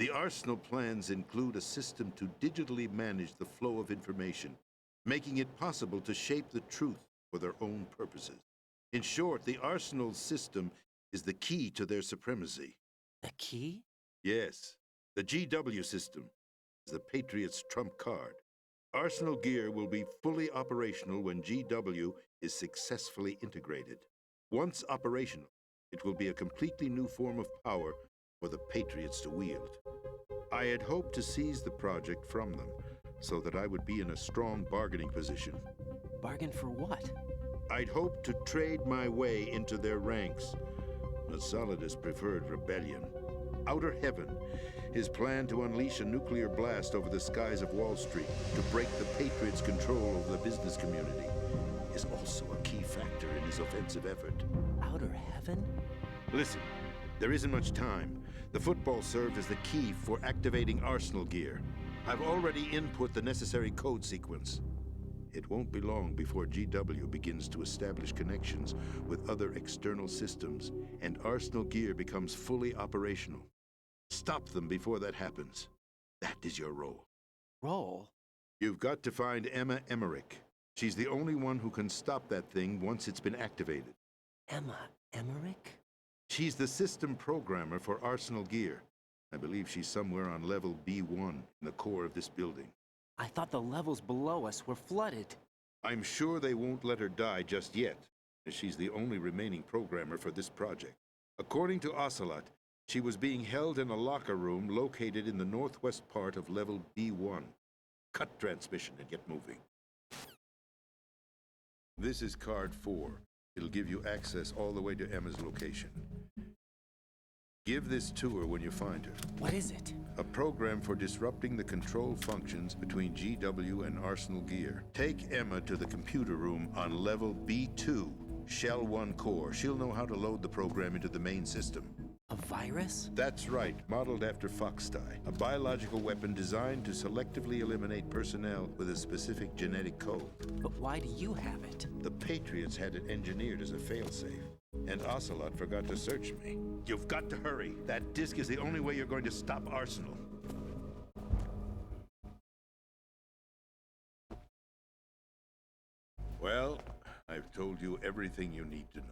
Speaker 8: The Arsenal plans include a system to digitally manage the flow of information, making it possible to shape the truth for their own purposes. In short, the Arsenal system is the key to their supremacy.
Speaker 12: The key?
Speaker 8: Yes. The GW system is the Patriots' trump card. Arsenal Gear will be fully operational when GW is successfully integrated. Once operational, it will be a completely new form of power for the Patriots to wield. I had hoped to seize the project from them, so that I would be in a strong bargaining position.
Speaker 12: Bargain for what?
Speaker 8: I'd hoped to trade my way into their ranks. But Solidus preferred rebellion. Outer Heaven, his plan to unleash a nuclear blast over the skies of Wall Street to break the Patriots' control over the business community, is also a key factor in his offensive effort.
Speaker 12: Outer Heaven?
Speaker 8: Listen, there isn't much time. The football served as the key for activating Arsenal Gear. I've already input the necessary code sequence. It won't be long before GW begins to establish connections with other external systems, and Arsenal Gear becomes fully operational. Stop them before that happens. That is your role.
Speaker 12: Role?
Speaker 8: You've got to find Emma Emmerich. She's the only one who can stop that thing once it's been activated.
Speaker 12: Emma Emmerich?
Speaker 8: She's the system programmer for Arsenal Gear. I believe she's somewhere on level B1 in the core of this building.
Speaker 12: I thought the levels below us were flooded.
Speaker 8: I'm sure they won't let her die just yet, as she's the only remaining programmer for this project. According to Ocelot, she was being held in a locker room located in the northwest part of level B1. Cut transmission and get moving. This is card 4. It'll give you access all the way to Emma's location. Give this to her when you find her.
Speaker 12: What is it?
Speaker 8: A program for disrupting the control functions between GW and Arsenal Gear. Take Emma to the computer room on level B2, Shell 1 core. She'll know how to load the program into the main system.
Speaker 12: A virus?
Speaker 8: That's right, modeled after Foxdie, a biological weapon designed to selectively eliminate personnel with a specific genetic code.
Speaker 12: But why do you have it?
Speaker 8: The Patriots had it engineered as a failsafe, and Ocelot forgot to search me. You've got to hurry. That disk is the only way you're going to stop Arsenal. Well, I've told you everything you need to know.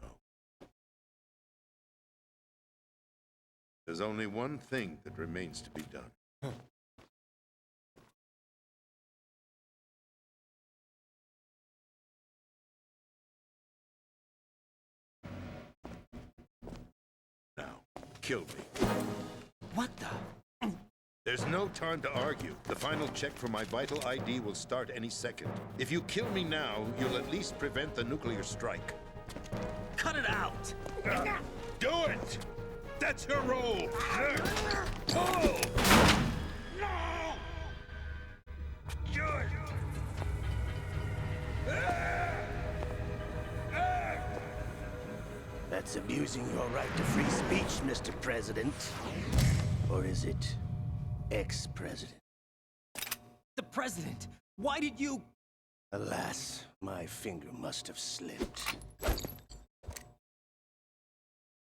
Speaker 8: There's only one thing that remains to be done. Now, kill me.
Speaker 12: What the?
Speaker 8: There's no time to argue. The final check for my vital ID will start any second. If you kill me now, you'll at least prevent the nuclear strike.
Speaker 10: Cut it out!
Speaker 8: Do it! That's your role! Pull! No! Do it!
Speaker 10: That's abusing your right to free speech, Mr. President. Or is it ex-president?
Speaker 12: The president! Why did you...
Speaker 10: Alas, my finger must have slipped.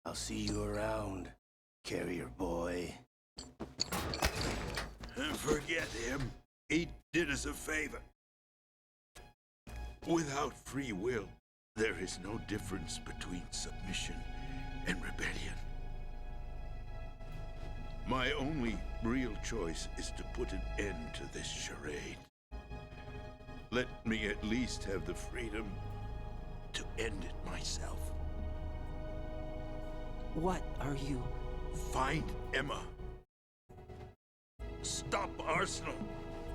Speaker 10: I'll see you around, carrier boy.
Speaker 8: Forget him. He did us a favor. Without free will, there is no difference between submission and rebellion. My only real choice is to put an end to this charade. Let me at least have the freedom to end it myself.
Speaker 12: What are you...
Speaker 8: Find Emma. Stop Arsenal.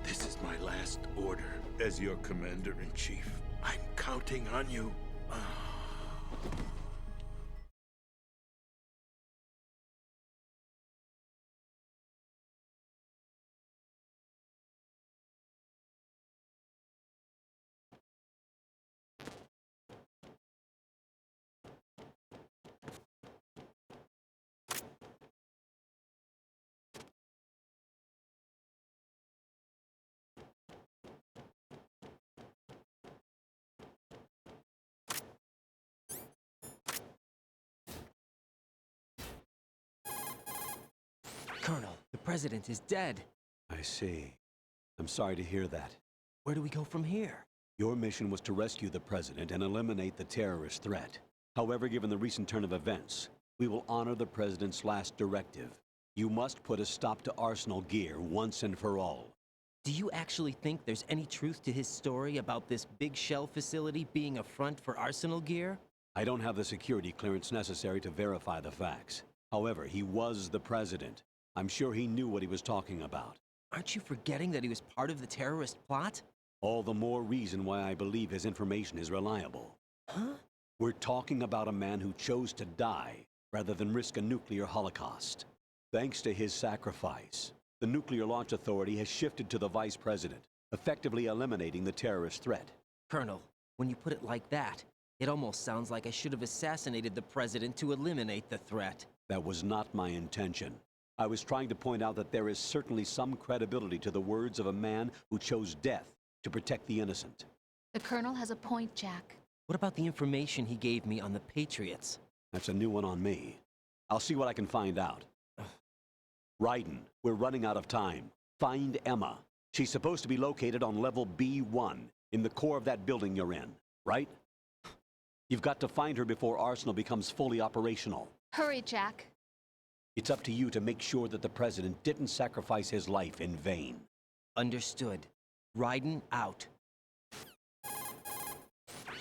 Speaker 8: This is my last order as your commander-in-chief. I'm counting on you.
Speaker 12: Colonel, the president is dead.
Speaker 3: I see. I'm sorry to hear that.
Speaker 12: Where do we go from here?
Speaker 3: Your mission was to rescue the president and eliminate the terrorist threat. However, given the recent turn of events, we will honor the president's last directive. You must put a stop to Arsenal Gear once and for all.
Speaker 12: Do you actually think there's any truth to his story about this big shell facility being a front for Arsenal Gear?
Speaker 3: I don't have the security clearance necessary to verify the facts. However, he was the president. I'm sure he knew what he was talking about.
Speaker 12: Aren't you forgetting that he was part of the terrorist plot?
Speaker 3: All the more reason why I believe his information is reliable.
Speaker 12: Huh?
Speaker 3: We're talking about a man who chose to die rather than risk a nuclear holocaust. Thanks to his sacrifice, the Nuclear Launch Authority has shifted to the vice president, effectively eliminating the terrorist threat.
Speaker 12: Colonel, when you put it like that, it almost sounds like I should have assassinated the president to eliminate the threat.
Speaker 3: That was not my intention. I was trying to point out that there is certainly some credibility to the words of a man who chose death to protect the innocent.
Speaker 14: The Colonel has a point, Jack.
Speaker 12: What about the information he gave me on the Patriots?
Speaker 3: That's a new one on me. I'll see what I can find out. Raiden, we're running out of time. Find Emma. She's supposed to be located on level B1, in the core of that building you're in, right? You've got to find her before Arsenal becomes fully operational.
Speaker 14: Hurry, Jack.
Speaker 3: It's up to you to make sure that the president didn't sacrifice his life in vain.
Speaker 12: Understood. Raiden out.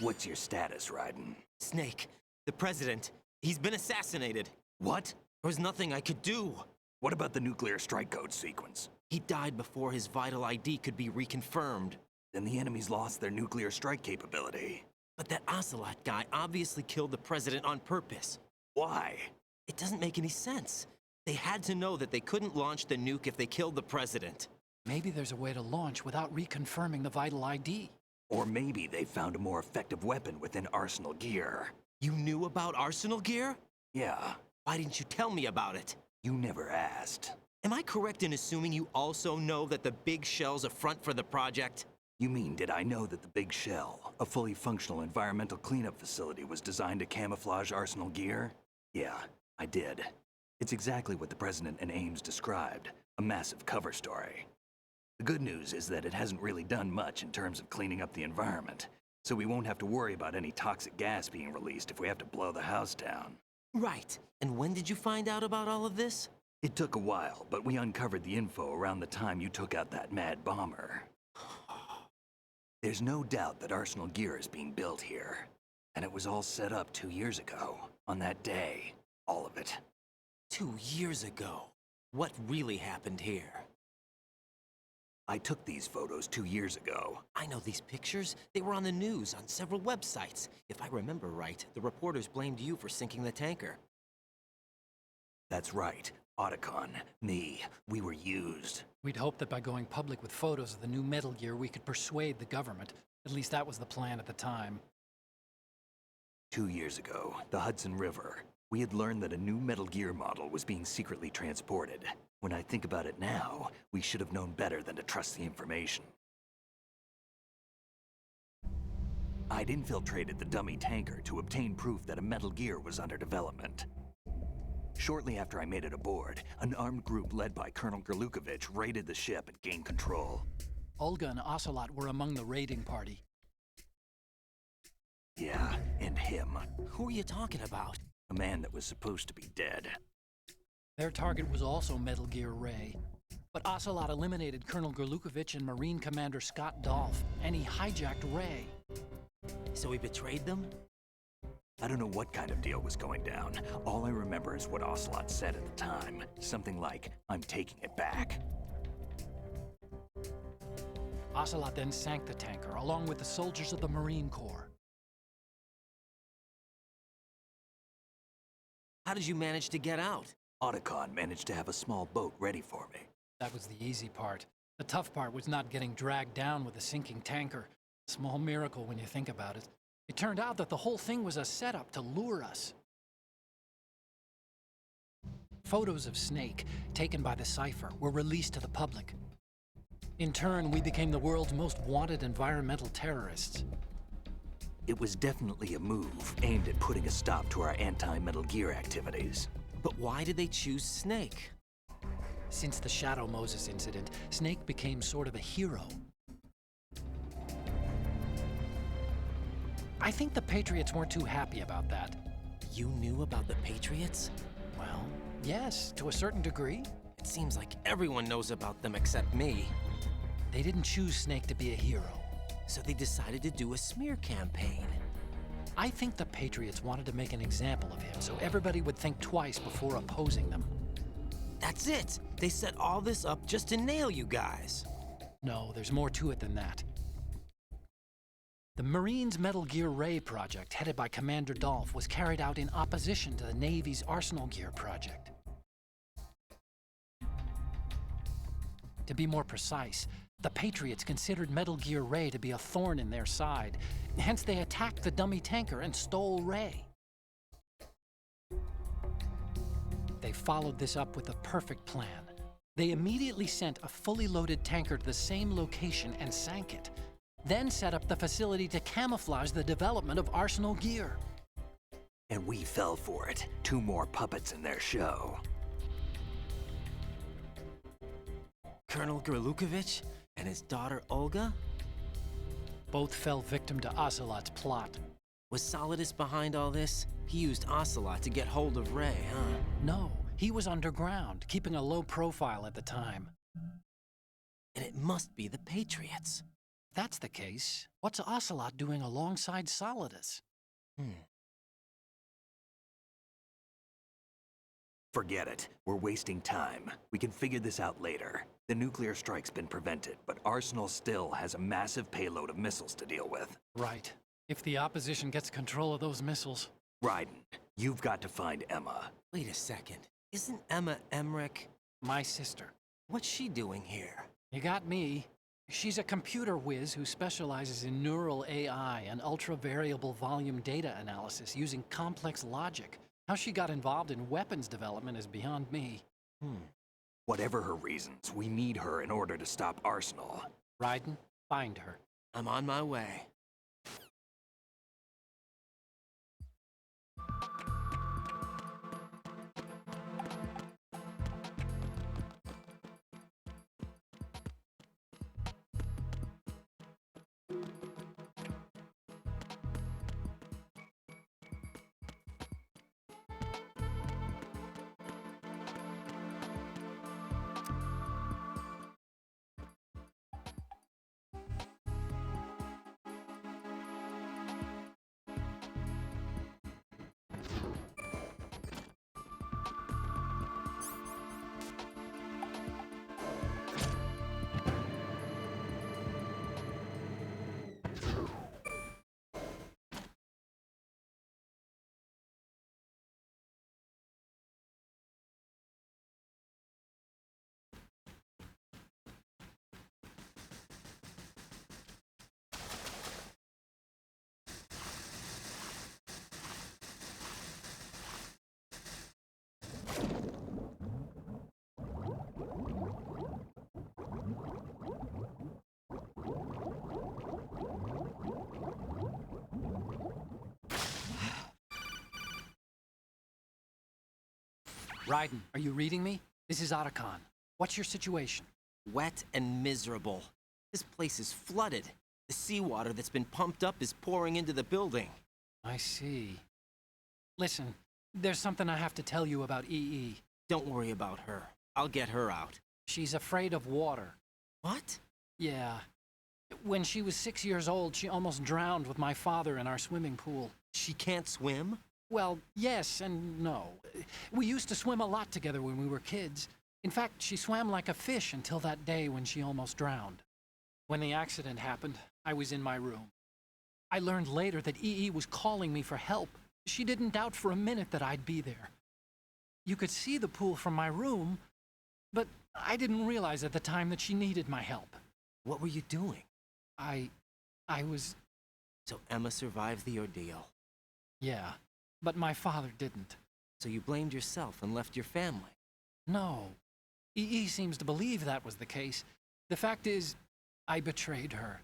Speaker 2: What's your status, Raiden?
Speaker 12: Snake, the president, he's been assassinated.
Speaker 2: What?
Speaker 12: There was nothing I could do.
Speaker 2: What about the nuclear strike code sequence?
Speaker 12: He died before his vital ID could be reconfirmed.
Speaker 2: Then the enemy's lost their nuclear strike capability.
Speaker 12: But that Ocelot guy obviously killed the president on purpose.
Speaker 2: Why?
Speaker 12: It doesn't make any sense. They had to know that they couldn't launch the nuke if they killed the president.
Speaker 17: Maybe there's a way to launch without reconfirming the vital ID.
Speaker 2: Or maybe they found a more effective weapon within Arsenal Gear.
Speaker 12: You knew about Arsenal Gear?
Speaker 2: Yeah.
Speaker 12: Why didn't you tell me about it?
Speaker 2: You never asked.
Speaker 12: Am I correct in assuming you also know that the Big Shell's a front for the project?
Speaker 2: You mean, did I know that the Big Shell, a fully functional environmental cleanup facility, was designed to camouflage Arsenal Gear? Yeah, I did. It's exactly what the President and Ames described, a massive cover story. The good news is that it hasn't really done much in terms of cleaning up the environment, so we won't have to worry about any toxic gas being released if we have to blow the house down.
Speaker 12: Right. And when did you find out about all of this?
Speaker 2: It took a while, but we uncovered the info around the time you took out that mad bomber. There's no doubt that Arsenal Gear is being built here, and it was all set up 2 years ago, on that day. All of it.
Speaker 12: 2 years ago? What really happened here?
Speaker 2: I took these photos 2 years ago.
Speaker 12: I know these pictures. They were on the news on several websites. If I remember right, the reporters blamed you for sinking the tanker.
Speaker 2: That's right. Otacon, me, we were used.
Speaker 17: We'd hoped that by going public with photos of the new Metal Gear, we could persuade the government. At least that was the plan at the time.
Speaker 2: 2 years ago, the Hudson River, we had learned that a new Metal Gear model was being secretly transported. When I think about it now, we should have known better than to trust the information. I'd infiltrated the dummy tanker to obtain proof that a Metal Gear was under development. Shortly after I made it aboard, an armed group led by Colonel Gerlukovich raided the ship and gained control.
Speaker 17: Olga and Ocelot were among the raiding party.
Speaker 2: Yeah, and him.
Speaker 12: Who are you talking about?
Speaker 2: A man that was supposed to be dead.
Speaker 17: Their target was also Metal Gear Ray. But Ocelot eliminated Colonel Gerlukovich and Marine Commander Scott Dolph, and he hijacked Ray.
Speaker 12: So he betrayed them?
Speaker 2: I don't know what kind of deal was going down. All I remember is what Ocelot said at the time. Something like, "I'm taking it back."
Speaker 17: Ocelot then sank the tanker, along with the soldiers of the Marine Corps.
Speaker 12: How did you manage to get out?
Speaker 2: Otacon managed to have a small boat ready for me.
Speaker 17: That was the easy part. The tough part was not getting dragged down with a sinking tanker. Small miracle when you think about it. It turned out that the whole thing was a setup to lure us. Photos of Snake, taken by the Cypher, were released to the public. In turn, we became the world's most wanted environmental terrorists.
Speaker 2: It was definitely a move aimed at putting a stop to our anti-Metal Gear activities.
Speaker 12: But why did they choose Snake?
Speaker 17: Since the Shadow Moses incident, Snake became sort of a hero. I think the Patriots weren't too happy about that.
Speaker 12: You knew about the Patriots?
Speaker 17: Well, yes, to a certain degree.
Speaker 12: It seems like everyone knows about them except me.
Speaker 17: They didn't choose Snake to be a hero.
Speaker 12: So they decided to do a smear campaign.
Speaker 17: I think the Patriots wanted to make an example of him so everybody would think twice before opposing them.
Speaker 12: That's it! They set all this up just to nail you guys.
Speaker 17: No, there's more to it than that. The Marines' Metal Gear Ray project, headed by Commander Dolph, was carried out in opposition to the Navy's Arsenal Gear project. To be more precise, the Patriots considered Metal Gear Ray to be a thorn in their side. Hence, they attacked the dummy tanker and stole Ray. They followed this up with a perfect plan. They immediately sent a fully loaded tanker to the same location and sank it. Then set up the facility to camouflage the development of Arsenal Gear.
Speaker 2: And we fell for it. 2 more puppets in their show.
Speaker 12: Colonel Gerlukovich and his daughter Olga?
Speaker 17: Both fell victim to Ocelot's plot.
Speaker 12: Was Solidus behind all this? He used Ocelot to get hold of Ray, huh?
Speaker 17: No, he was underground, keeping a low profile at the time.
Speaker 12: And it must be the Patriots.
Speaker 17: If that's the case, what's Ocelot doing alongside Solidus?
Speaker 2: Forget it. We're wasting time. We can figure this out later. The nuclear strike's been prevented, but Arsenal still has a massive payload of missiles to deal with.
Speaker 17: Right. If the opposition gets control of those missiles.
Speaker 2: Raiden, you've got to find Emma.
Speaker 12: Wait a second. Isn't Emma Emmerich
Speaker 17: my sister?
Speaker 12: What's she doing here?
Speaker 17: You got me. She's a computer whiz who specializes in neural AI and ultra-variable volume data analysis using complex logic. How she got involved in weapons development is beyond me.
Speaker 2: Whatever her reasons, we need her in order to stop Arsenal.
Speaker 17: Raiden, find her.
Speaker 12: I'm on my way.
Speaker 17: Raiden, are you reading me? This is Otacon. What's your situation?
Speaker 12: Wet and miserable. This place is flooded. The seawater that's been pumped up is pouring into the building.
Speaker 17: I see. Listen, there's something I have to tell you about EE.
Speaker 12: Don't worry about her. I'll get her out.
Speaker 17: She's afraid of water.
Speaker 12: What?
Speaker 17: Yeah. When she was 6 years old, she almost drowned with my father in our swimming pool.
Speaker 12: She can't swim?
Speaker 17: Well, yes and no. We used to swim a lot together when we were kids. In fact, she swam like a fish until that day when she almost drowned. When the accident happened, I was in my room. I learned later that EE was calling me for help. She didn't doubt for a minute that I'd be there. You could see the pool from my room, but I didn't realize at the time that she needed my help.
Speaker 12: What were you doing?
Speaker 17: I was...
Speaker 12: So Emma survived the ordeal?
Speaker 17: Yeah, but my father didn't.
Speaker 12: So you blamed yourself and left your family?
Speaker 17: No. EE seems to believe that was the case. The fact is, I betrayed her.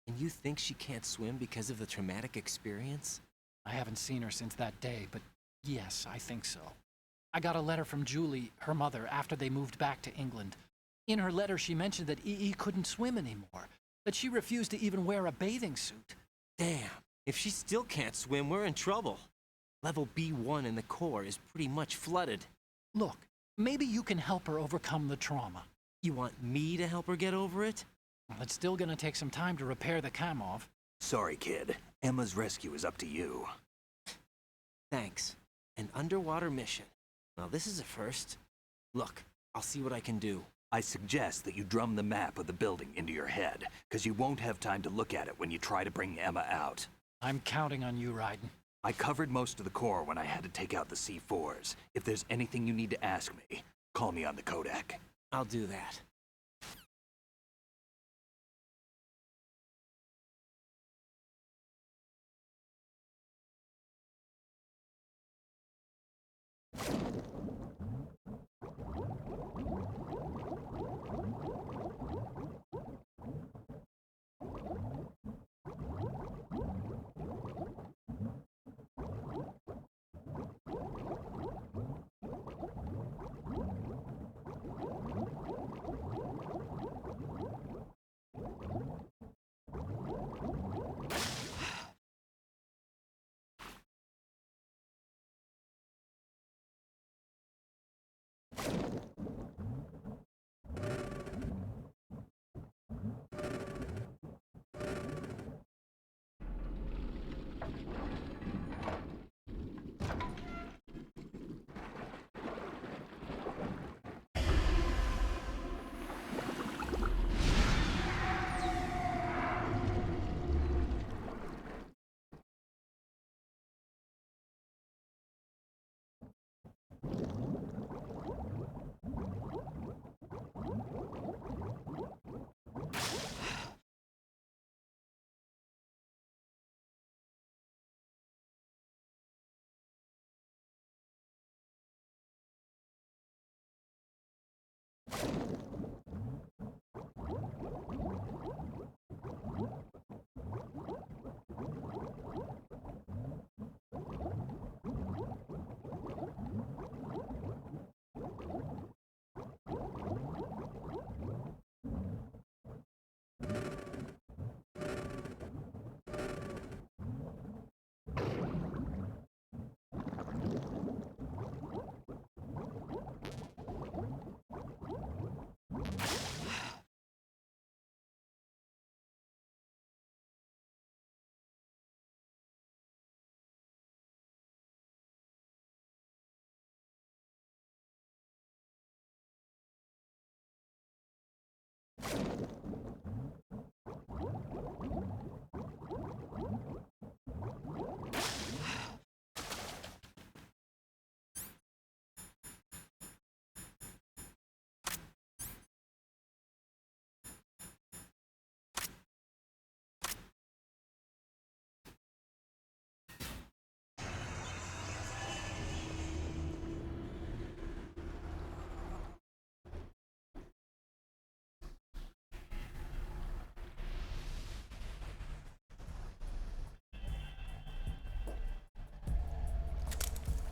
Speaker 12: And you think she can't swim because of the traumatic experience?
Speaker 17: I haven't seen her since that day, but yes, I think so. I got a letter from Julie, her mother, after they moved back to England. In her letter, she mentioned that EE couldn't swim anymore, that she refused to even wear a bathing suit.
Speaker 12: Damn, if she still can't swim, we're in trouble. Level B1 in the core is pretty much flooded.
Speaker 17: Look, maybe you can help her overcome the trauma.
Speaker 12: You want me to help her get over it?
Speaker 17: Well, it's still gonna take some time to repair the Kamov.
Speaker 2: Sorry, kid. Emma's rescue is up to you.
Speaker 12: Thanks. An underwater mission. Well, this is a first. Look, I'll see what I can do.
Speaker 2: I suggest that you drum the map of the building into your head, because you won't have time to look at it when you try to bring Emma out.
Speaker 17: I'm counting on you, Raiden.
Speaker 2: I covered most of the core when I had to take out the C4s. If there's anything you need to ask me, call me on the Kodak.
Speaker 12: I'll do that.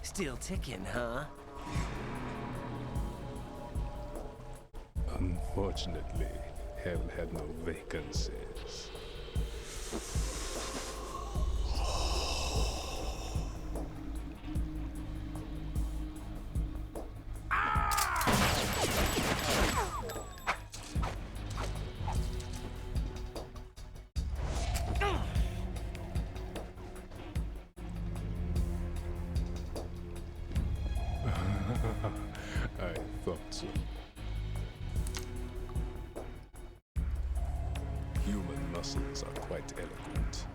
Speaker 12: Still ticking, huh?
Speaker 15: Unfortunately, hell had no vacancies. I thought so. Human muscles are quite eloquent.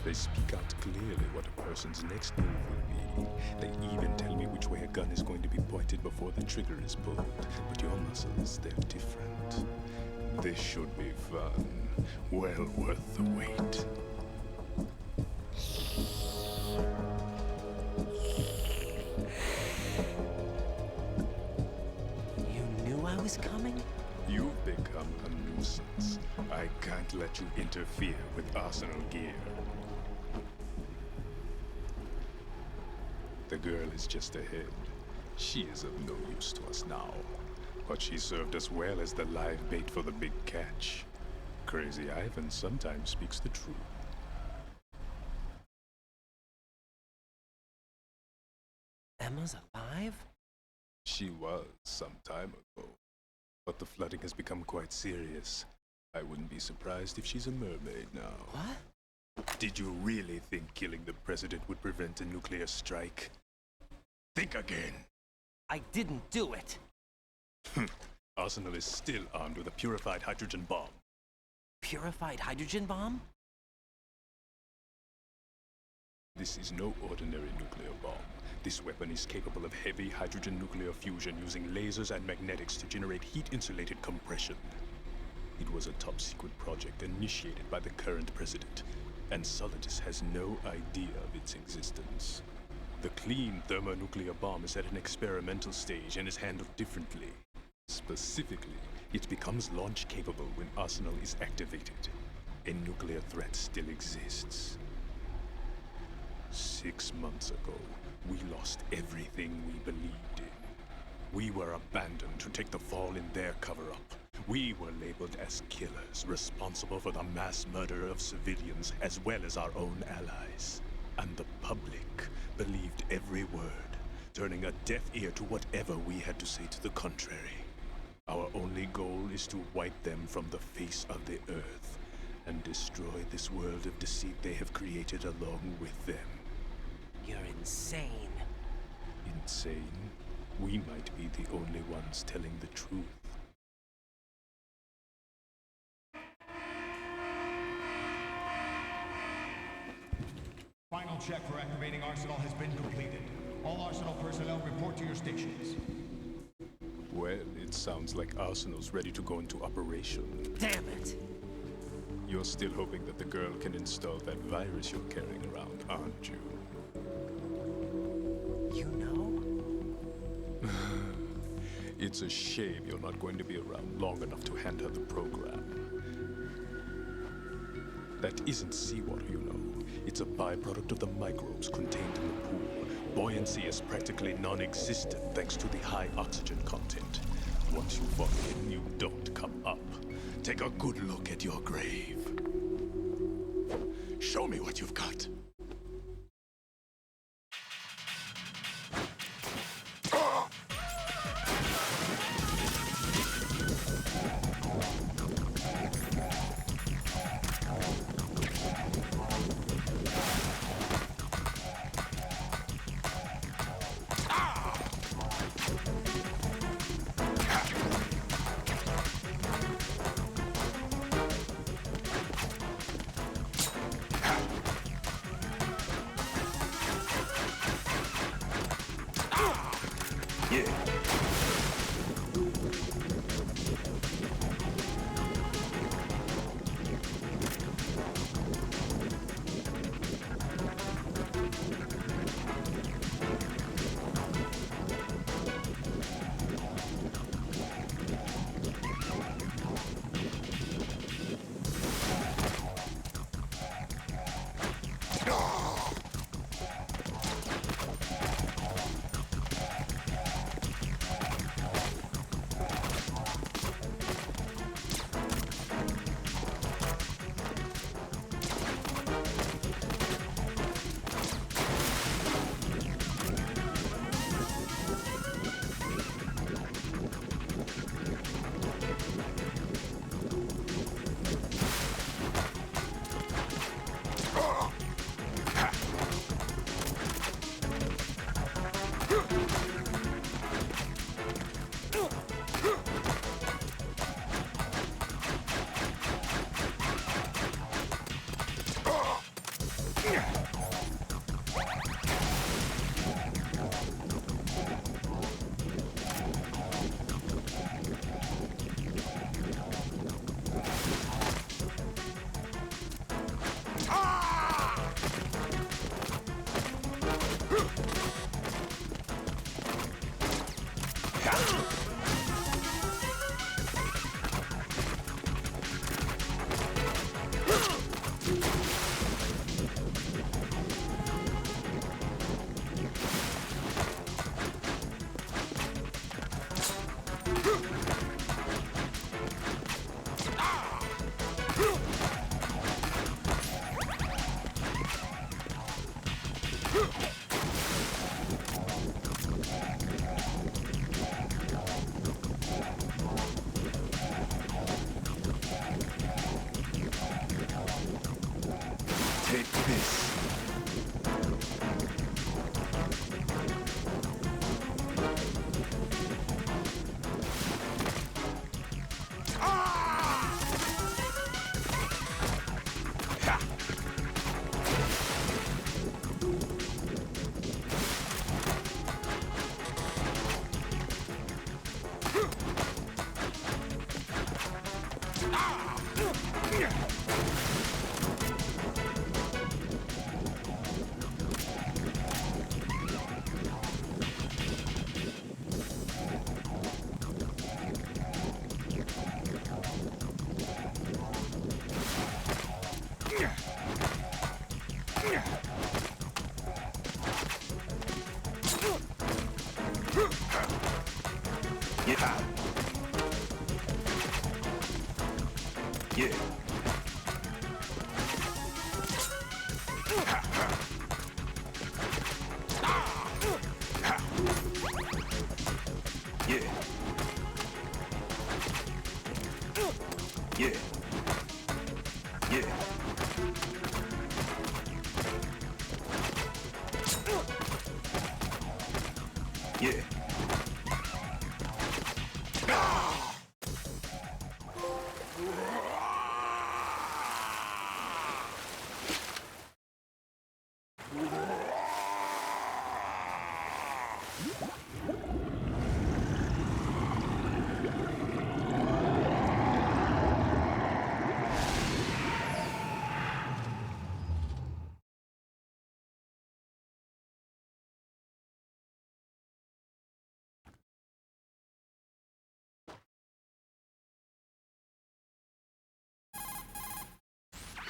Speaker 15: They speak out clearly what a person's next move will be. They even tell me which way a gun is going to be pointed before the trigger is pulled. But your muscles, they're different. This should be fun. Well worth the wait.
Speaker 12: You knew I was coming?
Speaker 15: You've become a nuisance. I can't let you interfere with Arsenal gear. The girl is just ahead. She is of no use to us now. But she served us well as the live bait for the big catch. Crazy Ivan sometimes speaks the truth.
Speaker 12: Emma's alive?
Speaker 15: She was some time ago. But the flooding has become quite serious. I wouldn't be surprised if she's a mermaid now.
Speaker 12: What?
Speaker 15: Did you really think killing the president would prevent a nuclear strike? Think again.
Speaker 12: I didn't do it.
Speaker 15: Arsenal is still armed with a purified hydrogen bomb.
Speaker 12: Purified hydrogen bomb?
Speaker 15: This is no ordinary nuclear bomb. This weapon is capable of heavy hydrogen nuclear fusion using lasers and magnetics to generate heat-insulated compression. It was a top-secret project initiated by the current president, and Solidus has no idea of its existence. The clean thermonuclear bomb is at an experimental stage and is handled differently. Specifically, it becomes launch-capable when Arsenal is activated. A nuclear threat still exists. 6 months ago, we lost everything we believed in. We were abandoned to take the fall in their cover-up. We were labeled as killers, responsible for the mass murder of civilians as well as our own allies. And the public believed every word, turning a deaf ear to whatever we had to say to the contrary. Our only goal is to wipe them from the face of the earth and destroy this world of deceit they have created along with them.
Speaker 12: You're insane.
Speaker 15: Insane? We might be the only ones telling the truth.
Speaker 18: Final check for activating Arsenal has been completed. All Arsenal personnel report to your stations.
Speaker 15: Well, it sounds like Arsenal's ready to go into operation.
Speaker 12: Damn it!
Speaker 15: You're still hoping that the girl can install that virus you're carrying around, aren't you?
Speaker 12: You know?
Speaker 15: It's a shame you're not going to be around long enough to hand her the program. That isn't seawater, you know. It's a byproduct of the microbes contained in the pool. Buoyancy is practically non-existent thanks to the high oxygen content. Once you fall in, you don't come up. Take a good look at your grave. Show me what you've got.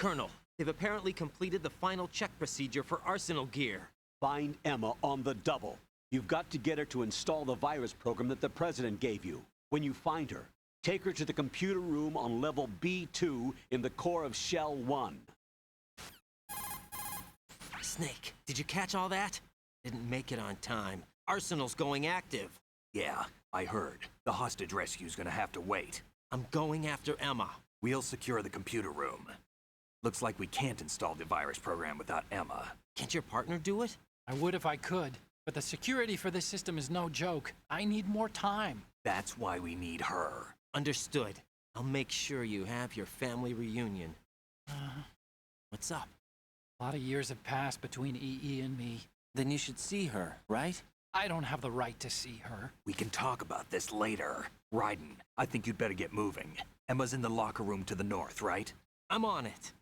Speaker 12: Colonel, they've apparently completed the final check procedure for arsenal gear.
Speaker 3: Find Emma on the double. You've got to get her to install the virus program that the President gave you. When you find her, take her to the computer room on level B2 in the core of Shell 1.
Speaker 12: Snake, did you catch all that? Didn't make it on time. Arsenal's going active.
Speaker 2: Yeah, I heard. The hostage rescue's gonna have to wait.
Speaker 12: I'm going after Emma.
Speaker 2: We'll secure the computer room. Looks like we can't install the virus program without Emma.
Speaker 12: Can't your partner do it?
Speaker 17: I would if I could, but the security for this system is no joke. I need more time.
Speaker 2: That's why we need her.
Speaker 12: Understood. I'll make sure you have your family reunion. What's up?
Speaker 17: A lot of years have passed between EE and me.
Speaker 12: Then you should see her, right?
Speaker 17: I don't have the right to see her.
Speaker 2: We can talk about this later. Raiden, I think you'd better get moving. Emma's in the locker room to the north, right?
Speaker 12: I'm on it.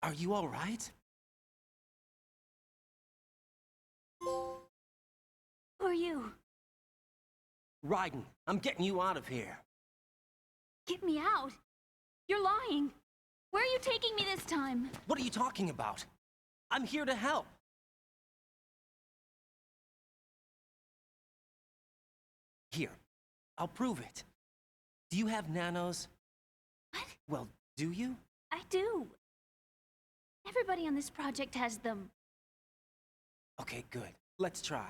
Speaker 12: Are you all right?
Speaker 13: Who are you?
Speaker 12: Raiden, I'm getting you out of here.
Speaker 13: Get me out. You're lying. Where are you taking me this time?
Speaker 12: What are you talking about? I'm here to help. Here, I'll prove it. Do you have nanos?
Speaker 13: What?
Speaker 12: Well, do you?
Speaker 13: I do. Everybody on this project has them.
Speaker 12: Okay, good. Let's try.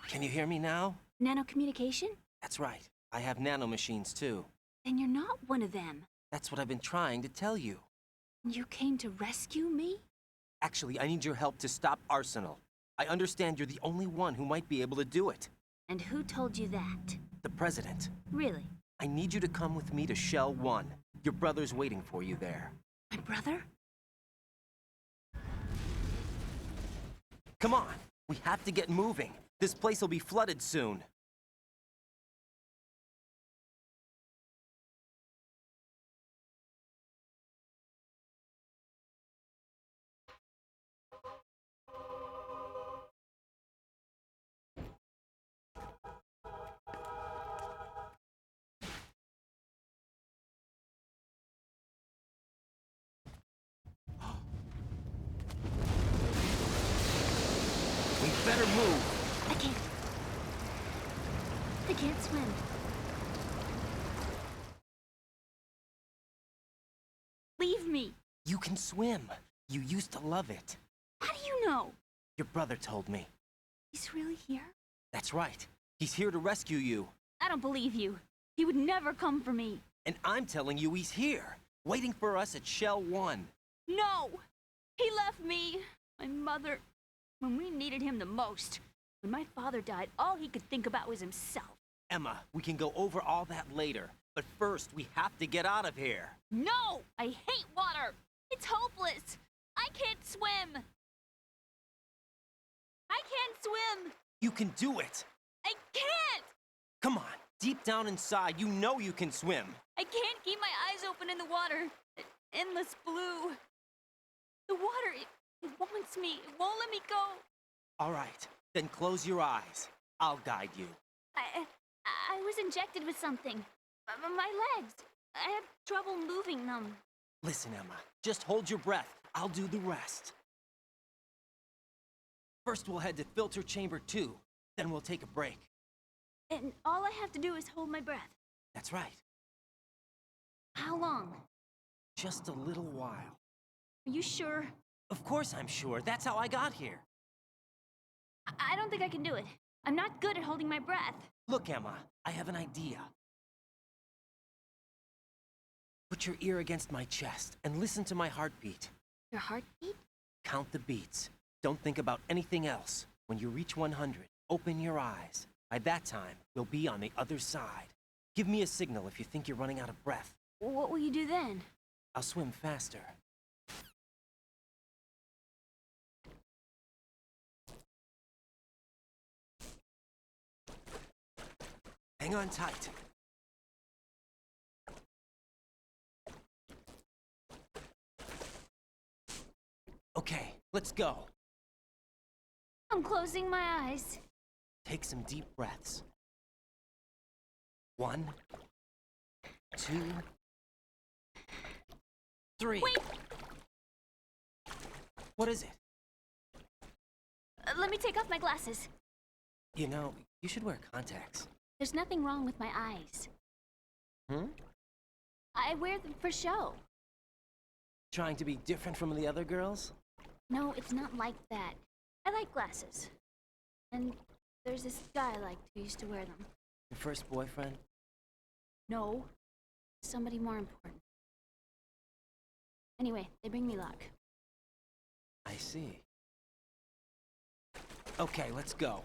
Speaker 12: Can you hear me now?
Speaker 13: Nanocommunication?
Speaker 12: That's right. I have nanomachines too.
Speaker 13: Then you're not one of them.
Speaker 12: That's what I've been trying to tell you.
Speaker 13: You came to rescue me?
Speaker 12: Actually, I need your help to stop Arsenal. I understand you're the only one who might be able to do it.
Speaker 13: And who told you that?
Speaker 12: The President.
Speaker 13: Really?
Speaker 12: I need you to come with me to Shell 1. Your brother's waiting for you there.
Speaker 13: My brother?
Speaker 12: Come on! We have to get moving. This place will be flooded soon. We better move.
Speaker 13: I can't. I can't swim. Leave me.
Speaker 12: You can swim. You used to love it.
Speaker 13: How do you know?
Speaker 12: Your brother told me.
Speaker 13: He's really here?
Speaker 12: That's right. He's here to rescue you.
Speaker 13: I don't believe you. He would never come for me.
Speaker 12: And I'm telling you he's here, waiting for us at Shell 1.
Speaker 13: No! He left me, my mother, when we needed him the most. When my father died, all he could think about was himself.
Speaker 12: Emma, we can go over all that later. But first, we have to get out of here.
Speaker 13: No! I hate water! It's hopeless! I can't swim! I can't swim!
Speaker 12: You can do it.
Speaker 13: I can't!
Speaker 12: Come on, deep down inside, you know you can swim.
Speaker 13: I can't keep my eyes open in the water. Endless blue. The water, it wants me. It won't let me go.
Speaker 12: All right, then close your eyes. I'll guide you.
Speaker 13: I was injected with something. My legs. I have trouble moving them.
Speaker 12: Listen, Emma, just hold your breath. I'll do the rest. First, we'll head to filter chamber 2. Then we'll take a break.
Speaker 13: And all I have to do is hold my breath.
Speaker 12: That's right.
Speaker 13: How long?
Speaker 12: Just a little while.
Speaker 13: Are you sure?
Speaker 12: Of course I'm sure. That's how I got here.
Speaker 13: I don't think I can do it. I'm not good at holding my breath.
Speaker 12: Look, Emma, I have an idea. Put your ear against my chest and listen to my heartbeat.
Speaker 13: Your heartbeat?
Speaker 12: Count the beats. Don't think about anything else. When you reach 100, open your eyes. By that time, we'll be on the other side. Give me a signal if you think you're running out of breath.
Speaker 13: What will you do then?
Speaker 12: I'll swim faster. Hang on tight. Okay, let's go.
Speaker 13: I'm closing my eyes.
Speaker 12: Take some deep breaths. 1, 2, 3.
Speaker 13: Wait!
Speaker 12: What is it?
Speaker 13: Let me take off my glasses.
Speaker 12: You know, you should wear contacts.
Speaker 13: There's nothing wrong with my eyes. I wear them for show.
Speaker 12: Trying to be different from the other girls?
Speaker 13: No, it's not like that. I like glasses. And there's this guy I liked who used to wear them.
Speaker 12: Your first boyfriend?
Speaker 13: No. Somebody more important. Anyway, they bring me luck.
Speaker 12: I see. Okay, let's go.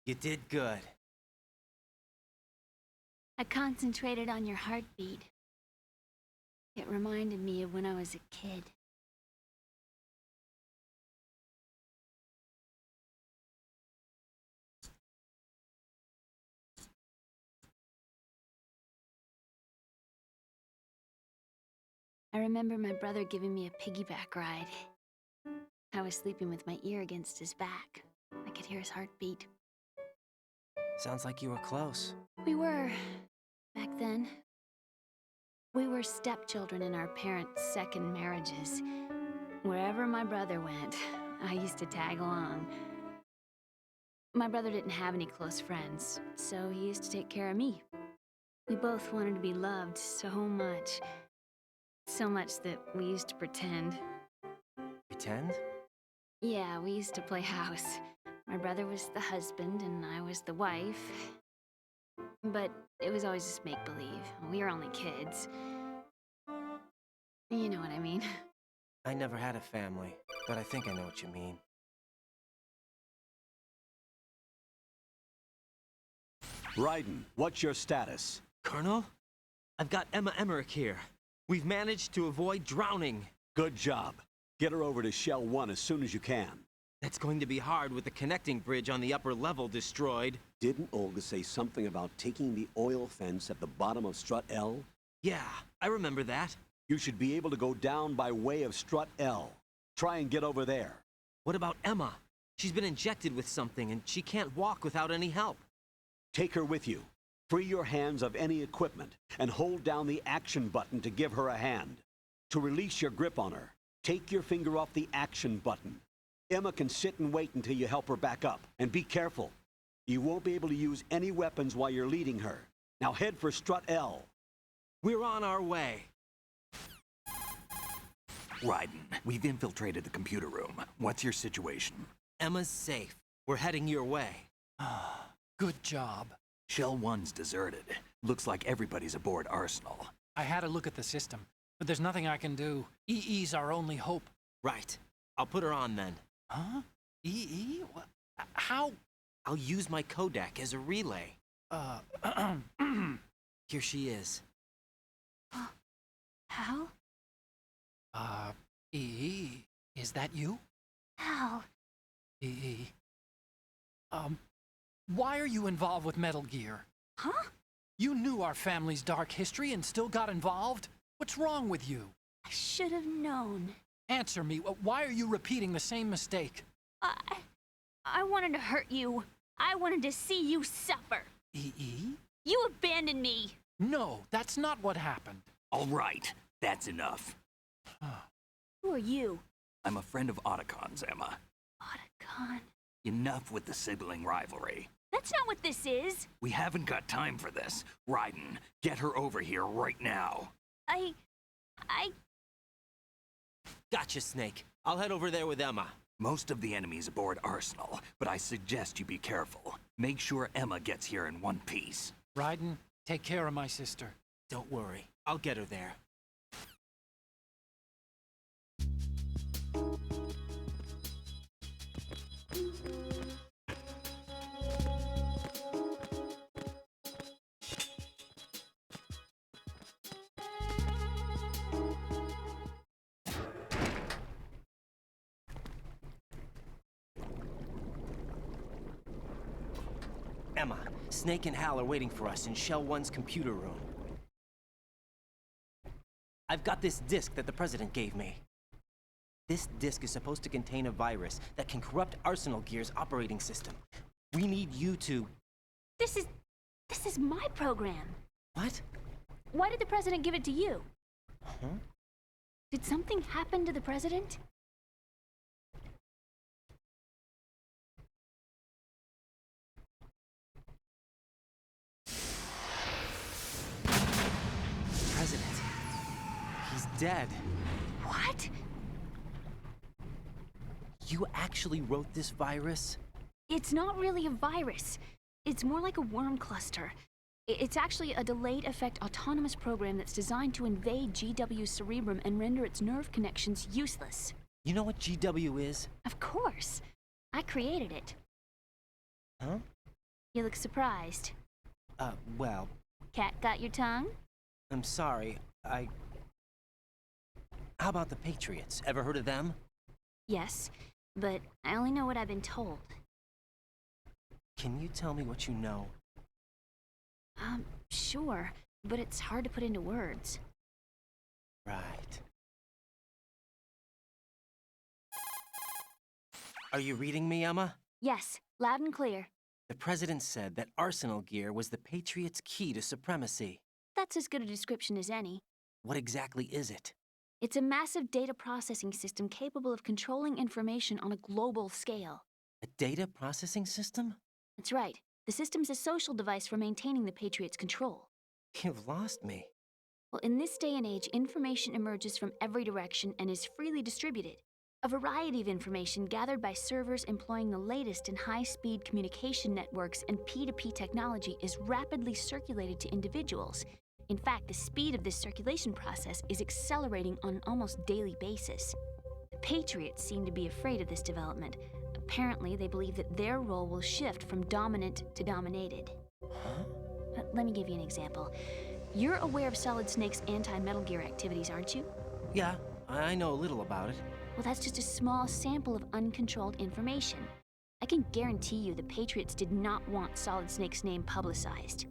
Speaker 12: You did good.
Speaker 13: I concentrated on your heartbeat. It reminded me of when I was a kid. I remember my brother giving me a piggyback ride. I was sleeping with my ear against his back. I could hear his heartbeat.
Speaker 12: Sounds like you were close.
Speaker 13: We were, back then. We were stepchildren in our parents' second marriages. Wherever my brother went, I used to tag along. My brother didn't have any close friends, so he used to take care of me. We both wanted to be loved so much. So much that we used to pretend.
Speaker 12: Pretend?
Speaker 13: Yeah, we used to play house. My brother was the husband and I was the wife. But it was always just make-believe. We were only kids. You know what I mean.
Speaker 12: I never had a family, but I think I know what you mean.
Speaker 3: Raiden, what's your status?
Speaker 12: Colonel? I've got Emma Emmerich here. We've managed to avoid drowning.
Speaker 3: Good job. Get her over to Shell 1 as soon as you can.
Speaker 12: That's going to be hard with the connecting bridge on the upper level destroyed.
Speaker 3: Didn't Olga say something about taking the oil fence at the bottom of Strut L?
Speaker 12: Yeah, I remember that.
Speaker 3: You should be able to go down by way of Strut L. Try and get over there.
Speaker 12: What about Emma? She's been injected with something and she can't walk without any help.
Speaker 3: Take her with you. Free your hands of any equipment and hold down the action button to give her a hand. To release your grip on her, take your finger off the action button. Emma can sit and wait until you help her back up. And be careful. You won't be able to use any weapons while you're leading her. Now head for Strut L.
Speaker 12: We're on our way.
Speaker 2: Raiden, we've infiltrated the computer room. What's your situation?
Speaker 12: Emma's safe. We're heading your way.
Speaker 17: Good job.
Speaker 2: Shell 1's deserted. Looks like everybody's aboard Arsenal.
Speaker 17: I had a look at the system, but there's nothing I can do. EE's our only hope.
Speaker 12: Right. I'll put her on then.
Speaker 17: Huh? EE? What? How?
Speaker 12: I'll use my Kodak as a relay. Here she is.
Speaker 13: Hal?
Speaker 17: EE, is that you?
Speaker 13: Hal.
Speaker 17: EE. Why are you involved with Metal Gear?
Speaker 13: Huh?
Speaker 17: You knew our family's dark history and still got involved? What's wrong with you?
Speaker 13: I should have known.
Speaker 17: Answer me. Why are you repeating the same mistake?
Speaker 13: I wanted to hurt you. I wanted to see you suffer.
Speaker 17: EE?
Speaker 13: You abandoned me.
Speaker 17: No, that's not what happened.
Speaker 2: All right, that's enough.
Speaker 13: Who are you?
Speaker 2: I'm a friend of Otacon's, Emma.
Speaker 13: Otacon?
Speaker 2: Enough with the sibling rivalry.
Speaker 13: That's not what this is.
Speaker 2: We haven't got time for this. Raiden, get her over here right now.
Speaker 13: I...
Speaker 12: Gotcha, Snake. I'll head over there with Emma.
Speaker 2: Most of the enemy's aboard Arsenal, but I suggest you be careful. Make sure Emma gets here in one piece.
Speaker 17: Raiden, take care of my sister.
Speaker 12: Don't worry. I'll get her there. Emma, Snake and Hal are waiting for us in Shell 1's computer room. I've got this disk that the President gave me. This disk is supposed to contain a virus that can corrupt Arsenal Gear's operating system. We need you to...
Speaker 13: This is my program.
Speaker 12: What?
Speaker 13: Why did the President give it to you?
Speaker 12: Huh?
Speaker 13: Did something happen to the President?
Speaker 12: President. He's dead.
Speaker 13: What?
Speaker 12: You actually wrote this virus?
Speaker 13: It's not really a virus. It's more like a worm cluster. It's actually a delayed effect autonomous program that's designed to invade GW's cerebrum and render its nerve connections useless.
Speaker 12: You know what GW is?
Speaker 13: Of course. I created it.
Speaker 12: Huh?
Speaker 13: You look surprised.
Speaker 12: Well,
Speaker 13: Cat got your tongue?
Speaker 12: I'm sorry. How about the Patriots? Ever heard of them?
Speaker 13: Yes, but I only know what I've been told.
Speaker 12: Can you tell me what you know?
Speaker 13: Sure, but it's hard to put into words.
Speaker 12: Right. Are you reading me, Emma?
Speaker 13: Yes, loud and clear.
Speaker 12: The president said that arsenal gear was the Patriots' key to supremacy.
Speaker 13: That's as good a description as any.
Speaker 12: What exactly is it?
Speaker 13: It's a massive data processing system capable of controlling information on a global scale.
Speaker 12: A data processing system?
Speaker 13: That's right. The system's a social device for maintaining the Patriots' control.
Speaker 12: You've lost me.
Speaker 13: Well, in this day and age, information emerges from every direction and is freely distributed. A variety of information gathered by servers employing the latest in high-speed communication networks and P2P technology is rapidly circulated to individuals. In fact, the speed of this circulation process is accelerating on an almost daily basis. The Patriots seem to be afraid of this development. Apparently, they believe that their role will shift from dominant to dominated. Let me give you an example. You're aware of Solid Snake's anti-Metal Gear activities, aren't you?
Speaker 12: Yeah, I know a little about it.
Speaker 13: Well, that's just a small sample of uncontrolled information. I can guarantee you the Patriots did not want Solid Snake's name publicized.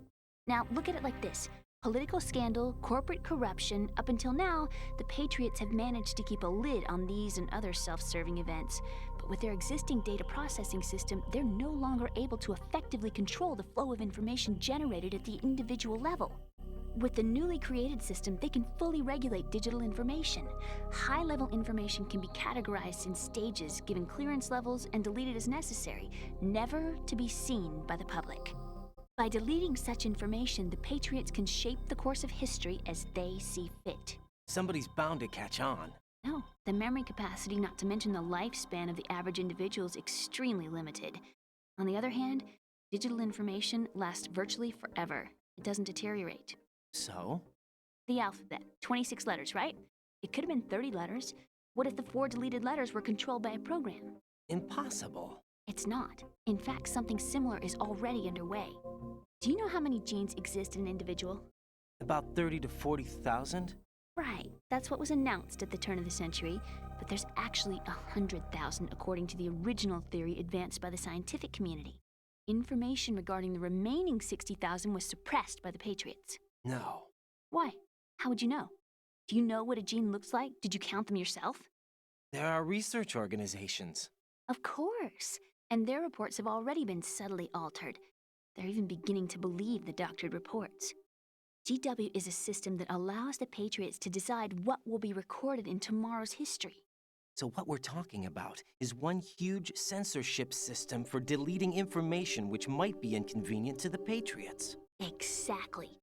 Speaker 13: Now, look at it like this. Political scandal, corporate corruption, up until now, the Patriots have managed to keep a lid on these and other self-serving events. But with their existing data processing system, they're no longer able to effectively control the flow of information generated at the individual level. With the newly created system, they can fully regulate digital information. High-level information can be categorized in stages, given clearance levels, and deleted as necessary, never to be seen by the public. By deleting such information, the Patriots can shape the course of history as they see fit.
Speaker 12: Somebody's bound to catch on.
Speaker 13: No, the memory capacity, not to mention the lifespan of the average individual, is extremely limited. On the other hand, digital information lasts virtually forever. It doesn't deteriorate.
Speaker 12: So?
Speaker 13: The alphabet, 26 letters, right? It could have been 30 letters. What if the 4 deleted letters were controlled by a program?
Speaker 12: Impossible.
Speaker 13: It's not. In fact, something similar is already underway. Do you know how many genes exist in an individual?
Speaker 12: About 30 to 40,000?
Speaker 13: Right. That's what was announced at the turn of the century, but there's actually 100,000 according to the original theory advanced by the scientific community. Information regarding the remaining 60,000 was suppressed by the Patriots.
Speaker 12: No.
Speaker 13: Why? How would you know? Do you know what a gene looks like? Did you count them yourself?
Speaker 12: There are research organizations.
Speaker 13: Of course. And their reports have already been subtly altered. They're even beginning to believe the doctored reports. GW is a system that allows the Patriots to decide what will be recorded in tomorrow's history.
Speaker 12: So what we're talking about is one huge censorship system for deleting information which might be inconvenient to the Patriots.
Speaker 13: Exactly.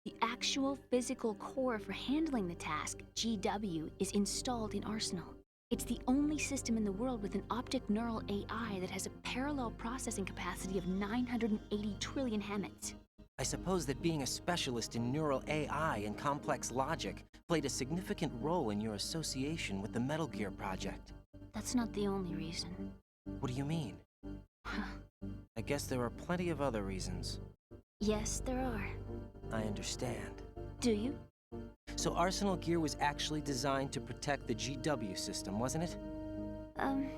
Speaker 13: The actual physical core for handling the task, GW, is installed in Arsenal. It's the only system in the world with an optic neural AI that has a parallel processing capacity of 980 trillion Hammets.
Speaker 12: I suppose that being a specialist in neural AI and complex logic played a significant role in your association with the Metal Gear project.
Speaker 13: That's not the only reason.
Speaker 12: What do you mean? I guess there are plenty of other reasons.
Speaker 13: Yes, there are.
Speaker 12: I understand.
Speaker 13: Do you?
Speaker 12: So Arsenal Gear was actually designed to protect the GW system, wasn't it?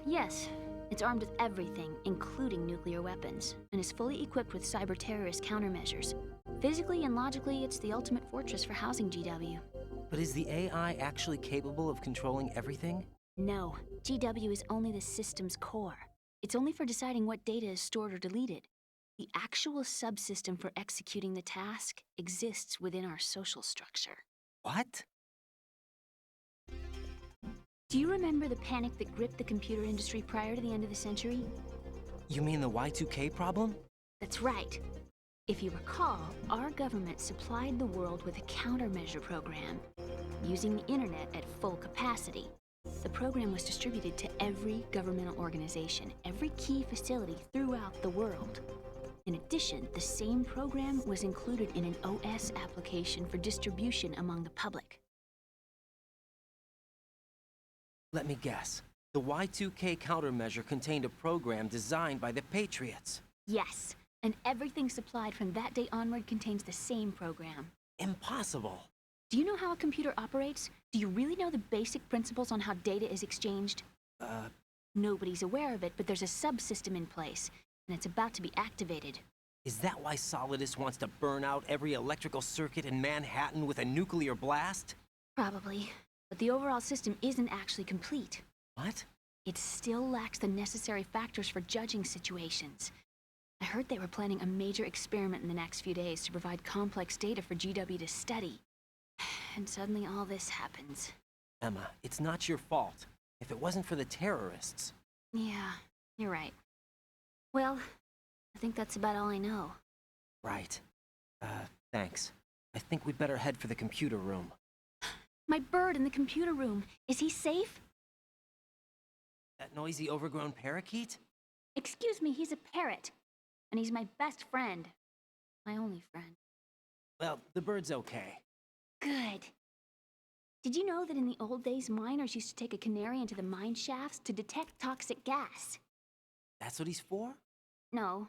Speaker 13: Yes. It's armed with everything, including nuclear weapons, and is fully equipped with cyber-terrorist countermeasures. Physically and logically, it's the ultimate fortress for housing GW.
Speaker 12: But is the AI actually capable of controlling everything?
Speaker 13: No. GW is only the system's core. It's only for deciding what data is stored or deleted. The actual subsystem for executing the task exists within our social structure.
Speaker 12: What?
Speaker 13: Do you remember the panic that gripped the computer industry prior to the end of the century?
Speaker 12: You mean the Y2K problem?
Speaker 13: That's right. If you recall, our government supplied the world with a countermeasure program, using the internet at full capacity. The program was distributed to every governmental organization, every key facility throughout the world. In addition, the same program was included in an OS application for distribution among the public.
Speaker 12: Let me guess. The Y2K countermeasure contained a program designed by the Patriots.
Speaker 13: Yes. And everything supplied from that day onward contains the same program.
Speaker 12: Impossible.
Speaker 13: Do you know how a computer operates? Do you really know the basic principles on how data is exchanged? Nobody's aware of it, but there's a subsystem in place, and it's about to be activated.
Speaker 12: Is that why Solidus wants to burn out every electrical circuit in Manhattan with a nuclear blast?
Speaker 13: Probably. But the overall system isn't actually complete.
Speaker 12: What?
Speaker 13: It still lacks the necessary factors for judging situations. I heard they were planning a major experiment in the next few days to provide complex data for GW to study. And suddenly all this happens.
Speaker 12: Emma, it's not your fault. If it wasn't for the terrorists...
Speaker 13: Yeah, you're right. Well, I think that's about all I know.
Speaker 12: Right. Thanks. I think we'd better head for the computer room.
Speaker 13: My bird in the computer room. Is he safe?
Speaker 12: That noisy, overgrown parakeet?
Speaker 13: Excuse me, he's a parrot. And he's my best friend. My only friend.
Speaker 12: Well, the bird's okay.
Speaker 13: Good. Did you know that in the old days, miners used to take a canary into the mine shafts to detect toxic gas?
Speaker 12: That's what he's for?
Speaker 13: No.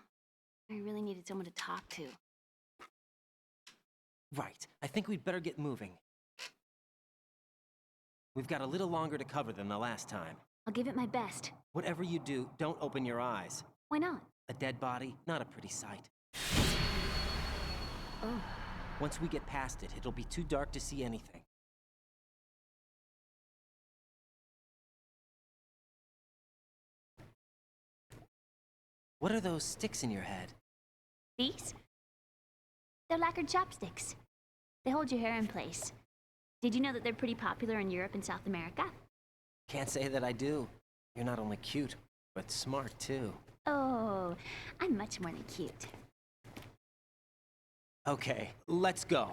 Speaker 13: I really needed someone to talk to.
Speaker 12: Right. I think we'd better get moving. We've got a little longer to cover than the last time.
Speaker 13: I'll give it my best.
Speaker 12: Whatever you do, don't open your eyes.
Speaker 13: Why not?
Speaker 12: A dead body, not a pretty sight.
Speaker 13: Oh.
Speaker 12: Once we get past it, it'll be too dark to see anything. What are those sticks in your head?
Speaker 13: These? They're lacquered chopsticks. They hold your hair in place. Did you know that they're pretty popular in Europe and South America?
Speaker 12: Can't say that I do. You're not only cute, but smart too.
Speaker 13: Oh, I'm much more than cute.
Speaker 12: Okay, let's go.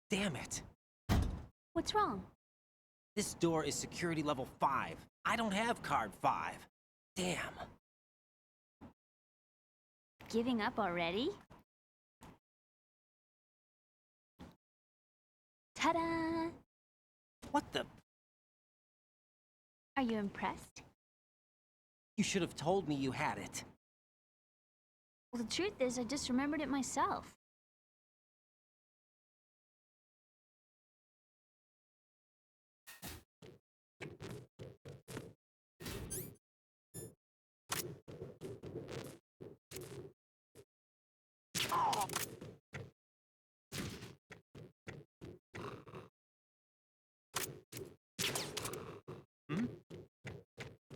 Speaker 12: Damn it!
Speaker 13: What's wrong?
Speaker 12: This door is security level 5. I don't have card 5. Damn.
Speaker 13: Giving up already? Ta-da!
Speaker 12: What the?
Speaker 13: Are you impressed?
Speaker 12: You should have told me you had it.
Speaker 13: Well, the truth is, I just remembered it myself.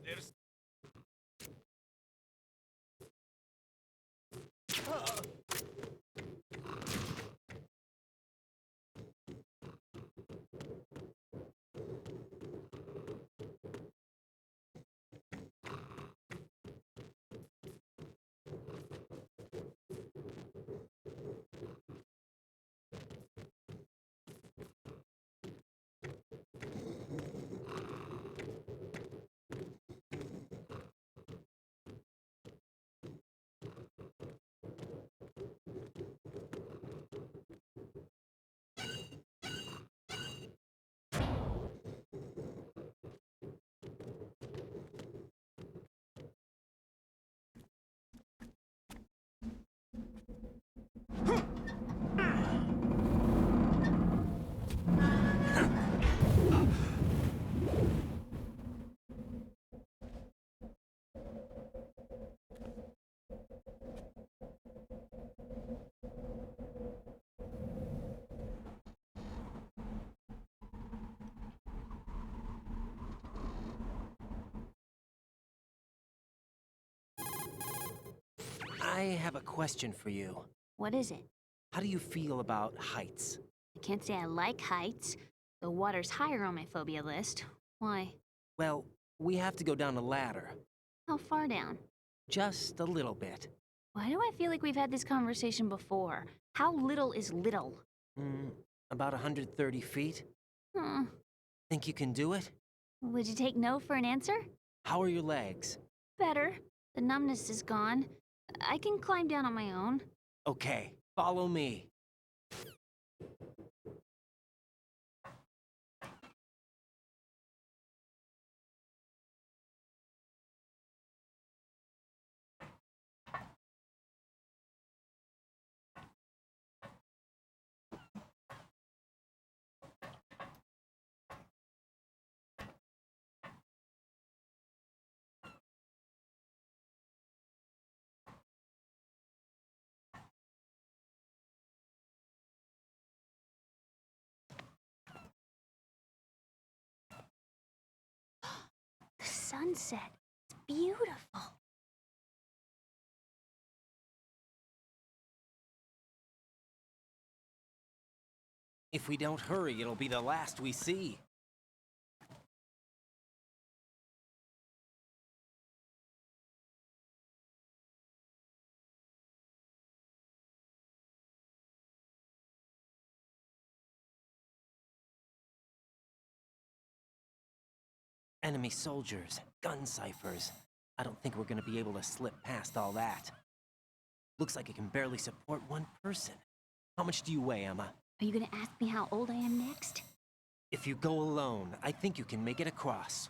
Speaker 11: There's...
Speaker 12: I have a question for you.
Speaker 13: What is it?
Speaker 12: How do you feel about heights?
Speaker 13: I can't say I like heights. The water's higher on my phobia list. Why?
Speaker 12: Well, we have to go down a ladder.
Speaker 13: How far down?
Speaker 12: Just a little bit.
Speaker 13: Why do I feel like we've had this conversation before? How little is little?
Speaker 12: About 130 feet.
Speaker 13: Hmm.
Speaker 12: Think you can do it?
Speaker 13: Would you take no for an answer?
Speaker 12: How are your legs?
Speaker 13: Better. The numbness is gone. I can climb down on my own.
Speaker 12: Okay, follow me.
Speaker 13: The sunset. It's beautiful.
Speaker 12: If we don't hurry, it'll be the last we see. Enemy soldiers, gun ciphers. I don't think we're gonna be able to slip past all that. Looks like it can barely support one person. How much do you weigh, Emma?
Speaker 13: Are you gonna ask me how old I am next?
Speaker 12: If you go alone, I think you can make it across.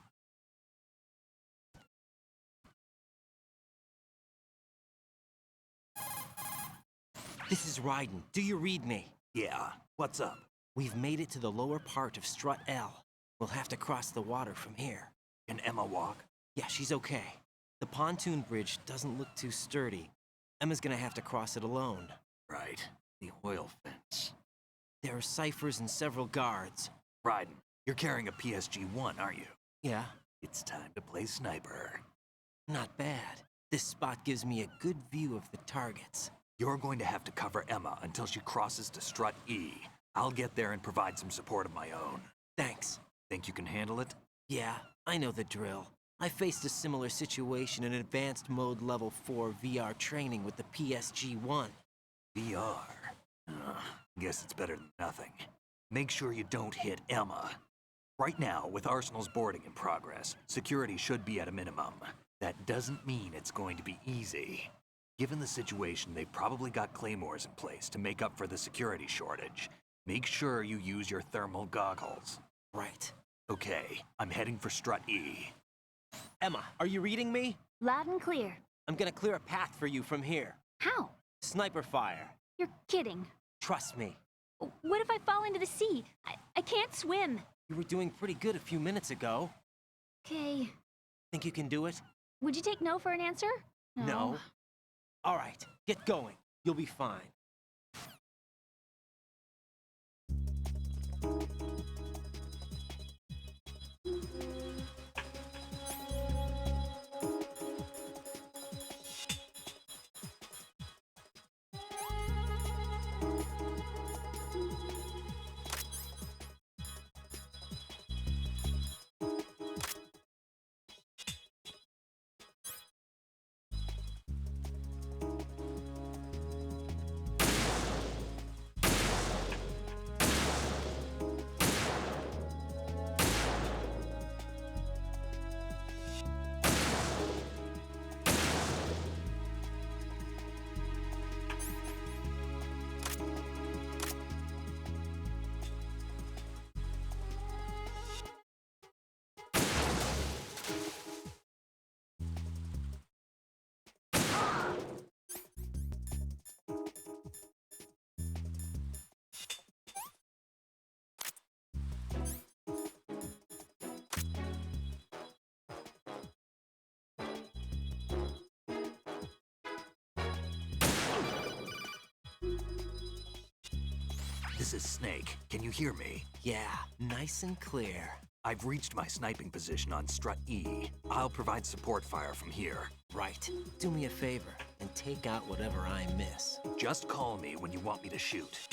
Speaker 12: This is Ryden. Do you read me?
Speaker 2: Yeah, what's up?
Speaker 12: We've made it to the lower part of Strut L. We'll have to cross the water from here.
Speaker 2: Can Emma walk?
Speaker 12: Yeah, she's okay. The pontoon bridge doesn't look too sturdy. Emma's gonna have to cross it alone.
Speaker 2: Right, the oil fence.
Speaker 12: There are ciphers and several guards.
Speaker 2: Ryden, you're carrying a PSG-1, aren't you?
Speaker 12: Yeah.
Speaker 2: It's time to play sniper.
Speaker 12: Not bad. This spot gives me a good view of the targets.
Speaker 2: You're going to have to cover Emma until she crosses to Strut E. I'll get there and provide some support of my own.
Speaker 12: Thanks.
Speaker 2: Think you can handle it?
Speaker 12: Yeah, I know the drill. I faced a similar situation in advanced mode level 4 VR training with the PSG-1.
Speaker 2: VR? Guess it's better than nothing. Make sure you don't hit Emma. Right now, with Arsenal's boarding in progress, security should be at a minimum. That doesn't mean it's going to be easy. Given the situation, they've probably got claymores in place to make up for the security shortage. Make sure you use your thermal goggles.
Speaker 12: Right.
Speaker 2: Okay, I'm heading for Strut E.
Speaker 12: Emma, are you reading me?
Speaker 13: Loud and clear.
Speaker 12: I'm gonna clear a path for you from here.
Speaker 13: How?
Speaker 12: Sniper fire.
Speaker 13: You're kidding.
Speaker 12: Trust me.
Speaker 13: What if I fall into the sea? I can't swim.
Speaker 12: You were doing pretty good a few minutes ago.
Speaker 13: Okay.
Speaker 12: Think you can do it?
Speaker 13: Would you take no for an answer?
Speaker 12: No. All right, get going. You'll be fine.
Speaker 2: This is Snake. Can you hear me?
Speaker 12: Yeah, nice and clear.
Speaker 2: I've reached my sniping position on Strut E. I'll provide support fire from here.
Speaker 12: Right. Do me a favor. and take out whatever I miss.
Speaker 2: Just call me when you want me to shoot.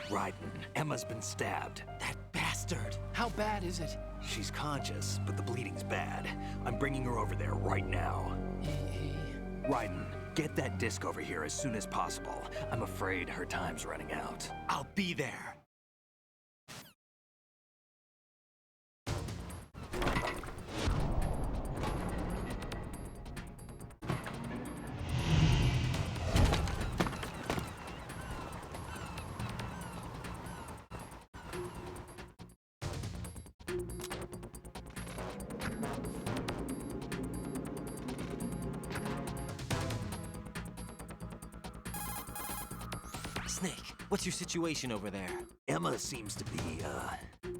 Speaker 2: Right, Emma's been stabbed.
Speaker 12: That bastard!
Speaker 17: How bad is it?
Speaker 2: She's conscious, but the bleeding's bad. I'm bringing her over there right now. Raiden, get that disc over here as soon as possible. I'm afraid her time's running out.
Speaker 12: I'll be there. Snake, what's your situation over there?
Speaker 2: Emma seems to be,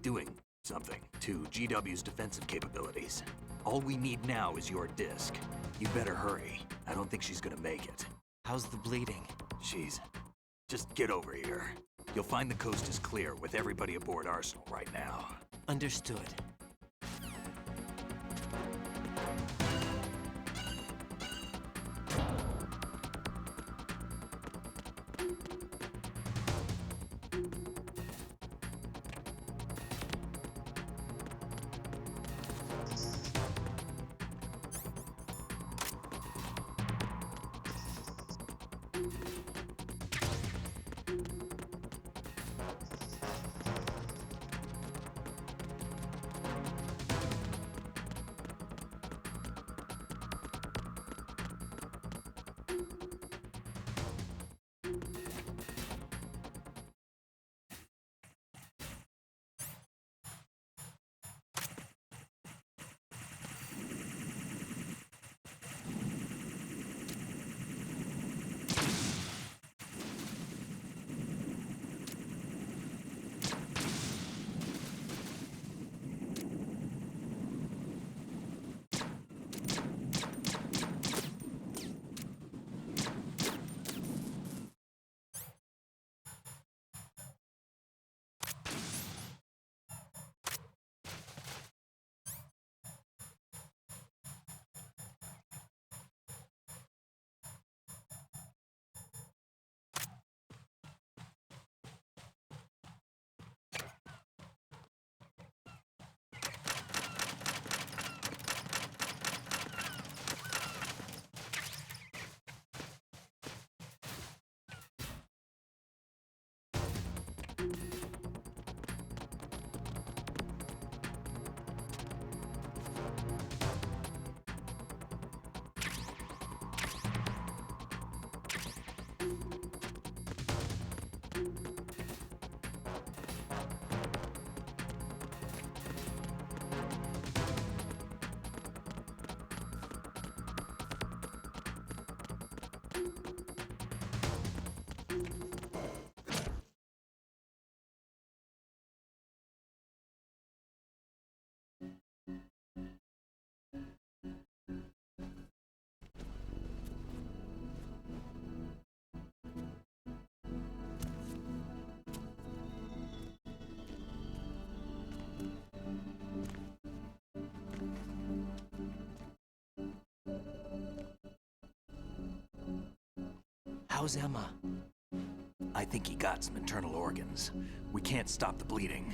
Speaker 2: doing something to GW's defensive capabilities. All we need now is your disc. You better hurry. I don't think she's gonna make it.
Speaker 12: How's the bleeding?
Speaker 2: Just get over here. You'll find the coast is clear with everybody aboard Arsenal right now.
Speaker 12: Understood. How's Emma?
Speaker 2: I think he got some internal organs. We can't stop the bleeding.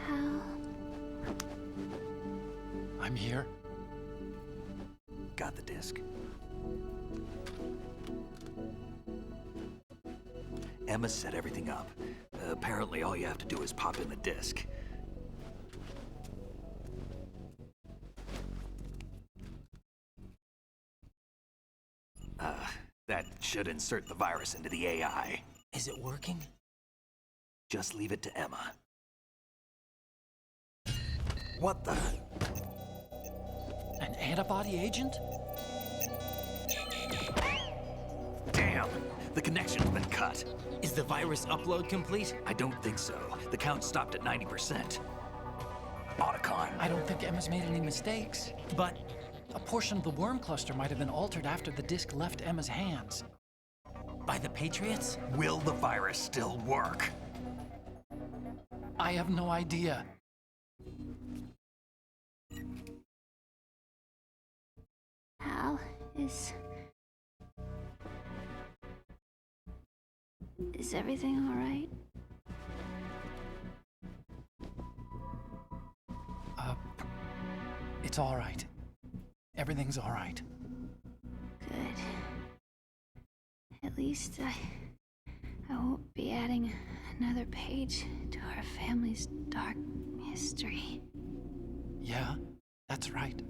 Speaker 13: Hal?
Speaker 17: I'm here.
Speaker 2: Got the disc. Emma set everything up. Apparently all you have to do is pop in the disc. That should insert the virus into the AI.
Speaker 12: Is it working?
Speaker 2: Just leave it to Emma. What the?
Speaker 17: An antibody agent?
Speaker 2: Damn! The connection's been cut.
Speaker 12: Is the virus upload complete?
Speaker 2: I don't think so. The count stopped at 90%. Otacon.
Speaker 17: I don't think Emma's made any mistakes.
Speaker 12: But
Speaker 17: a portion of the worm cluster might have been altered after the disc left Emma's hands.
Speaker 12: By the Patriots?
Speaker 2: Will the virus still work?
Speaker 17: I have no idea.
Speaker 13: Hal, is everything all right?
Speaker 17: It's all right. Everything's all right.
Speaker 13: Good. At least I won't be adding another page to our family's dark history.
Speaker 17: Yeah, that's right.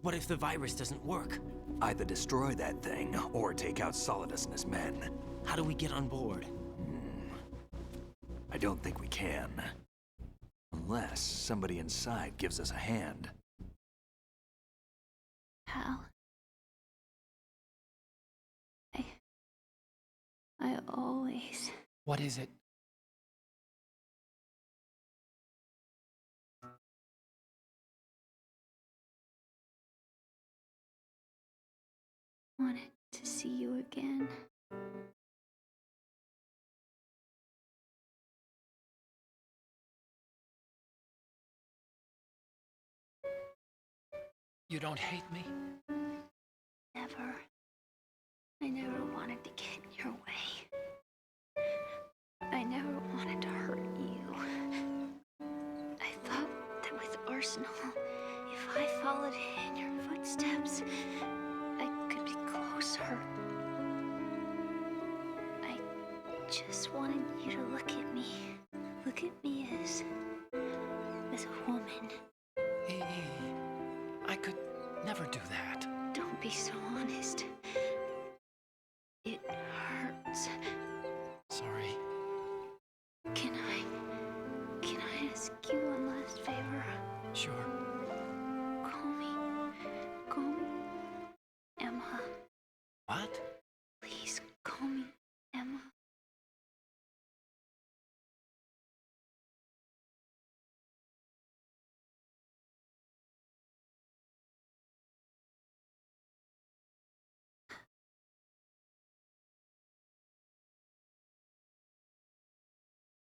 Speaker 12: What if the virus doesn't work?
Speaker 2: Either destroy that thing, or take out Solidus and his men.
Speaker 12: How do we get on board?
Speaker 2: I don't think we can. Unless somebody inside gives us a hand.
Speaker 13: Hal. I always...
Speaker 17: What is it?
Speaker 13: wanted to see you again.
Speaker 17: You don't hate me?
Speaker 13: Never. I never wanted to get in your way. I never wanted to hurt you. I thought that with Arsenal, if I followed in your footsteps, I could be closer. I just wanted you to look at me. Look at me as a woman.
Speaker 17: I could never do that.
Speaker 13: Don't be so honest. It hurts.
Speaker 17: Sorry.
Speaker 13: Can I ask you one last favor?
Speaker 17: Sure.
Speaker 13: Call me Emma.
Speaker 17: What?
Speaker 13: Please call me Emma.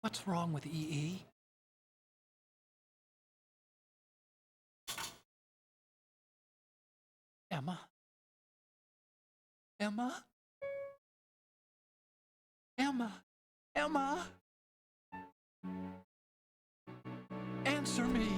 Speaker 17: What's wrong with EE? Emma? Emma? Emma? Emma? Answer me!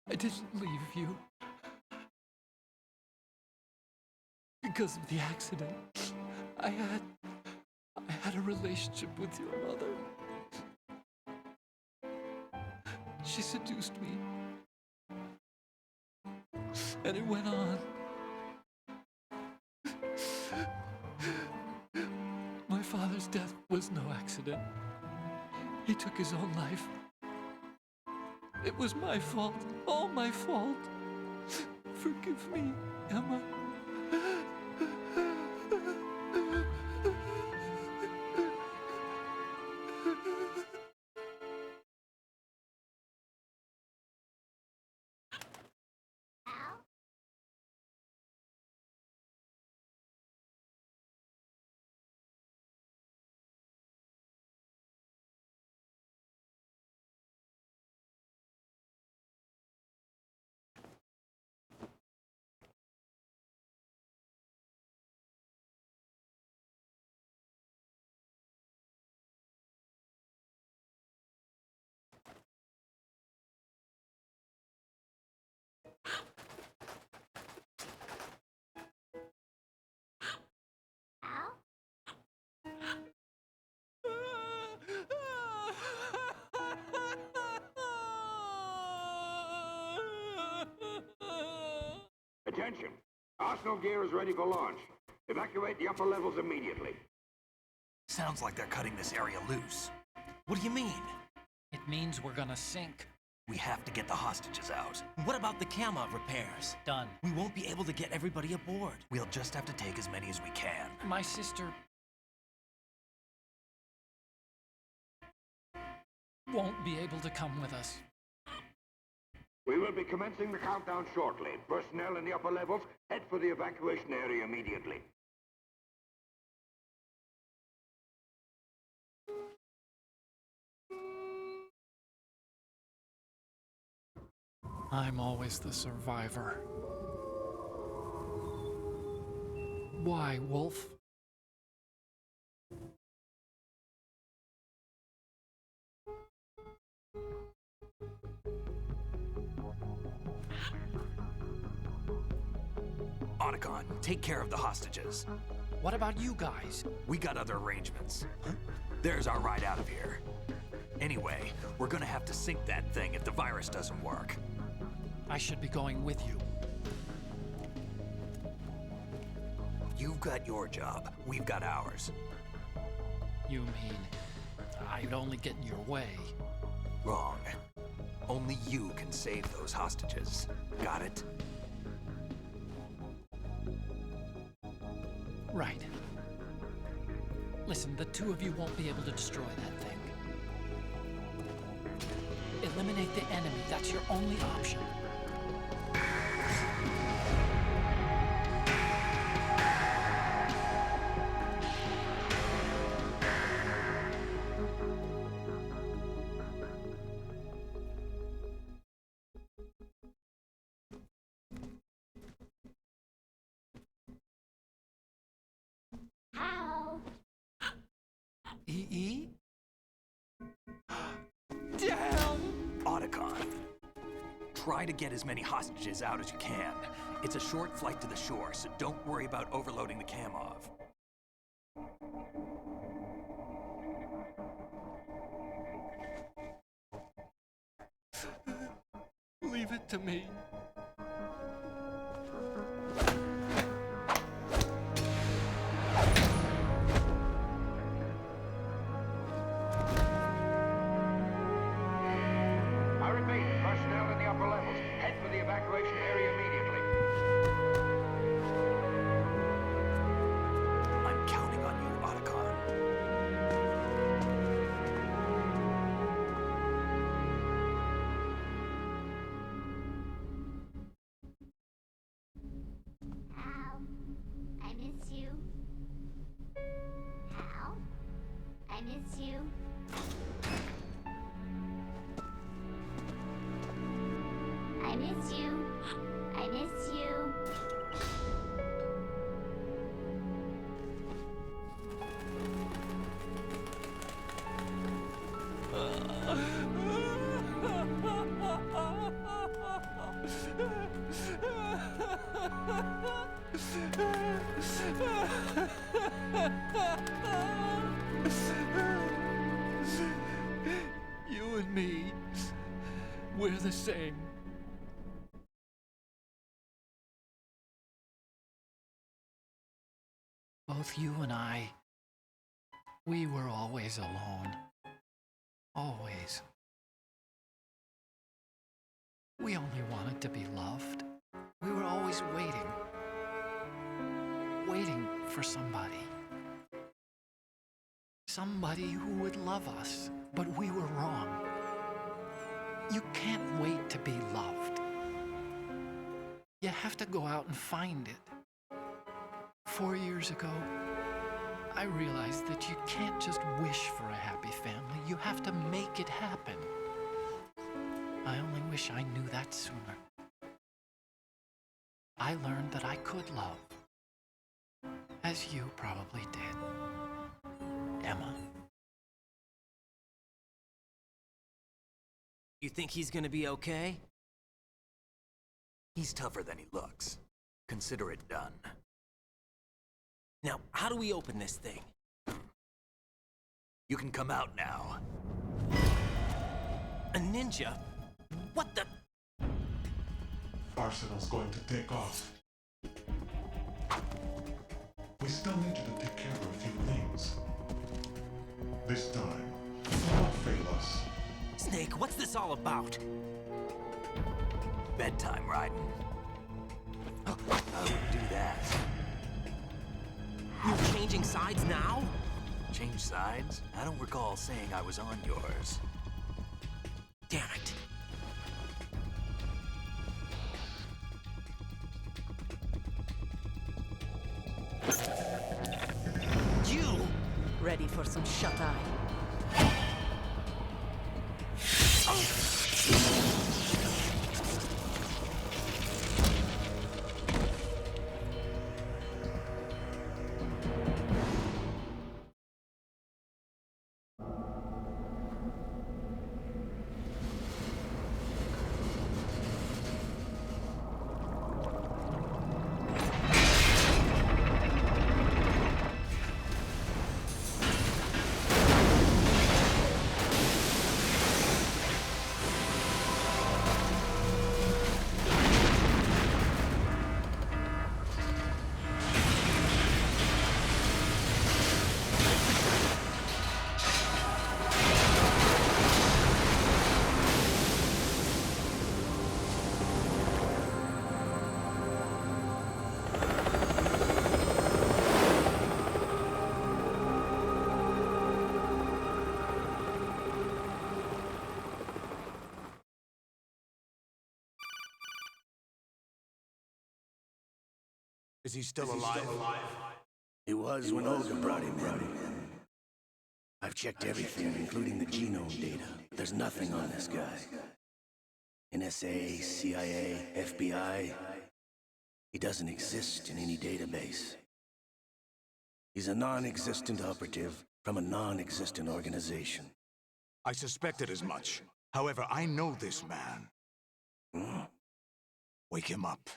Speaker 17: I didn't leave you. Because of the accident, I had a relationship with your mother. She seduced me
Speaker 4: And it went on. My father's death was no accident. He took his own life. It was my fault, all my fault. Forgive me, Emma.
Speaker 6: Attention! Arsenal gear is ready for launch. Evacuate the upper levels immediately.
Speaker 2: Sounds like they're cutting this area loose. What do you mean?
Speaker 17: It means we're gonna sink.
Speaker 2: We have to get the hostages out.
Speaker 12: What about the camo repairs?
Speaker 17: Done.
Speaker 12: We won't be able to get everybody aboard.
Speaker 2: We'll just have to take as many as we can.
Speaker 17: My sister won't be able to come with us.
Speaker 6: We will be commencing the countdown shortly. Personnel in the upper levels, head for the evacuation area immediately.
Speaker 17: I'm always the survivor. Why, Wolf?
Speaker 2: Otacon, take care of the hostages.
Speaker 17: What about you guys?
Speaker 2: We got other arrangements. There's our ride out of here. Anyway, we're gonna have to sink that thing if the virus doesn't work.
Speaker 17: I should be going with you.
Speaker 2: You've got your job. We've got ours.
Speaker 17: You mean I'd only get in your way?
Speaker 2: Wrong. Only you can save those hostages. Got it?
Speaker 17: Right. Listen, the two of you won't be able to destroy that thing. Eliminate the enemy. That's your only option. EE? Damn!
Speaker 2: Otacon. Try to get as many hostages out as you can. It's a short flight to the shore, so don't worry about overloading the Kamov.
Speaker 17: Leave it to me.
Speaker 6: I repeat, personnel in the upper levels, head for the evacuation area immediately.
Speaker 2: I'm counting on you, Otacon.
Speaker 5: Hal, I miss you. Hal, I miss you. I miss you. I miss you.
Speaker 17: You and me, we're the same. both you and I, we were always alone. Always. We only wanted to be loved. We were always waiting. Waiting for somebody. Somebody who would love us, but we were wrong. You can't wait to be loved. You have to go out and find it. 4 years ago, I realized that you can't just wish for a happy family. You have to make it happen. I only wish I knew that sooner. I learned that I could love. As you probably did, Emma.
Speaker 2: You think he's gonna be okay? He's tougher than he looks. Consider it done. Now, how do we open this thing? You can come out now. A ninja? What the?
Speaker 9: Arsenal's going to take off. We still need you to take care of a few things. This time, do not fail us.
Speaker 2: Snake, what's this all about? Bedtime riding. I wouldn't do that. You're changing sides now? Change sides? I don't recall saying I was on yours. Damn it.
Speaker 19: You! Ready for some shut-eye?
Speaker 1: Is he still alive?
Speaker 10: He was when Olga brought him in. I've checked everything, including the genome data. There's nothing on this guy. NSA, CIA, FBI. He doesn't exist in any database. He's a non-existent operative from a non-existent organization.
Speaker 1: I suspected as much. However, I know this man. Wake him up.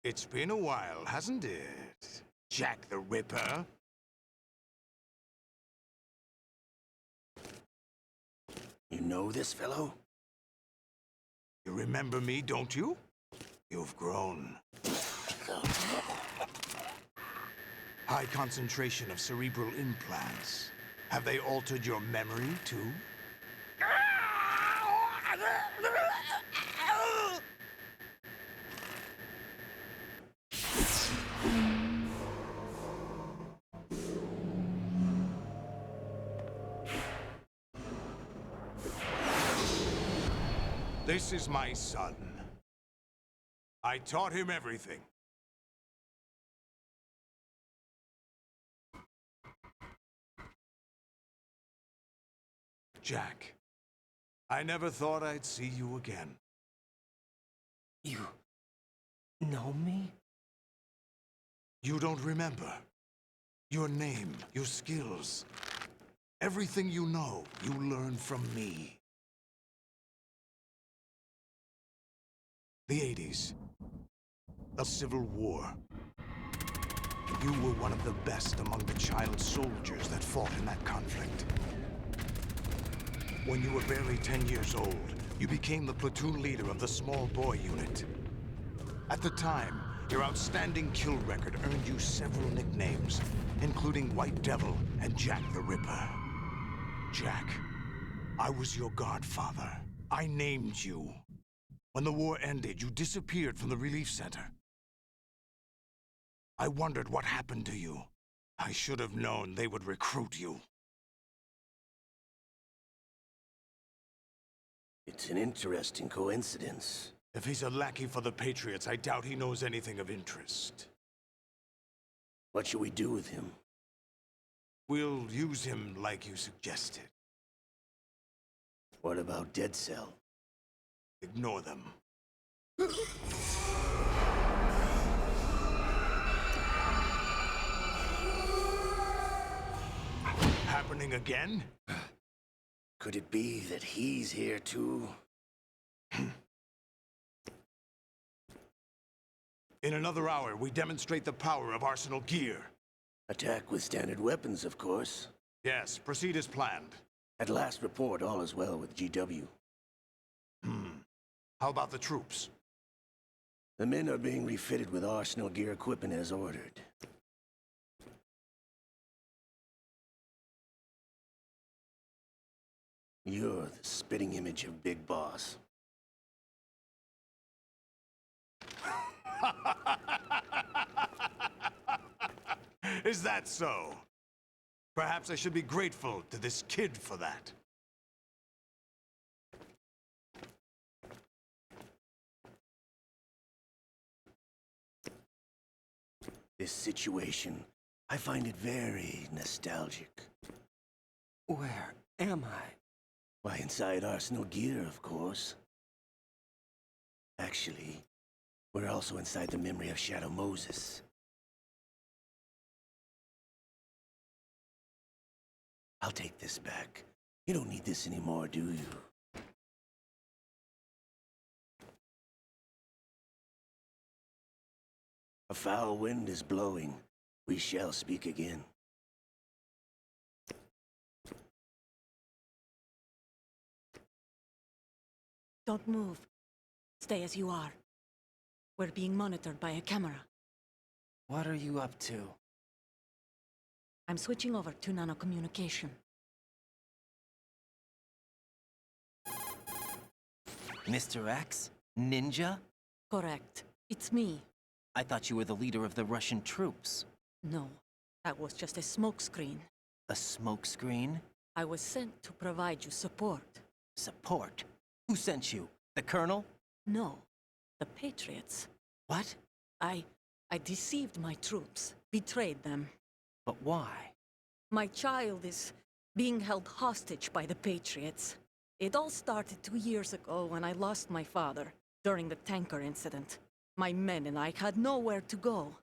Speaker 1: It's been a while, hasn't it? Jack the Ripper?
Speaker 10: You know this fellow?
Speaker 1: You remember me, don't you? You've grown. High concentration of cerebral implants. Have they altered your memory, too? This is my son. I taught him everything. Jack, I never thought I'd see you again.
Speaker 12: You know me?
Speaker 1: You don't remember. Your name, your skills. Everything you know, you learned from me. The 80s. The Civil War. You were one of the best among the child soldiers that fought in that conflict. When you were barely 10 years old, you became the platoon leader of the Small Boy Unit. At the time, your outstanding kill record earned you several nicknames, including White Devil and Jack the Ripper. Jack, I was your godfather. I named you. When the war ended, you disappeared from the relief center. I wondered what happened to you. I should have known they would recruit you.
Speaker 10: It's an interesting coincidence.
Speaker 1: If he's a lackey for the Patriots, I doubt he knows anything of interest.
Speaker 10: What should we do with him?
Speaker 1: We'll use him like you suggested.
Speaker 10: What about Dead Cell?
Speaker 1: Ignore them. Happening again?
Speaker 10: Could it be that he's here too?
Speaker 1: In another hour, we demonstrate the power of Arsenal gear.
Speaker 10: Attack with standard weapons, of course.
Speaker 1: Yes, proceed as planned.
Speaker 10: At last report, all is well with GW.
Speaker 1: How about the troops?
Speaker 10: The men are being refitted with Arsenal gear equipment as ordered. You're the spitting image of Big Boss.
Speaker 1: Is that so? Perhaps I should be grateful to this kid for that.
Speaker 10: This situation, I find it very nostalgic.
Speaker 12: Where am I?
Speaker 10: Why, inside Arsenal gear, of course. Actually, we're also inside the memory of Shadow Moses. I'll take this back. You don't need this anymore, do you? A foul wind is blowing. We shall speak again.
Speaker 19: Don't move. Stay as you are. We're being monitored by a camera.
Speaker 12: What are you up to?
Speaker 19: I'm switching over to nanocommunication.
Speaker 12: Mr. X? Ninja?
Speaker 19: Correct. It's me.
Speaker 12: I thought you were the leader of the Russian troops.
Speaker 19: No, that was just a smokescreen.
Speaker 12: A smokescreen?
Speaker 19: I was sent to provide you support.
Speaker 12: Support? Who sent you? The Colonel?
Speaker 19: No, the Patriots.
Speaker 12: What?
Speaker 19: I deceived my troops, betrayed them.
Speaker 12: But why?
Speaker 19: My child is being held hostage by the Patriots. It all started 2 years ago when I lost my father during the tanker incident. My men and I had nowhere to go,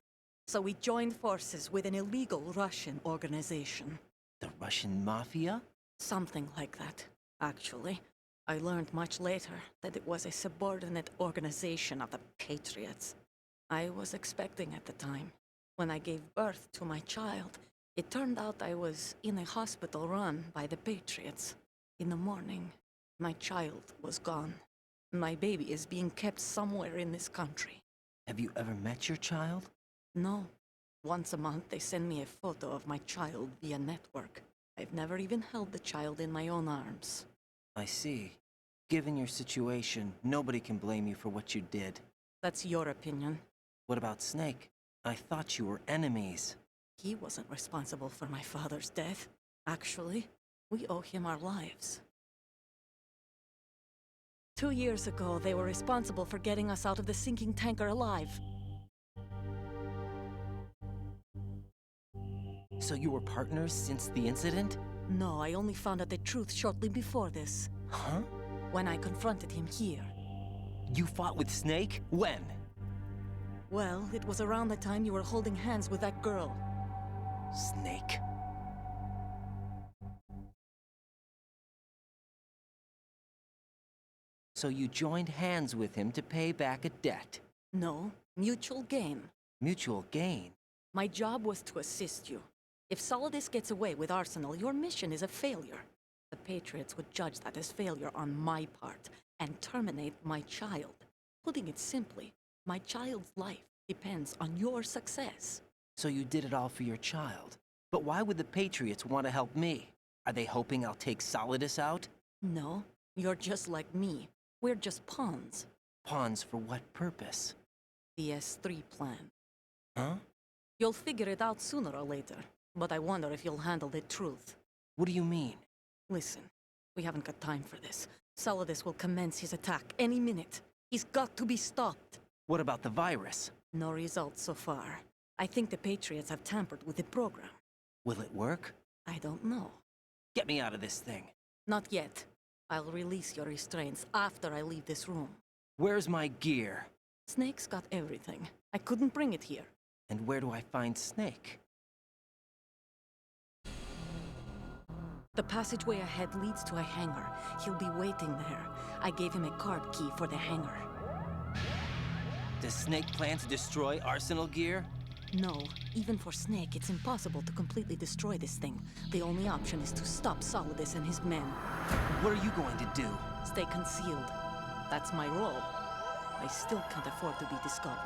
Speaker 19: so we joined forces with an illegal Russian organization.
Speaker 12: The Russian Mafia?
Speaker 19: Something like that, actually. I learned much later that it was a subordinate organization of the Patriots. I was expecting at the time. When I gave birth to my child, it turned out I was in a hospital run by the Patriots. In the morning, my child was gone. My baby is being kept somewhere in this country.
Speaker 12: Have you ever met your child?
Speaker 19: No. Once a month, they send me a photo of my child via network. I've never even held the child in my own arms.
Speaker 12: I see. Given your situation, nobody can blame you for what you did.
Speaker 19: That's your opinion.
Speaker 12: What about Snake? I thought you were enemies.
Speaker 19: He wasn't responsible for my father's death. Actually, we owe him our lives. 2 years ago, they were responsible for getting us out of the sinking tanker alive.
Speaker 12: So you were partners since the incident?
Speaker 19: No, I only found out the truth shortly before this.
Speaker 12: Huh?
Speaker 19: When I confronted him here.
Speaker 12: You fought with Snake? When?
Speaker 19: Well, it was around the time you were holding hands with that girl.
Speaker 12: Snake. So you joined hands with him to pay back a debt?
Speaker 19: No, mutual gain.
Speaker 12: Mutual gain?
Speaker 19: My job was to assist you. If Solidus gets away with Arsenal, your mission is a failure. The Patriots would judge that as failure on my part and terminate my child. Putting it simply, my child's life depends on your success.
Speaker 12: So you did it all for your child. But why would the Patriots want to help me? Are they hoping I'll take Solidus out?
Speaker 19: No, you're just like me. We're just pawns.
Speaker 12: Pawns for what purpose?
Speaker 19: The S3 plan.
Speaker 12: Huh?
Speaker 19: You'll figure it out sooner or later, but I wonder if you'll handle the truth.
Speaker 12: What do you mean?
Speaker 19: Listen, we haven't got time for this. Solidus will commence his attack any minute. He's got to be stopped.
Speaker 12: What about the virus?
Speaker 19: No results so far. I think the Patriots have tampered with the program.
Speaker 12: Will it work?
Speaker 19: I don't know.
Speaker 12: Get me out of this thing.
Speaker 19: Not yet. I'll release your restraints after I leave this room.
Speaker 12: Where's my gear?
Speaker 19: Snake's got everything. I couldn't bring it here.
Speaker 12: And where do I find Snake?
Speaker 19: The passageway ahead leads to a hangar. He'll be waiting there. I gave him a card key for the hangar.
Speaker 12: Does Snake plan to destroy Arsenal gear?
Speaker 19: No. Even for Snake, it's impossible to completely destroy this thing. The only option is to stop Solidus and his men.
Speaker 12: What are you going to do?
Speaker 19: Stay concealed. That's my role. I still can't afford to be discovered.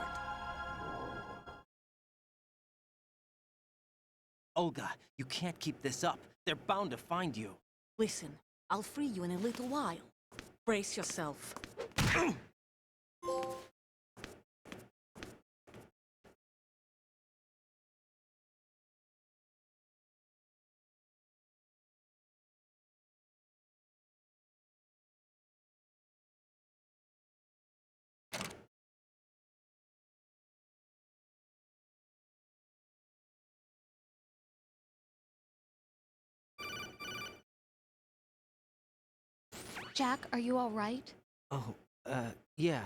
Speaker 12: Olga, you can't keep this up. They're bound to find you.
Speaker 19: Listen, I'll free you in a little while. Brace yourself.
Speaker 14: Jack, are you all right?
Speaker 12: Oh, yeah.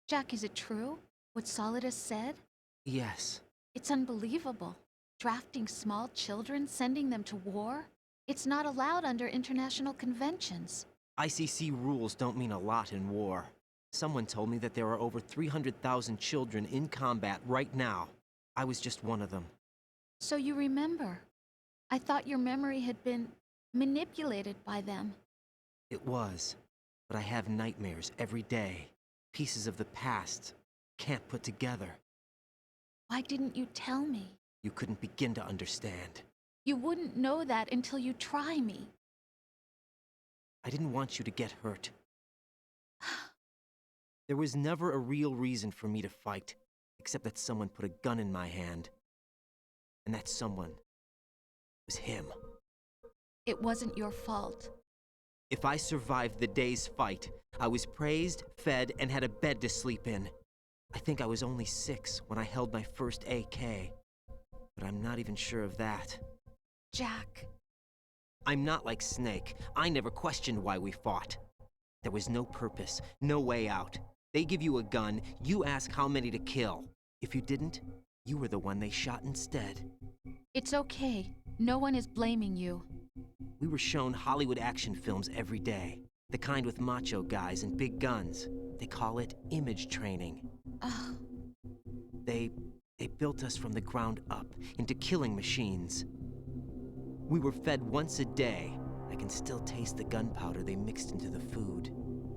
Speaker 14: Jack, is it true? What Solidus said?
Speaker 12: Yes.
Speaker 14: It's unbelievable. Drafting small children, sending them to war? It's not allowed under international conventions.
Speaker 12: ICC rules don't mean a lot in war. Someone told me that there are over 300,000 children in combat right now. I was just one of them.
Speaker 14: So you remember. I thought your memory had been manipulated by them.
Speaker 12: It was. But I have nightmares every day. Pieces of the past can't put together.
Speaker 14: Why didn't you tell me?
Speaker 12: You couldn't begin to understand.
Speaker 14: You wouldn't know that until you try me.
Speaker 12: I didn't want you to get hurt. There was never a real reason for me to fight, except that someone put a gun in my hand. And that someone was him.
Speaker 14: It wasn't your fault.
Speaker 12: If I survived the day's fight, I was praised, fed, and had a bed to sleep in. I think I was only 6 when I held my first AK. But I'm not even sure of that.
Speaker 14: Jack.
Speaker 12: I'm not like Snake. I never questioned why we fought. There was no purpose, no way out. They give you a gun, you ask how many to kill. If you didn't, you were the one they shot instead.
Speaker 14: It's okay. No one is blaming you.
Speaker 12: We were shown Hollywood action films every day. The kind with macho guys and big guns. They call it image training.
Speaker 14: Ugh.
Speaker 12: They built us from the ground up into killing machines. We were fed once a day. I can still taste the gunpowder they mixed into the food.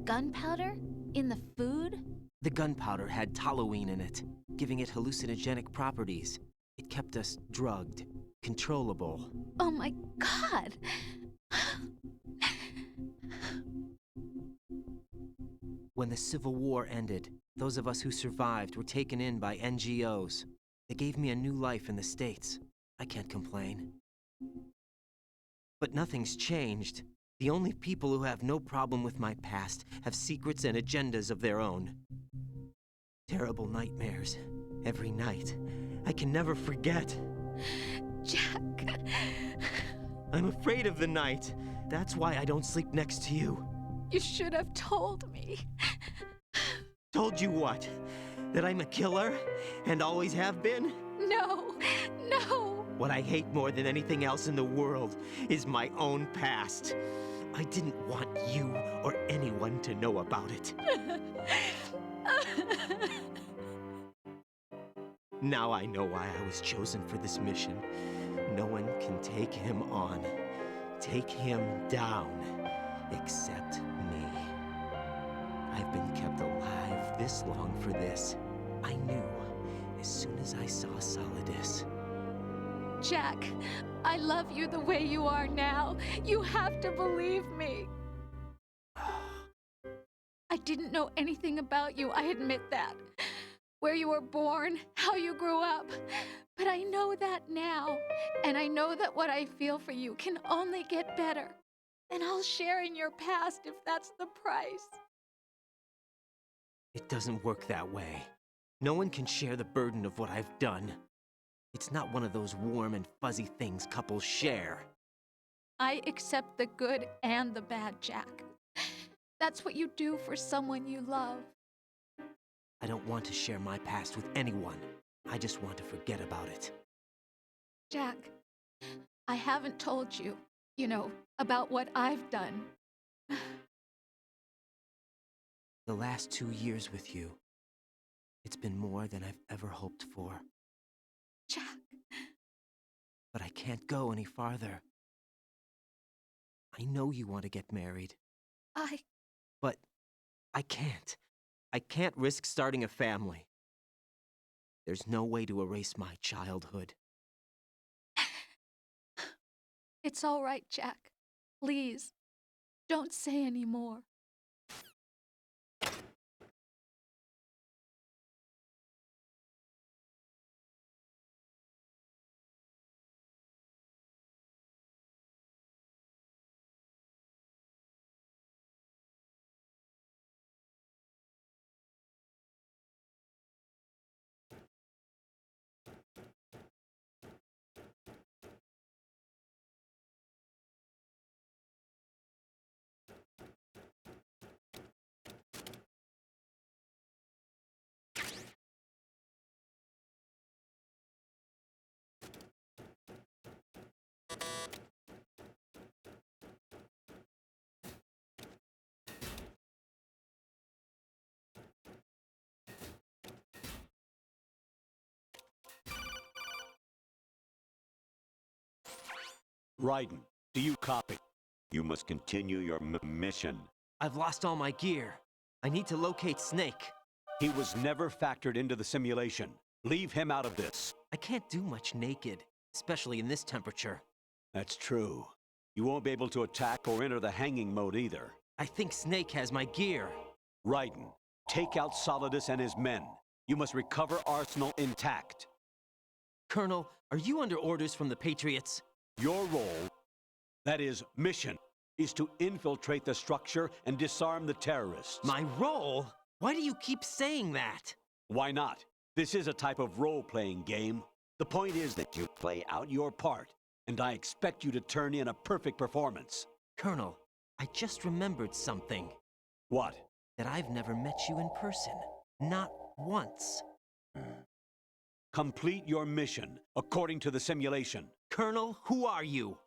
Speaker 14: Gunpowder? In the food?
Speaker 12: The gunpowder had toluene in it, giving it hallucinogenic properties. It kept us drugged, controllable.
Speaker 14: Oh my God!
Speaker 12: When the Civil War ended, those of us who survived were taken in by NGOs. They gave me a new life in the States. I can't complain. But nothing's changed. The only people who have no problem with my past have secrets and agendas of their own. Terrible nightmares. Every night. I can never forget.
Speaker 14: Jack.
Speaker 12: I'm afraid of the night. That's why I don't sleep next to you.
Speaker 14: You should have told me.
Speaker 12: Told you what? That I'm a killer? And always have been?
Speaker 14: No, no.
Speaker 12: What I hate more than anything else in the world is my own past. I didn't want you or anyone to know about it. Now I know why I was chosen for this mission. No one can take him on. take him down, except me. I've been kept alive this long for this. I knew as soon as I saw Solidus.
Speaker 14: Jack, I love you the way you are now. You have to believe me. I didn't know anything about you, I admit that. Where you were born, how you grew up. But I know that now. And I know that what I feel for you can only get better. And I'll share in your past if that's the price.
Speaker 12: It doesn't work that way. No one can share the burden of what I've done. It's not one of those warm and fuzzy things couples share.
Speaker 14: I accept the good and the bad, Jack. That's what you do for someone you love.
Speaker 12: I don't want to share my past with anyone. I just want to forget about it.
Speaker 14: Jack, I haven't told you, about what I've done.
Speaker 12: The last 2 years with you, it's been more than I've ever hoped for.
Speaker 14: Jack.
Speaker 12: But I can't go any farther. I know you want to get married. But I can't. I can't risk starting a family. There's no way to erase my childhood.
Speaker 14: It's all right, Jack. Please, don't say any more.
Speaker 3: Raiden, do you copy? You must continue your mission.
Speaker 12: I've lost all my gear. I need to locate Snake.
Speaker 3: He was never factored into the simulation. Leave him out of this.
Speaker 12: I can't do much naked, especially in this temperature.
Speaker 3: That's true. You won't be able to attack or enter the hanging mode either.
Speaker 12: I think Snake has my gear.
Speaker 3: Raiden, take out Solidus and his men. You must recover Arsenal intact.
Speaker 12: Colonel, are you under orders from the Patriots?
Speaker 3: Your role, that is, mission, is to infiltrate the structure and disarm the terrorists.
Speaker 12: My role? Why do you keep saying that?
Speaker 3: Why not? This is a type of role-playing game. The point is that you play out your part, and I expect you to turn in a perfect performance.
Speaker 12: Colonel, I just remembered something.
Speaker 3: What?
Speaker 12: That I've never met you in person. Not once.
Speaker 3: Complete your mission, according to the simulation.
Speaker 12: Colonel, who are you?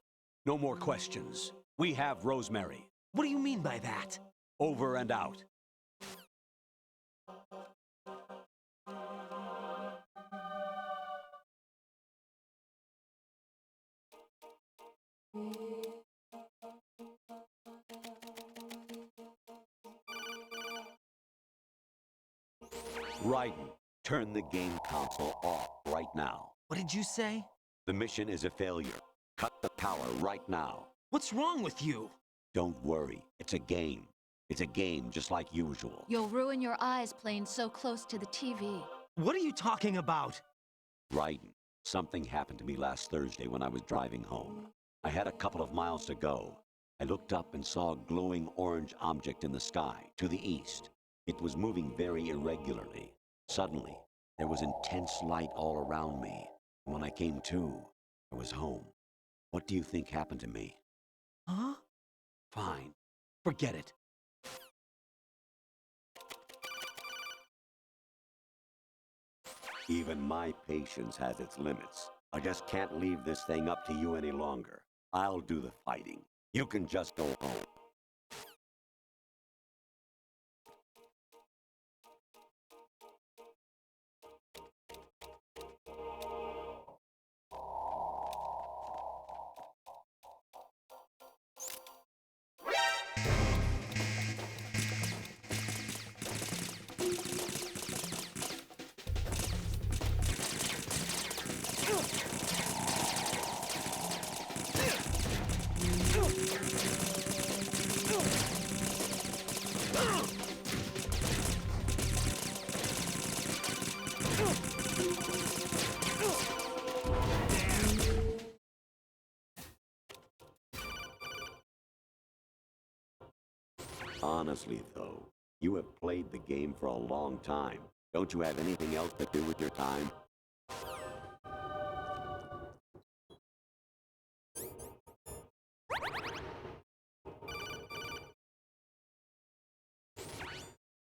Speaker 3: No more questions. We have Rosemary.
Speaker 12: What do you mean by that?
Speaker 3: Over and out. Raiden, turn the game console off right now.
Speaker 12: What did you say?
Speaker 3: The mission is a failure. Cut the power right now.
Speaker 12: What's wrong with you?
Speaker 3: Don't worry. It's a game. It's a game just like usual.
Speaker 14: You'll ruin your eyes playing so close to the TV.
Speaker 12: What are you talking about?
Speaker 3: Raiden, something happened to me last Thursday when I was driving home. I had a couple of miles to go. I looked up and saw a glowing orange object in the sky, to the east. It was moving very irregularly. Suddenly, there was intense light all around me. And when I came to, I was home. What do you think happened to me?
Speaker 12: Huh?
Speaker 3: Fine. Forget it. Even my patience has its limits. I just can't leave this thing up to you any longer. I'll do the fighting. You can just go home. Honestly, though, you have played the game for a long time. Don't you have anything else to do with your time?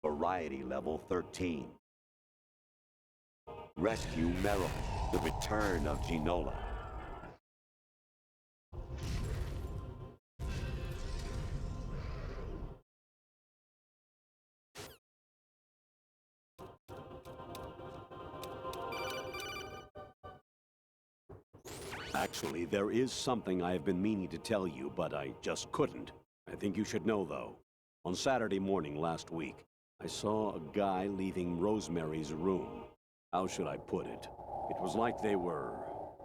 Speaker 3: Variety level 13. Rescue Merrill, the return of Ginola. Actually, there is something I have been meaning to tell you, but I just couldn't. I think you should know, though. On Saturday morning last week, I saw a guy leaving Rosemary's room. How should I put it? It was like they were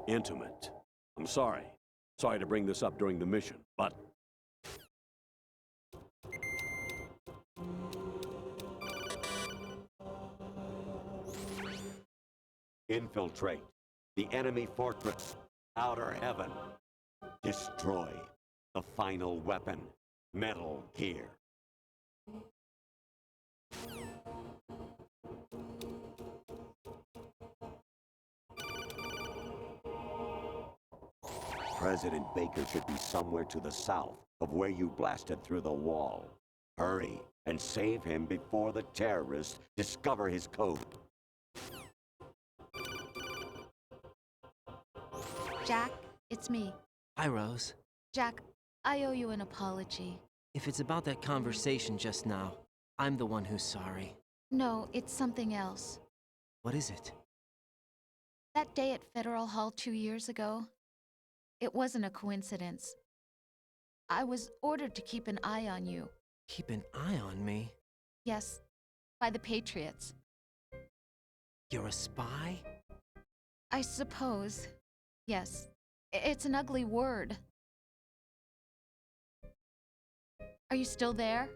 Speaker 3: intimate. I'm sorry. Sorry to bring this up during the mission, but... Infiltrate the enemy fortress, Outer Heaven. Destroy the final weapon, Metal Gear. President Baker should be somewhere to the south of where you blasted through the wall. Hurry and save him before the terrorists discover his code.
Speaker 14: Jack, it's me.
Speaker 12: Hi, Rose.
Speaker 14: Jack, I owe you an apology.
Speaker 12: If it's about that conversation just now, I'm the one who's sorry.
Speaker 14: No, it's something else.
Speaker 12: What is it?
Speaker 14: That day at Federal Hall 2 years ago, it wasn't a coincidence. I was ordered to keep an eye on you.
Speaker 12: Keep an eye on me?
Speaker 14: Yes, by the Patriots.
Speaker 12: You're a spy?
Speaker 14: I suppose. Yes. It's an ugly word. Are you still there?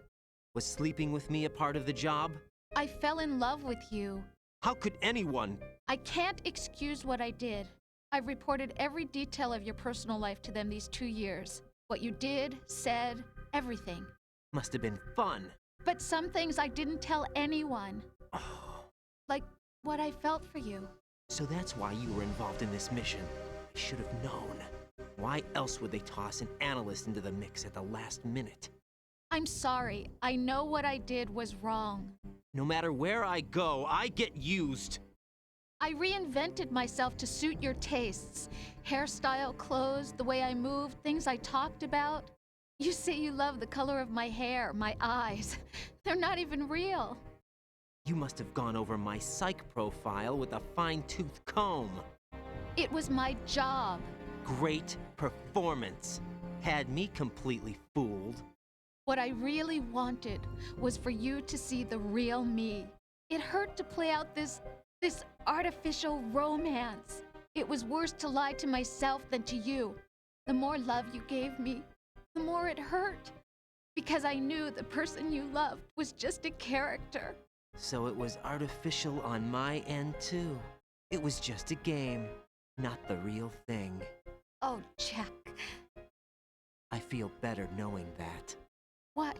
Speaker 12: Was sleeping with me a part of the job?
Speaker 14: I fell in love with you.
Speaker 12: How could anyone?
Speaker 14: I can't excuse what I did. I've reported every detail of your personal life to them these 2 years. What you did, said, everything.
Speaker 12: Must have been fun.
Speaker 14: But some things I didn't tell anyone. Like what I felt for you.
Speaker 12: So that's why you were involved in this mission. I should have known. Why else would they toss an analyst into the mix at the last minute?
Speaker 14: I'm sorry. I know what I did was wrong.
Speaker 12: No matter where I go, I get used.
Speaker 14: I reinvented myself to suit your tastes. Hairstyle, clothes, the way I moved, things I talked about. You say you love the color of my hair, my eyes. They're not even real.
Speaker 12: You must have gone over my psych profile with a fine-tooth comb.
Speaker 14: It was my job.
Speaker 12: Great performance. Had me completely fooled.
Speaker 14: What I really wanted was for you to see the real me. It hurt to play out this artificial romance. It was worse to lie to myself than to you. The more love you gave me, the more it hurt. Because I knew the person you loved was just a character.
Speaker 12: So it was artificial on my end too. It was just a game, not the real thing.
Speaker 14: Oh, Jack.
Speaker 12: I feel better knowing that.
Speaker 14: What?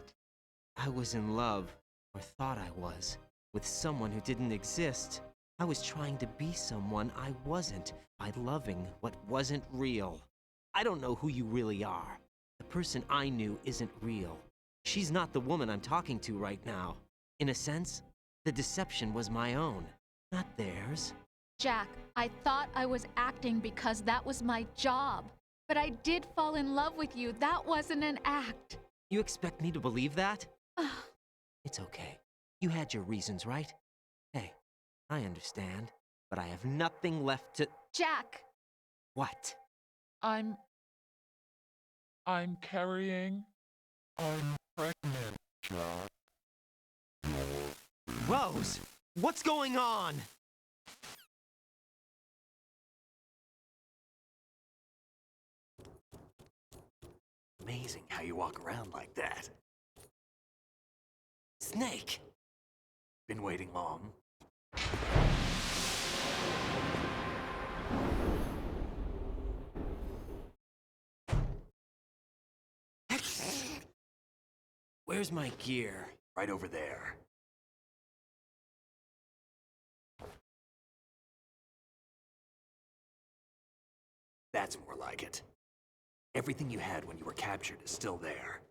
Speaker 12: I was in love, or thought I was, with someone who didn't exist. I was trying to be someone I wasn't by loving what wasn't real. I don't know who you really are. The person I knew isn't real. She's not the woman I'm talking to right now. In a sense, the deception was my own, not theirs.
Speaker 14: Jack, I thought I was acting because that was my job. But I did fall in love with you. That wasn't an act.
Speaker 12: You expect me to believe that? It's okay. You had your reasons, right? Hey, I understand, but I have nothing left to...
Speaker 14: Jack!
Speaker 12: What?
Speaker 20: I'm carrying... I'm pregnant, Jack.
Speaker 12: Rose! What's going on?
Speaker 2: Amazing how you walk around like that.
Speaker 12: Snake!
Speaker 2: Been waiting long?
Speaker 12: Where's my gear?
Speaker 2: Right over there. That's more like it. Everything you had when you were captured is still there.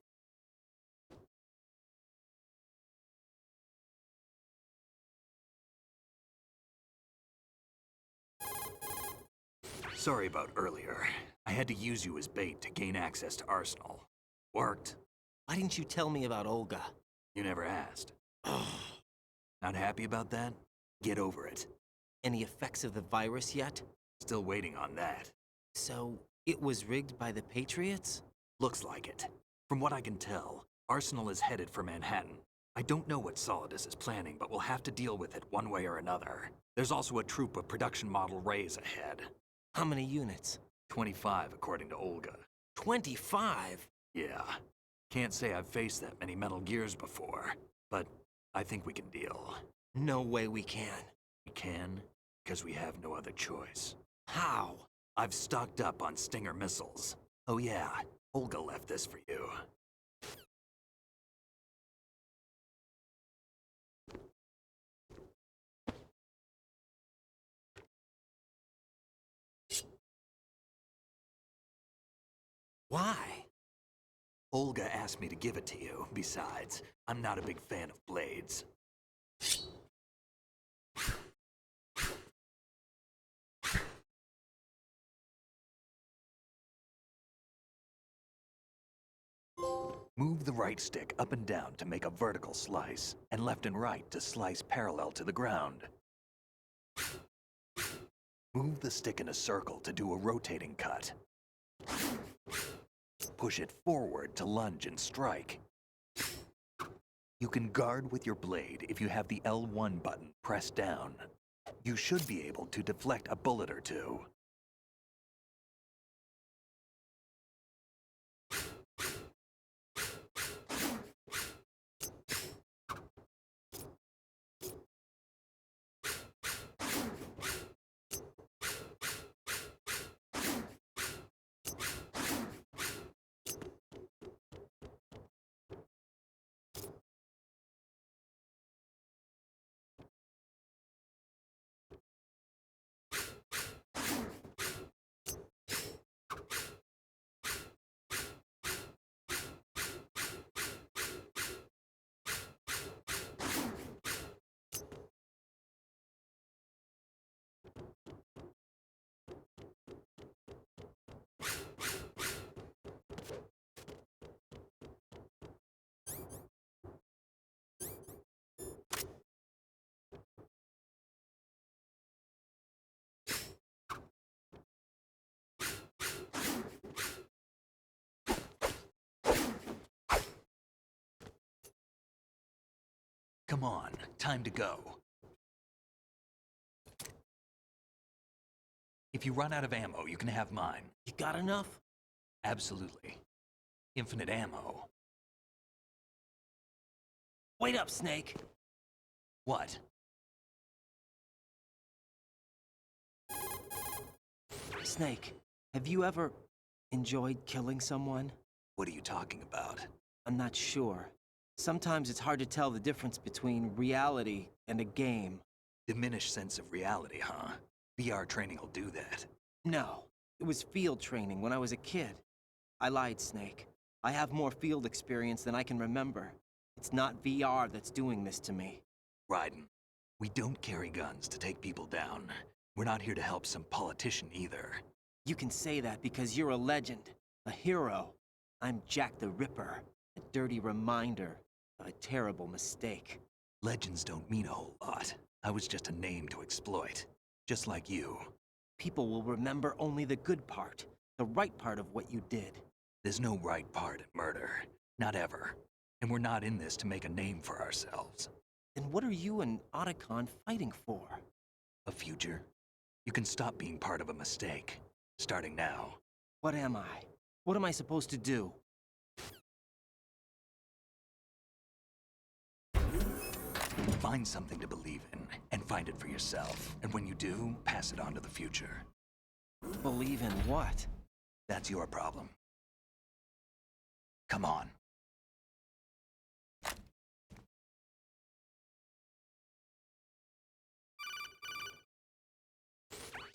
Speaker 2: Sorry about earlier. I had to use you as bait to gain access to Arsenal. Worked.
Speaker 12: Why didn't you tell me about Olga?
Speaker 2: You never asked. Not happy about that? Get over it.
Speaker 12: Any effects of the virus yet?
Speaker 2: Still waiting on that.
Speaker 12: So, it was rigged by the Patriots?
Speaker 2: Looks like it. From what I can tell, Arsenal is headed for Manhattan. I don't know what Solidus is planning, but we'll have to deal with it one way or another. There's also a troop of production model Rays ahead.
Speaker 12: How many units?
Speaker 2: 25, according to Olga.
Speaker 12: 25?
Speaker 2: Yeah. Can't say I've faced that many Metal Gears before, but I think we can deal.
Speaker 12: No way we can.
Speaker 2: We can, because we have no other choice.
Speaker 12: How?
Speaker 2: I've stocked up on Stinger missiles. Oh yeah, Olga left this for you.
Speaker 12: Why?
Speaker 2: Olga asked me to give it to you. Besides, I'm not a big fan of blades. Move the right stick up and down to make a vertical slice, and left and right to slice parallel to the ground. Move the stick in a circle to do a rotating cut. Push it forward to lunge and strike. You can guard with your blade if you have the L1 button pressed down. You should be able to deflect a bullet or two. Come on, time to go. If you run out of ammo, you can have mine.
Speaker 12: You got enough?
Speaker 2: Absolutely. Infinite ammo.
Speaker 12: Wait up, Snake.
Speaker 2: What?
Speaker 12: Snake, have you ever enjoyed killing someone?
Speaker 2: What are you talking about?
Speaker 12: I'm not sure. Sometimes it's hard to tell the difference between reality and a game.
Speaker 2: Diminished sense of reality, huh? VR training will do that.
Speaker 12: No, it was field training when I was a kid. I lied, Snake. I have more field experience than I can remember. It's not VR that's doing this to me.
Speaker 2: Raiden, we don't carry guns to take people down. We're not here to help some politician either.
Speaker 12: You can say that because you're a legend, a hero. I'm Jack the Ripper, a dirty reminder of a terrible mistake.
Speaker 2: Legends don't mean a whole lot. I was just a name to exploit, just like you.
Speaker 12: People will remember only the good part, the right part of what you did.
Speaker 2: There's no right part in murder. Not ever. And we're not in this to make a name for ourselves.
Speaker 12: Then what are you and Otacon fighting for?
Speaker 2: A future. You can stop being part of a mistake. Starting now.
Speaker 12: What am I? What am I supposed to do?
Speaker 2: Find something to believe in, and find it for yourself. And when you do, pass it on to the future.
Speaker 12: Believe in what?
Speaker 2: That's your problem. Come on.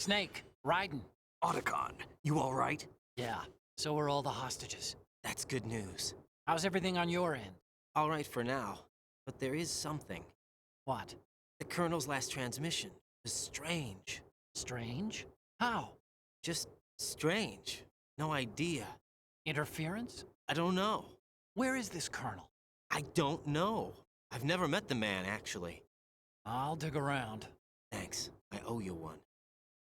Speaker 17: Snake, Raiden.
Speaker 12: Otacon, you all right?
Speaker 17: Yeah, so are all the hostages.
Speaker 12: That's good news.
Speaker 17: How's everything on your end?
Speaker 12: All right for now, but there is something.
Speaker 17: What?
Speaker 12: The Colonel's last transmission was strange.
Speaker 17: Strange? How?
Speaker 12: Just strange. No idea.
Speaker 17: Interference?
Speaker 12: I don't know.
Speaker 17: Where is this Colonel?
Speaker 12: I don't know. I've never met the man, actually.
Speaker 17: I'll dig around.
Speaker 12: Thanks. I owe you one.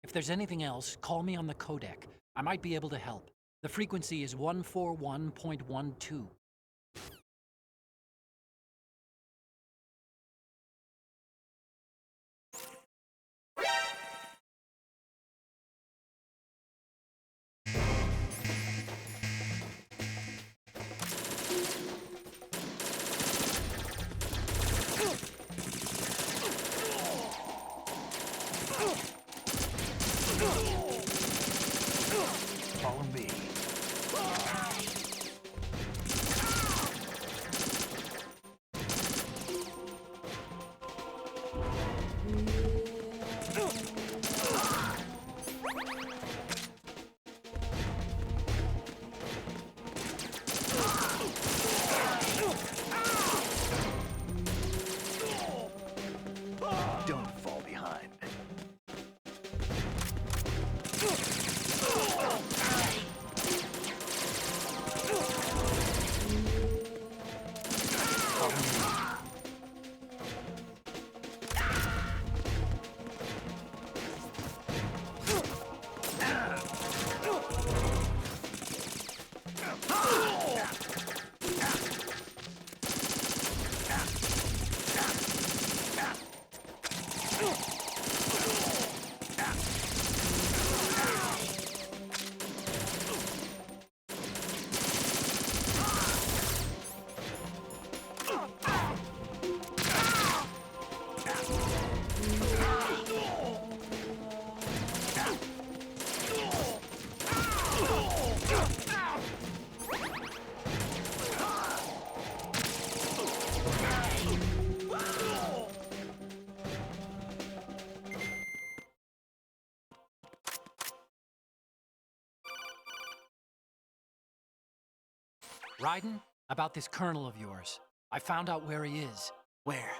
Speaker 17: If there's anything else, call me on the codec. I might be able to help. The frequency is 141.12.
Speaker 2: Follow me. Don't fall behind.
Speaker 17: Raiden, about this Colonel of yours. I found out where he is.
Speaker 12: Where?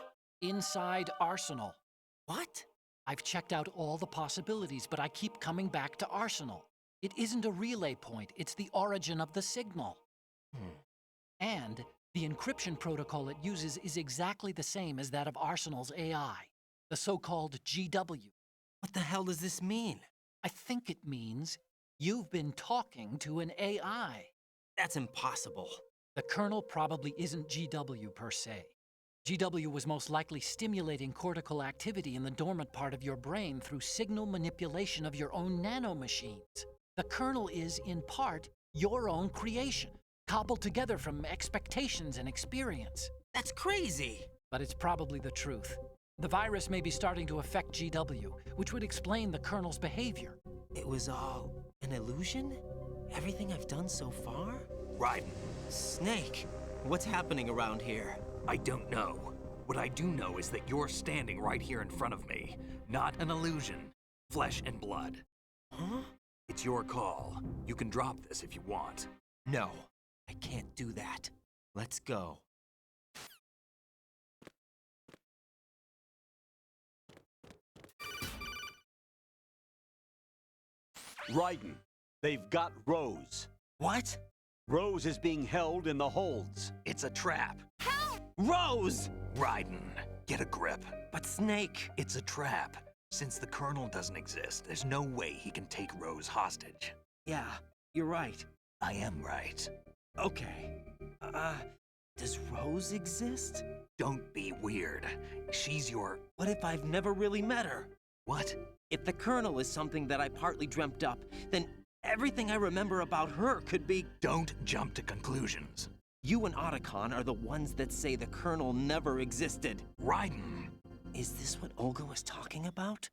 Speaker 17: Inside Arsenal.
Speaker 12: What?
Speaker 17: I've checked out all the possibilities, but I keep coming back to Arsenal. It isn't a relay point, it's the origin of the signal. And the encryption protocol it uses is exactly the same as that of Arsenal's AI, the so-called GW.
Speaker 12: What the hell does this mean?
Speaker 17: I think it means you've been talking to an AI.
Speaker 12: That's impossible.
Speaker 17: The Colonel probably isn't GW per se. GW was most likely stimulating cortical activity in the dormant part of your brain through signal manipulation of your own nanomachines. The Colonel is, in part, your own creation, cobbled together from expectations and experience.
Speaker 12: That's crazy!
Speaker 17: But it's probably the truth. The virus may be starting to affect GW, which would explain the Colonel's behavior.
Speaker 12: It was all an illusion? Everything I've done so far?
Speaker 2: Raiden.
Speaker 12: Snake, what's happening around here?
Speaker 2: I don't know. What I do know is that you're standing right here in front of me. Not an illusion. Flesh and blood.
Speaker 12: Huh?
Speaker 2: It's your call. You can drop this if you want.
Speaker 12: No, I can't do that. Let's go.
Speaker 3: Raiden, they've got Rose.
Speaker 12: What?
Speaker 3: Rose is being held in the holds.
Speaker 2: It's a trap.
Speaker 12: Help! Rose!
Speaker 2: Raiden, get a grip.
Speaker 12: But Snake...
Speaker 2: It's a trap. Since the Colonel doesn't exist, there's no way he can take Rose hostage.
Speaker 12: Yeah, you're right.
Speaker 2: I am right.
Speaker 12: Okay. Does Rose exist?
Speaker 2: Don't be weird. She's your...
Speaker 12: What if I've never really met her?
Speaker 2: What?
Speaker 12: If the Colonel is something that I partly dreamt up, then everything I remember about her could be...
Speaker 2: Don't jump to conclusions.
Speaker 12: You and Otacon are the ones that say the Colonel never existed.
Speaker 2: Raiden!
Speaker 12: Is this what Olga was talking about?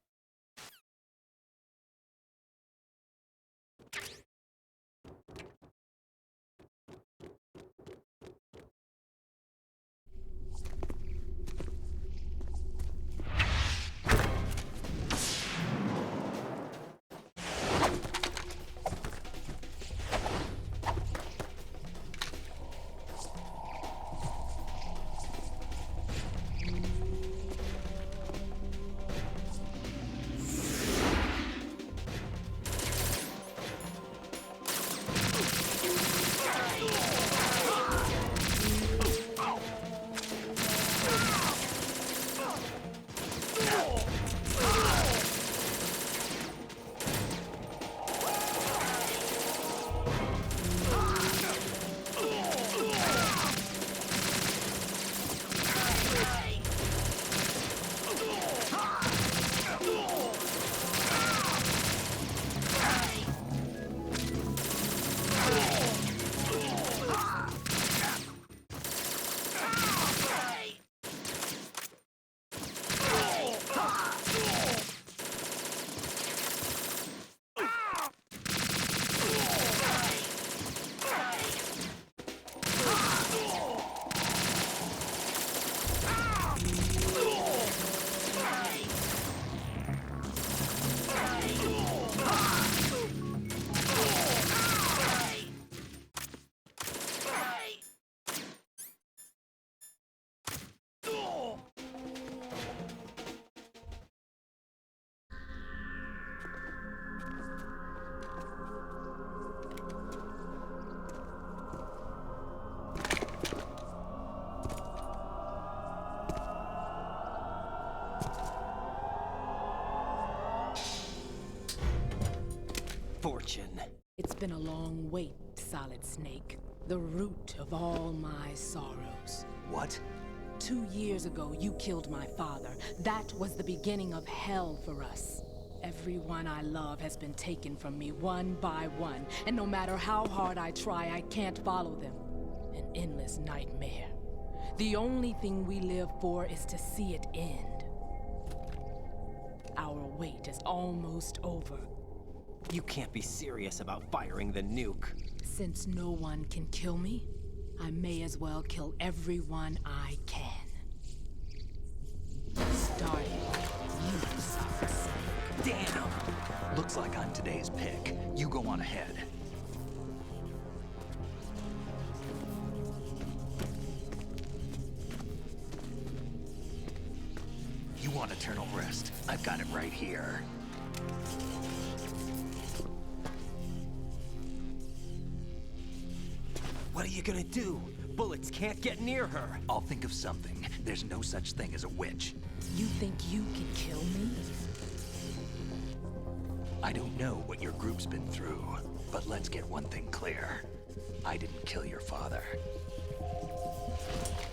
Speaker 21: fortune. It's been a long wait, Solid Snake. The root of all my sorrows.
Speaker 2: What?
Speaker 21: 2 years ago, you killed my father. That was the beginning of hell for us. Everyone I love has been taken from me one by one, and no matter how hard I try, I can't follow them. An endless nightmare. The only thing we live for is to see it end. Our wait is almost over.
Speaker 12: You can't be serious about firing the nuke.
Speaker 21: Since no one can kill me, I may as well kill everyone I can. Starting with you, Solid Snake.
Speaker 2: Damn! Looks like I'm today's pick. You go on ahead. You want eternal rest? I've got it right here.
Speaker 12: What are you gonna do? Bullets can't get near her.
Speaker 2: I'll think of something. There's no such thing as a witch.
Speaker 21: You think you can kill me?
Speaker 2: I don't know what your group's been through, but let's get one thing clear. I didn't kill your father.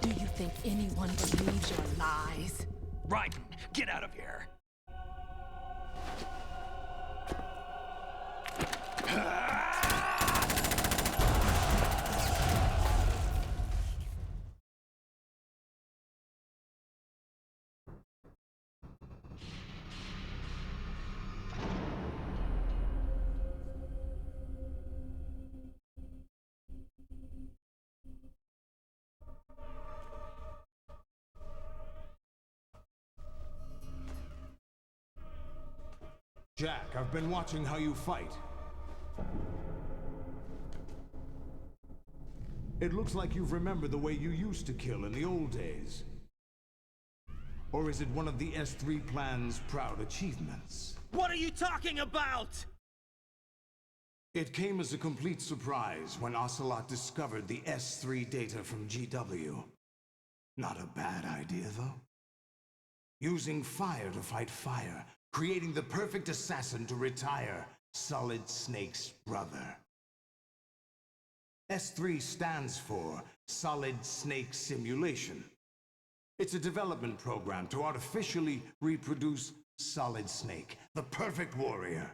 Speaker 21: Do you think anyone believes your lies?
Speaker 2: Raiden, get out of here!
Speaker 1: Jack, I've been watching how you fight. It looks like you've remembered the way you used to kill in the old days. Or is it one of the S3 plan's proud achievements?
Speaker 12: What are you talking about?
Speaker 1: It came as a complete surprise when Ocelot discovered the S3 data from GW. Not a bad idea, though. Using fire to fight fire, creating the perfect assassin to retire Solid Snake's brother. S3 stands for Solid Snake Simulation. It's a development program to artificially reproduce Solid Snake, the perfect warrior.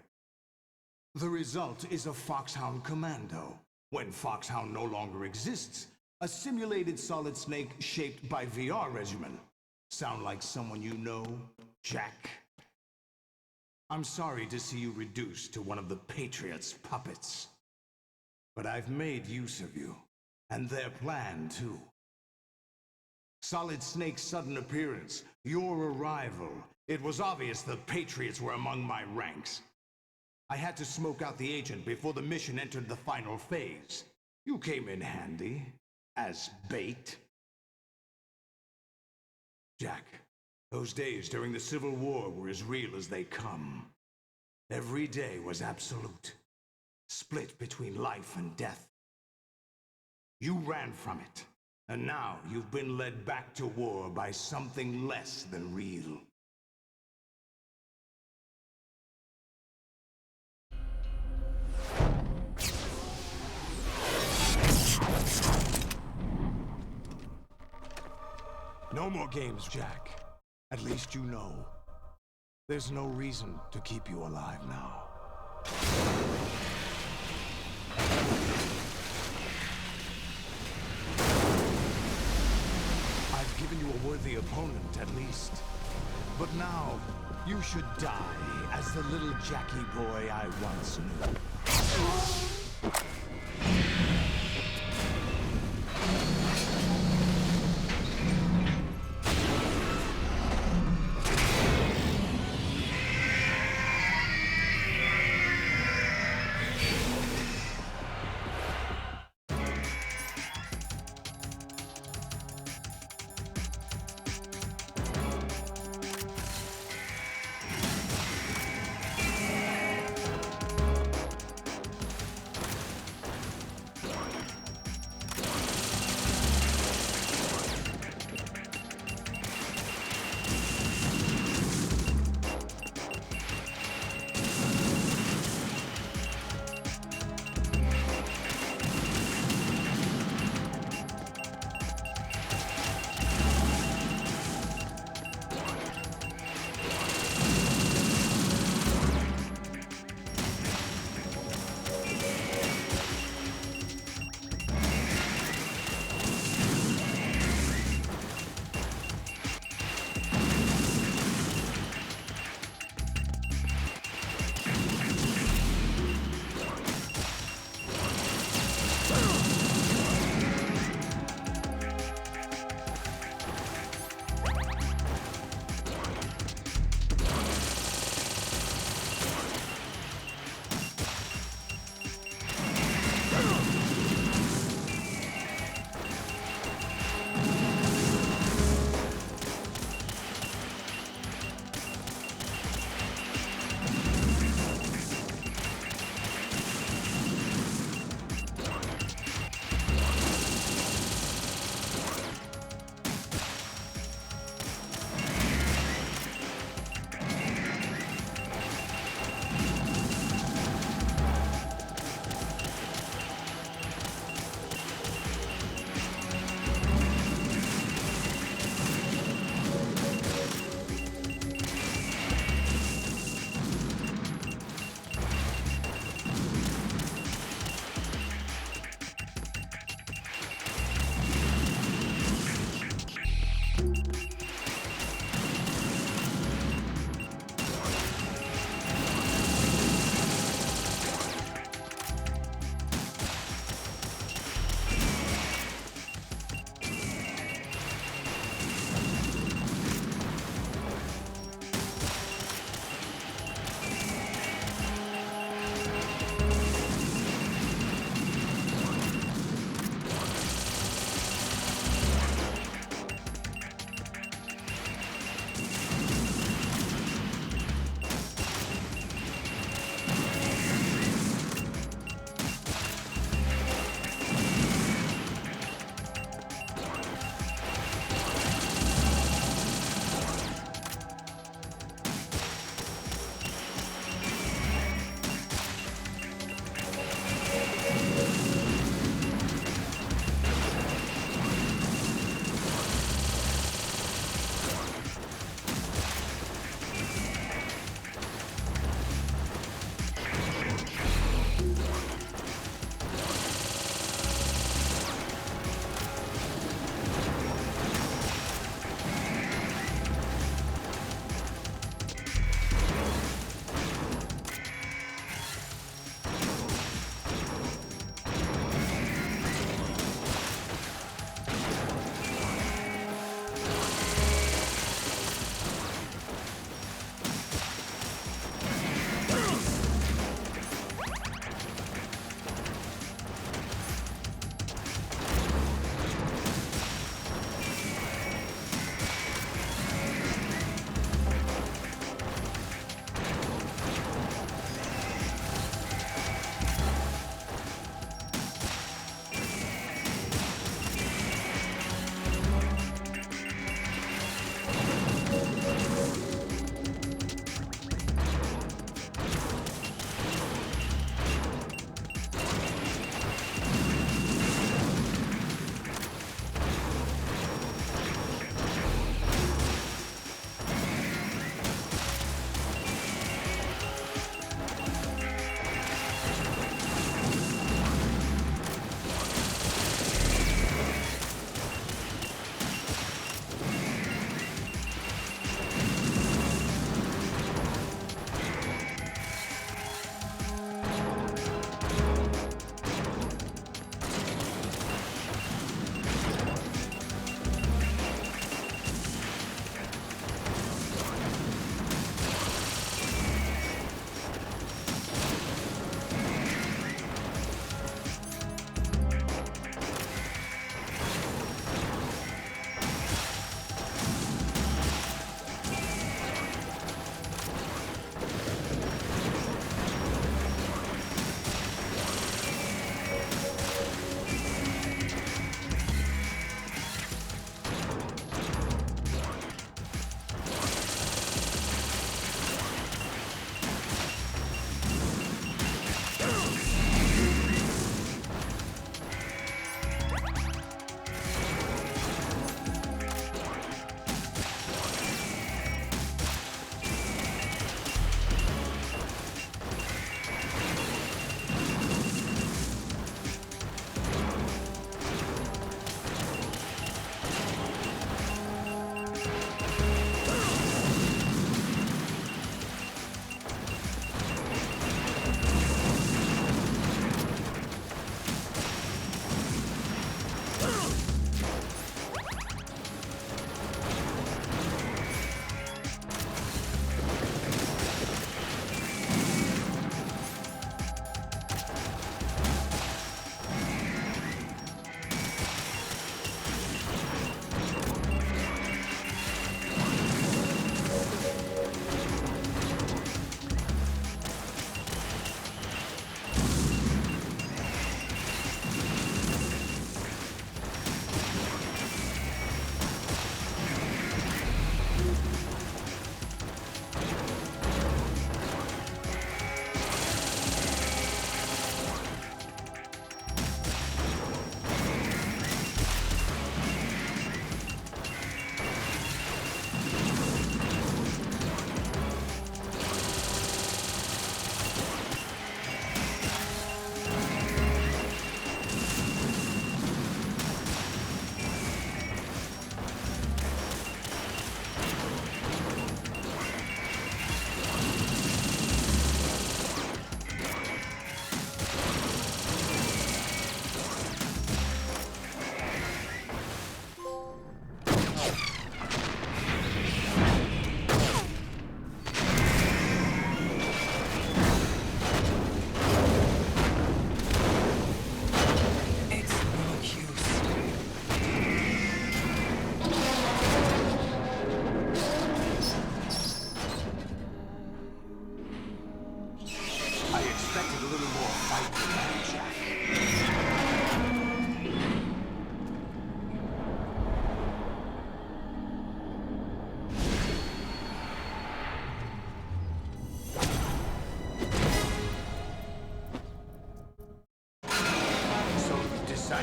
Speaker 1: The result is a Foxhound Commando. When Foxhound no longer exists, a simulated Solid Snake shaped by VR regimen. Sound like someone you know, Jack? I'm sorry to see you reduced to one of the Patriots' puppets. But I've made use of you, and their plan too. Solid Snake's sudden appearance, your arrival, it was obvious the Patriots were among my ranks. I had to smoke out the agent before the mission entered the final phase. You came in handy, as bait. Jack, those days during the Civil War were as real as they come. Every day was absolute, split between life and death. You ran from it, and now you've been led back to war by something less than real. No more games, Jack. At least you know. There's no reason to keep you alive now. I've given you a worthy opponent, at least. But now, you should die as the little Jackie boy I once knew.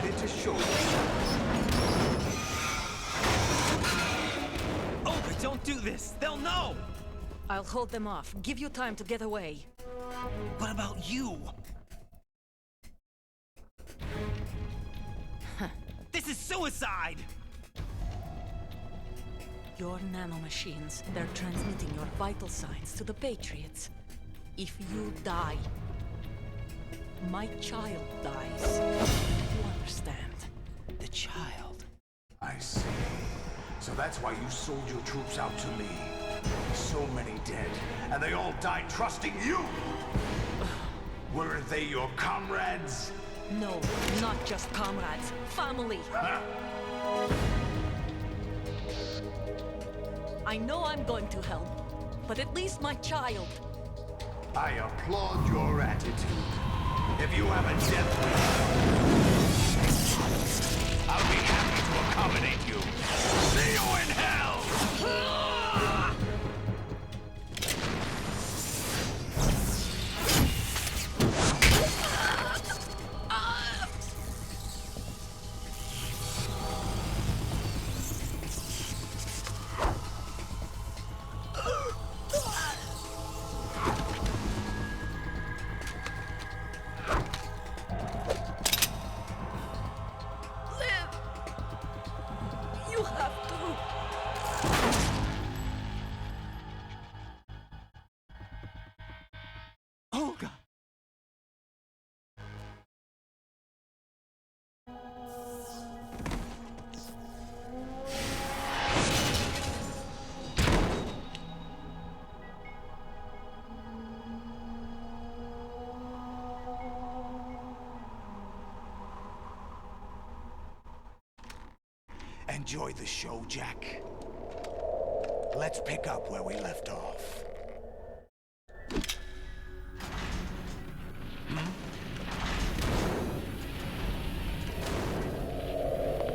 Speaker 4: decided to show you. Oh, but don't do this! They'll know!
Speaker 19: I'll hold them off. Give you time to get away.
Speaker 4: What about you? This is suicide!
Speaker 19: Your nanomachines, they're transmitting your vital signs to the Patriots. If you die, my child dies. You understand?
Speaker 4: The child.
Speaker 1: I see. So that's why you sold your troops out to me. So many dead, and they all died trusting you! Weren't they your comrades?
Speaker 19: No, not just comrades. Family! I know I'm going to help, but at least my child.
Speaker 1: I applaud your attitude. If you have a death wish, I'll be happy to accommodate you. See you in hell!
Speaker 19: You have to.
Speaker 4: Olga!
Speaker 1: Enjoy the show, Jack. Let's pick up where we left off.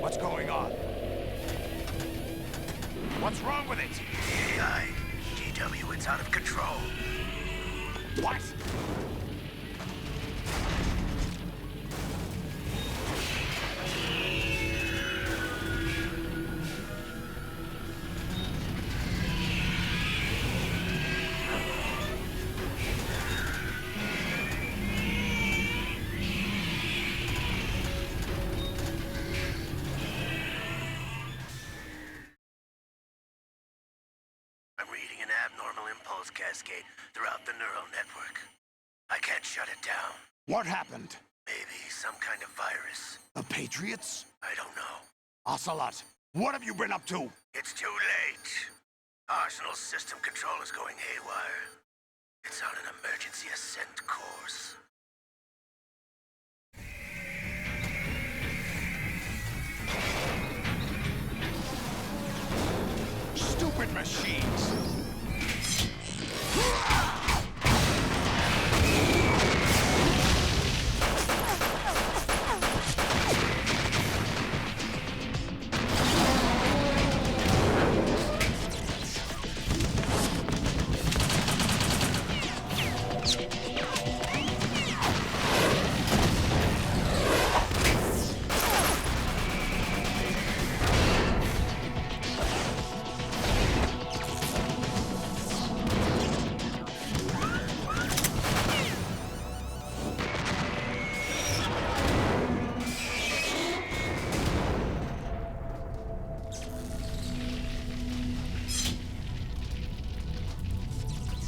Speaker 1: What's going on? What's wrong with it?
Speaker 10: AI, GW, it's out of control.
Speaker 1: What?
Speaker 10: I'm reading an abnormal impulse cascade throughout the neural network. I can't shut it down.
Speaker 1: What happened?
Speaker 10: Maybe some kind of virus.
Speaker 1: The Patriots?
Speaker 10: I don't know.
Speaker 1: Ocelot, what have you been up to?
Speaker 10: It's too late. Arsenal's system control is going haywire. It's on an emergency ascent course.
Speaker 1: Stupid machines!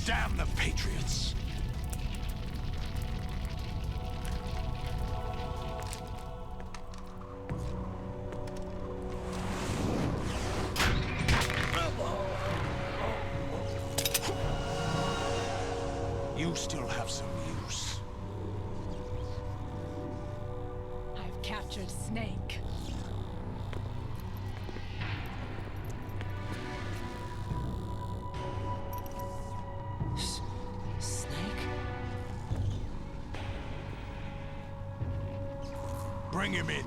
Speaker 1: Damn the Patriots! You still have some use.
Speaker 21: I've captured Snake.
Speaker 1: Bring him in.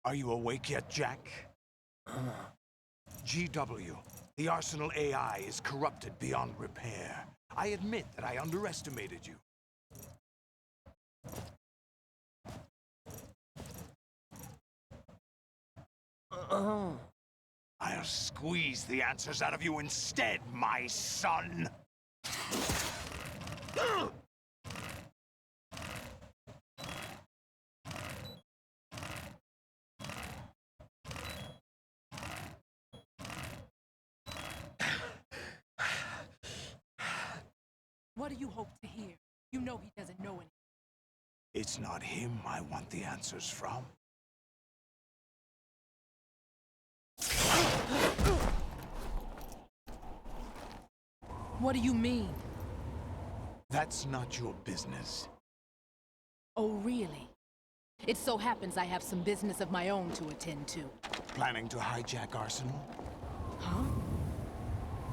Speaker 1: Are you awake yet, Jack? GW, the Arsenal AI is corrupted beyond repair. I admit that I underestimated you. I'll squeeze the answers out of you instead, my son!
Speaker 21: What do you hope to hear? You know he doesn't know anything.
Speaker 1: It's not him I want the answers from.
Speaker 21: What do you mean?
Speaker 1: That's not your business.
Speaker 21: Oh, really? It so happens I have some business of my own to attend to.
Speaker 1: Planning to hijack Arsenal?
Speaker 21: Huh?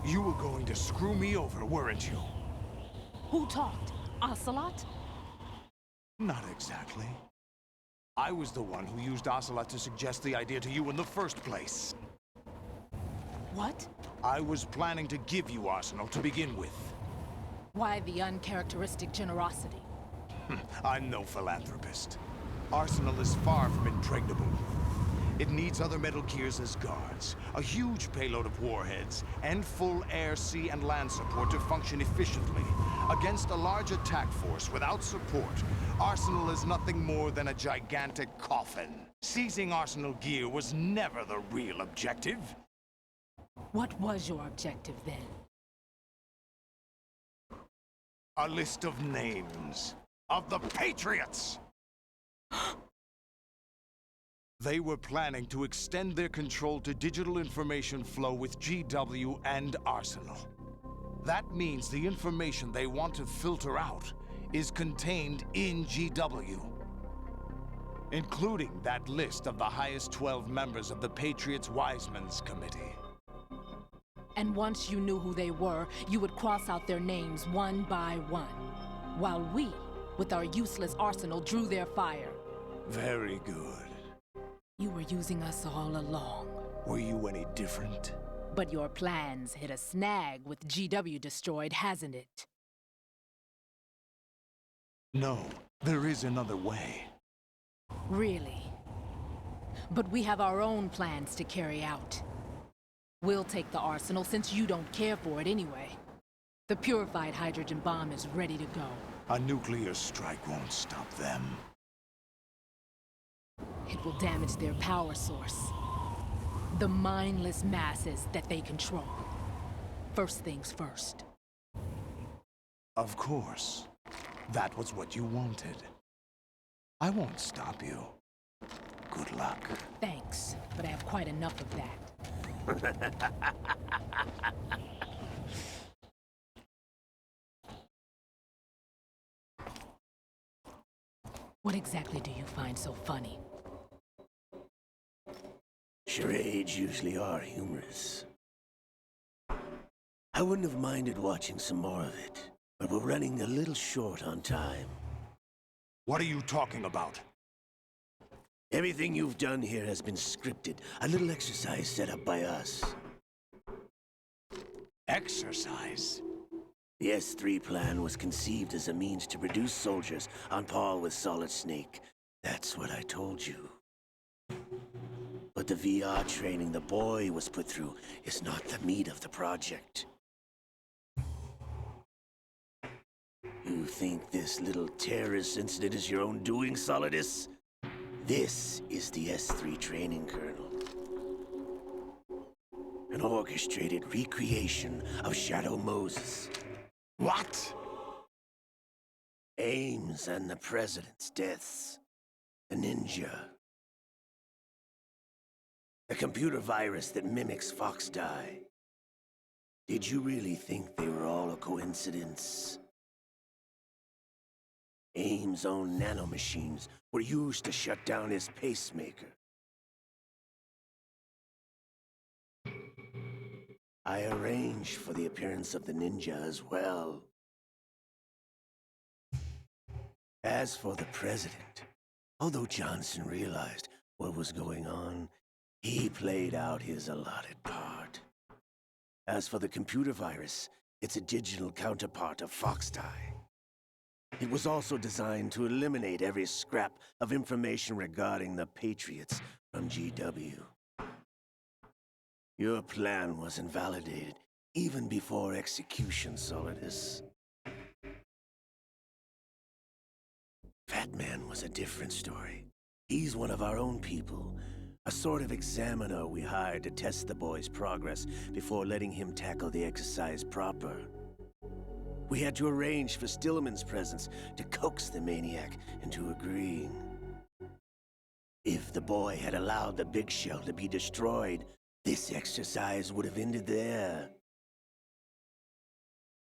Speaker 1: You were going to screw me over, weren't you?
Speaker 21: Who talked? Ocelot?
Speaker 1: Not exactly. I was the one who used Ocelot to suggest the idea to you in the first place.
Speaker 21: What?
Speaker 1: I was planning to give you Arsenal to begin with.
Speaker 21: Why the uncharacteristic generosity?
Speaker 1: I'm no philanthropist. Arsenal is far from impregnable. It needs other Metal Gears as guards, a huge payload of warheads, and full air, sea, and land support to function efficiently. Against a large attack force without support, Arsenal is nothing more than a gigantic coffin. Seizing Arsenal gear was never the real objective.
Speaker 21: What was your objective then?
Speaker 1: A list of names of the Patriots! They were planning to extend their control to digital information flow with GW and Arsenal. That means the information they want to filter out is contained in GW, including that list of the highest 12 members of the Patriots' Wiseman's Committee.
Speaker 21: And once you knew who they were, you would cross out their names one by one, while we, with our useless arsenal, drew their fire.
Speaker 1: Very good.
Speaker 21: You were using us all along.
Speaker 1: Were you any different?
Speaker 21: But your plans hit a snag with GW destroyed, hasn't it?
Speaker 1: No, there is another way.
Speaker 21: Really? But we have our own plans to carry out. We'll take the arsenal since you don't care for it anyway. The purified hydrogen bomb is ready to go.
Speaker 1: A nuclear strike won't stop them.
Speaker 21: It will damage their power source. The mindless masses that they control. First things first.
Speaker 1: Of course. That was what you wanted. I won't stop you. Good luck.
Speaker 21: Thanks, but I have quite enough of that. What exactly do you find so funny?
Speaker 10: Charades usually are humorous. I wouldn't have minded watching some more of it, but we're running a little short on time.
Speaker 1: What are you talking about?
Speaker 10: Everything you've done here has been scripted. A little exercise set up by us.
Speaker 1: Exercise?
Speaker 10: The S3 plan was conceived as a means to produce soldiers on par with Solid Snake. That's what I told you. But the VR training the boy was put through is not the meat of the project. You think this little terrorist incident is your own doing, Solidus? This is the S3 training kernel. An orchestrated recreation of Shadow Moses.
Speaker 1: What?
Speaker 10: Ames and the President's deaths. The ninja. The computer virus that mimics Fox Die. Did you really think they were all a coincidence? Ames' own nanomachines were used to shut down his pacemaker. I arranged for the appearance of the ninja as well. As for the president, although Johnson realized what was going on, He played out his allotted part. As for the computer virus, it's a digital counterpart of Foxtie. It was also designed to eliminate every scrap of information regarding the Patriots from GW. Your plan was invalidated even before execution, Solidus. Fat Man was a different story. He's one of our own people, a sort of examiner we hired to test the boy's progress before letting him tackle the exercise proper. We had to arrange for Stillman's presence to coax the maniac into agreeing. If the boy had allowed the big shell to be destroyed, this exercise would have ended there.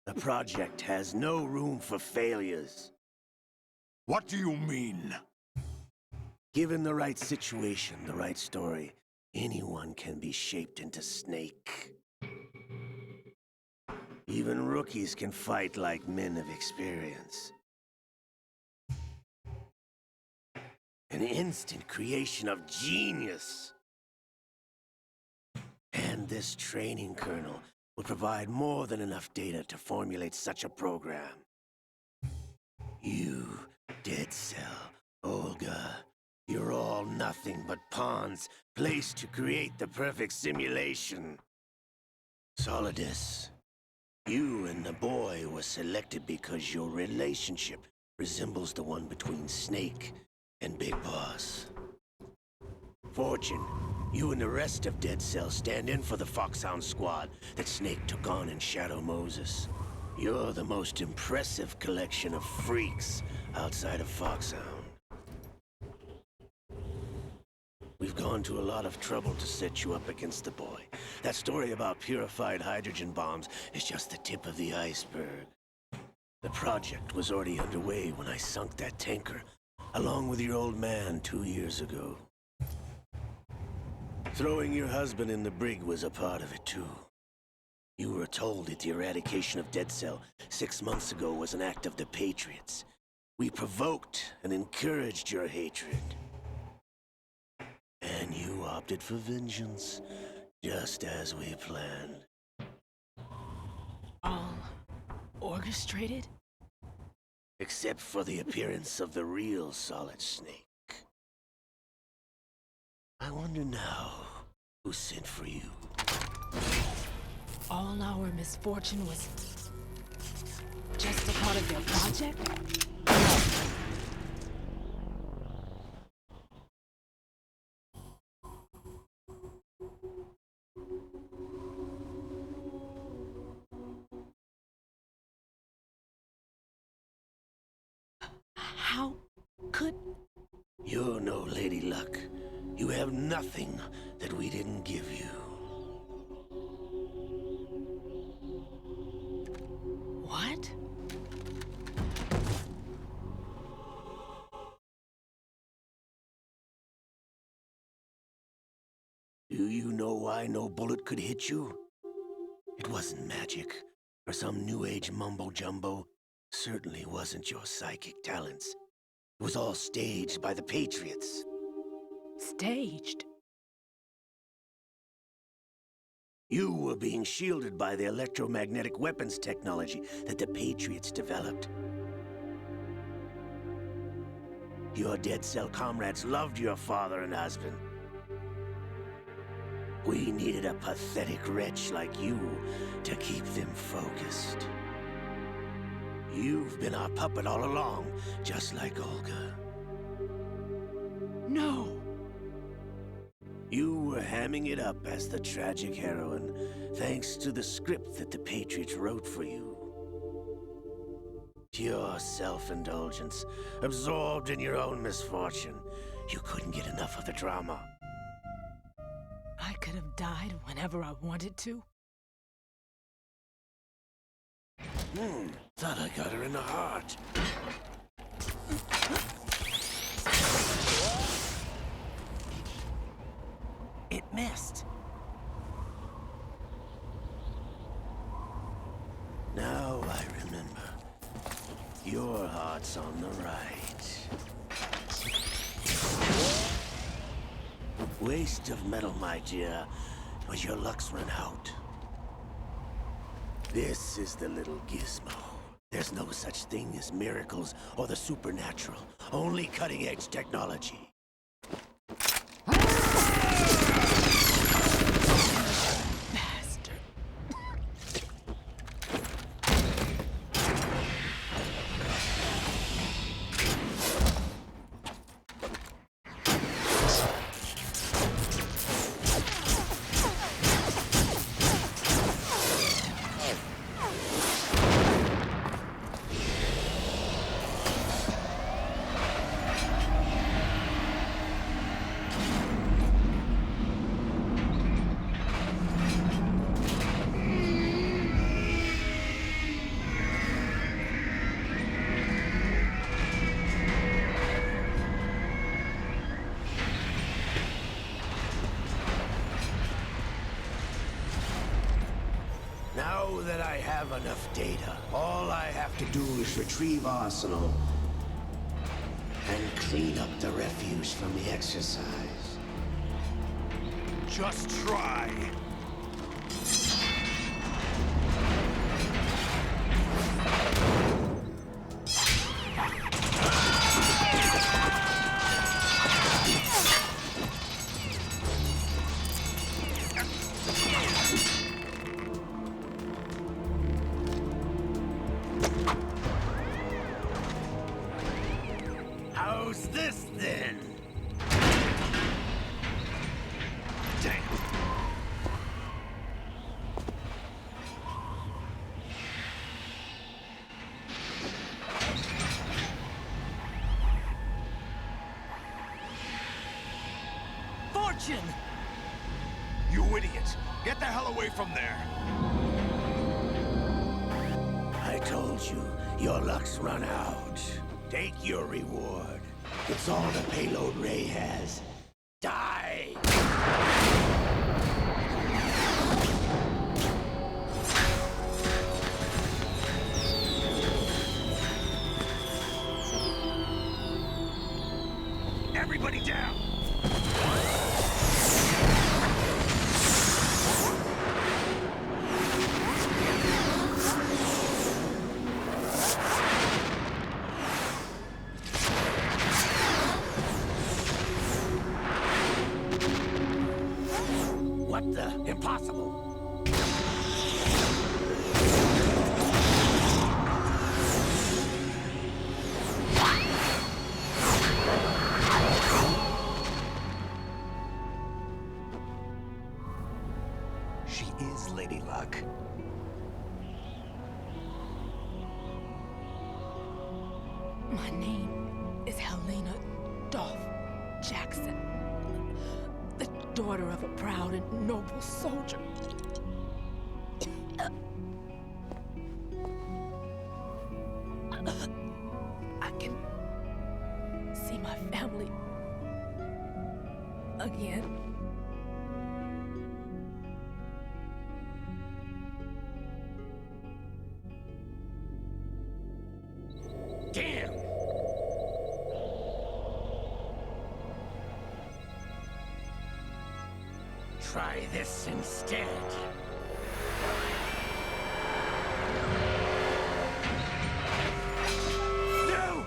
Speaker 10: The project has no room for failures.
Speaker 1: What do you mean?
Speaker 10: Given the right situation, the right story, anyone can be shaped into Snake. Even rookies can fight like men of experience. An instant creation of genius. And this training kernel will provide more than enough data to formulate such a program. You, Dead Cell, Olga, you're all nothing but pawns placed to create the perfect simulation. Solidus, you and the boy were selected because your relationship resembles the one between Snake and Big Boss. Fortune, you and the rest of Dead Cell stand in for the Foxhound squad that Snake took on in Shadow Moses. You're the most impressive collection of freaks outside of Foxhound. We've gone to a lot of trouble to set you up against the boy. That story about purified hydrogen bombs is just the tip of the iceberg. The project was already underway when I sunk that tanker, along with your old man 2 years ago. Throwing your husband in the brig was a part of it too. You were told that the eradication of Dead Cell 6 months ago was an act of the Patriots. We provoked and encouraged your hatred. And you opted for vengeance, just as we planned.
Speaker 21: All orchestrated?
Speaker 10: Except for the appearance of the real Solid Snake. I wonder now who sent for you.
Speaker 21: All our misfortune was just a part of their project? How could...
Speaker 10: You're no Lady Luck. You have nothing that we didn't give you.
Speaker 21: What?
Speaker 10: Do you know why no bullet could hit you? It wasn't magic, or some new age mumbo-jumbo. Certainly wasn't your psychic talents. It was all staged by the Patriots.
Speaker 21: Staged?
Speaker 10: You were being shielded by the electromagnetic weapons technology that the Patriots developed. Your Dead Cell comrades loved your father and husband. We needed a pathetic wretch like you to keep them focused. You've been our puppet all along, just like Olga.
Speaker 21: No!
Speaker 10: You were hamming it up as the tragic heroine, thanks to the script that the Patriots wrote for you. Pure self-indulgence, absorbed in your own misfortune. You couldn't get enough of the drama.
Speaker 21: I could have died whenever I wanted to.
Speaker 10: Thought I got her in the heart.
Speaker 12: It missed.
Speaker 10: Now I remember. Your heart's on the right. Waste of metal, my dear. Was your luck's run out? This is the little gizmo. There's no such thing as miracles or the supernatural. Only cutting-edge technology. Now that I have enough data, all I have to do is retrieve Arsenal and clean up the refuse from the exercise.
Speaker 1: Just try.
Speaker 10: How's this then?
Speaker 1: Damn.
Speaker 4: Fortune!
Speaker 1: You idiot! Get the hell away from there!
Speaker 10: I told you, your luck's run out. Take your reward. It's all the payload Ray has. Die!
Speaker 1: Everybody down!
Speaker 10: What the? Impossible!
Speaker 2: She is Lady Luck.
Speaker 21: My name is Helena Dolph Jackson, the daughter of a proud and noble soldier. I can see my family again.
Speaker 10: Damn! Try this instead. No!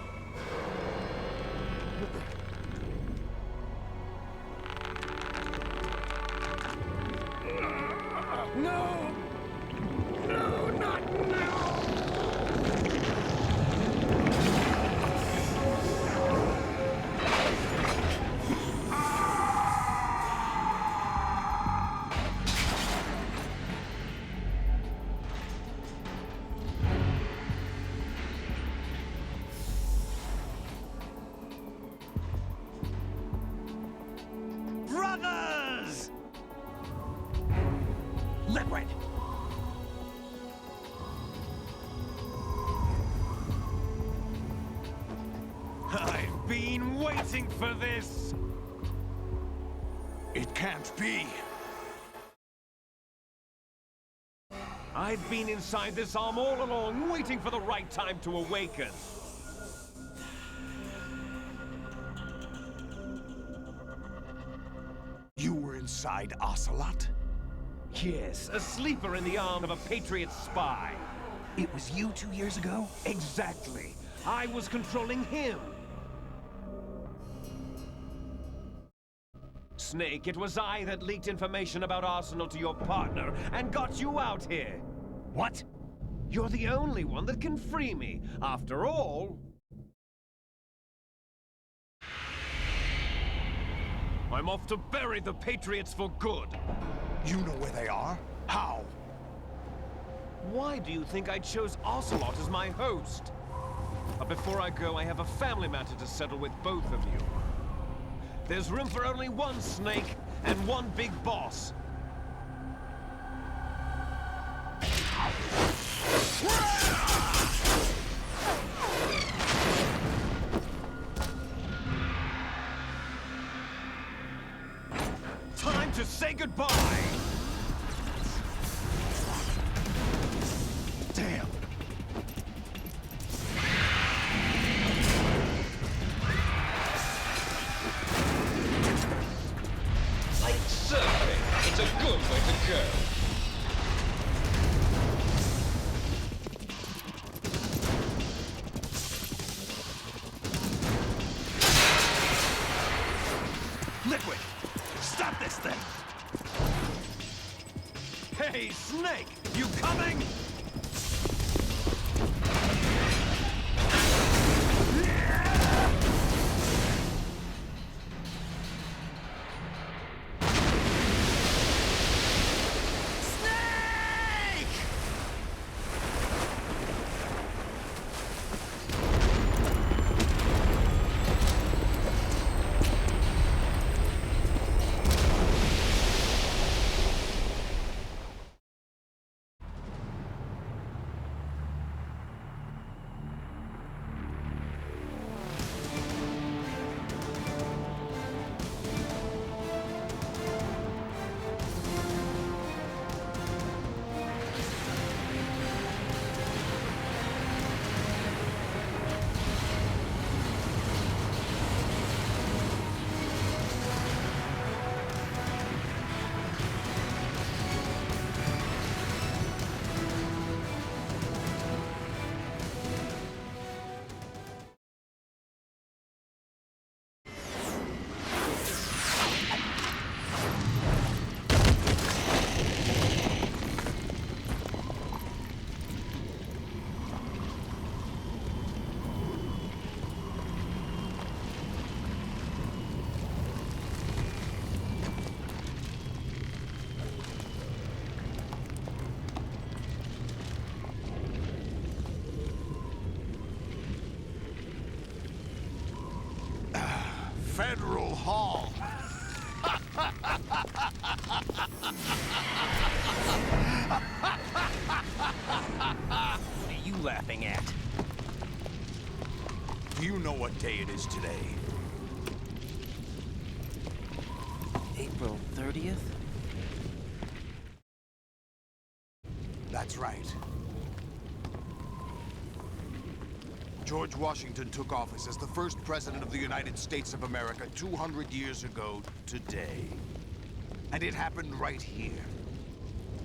Speaker 10: No! No, not now!
Speaker 4: Brothers! Liquid!
Speaker 11: I've been waiting for this!
Speaker 1: It can't be.
Speaker 11: I've been inside this arm all along, waiting for the right time to awaken.
Speaker 1: alongside Ocelot?
Speaker 11: Yes, a sleeper in the arm of a Patriot spy.
Speaker 2: It was you 2 years ago?
Speaker 11: Exactly. I was controlling him. Snake, it was I that leaked information about Arsenal to your partner and got you out here.
Speaker 2: What?
Speaker 11: You're the only one that can free me. After all... I'm off to bury the Patriots for good.
Speaker 1: You know where they are? How?
Speaker 11: Why do you think I chose Ocelot as my host? But before I go, I have a family matter to settle with both of you. There's room for only one Snake and one big boss. Time to say goodbye!
Speaker 2: Damn!
Speaker 16: Like surfing, it's a good way to go.
Speaker 2: Liquid! Stop this thing!
Speaker 11: Hey, Snake! You coming?
Speaker 1: Federal Hall.
Speaker 12: What are you laughing at?
Speaker 1: Do you know what day it is today?
Speaker 12: April 30th?
Speaker 1: That's right. George Washington took office as the first president of the United States of America 200 years ago today. And it happened right here.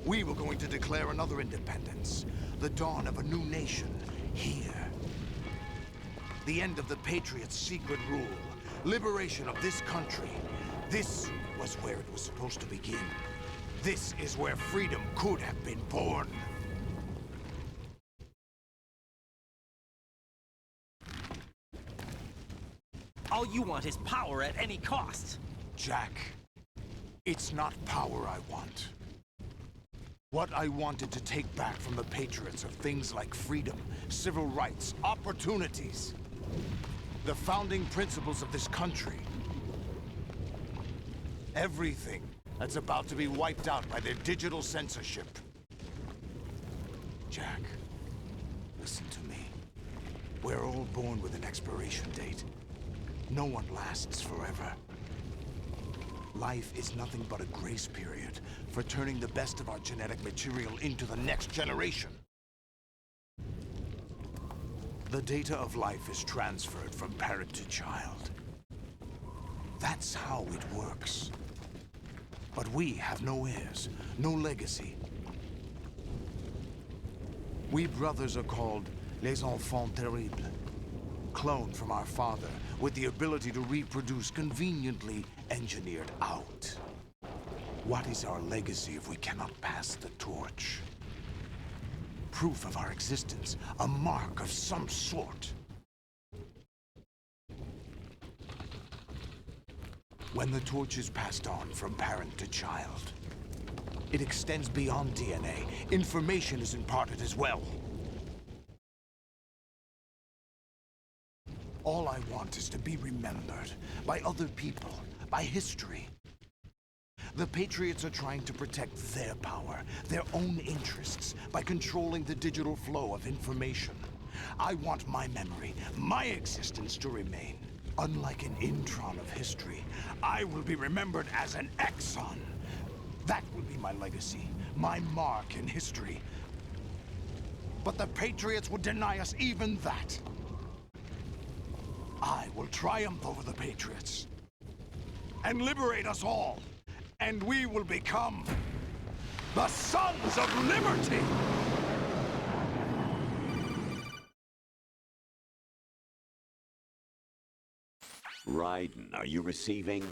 Speaker 1: We were going to declare another independence, the dawn of a new nation, here. The end of the Patriots' secret rule, liberation of this country. This was where it was supposed to begin. This is where freedom could have been born.
Speaker 12: All you want is power at any cost.
Speaker 1: Jack, it's not power I want. What I wanted to take back from the Patriots are things like freedom, civil rights, opportunities. The founding principles of this country. Everything that's about to be wiped out by their digital censorship. Jack, listen to me. We're all born with an expiration date. No one lasts forever. Life is nothing but a grace period for turning the best of our genetic material into the next generation. The data of life is transferred from parent to child. That's how it works. But we have no heirs, no legacy. We brothers are called les enfants terribles. Cloned from our father, with the ability to reproduce conveniently engineered out. What is our legacy if we cannot pass the torch? Proof of our existence, a mark of some sort. When the torch is passed on from parent to child, it extends beyond DNA. Information is imparted as well. All I want is to be remembered by other people, by history. The Patriots are trying to protect their power, their own interests, by controlling the digital flow of information. I want my memory, my existence to remain. Unlike an intron of history, I will be remembered as an exon. That will be my legacy, my mark in history. But the Patriots would deny us even that. I will triumph over the Patriots and liberate us all, and we will become the Sons of Liberty!
Speaker 3: Raiden, are you receiving?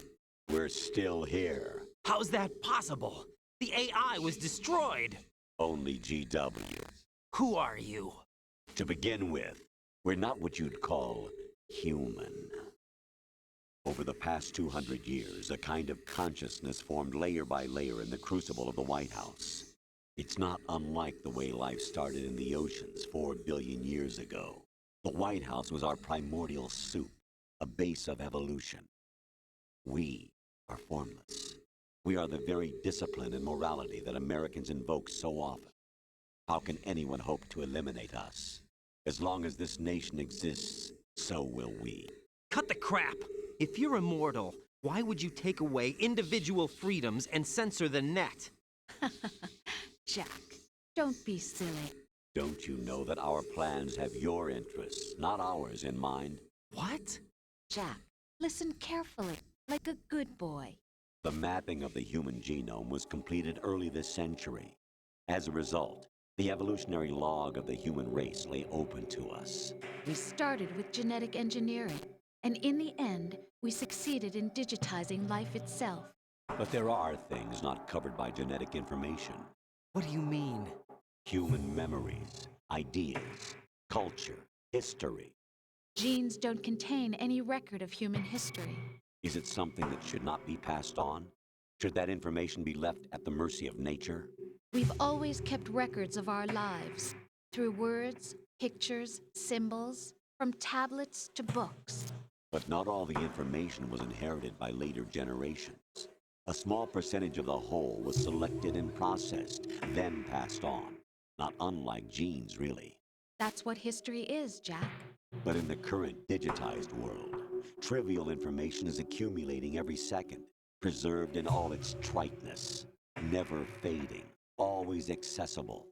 Speaker 3: We're still here.
Speaker 12: How's that possible? The AI was destroyed.
Speaker 3: Only GW.
Speaker 12: Who are you?
Speaker 3: To begin with, we're not what you'd call human. Over the past 200 years, a kind of consciousness formed layer by layer in the crucible of the White House. It's not unlike the way life started in the oceans 4 billion years ago. The White House was our primordial soup, a base of evolution. We are formless. We are the very discipline and morality that Americans invoke so often. How can anyone hope to eliminate us? As long as this nation exists, so will we.
Speaker 12: Cut the crap! If you're immortal, why would you take away individual freedoms and censor the net?
Speaker 13: Jack, don't be silly.
Speaker 3: Don't you know that our plans have your interests, not ours, in mind?
Speaker 12: What?
Speaker 13: Jack, listen carefully, like a good boy.
Speaker 3: The mapping of the human genome was completed early this century. As a result, the evolutionary log of the human race lay open to us.
Speaker 13: We started with genetic engineering, and in the end, we succeeded in digitizing life itself.
Speaker 3: But there are things not covered by genetic information.
Speaker 12: What do you mean?
Speaker 3: Human memories, ideas, culture, history.
Speaker 13: Genes don't contain any record of human history.
Speaker 3: Is it something that should not be passed on? Should that information be left at the mercy of nature?
Speaker 13: We've always kept records of our lives, through words, pictures, symbols, from tablets to books.
Speaker 3: But not all the information was inherited by later generations. A small percentage of the whole was selected and processed, then passed on. Not unlike genes, really.
Speaker 13: That's what history is, Jack.
Speaker 3: But in the current digitized world, trivial information is accumulating every second, preserved in all its triteness, never fading, always accessible.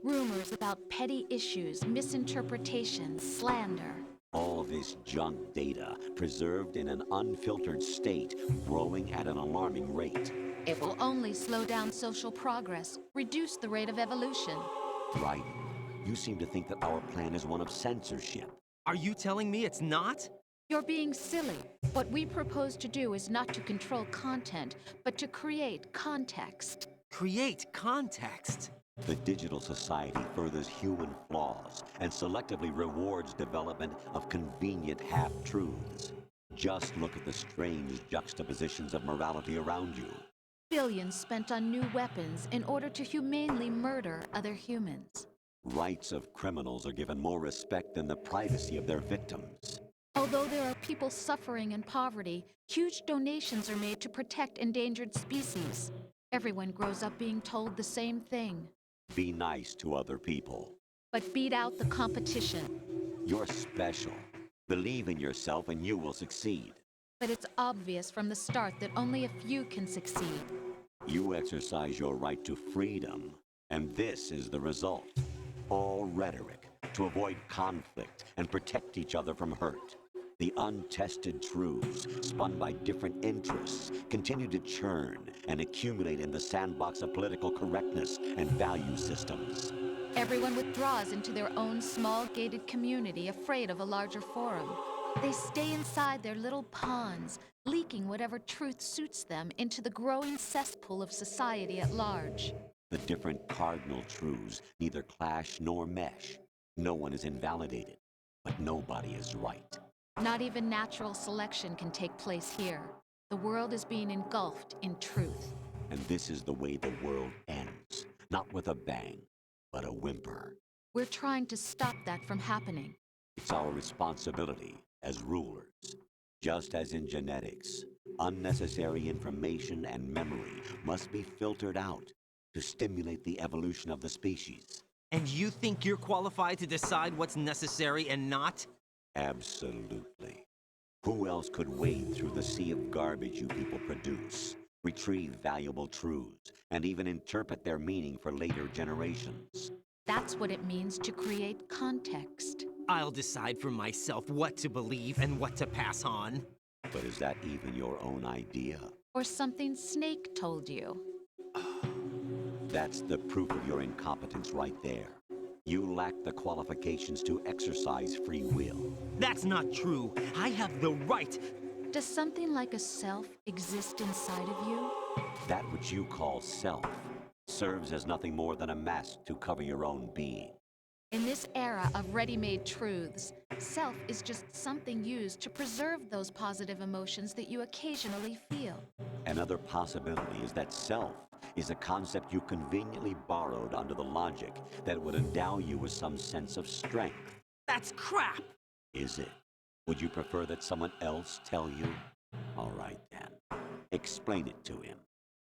Speaker 13: Rumors about petty issues, misinterpretations, slander.
Speaker 3: All this junk data, preserved in an unfiltered state, growing at an alarming rate.
Speaker 13: It will only slow down social progress, reduce the rate of evolution.
Speaker 3: Right. You seem to think that our plan is one of censorship.
Speaker 12: Are you telling me it's not?
Speaker 13: You're being silly. What we propose to do is not to control content, but to create context.
Speaker 12: Create context?
Speaker 3: The digital society furthers human flaws and selectively rewards development of convenient half-truths. Just look at the strange juxtapositions of morality around you.
Speaker 13: Billions spent on new weapons in order to humanely murder other humans.
Speaker 3: Rights of criminals are given more respect than the privacy of their victims.
Speaker 13: Although there are people suffering in poverty, huge donations are made to protect endangered species. Everyone grows up being told the same thing.
Speaker 3: Be nice to other people.
Speaker 13: But beat out the competition.
Speaker 3: You're special. Believe in yourself and you will succeed.
Speaker 13: But it's obvious from the start that only a few can succeed.
Speaker 3: You exercise your right to freedom, and this is the result. All rhetoric to avoid conflict and protect each other from hurt.
Speaker 7: The untested truths, spun by different interests, continue to churn and accumulate in the sandbox of political correctness and value systems.
Speaker 14: Everyone withdraws into their own small gated community, afraid of a larger forum. They stay inside their little ponds, leaking whatever truth suits them into the growing cesspool of society at large.
Speaker 7: The different cardinal truths neither clash nor mesh. No one is invalidated, but nobody is right.
Speaker 14: Not even natural selection can take place here. The world is being engulfed in truth.
Speaker 7: And this is the way the world ends. Not with a bang, but a whimper.
Speaker 14: We're trying to stop that from happening.
Speaker 7: It's our responsibility as rulers. Just as in genetics, unnecessary information and memory must be filtered out to stimulate the evolution of the species.
Speaker 12: And you think you're qualified to decide what's necessary and not?
Speaker 7: Absolutely. Who else could wade through the sea of garbage you people produce, retrieve valuable truths, and even interpret their meaning for later generations?
Speaker 14: That's what it means to create context.
Speaker 12: I'll decide for myself what to believe and what to pass on.
Speaker 7: But is that even your own idea?
Speaker 14: Or something Snake told you?
Speaker 7: That's the proof of your incompetence right there. You lack the qualifications to exercise free will.
Speaker 12: That's not true. I have the right.
Speaker 14: Does something like a self exist inside of you?
Speaker 7: That which you call self serves as nothing more than a mask to cover your own being.
Speaker 14: In this era of ready-made truths, self is just something used to preserve those positive emotions that you occasionally feel.
Speaker 7: Another possibility is that self is a concept you conveniently borrowed under the logic that it would endow you with some sense of strength.
Speaker 12: That's crap!
Speaker 7: Is it? Would you prefer that someone else tell you? All right then. Explain it to him.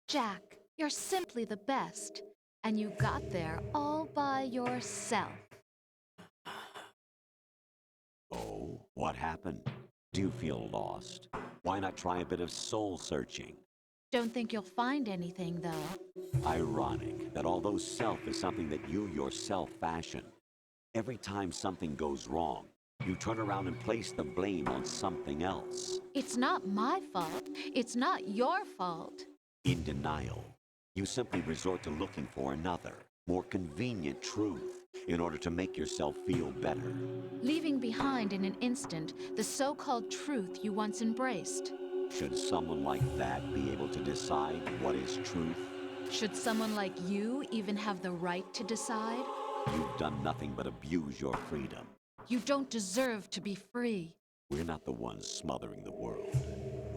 Speaker 14: Jack, you're simply the best. And you got there all by yourself.
Speaker 7: Oh, what happened? Do you feel lost? Why not try a bit of soul searching?
Speaker 14: Don't think you'll find anything, though.
Speaker 7: Ironic that although self is something that you yourself fashioned, every time something goes wrong, you turn around and place the blame on something else.
Speaker 14: It's not my fault. It's not your fault.
Speaker 7: In denial, you simply resort to looking for another, more convenient truth in order to make yourself feel better.
Speaker 14: Leaving behind in an instant the so-called truth you once embraced.
Speaker 7: Should someone like that be able to decide what is truth?
Speaker 14: Should someone like you even have the right to decide?
Speaker 7: You've done nothing but abuse your freedom.
Speaker 14: You don't deserve to be free.
Speaker 7: We're not the ones smothering the world.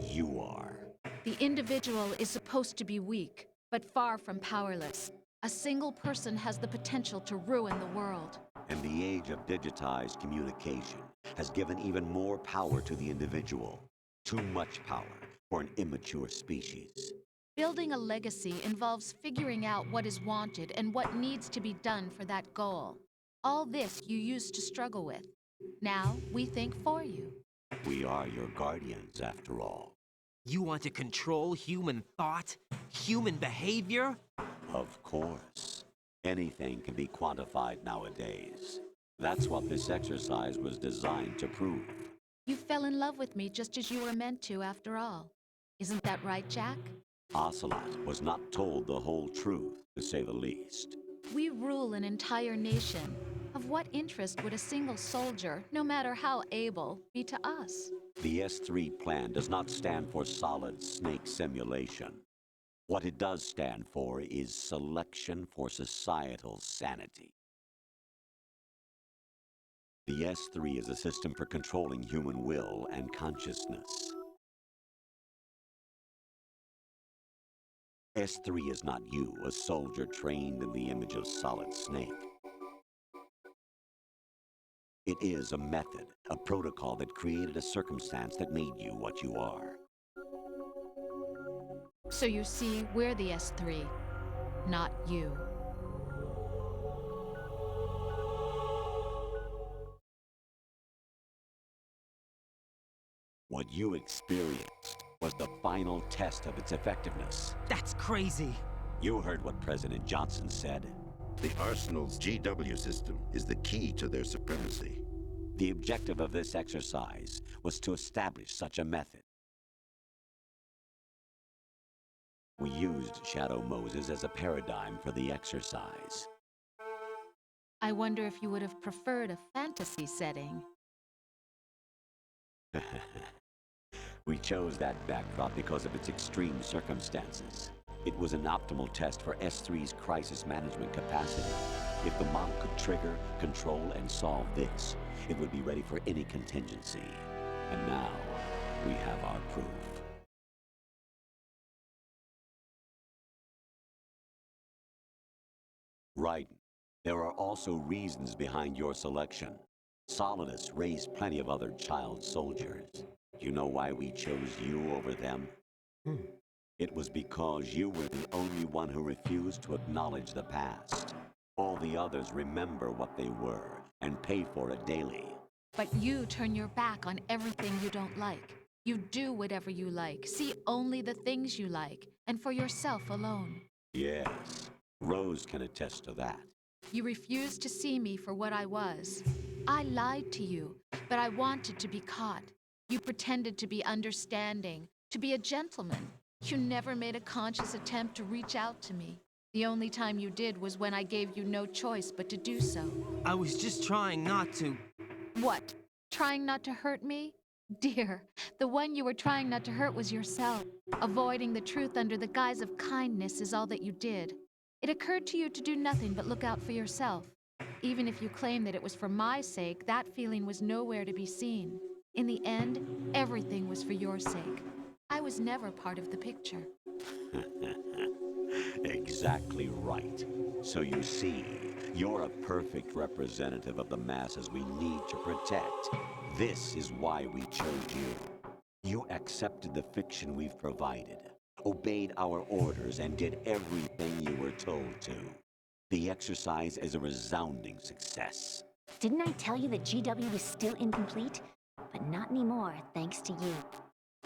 Speaker 7: You are.
Speaker 14: The individual is supposed to be weak, but far from powerless. A single person has the potential to ruin the world.
Speaker 7: And the age of digitized communication has given even more power to the individual. Too much power for an immature species.
Speaker 14: Building a legacy involves figuring out what is wanted and what needs to be done for that goal. All this you used to struggle with. Now we think for you.
Speaker 7: We are your guardians, after all.
Speaker 12: You want to control human thought? Human behavior?
Speaker 7: Of course. Anything can be quantified nowadays. That's what this exercise was designed to prove.
Speaker 14: You fell in love with me just as you were meant to, after all. Isn't that right, Jack?
Speaker 7: Ocelot was not told the whole truth, to say the least.
Speaker 14: We rule an entire nation. Of what interest would a single soldier, no matter how able, be to us?
Speaker 7: The S3 plan does not stand for solid snake simulation. What it does stand for is selection for societal sanity. The S3 is a system for controlling human will and consciousness. S3 is not you, a soldier trained in the image of Solid Snake. It is a method, a protocol that created a circumstance that made you what you are.
Speaker 14: So you see, we're the S3, not you.
Speaker 7: What you experienced was the final test of its effectiveness.
Speaker 12: That's crazy.
Speaker 7: You heard what President Johnson said.
Speaker 8: The Arsenal's GW system is the key to their supremacy.
Speaker 7: The objective of this exercise was to establish such a method. We used Shadow Moses as a paradigm for the exercise.
Speaker 14: I wonder if you would have preferred a fantasy setting.
Speaker 7: We chose that backdrop because of its extreme circumstances. It was an optimal test for S3's crisis management capacity. If the model could trigger, control, and solve this, it would be ready for any contingency. And now, we have our proof. Right. There are also reasons behind your selection. Solidus raised plenty of other child soldiers. You know why we chose you over them? It was because you were the only one who refused to acknowledge the past. All the others remember what they were and pay for it daily.
Speaker 14: But you turn your back on everything you don't like. You do whatever you like, see only the things you like, and for yourself alone.
Speaker 7: Yes, Rose can attest to that.
Speaker 14: You refused to see me for what I was. I lied to you, but I wanted to be caught. You pretended to be understanding, to be a gentleman. You never made a conscious attempt to reach out to me. The only time you did was when I gave you no choice but to do so.
Speaker 12: I was just trying not to.
Speaker 14: What? Trying not to hurt me? Dear, the one you were trying not to hurt was yourself. Avoiding the truth under the guise of kindness is all that you did. It occurred to you to do nothing but look out for yourself. Even if you claim that it was for my sake, that feeling was nowhere to be seen. In the end, everything was for your sake. I was never part of the picture.
Speaker 7: Exactly right. So you see, you're a perfect representative of the masses we need to protect. This is why we chose you. You accepted the fiction we've provided, obeyed our orders, and did everything you were told to. The exercise is a resounding success.
Speaker 5: Didn't I tell you that GW was still incomplete? But not anymore, thanks to you.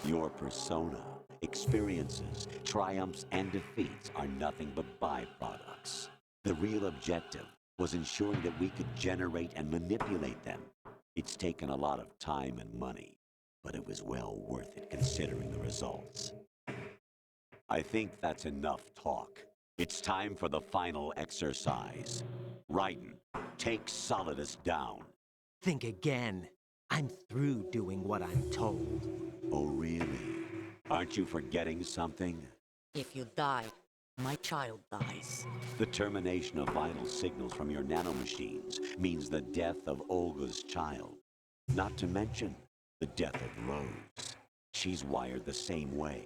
Speaker 7: Your persona, experiences, triumphs, and defeats are nothing but byproducts. The real objective was ensuring that we could generate and manipulate them. It's taken a lot of time and money, but it was well worth it considering the results. I think that's enough talk. It's time for the final exercise. Raiden, take Solidus down.
Speaker 12: Think again. I'm through doing what I'm told.
Speaker 7: Oh, really? Aren't you forgetting something?
Speaker 19: If you die, my child dies.
Speaker 7: The termination of vital signals from your nanomachines means the death of Olga's child. Not to mention the death of Rose. She's wired the same way.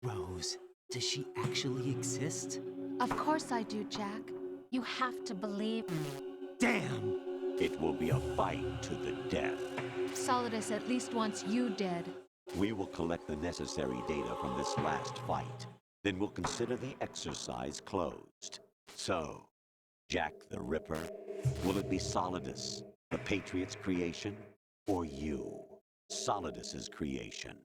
Speaker 12: Rose, does she actually exist?
Speaker 14: Of course I do, Jack. You have to believe me.
Speaker 12: Damn!
Speaker 7: It will be a fight to the death.
Speaker 14: Solidus at least wants you dead.
Speaker 7: We will collect the necessary data from this last fight. Then we'll consider the exercise closed. So, Jack the Ripper, will it be Solidus, the Patriot's creation, or you, Solidus's creation?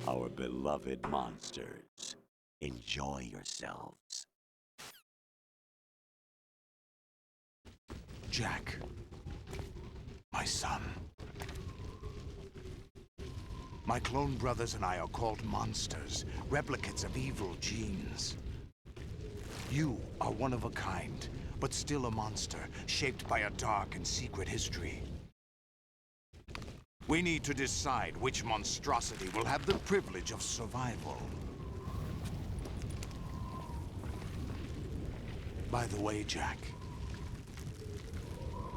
Speaker 7: Our beloved monsters, enjoy yourselves.
Speaker 1: Jack, my son. My clone brothers and I are called monsters, replicates of evil genes. You are one of a kind, but still a monster, shaped by a dark and secret history. We need to decide which monstrosity will have the privilege of survival. By the way, Jack,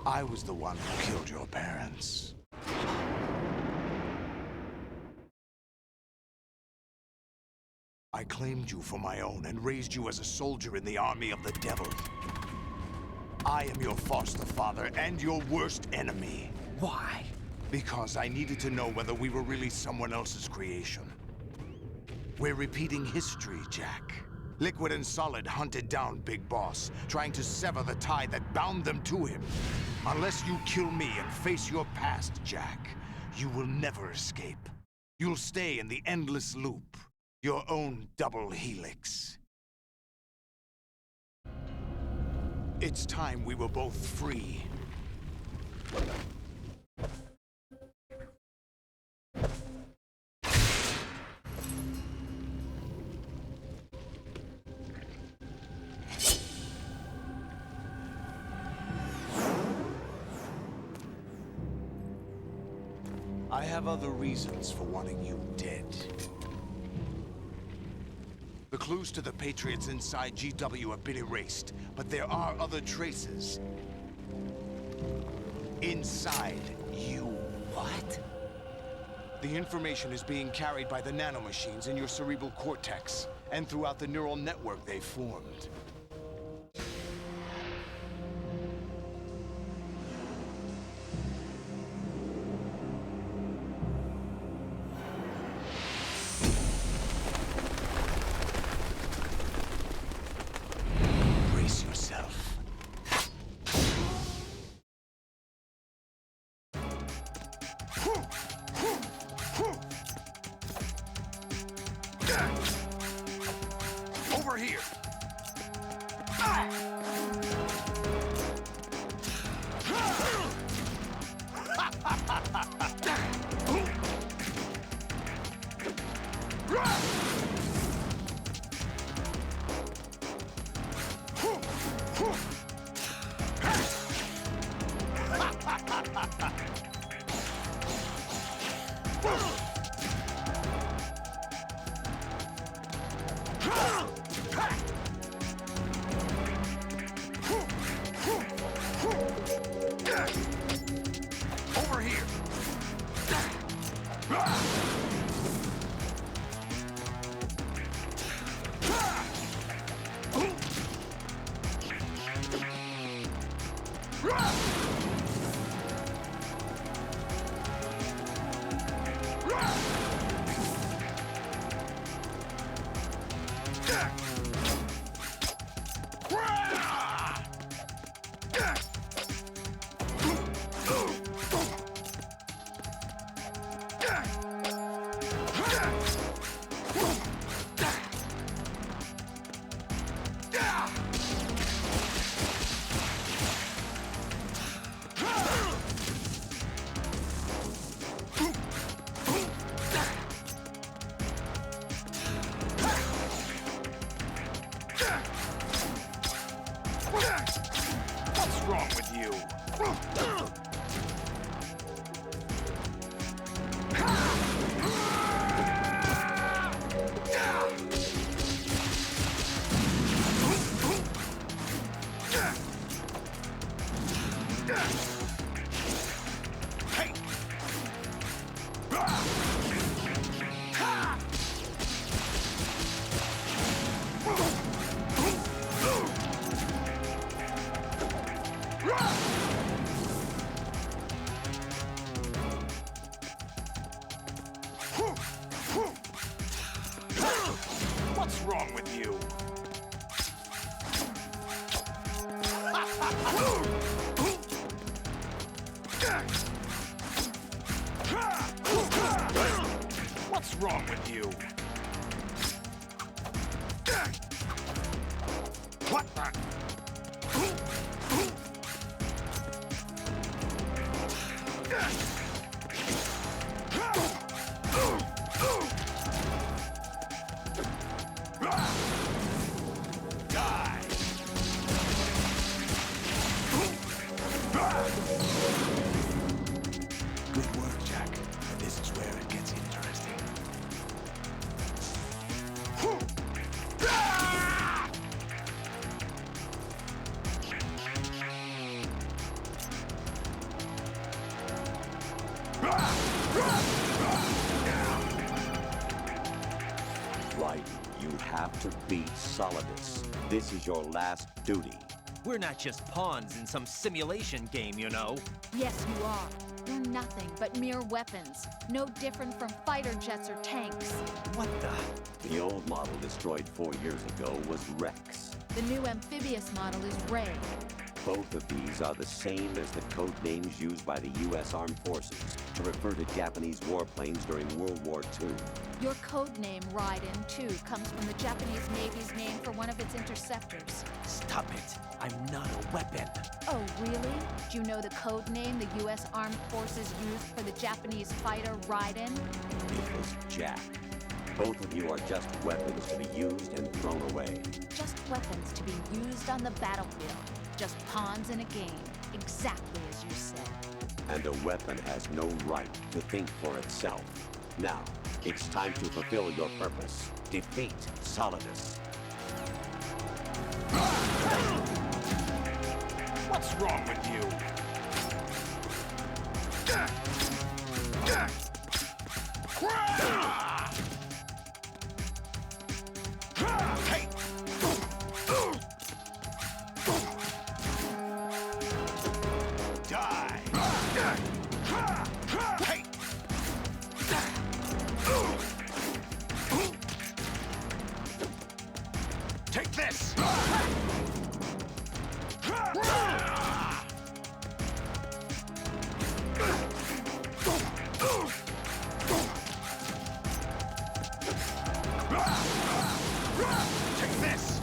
Speaker 1: I was the one who killed your parents. I claimed you for my own and raised you as a soldier in the army of the devil. I am your foster father and your worst enemy.
Speaker 12: Why?
Speaker 1: Because I needed to know whether we were really someone else's creation. We're repeating history, Jack. Liquid and Solid hunted down Big Boss, trying to sever the tie that bound them to him. Unless you kill me and face your past, Jack, you will never escape. You'll stay in the endless loop, your own double helix. It's time we were both free. have other reasons for wanting you dead. The clues to the Patriots inside GW have been erased, but there are other traces. Inside you.
Speaker 12: What?
Speaker 1: The information is being carried by the nanomachines in your cerebral cortex, and throughout the neural network they formed. Brace yourself. Over here. Over here. What's wrong with you? What's wrong with you? What's wrong with you? What the? Die! Good work, Jack. This is where it gets interesting.
Speaker 7: Right. You have to beat Solidus. This is your last duty.
Speaker 12: We're not just pawns in some simulation game, you know.
Speaker 14: Yes, you are. You're nothing but mere weapons. No different from fighter jets or tanks.
Speaker 12: What the?
Speaker 7: The old model destroyed 4 years ago was Rex.
Speaker 14: The new amphibious model is Ray.
Speaker 7: Both of these are the same as the code names used by the U.S. Armed Forces to refer to Japanese warplanes during World War II.
Speaker 14: Your code name, Raiden, too, comes from the Japanese Navy's name for one of its interceptors.
Speaker 12: Stop it. I'm not a weapon.
Speaker 14: Oh, really? Do you know the code name the U.S. Armed Forces used for the Japanese fighter Raiden?
Speaker 7: It was Jack. Both of you are just weapons to be used and thrown away.
Speaker 14: Just weapons to be used on the battlefield. Just pawns in a game. Exactly as you said.
Speaker 7: and a weapon has no right to think for itself. Now, it's time to fulfill your purpose. Defeat Solidus.
Speaker 1: What's wrong with you? Hey! Die! Hey! Take this! Take this!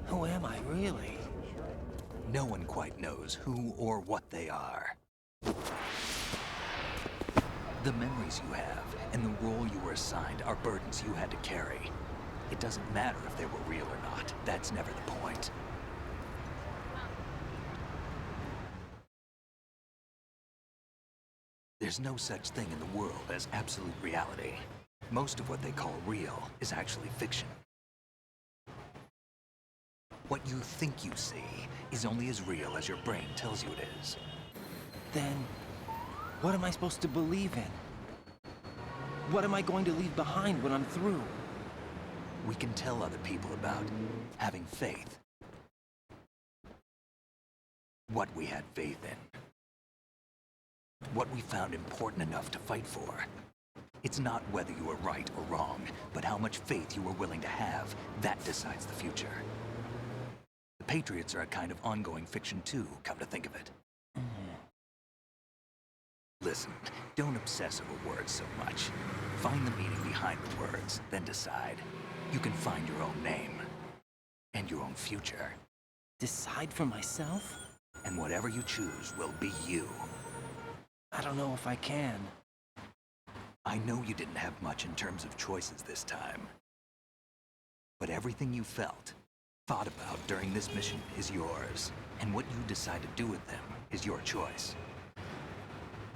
Speaker 12: Who am I, really?
Speaker 2: No one quite knows who or what they are. The memories you have and the role you were assigned are burdens you had to carry. It doesn't matter if they were real or not. That's never the point. There's no such thing in the world as absolute reality. Most of what they call real is actually fiction. What you think you see is only as real as your brain tells you it is.
Speaker 12: Then, what am I supposed to believe in? What am I going to leave behind when I'm through?
Speaker 2: We can tell other people about having faith. What we had faith in. What we found important enough to fight for. It's not whether you were right or wrong, but how much faith you were willing to have. That decides the future. The Patriots are a kind of ongoing fiction too, come to think of it. Listen. Listen, don't obsess over words so much. Find the meaning behind the words, then decide. You can find your own name. And your own future.
Speaker 12: Decide for myself?
Speaker 2: And whatever you choose will be you.
Speaker 12: I don't know if I can.
Speaker 2: I know you didn't have much in terms of choices this time. But everything you felt, thought about during this mission is yours. And what you decide to do with them is your choice.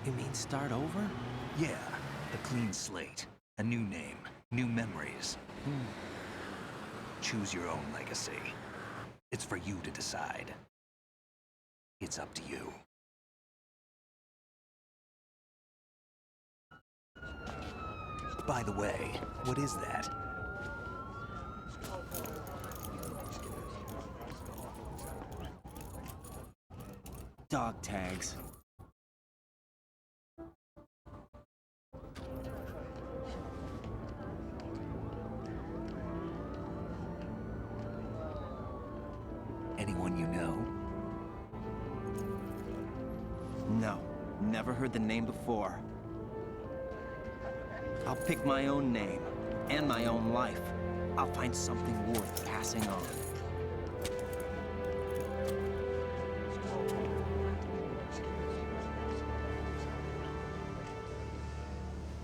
Speaker 12: You mean start over?
Speaker 2: Yeah, a clean slate, a new name, new memories. Choose your own legacy. It's for you to decide. It's up to you. By the way, what is that?
Speaker 12: Dog tags.
Speaker 2: Anyone you know?
Speaker 12: No, never heard the name before. I'll pick my own name, and my own life. I'll find something worth passing on.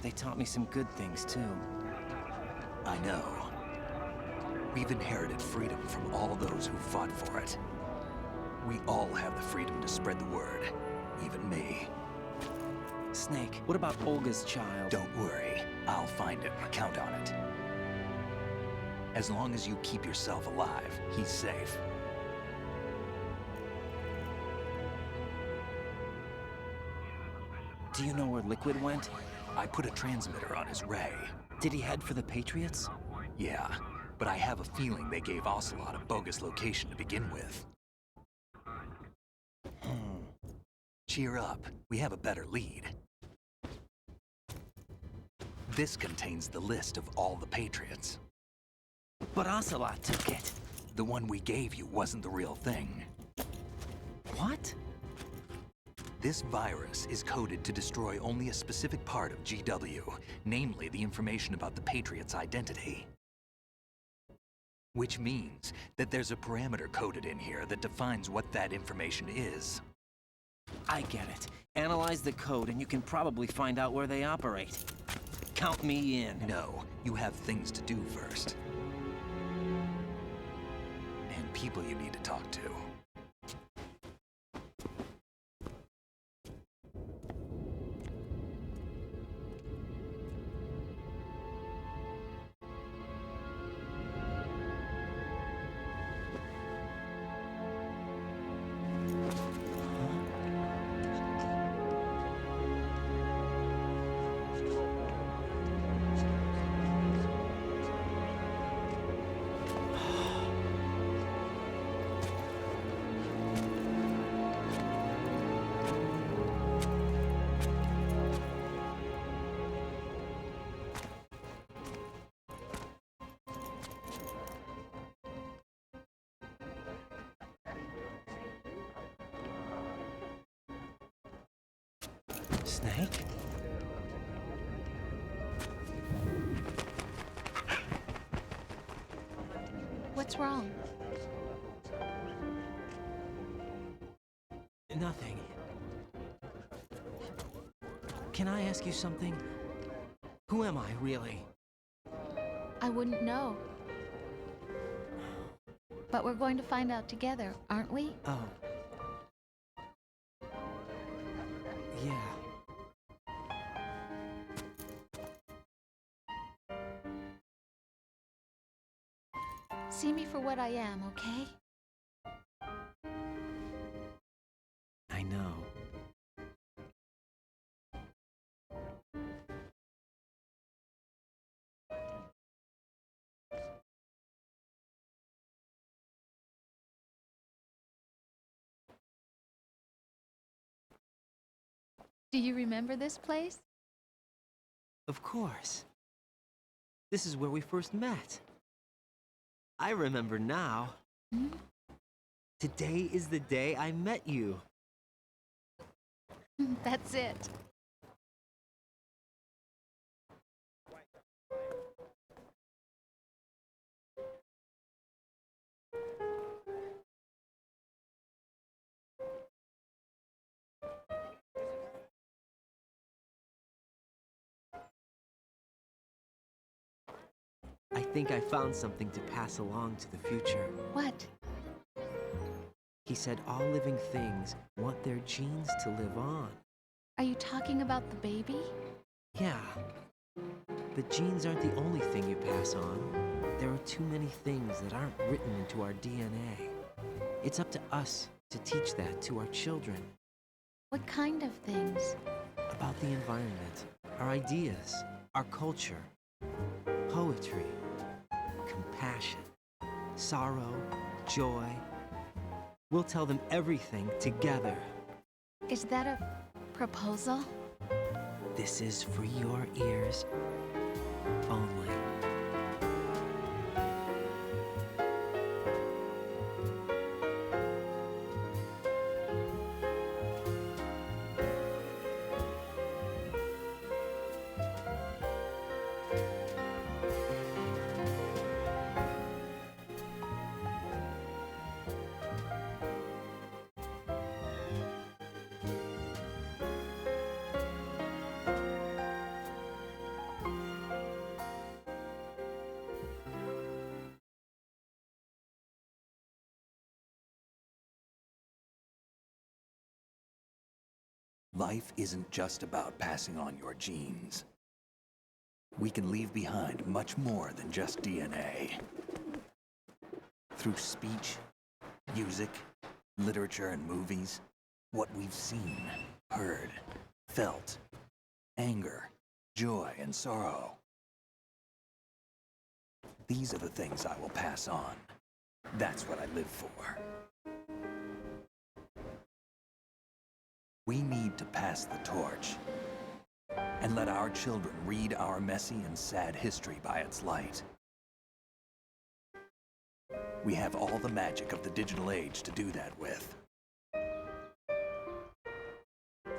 Speaker 12: They taught me some good things, too.
Speaker 2: I know. We've inherited freedom from all those who fought for it. We all have the freedom to spread the word, even me.
Speaker 12: Snake, what about Olga's child?
Speaker 2: Don't worry, I'll find him. Count on it. As long as you keep yourself alive, he's safe.
Speaker 12: Do you know where Liquid went?
Speaker 2: I put a transmitter on his ray.
Speaker 12: Did he head for the Patriots?
Speaker 2: Yeah, but I have a feeling they gave Ocelot a bogus location to begin with. Cheer up, we have a better lead. This contains the list of all the Patriots.
Speaker 12: But Ocelot took it.
Speaker 2: The one we gave you wasn't the real thing.
Speaker 12: What?
Speaker 2: This virus is coded to destroy only a specific part of GW, namely the information about the Patriots' identity. Which means that there's a parameter coded in here that defines what that information is.
Speaker 12: I get it. Analyze the code and you can probably find out where they operate. Count me in.
Speaker 2: No, you have things to do first. And people you need to talk to.
Speaker 12: Snake?
Speaker 14: What's wrong?
Speaker 12: Nothing. Can I ask you something? Who am I, really?
Speaker 14: I wouldn't know. But we're going to find out together, aren't we?
Speaker 12: Oh. Yeah.
Speaker 14: See me for what I am, okay?
Speaker 12: I know.
Speaker 14: Do you remember this place?
Speaker 12: Of course. This is where we first met. I remember now.
Speaker 14: Hmm?
Speaker 12: Today is the day I met you.
Speaker 14: That's it.
Speaker 12: I think I found something to pass along to the future.
Speaker 13: What?
Speaker 12: He said all living things want their genes to live on.
Speaker 13: Are you talking about the baby?
Speaker 12: Yeah. The genes aren't the only thing you pass on. There are too many things that aren't written into our DNA. It's up to us to teach that to our children.
Speaker 13: What kind of things?
Speaker 12: About the environment, our ideas, our culture, poetry, compassion, sorrow, joy. We'll tell them everything together.
Speaker 13: Is that a proposal?
Speaker 12: This is for your ears only.
Speaker 2: Life isn't just about passing on your genes. We can leave behind much more than just DNA. Through speech, music, literature, and movies, what we've seen, heard, felt, anger, joy, and sorrow. These are the things I will pass on. That's what I live for. We need to pass the torch and let our children read our messy and sad history by its light. We have all the magic of the digital age to do that with.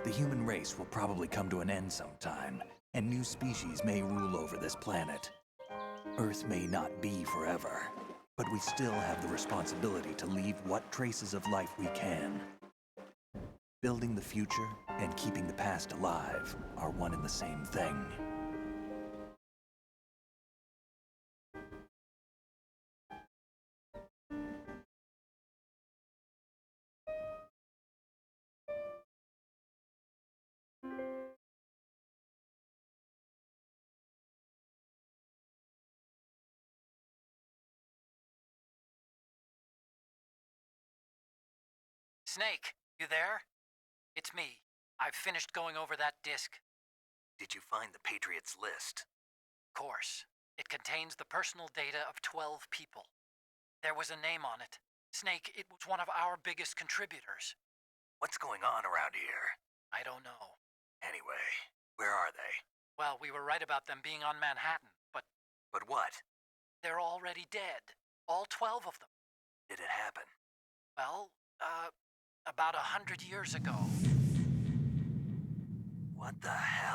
Speaker 2: The human race will probably come to an end sometime, and new species may rule over this planet. Earth may not be forever, but we still have the responsibility to leave what traces of life we can. Building the future and keeping the past alive are one and the same thing.
Speaker 18: Snake, you there? It's me. I've finished going over that disc.
Speaker 2: Did you find the Patriots list?
Speaker 18: Of course. It contains the personal data of 12 people. There was a name on it. Snake, it was one of our biggest contributors.
Speaker 2: What's going on around here?
Speaker 18: I don't know.
Speaker 2: Anyway, where are they?
Speaker 18: Well, we were right about them being on Manhattan, but...
Speaker 2: But what?
Speaker 18: They're already dead. All 12 of them.
Speaker 2: Did it happen?
Speaker 18: Well, about 100 years ago.
Speaker 2: What the hell?